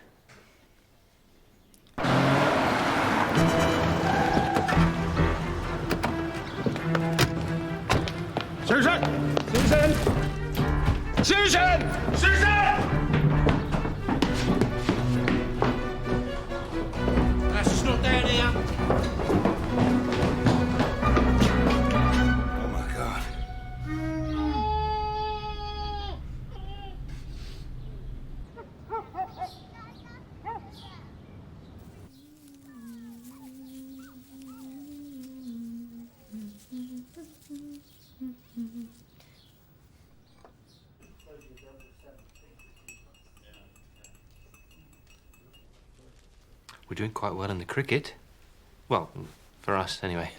Susan! Susan! Susan! Susan! She's not down here. Oh my God. We're doing quite well in the cricket. Well, for us, anyway.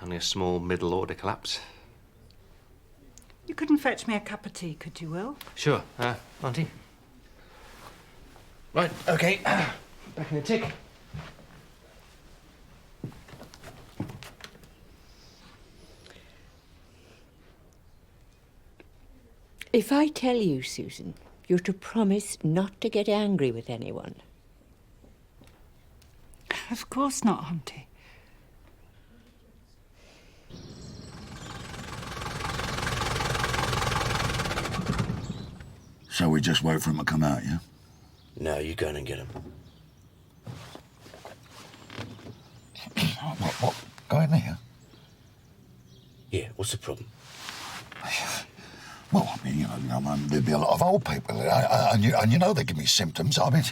Only a small middle-order collapse. You couldn't fetch me a cup of tea, could you, Will? Sure, Auntie. Right, OK. Back in the tick. If I tell you, Susan, you're to promise not to get angry with anyone. Of course not, Auntie. So we just wait for him to come out, yeah? No, you go and get him. What? Go in there? Yeah, what's the problem? Well, I mean, there'd be a lot of old people there, and you know they give me symptoms. I mean,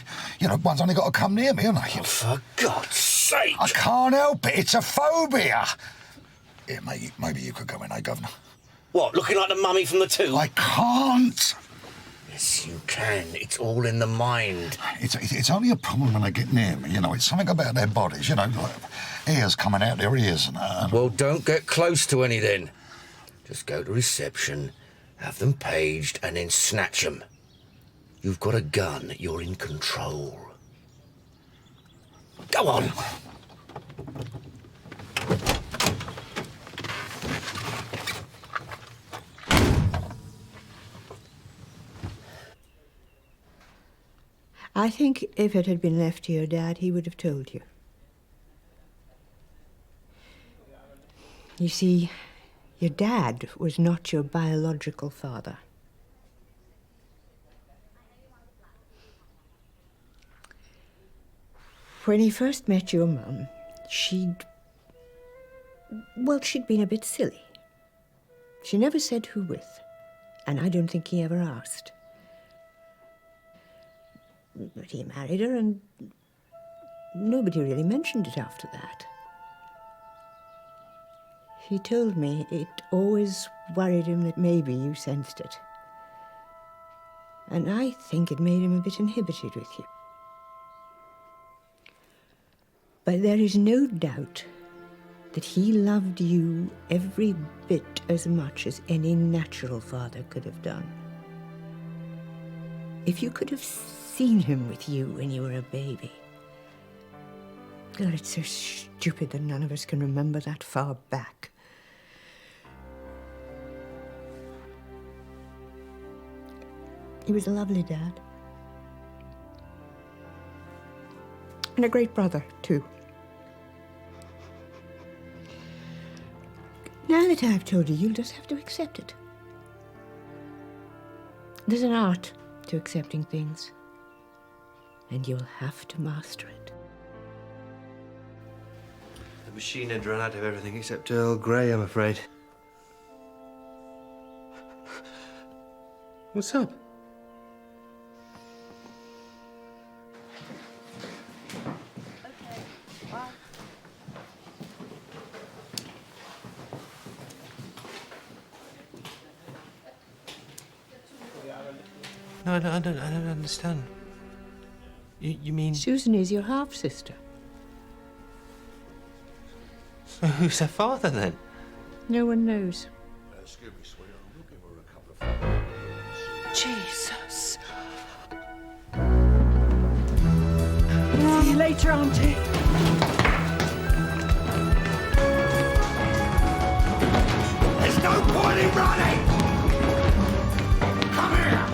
one's only got to come near me, haven't they? Oh, for God's sake! I can't help it. It's a phobia. Yeah, maybe you could go in, Governor? What, looking like the mummy from the tomb? I can't. Yes, you can. It's all in the mind. It's only a problem when they get near me, It's something about their bodies, like ears coming out their ears and... Well, don't get close to any then. Just go to reception, have them paged, and then snatch them. You've got a gun. You're in control. Go on. I think if it had been left to your dad, he would have told you. You see, your dad was not your biological father. When he first met your mum, she'd been a bit silly. She never said who with, and I don't think he ever asked. But he married her, and nobody really mentioned it after that. He told me it always worried him that maybe you sensed it. And I think it made him a bit inhibited with you. But there is no doubt that he loved you every bit as much as any natural father could have done. If you could have seen him with you when you were a baby. God, it's so stupid that none of us can remember that far back. He was a lovely dad. And a great brother, too. Now that I've told you, you'll just have to accept it. There's an art to accepting things, and you'll have to master it. The machine had run out of everything except Earl Grey, I'm afraid. What's up? No, I don't understand. You mean... Susan is your half-sister. So who's her father, then? No one knows. Excuse me, sweetheart. We'll give her a couple of Jesus. See you later, Auntie. There's no point in running! Come here!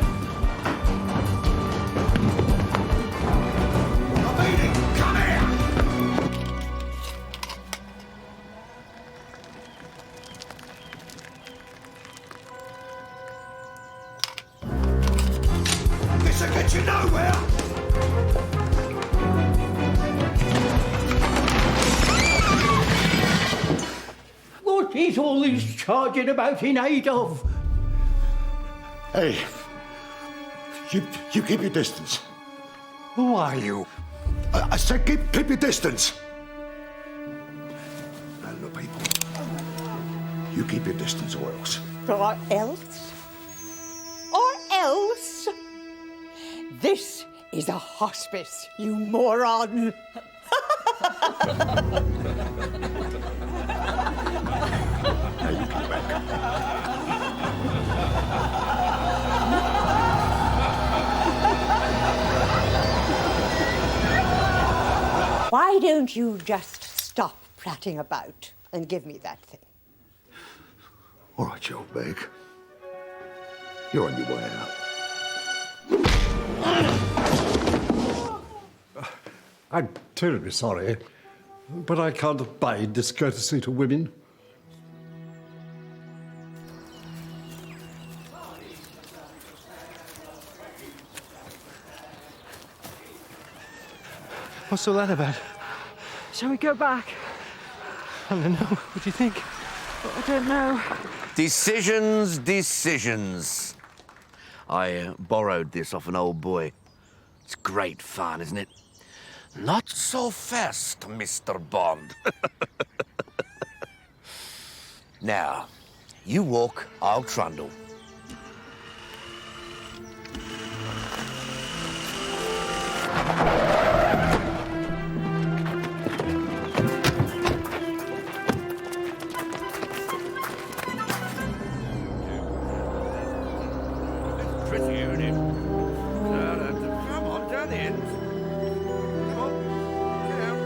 Come here! This'll get you nowhere! What is all this charging about in aid of? Hey, you keep your distance. Who are you? I said keep your distance. Now look, people. You keep your distance or else. Or else? Or else? This is a hospice, you moron. Why don't you just stop prattling about and give me that thing? All right, Joe, Meg. You're on your way out. I'm terribly sorry, but I can't abide discourtesy to women. What's all that about? Shall we go back? I don't know. What do you think? I don't know. Decisions. I borrowed this off an old boy. It's great fun, isn't it? Not so fast, Mr. Bond. Now, you walk, I'll trundle. Pretty, isn't it? Come on, down in. Come on, get out.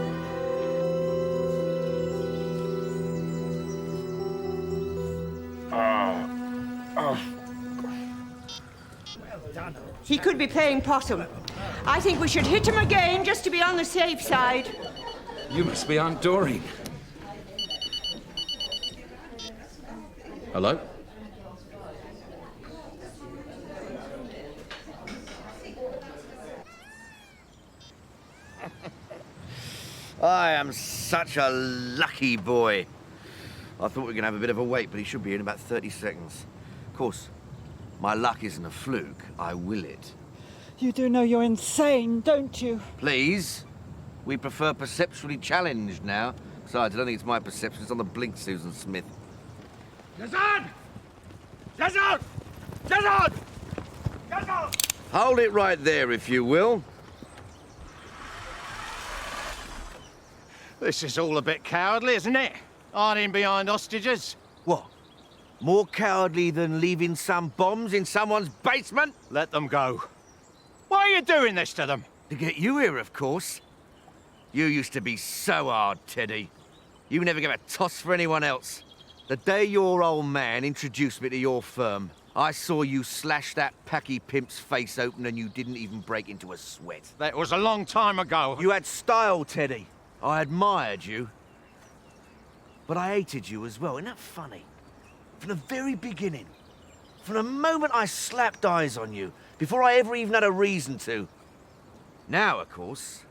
He could be playing possum. I think we should hit him again just to be on the safe side. You must be Aunt Doreen. Hello? I am such a lucky boy. I thought we were going to have a bit of a wait, but he should be here in about 30 seconds. Of course, my luck isn't a fluke. I will it. You do know you're insane, don't you? Please? We prefer perceptually challenged now. Besides, I don't think it's my perception. It's on the blink, Susan Smith. Jezard! Jezard! Jezard! Jezard! Hold it right there, if you will. This is all a bit cowardly, isn't it? Hiding behind hostages. What? More cowardly than leaving some bombs in someone's basement? Let them go. Why are you doing this to them? To get you here, of course. You used to be so hard, Teddy. You never gave a toss for anyone else. The day your old man introduced me to your firm, I saw you slash that packy pimp's face open and you didn't even break into a sweat. That was a long time ago. You had style, Teddy. I admired you. But I hated you as well. Isn't that funny? From the very beginning. From the moment I slapped eyes on you, before I ever even had a reason to. Now, of course,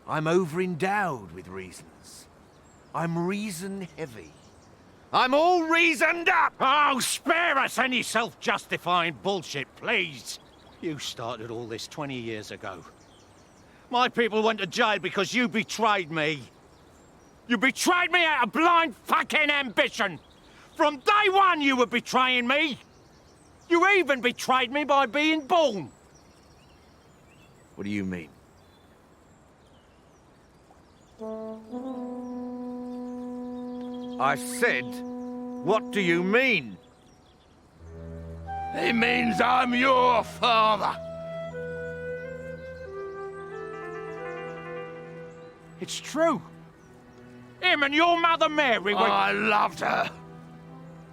I'm over-endowed with reasons. I'm reason-heavy. I'm all reasoned up! Oh, spare us any self-justifying bullshit, please. You started all this 20 years ago. My people went to jail because you betrayed me. You betrayed me out of blind fucking ambition. From day one, you were betraying me. You even betrayed me by being born. What do you mean? I said, what do you mean? It means I'm your father. It's true. Him and your mother Mary were... I loved her.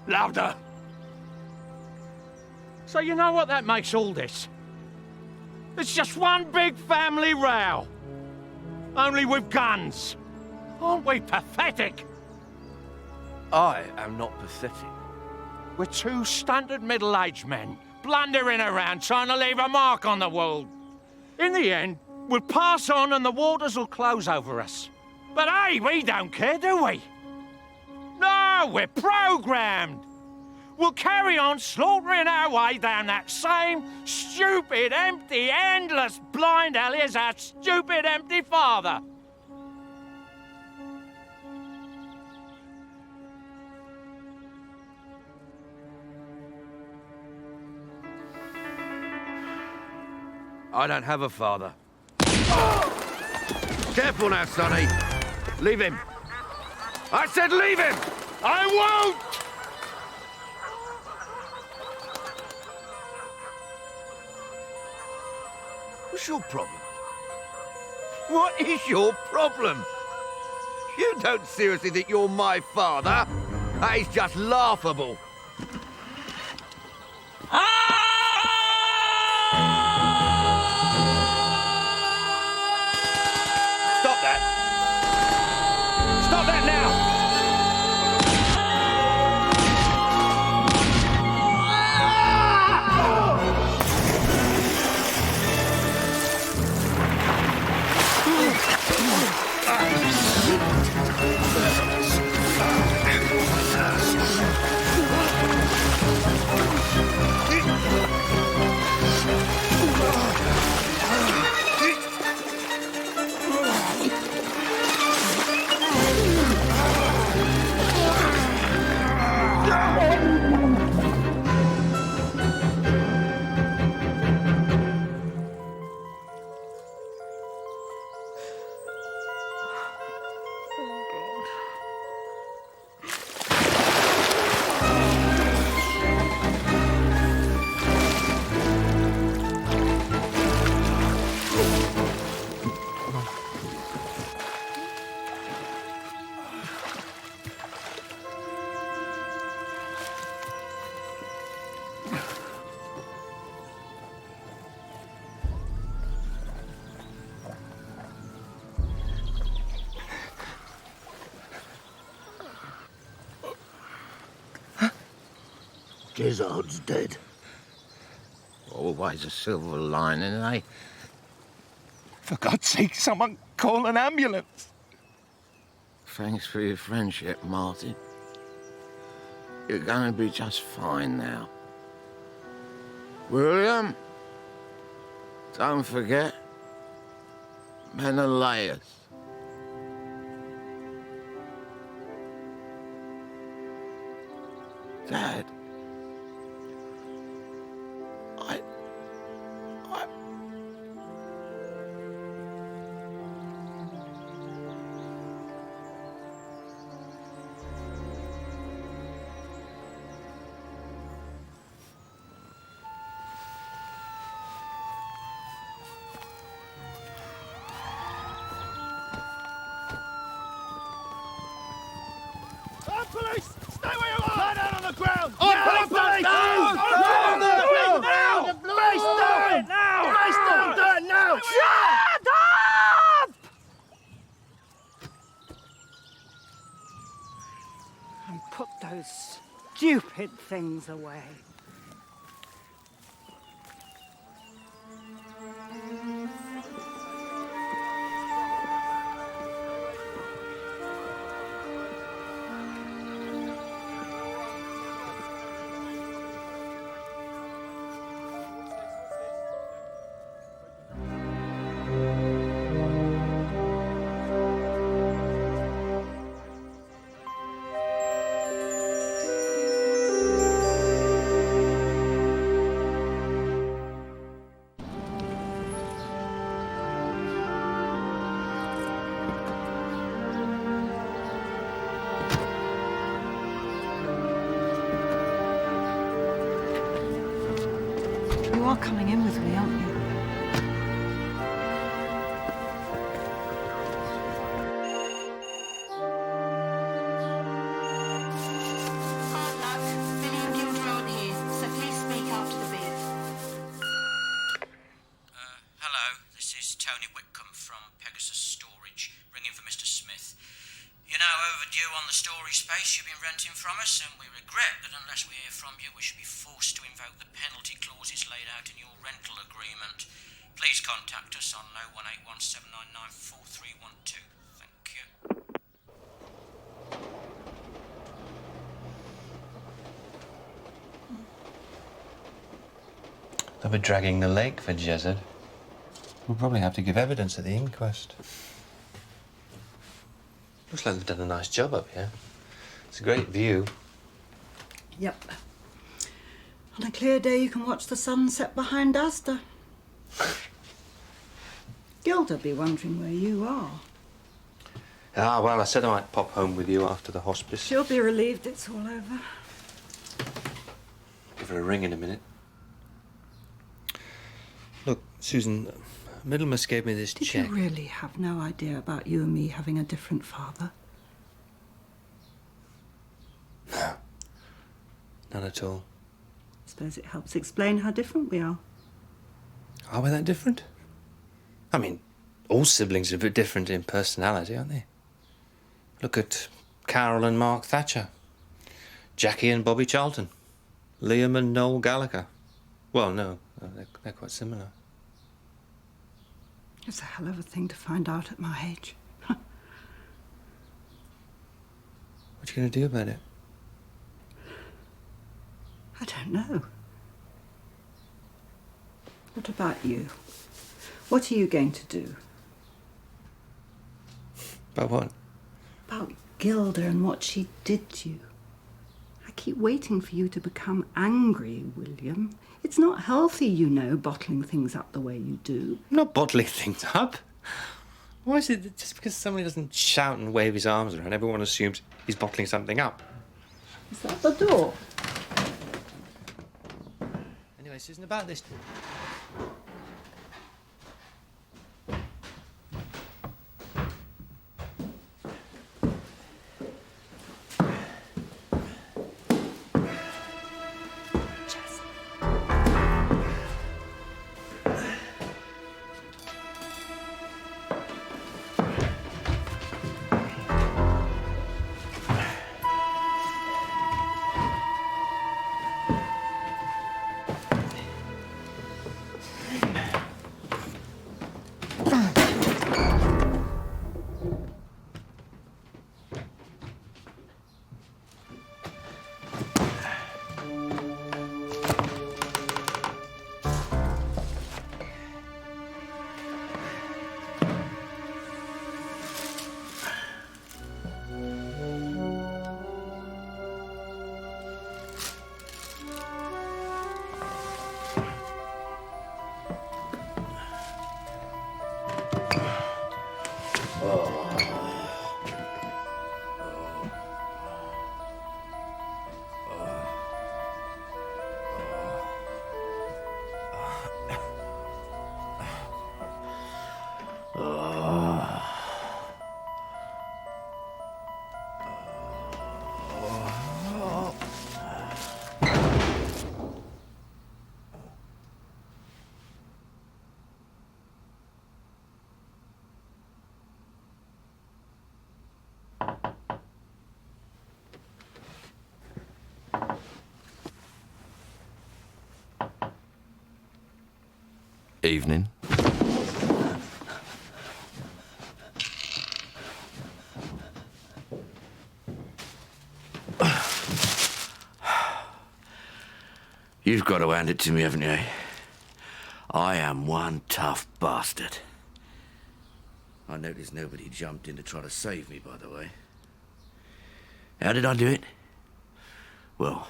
Loved her. So you know what that makes all this? It's just one big family row. Only with guns. Aren't we pathetic? I am not pathetic. We're two stunted middle-aged men, blundering around trying to leave a mark on the world. In the end, we'll pass on and the waters will close over us. But hey, we don't care, do we? No, we're programmed. We'll carry on slaughtering our way down that same stupid, empty, endless, blind alley as our stupid, empty father. I don't have a father. Careful now, Sonny. Leave him. I said leave him! I won't! What's your problem? What is your problem? You don't seriously think you're my father? That is just laughable. Stop that! Stop that now! Jezard's dead. Always a silver lining, eh? For God's sake, someone call an ambulance. Thanks for your friendship, Martin. You're gonna be just fine now. William, don't forget, Menelaus. Dad, Police! Stay where you are! Lie down on the ground! On, police! Police! Down! Down! Down! Down! Now! Police, do it now! Police, don't do it now! Shut up! And put those stupid things away. You are coming in with me, aren't you? Hello, this is Tony Whitcomb from Pegasus Storage, ringing for Mr. Smith. You're now overdue on the storage space you've been renting from us, and we regret that unless we hear from you, we should be forced to invoke the penalty clauses laid out in your rental agreement. Please contact us on 01817994312. Thank you. They'll be dragging the leg for Jezza. We'll probably have to give evidence at the inquest. Looks like they've done a nice job up here. It's a great view. Yep. On a clear day, you can watch the sun set behind Asda. Gilda be wondering where you are. Ah, well, I said I might pop home with you after the hospice. She'll be relieved it's all over. Give her a ring in a minute. Look, Susan, Middlemas gave me this Did check. you really have no idea about you and me having a different father? No. None at all. I suppose it helps explain how different we are. Are we that different? I mean, all siblings are a bit different in personality, aren't they? Look at Carol and Mark Thatcher. Jackie and Bobby Charlton. Liam and Noel Gallagher. Well, no, they're quite similar. It's a hell of a thing to find out at my age. What are you going to do about it? I don't know. What about you? What are you going to do? About what? About Gilda and what she did to you. I keep waiting for you to become angry, William. It's not healthy, you know, bottling things up the way you do. I'm not bottling things up. Why is it that just because somebody doesn't shout and wave his arms around, everyone assumes he's bottling something up? Is that the door? Anyway, Susan, about this... Evening. You've got to hand it to me, haven't you? I am one tough bastard. I noticed nobody jumped in to try to save me, by the way. How did I do it? Well,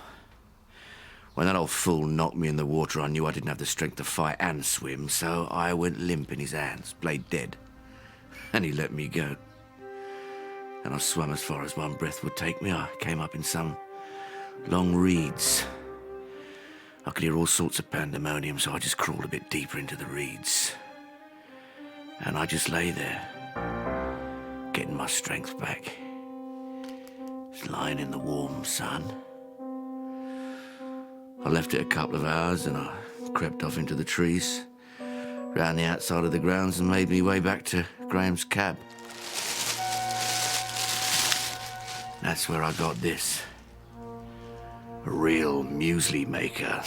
when that old fool knocked me in the water, I knew I didn't have the strength to fight and swim, so I went limp in his hands, played dead. And he let me go. And I swam as far as one breath would take me. I came up in some long reeds. I could hear all sorts of pandemonium, so I just crawled a bit deeper into the reeds. And I just lay there, getting my strength back. Just lying in the warm sun. I left it a couple of hours and I crept off into the trees, round the outside of the grounds and made me way back to Graham's cab. That's where I got this. A real muesli maker.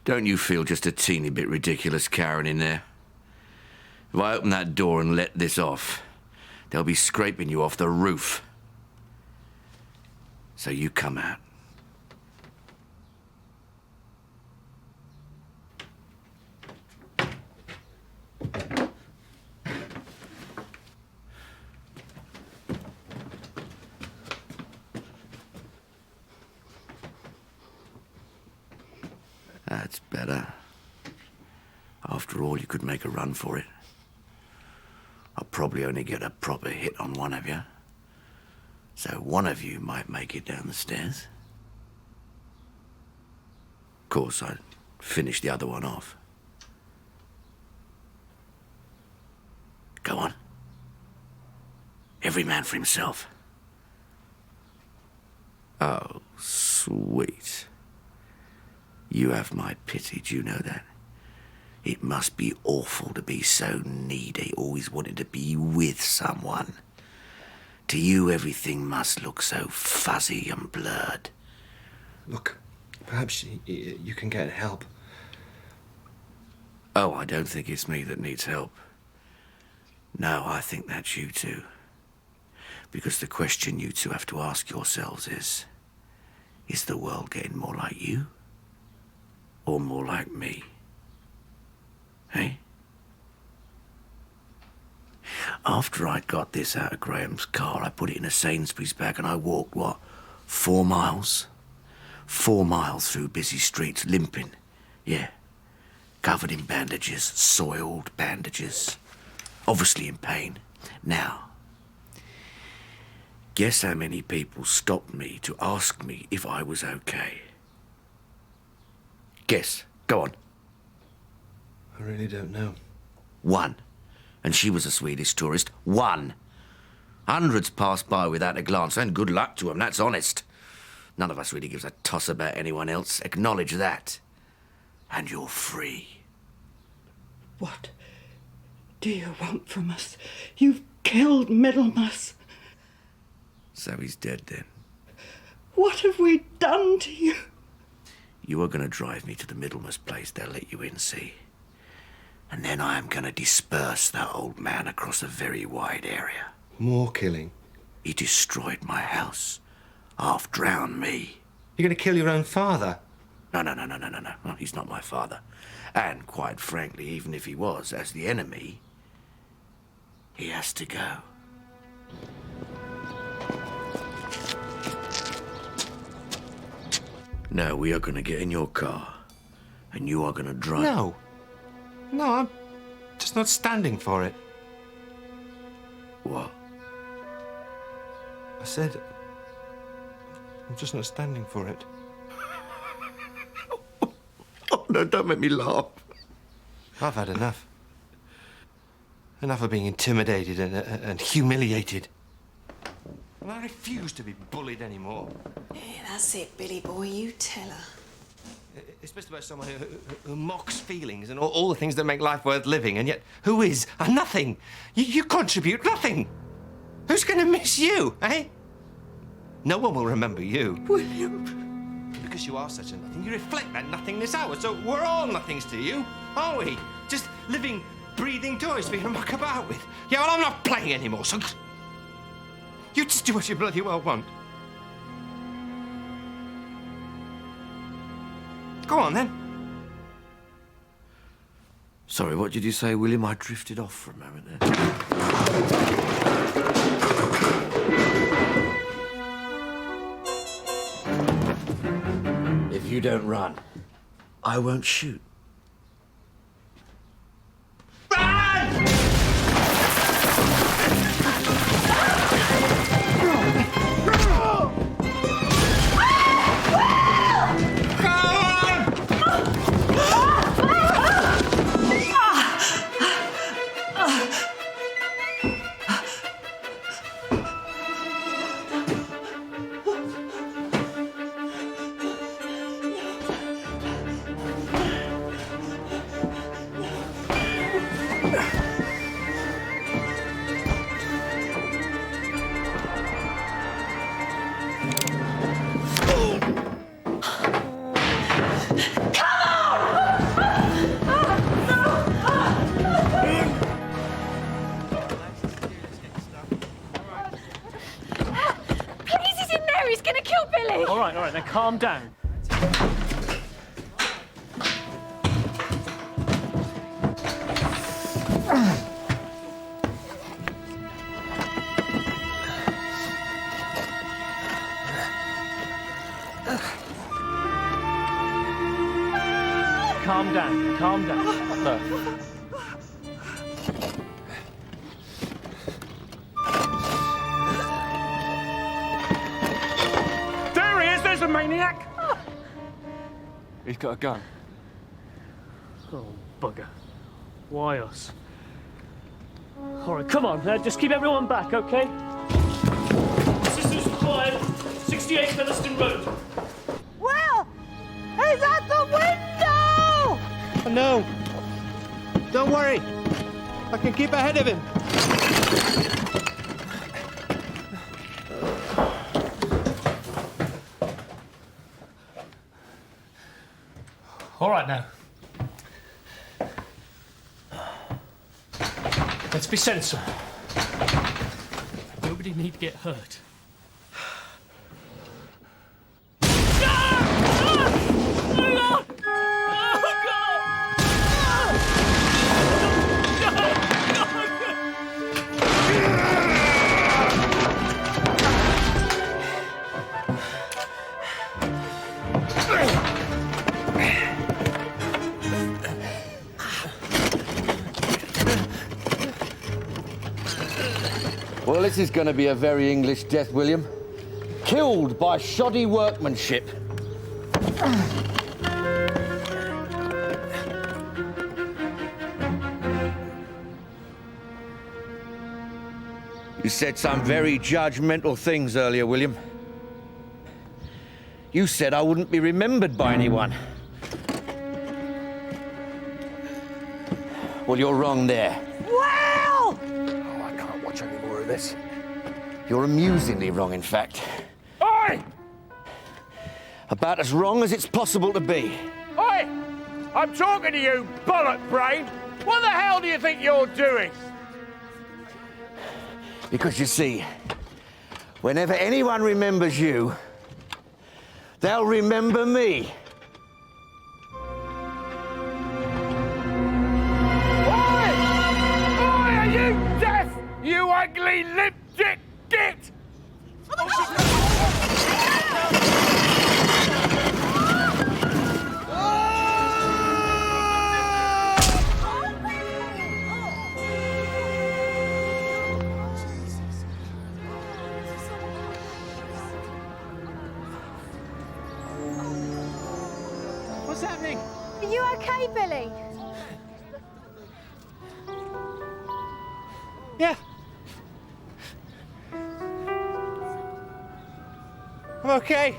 Don't you feel just a teeny bit ridiculous cowering in there? If I open that door and let this off, they'll be scraping you off the roof. So you come out. That's better. After all, you could make a run for it. I'll probably only get a proper hit on one of you. So one of you might make it down the stairs. Of course, I'd finish the other one off. Go on. Every man for himself. Oh, sweet. You have my pity, do you know that? It must be awful to be so needy, always wanting to be with someone. To you, everything must look so fuzzy and blurred. Look, perhaps you can get help. Oh, I don't think it's me that needs help. No, I think that's you two. Because the question you two have to ask yourselves is the world getting more like you? Or more like me? Hey? After I got this out of Graham's car, I put it in a Sainsbury's bag and I walked, what, 4 miles? 4 miles through busy streets, limping. Yeah. Covered in bandages, soiled bandages. Obviously in pain. Now, guess how many people stopped me to ask me if I was okay? Guess. Go on. I really don't know. 1. And she was a Swedish tourist. 1. Hundreds passed by without a glance, and good luck to them, that's honest. None of us really gives a toss about anyone else. Acknowledge that. And you're free. What do you want from us? You've killed Middlemas. So he's dead then. What have we done to you? You are going to drive me to the Middlemas place. They'll let you in, see? And then I am going to disperse that old man across a very wide area. More killing? He destroyed my house. Half drowned me. You're going to kill your own father? No. No, he's not my father. And quite frankly, even if he was, as the enemy, he has to go. Now we are going to get in your car, and you are going to drive... No, I'm just not standing for it. What? I said, I'm just not standing for it. Oh, no, don't make me laugh. I've had enough. Enough of being intimidated and humiliated. And I refuse to be bullied anymore. Yeah, that's it, Billy boy, you tell her. It's supposed to be someone who mocks feelings and all the things that make life worth living, and yet who is? Nothing. You contribute nothing. Who's going to miss you, eh? No one will remember you. William. Because you are such a nothing, you reflect that nothingness out. So we're all nothings to you, aren't we? Just living, breathing toys for you to muck about with. Yeah, well, I'm not playing anymore, so you just do what you bloody well want. Go on, then. Sorry, what did you say, William? I drifted off for a moment there. If you don't run, I won't shoot. All right, then calm down. Calm down, calm down. Look. There he is, there's a maniac! He's got a gun. Oh, bugger. Why us? All right, come on, just keep everyone back, OK? Assistance required, 68 Featherstone Road. Will! He's at the window! Oh, no. Don't worry. I can keep ahead of him. All right, now. Let's be sensible. Nobody need to get hurt. Well, this is going to be a very English death, William. Killed by shoddy workmanship. You said some very judgmental things earlier, William. You said I wouldn't be remembered by anyone. Well, you're wrong there. Well! Oh, I can't watch any more of this. You're amusingly wrong, in fact. Oi! About as wrong as it's possible to be. Oi! I'm talking to you, bollock brain! What the hell do you think you're doing? Because you see, whenever anyone remembers you, they'll remember me. Oi! Oi, are you deaf, you ugly lip-dick git? What's happening? Are you okay, Billy? Yeah. I'm okay.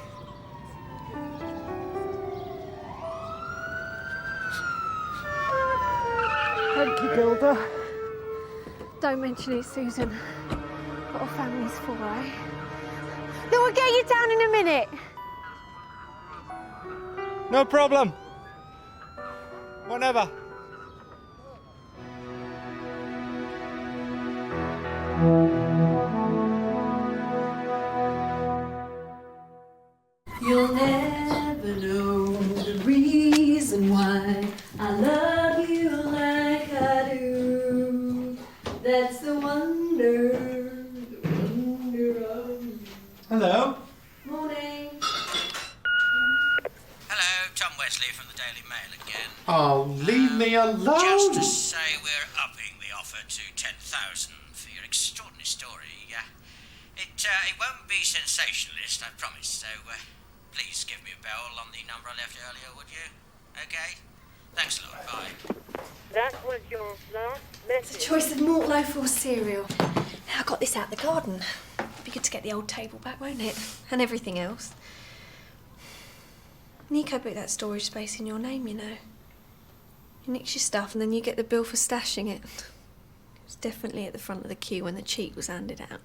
Thank you, Gilda. Don't mention it, Susan. What a family's for, eh? Look, I'll get you down in a minute. No problem. Whenever. You'll never know the reason why I love you like I do. That's the wonder of you. Hello. Morning. Hello, Tom Wesley from the Daily Mail again. Oh, leave me alone. Just to say we're upping the offer to 10,000 for your extraordinary story. It won't be sensationalist, I promise, so please give me a bell on the number I left earlier, would you? Okay? Thanks a lot, bye. That was your last message. It's a choice of malt loaf or cereal. Now I got this out the garden. Be good to get the old table back, won't it? And everything else. Nico put that storage space in your name, you know. He nicks your stuff and then you get the bill for stashing it. It was definitely at the front of the queue when the cheque was handed out.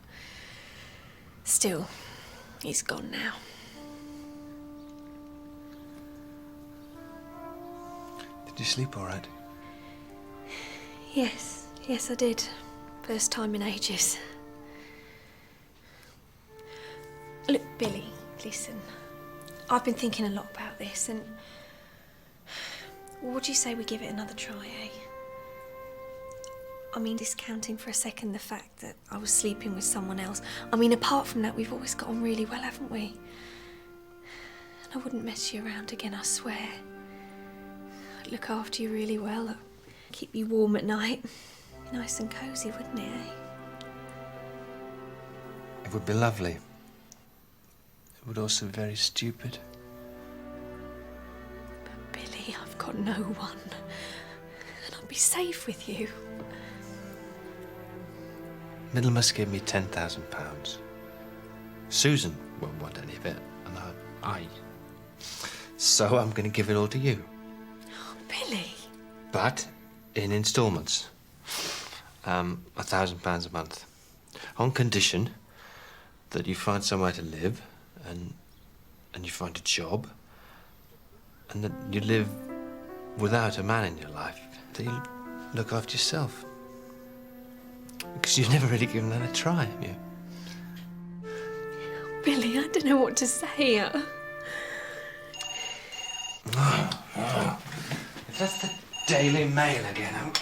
Still, he's gone now. Did you sleep all right? Yes, I did. First time in ages. Look, Billy, listen. I've been thinking a lot about this and... Would you say we give it another try, eh? I mean, discounting for a second the fact that I was sleeping with someone else. I mean, apart from that, we've always got on really well, haven't we? And I wouldn't mess you around again, I swear. I'd look after you really well. I'd keep you warm at night. Nice and cosy, wouldn't it, eh? It would be lovely. It would also be very stupid. But Billy, I've got no one. And I'll be safe with you. Middlemas gave me £10,000. Susan won't want any of it, and I. So I'm going to give it all to you. Oh, Billy. But in instalments. £1,000 a month. On condition that you find somewhere to live, and you find a job, and that you live without a man in your life. That you look after yourself. Because you've never really given that a try, have you? Billy, I don't know what to say. That's the Daily Mail again.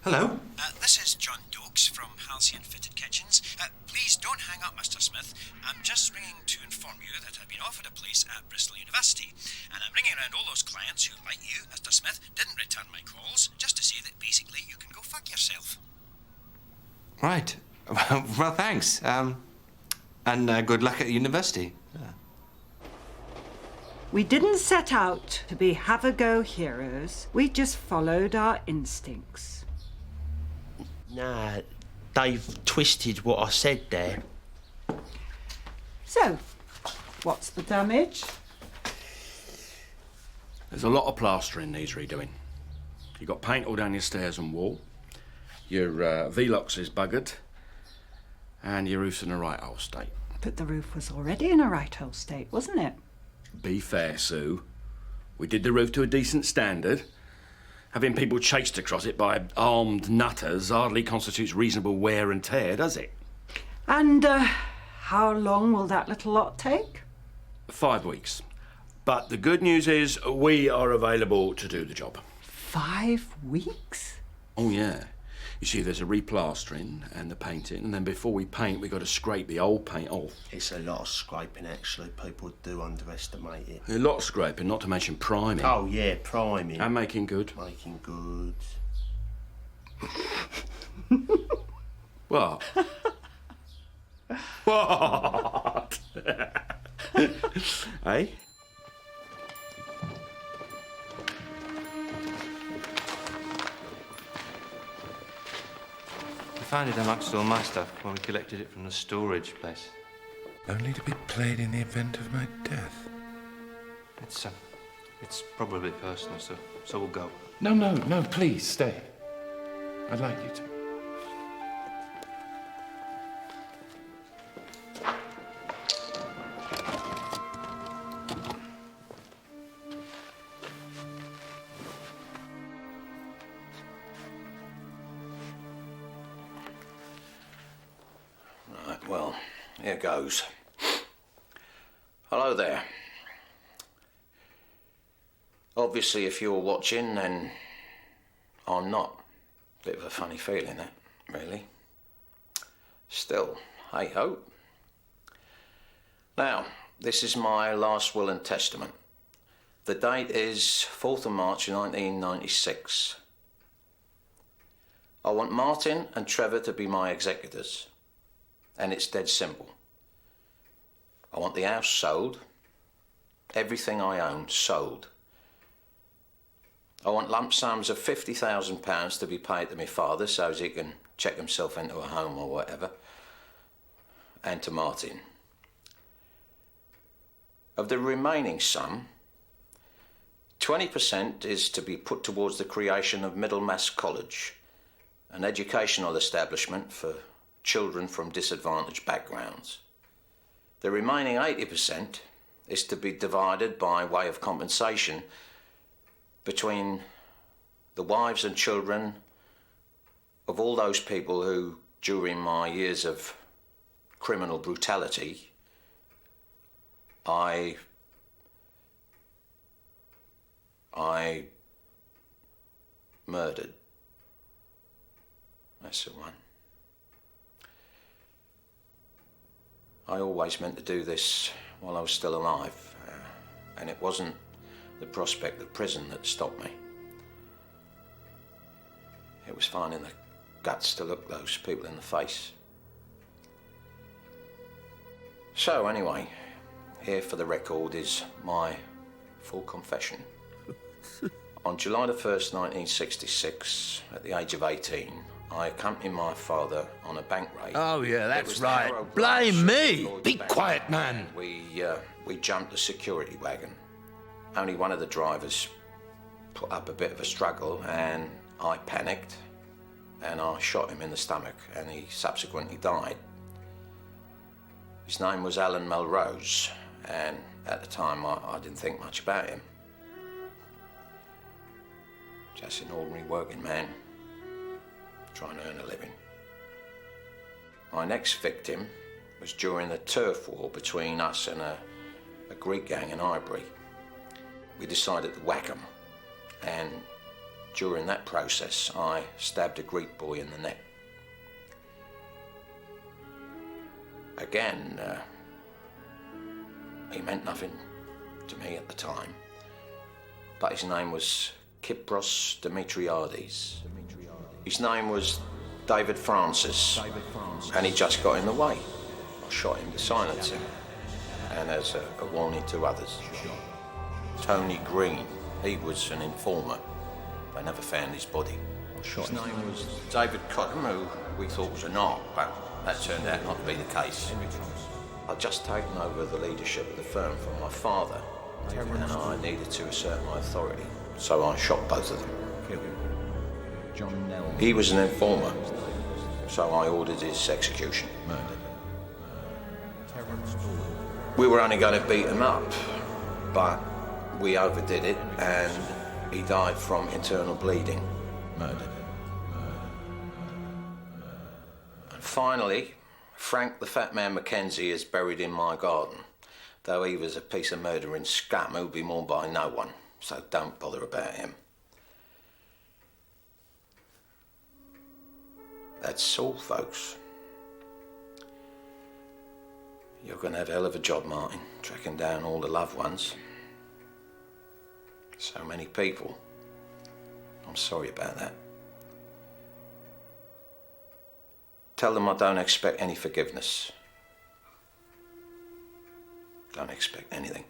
Hello? This is John Dokes from Halcyon Fitted Kitchens. Please don't hang up, Mr. Smith. I'm just ringing to inform you that I've been offered a place at Bristol University. And I'm ringing around all those clients who, like you, Mr. Smith, didn't return my calls, just to say that basically you can go fuck yourself. Right. Well, thanks. And good luck at university. We didn't set out to be have-a-go heroes. We just followed our instincts. Nah, they've twisted what I said there. So, what's the damage? There's a lot of plastering needs redoing. You got paint all down your stairs and wall. Your Velox is buggered. And your roof's in a right old state. But the roof was already in a right old state, wasn't it? Be fair, Sue. We did the roof to a decent standard. Having people chased across it by armed nutters hardly constitutes reasonable wear and tear, does it? And how long will that little lot take? 5 weeks. But the good news is we are available to do the job. 5 weeks? Oh, yeah. You see, there's a replastering and the painting, and then before we paint, we've got to scrape the old paint off. It's a lot of scraping, actually. People do underestimate it. A lot of scraping, not to mention priming. Oh, yeah, priming. And making good. Making good. What? What? Eh? We found it amongst all my stuff when we collected it from the storage place. Only to be played in the event of my death. It's probably personal, so we'll go. No, please, stay. I'd like you to. here goes. Hello there. Obviously, if you're watching, then I'm not. Bit of a funny feeling, that, really. Still, hey-ho. Now, this is my last will and testament. The date is 4th of March 1996. I want Martin and Trevor to be my executors. And it's dead simple. I want the house sold. Everything I own sold. I want lump sums of £50,000 to be paid to my father so as he can check himself into a home or whatever. And to Martin. Of the remaining sum, 20% is to be put towards the creation of Middlemass College, an educational establishment for children from disadvantaged backgrounds. The remaining 80% is to be divided by way of compensation between the wives and children of all those people who, during my years of criminal brutality, I murdered. That's the one. I always meant to do this while I was still alive, and it wasn't the prospect of prison that stopped me. It was finding the guts to look those people in the face. So anyway, here for the record is my full confession. On July the 1st, 1966, at the age of 18, I accompanied my father on a bank raid. Oh, yeah, that's right. Blame me! Be quiet, man! We jumped the security wagon. Only one of the drivers put up a bit of a struggle, and I panicked, and I shot him in the stomach, and he subsequently died. His name was Alan Melrose, and at the time I didn't think much about him. Just an ordinary working man, trying to earn a living. My next victim was during the turf war between us and a Greek gang in Highbury. We decided to whack 'em, and during that process I stabbed a Greek boy in the neck. Again, he meant nothing to me at the time, but his name was Kypros Dimitriades. His name was David Francis, and he just got in the way. I shot him to silence him, and as a warning to others. Tony Green, he was an informer. They never found his body. His name was David Cotton, who we thought was an art, but that turned out not to be the case. I'd just taken over the leadership of the firm from my father, and I needed to assert my authority, so I shot both of them. He was an informer, so I ordered his execution. We were only going to beat him up, but we overdid it, and he died from internal bleeding. And finally, Frank the Fat Man Mackenzie is buried in my garden, though he was a piece of murdering scum who'll be mourned by no one, so don't bother about him. That's all, folks. You're going to have a hell of a job, Martin, tracking down all the loved ones. So many people. I'm sorry about that. Tell them I don't expect any forgiveness. Don't expect anything.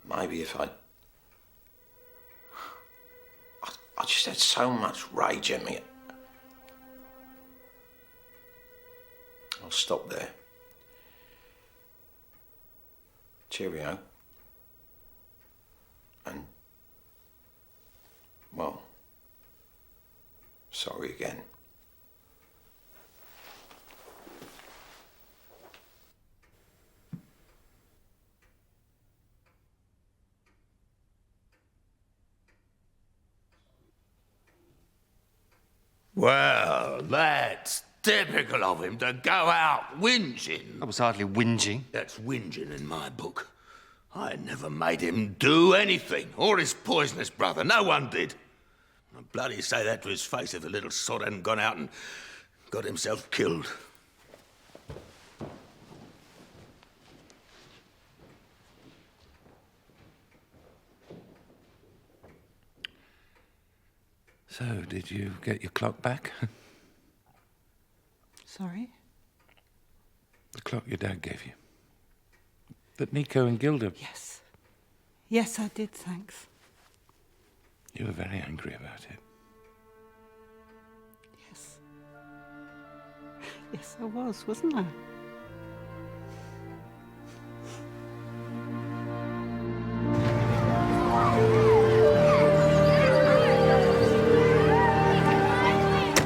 Maybe if I just had so much rage in me. I'll stop there. Cheerio. And, well, sorry again. Well, that's typical of him to go out whinging. I was hardly whinging. That's whinging in my book. I never made him do anything, or his poisonous brother. No one did. I'd bloody say that to his face if the little sod hadn't gone out and got himself killed. So, did you get your clock back? Sorry? The clock your dad gave you. That Nico and Gilda... Yes. Yes, I did, thanks. You were very angry about it. Yes. Yes, I was, wasn't I?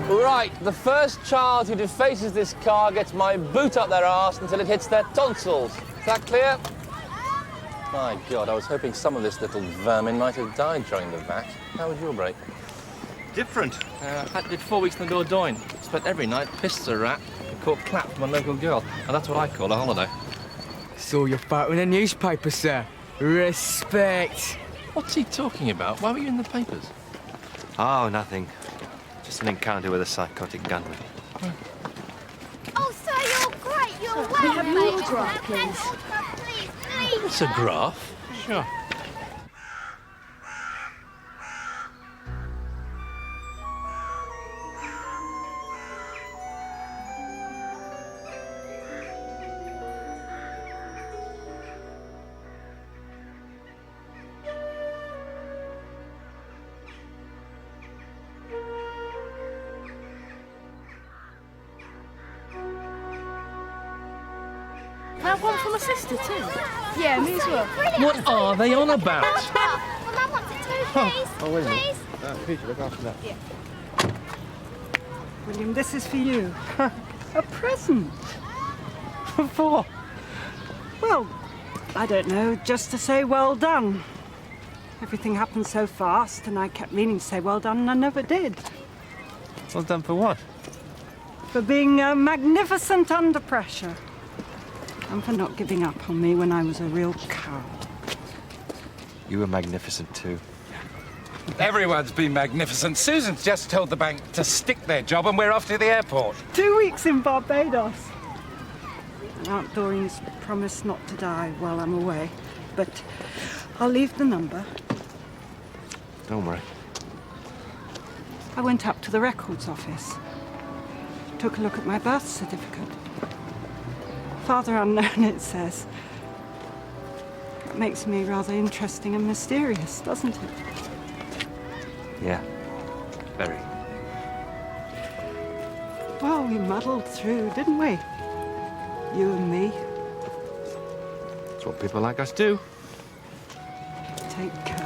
Right, the first child who defaces this car gets my boot up their arse until it hits their tonsils. Is that clear? My God, I was hoping some of this little vermin might have died during the vat. How was your break? Different. I did 4 weeks in the Dordogne. Spent every night pissed a rat and caught clap from a local girl. And that's what I call a holiday. Saw your photo in the newspaper, sir. Respect. What's he talking about? Why were you in the papers? Oh, nothing. Just an encounter with a psychotic gunman. Oh, sir, you're great. You're well. Can we have your autograph, please? Please. It's a graph. Sure. Can I have one for my sister too? Yeah, me as well. What are they on about? Mum wants it too, please. Oh, wait a minute. Please. Peter, look after that. Yeah. William, this is for you. A present. For? Well, I don't know, just to say well done. Everything happened so fast, and I kept meaning to say well done, and I never did. Well done for what? For being magnificent under pressure. And for not giving up on me when I was a real coward. You were magnificent too. Everyone's been magnificent. Susan's just told the bank to stick their job and we're off to the airport. 2 weeks in Barbados. And Aunt Doreen's promised not to die while I'm away. But I'll leave the number. Don't worry. I went up to the records office. Took a look at my birth certificate. Father unknown, it says. It makes me rather interesting and mysterious, doesn't it? Yeah. Very. Well, we muddled through, didn't we? You and me. That's what people like us do. Take care.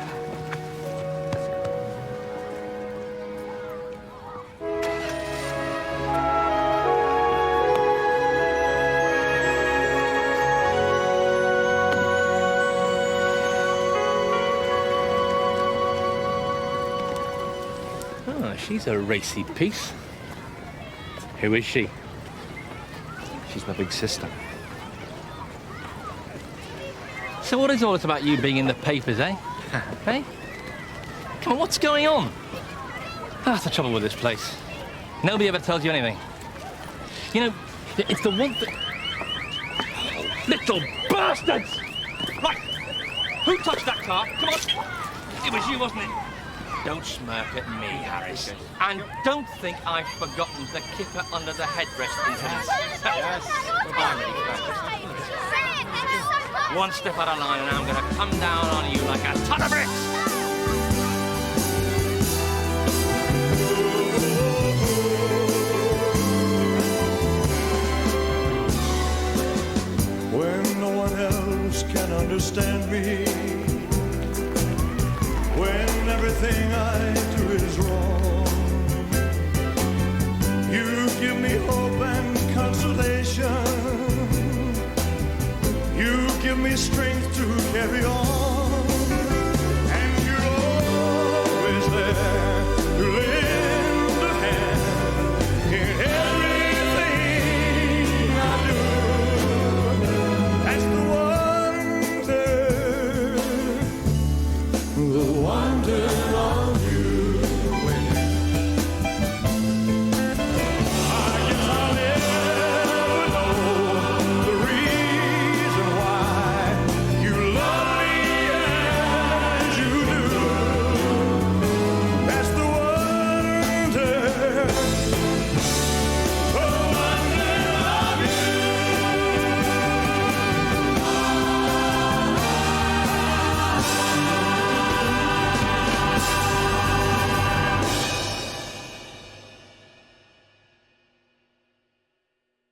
She's a racy piece. Who is she? She's my big sister. So what is all this about you being in the papers, eh? Hey? Come on, what's going on? That's the trouble with this place. Nobody ever tells you anything. You know, it's the one thing... Little bastards! Right, who touched that car? Come on. It was you, wasn't it? Don't smirk at me, Harris. And don't think I've forgotten the kipper under the headrest incident. Yes. One step out of line and I'm going to come down on you like a ton of bricks! When no one else can understand me, when everything I do is wrong, you give me hope and consolation. You give me strength to carry on.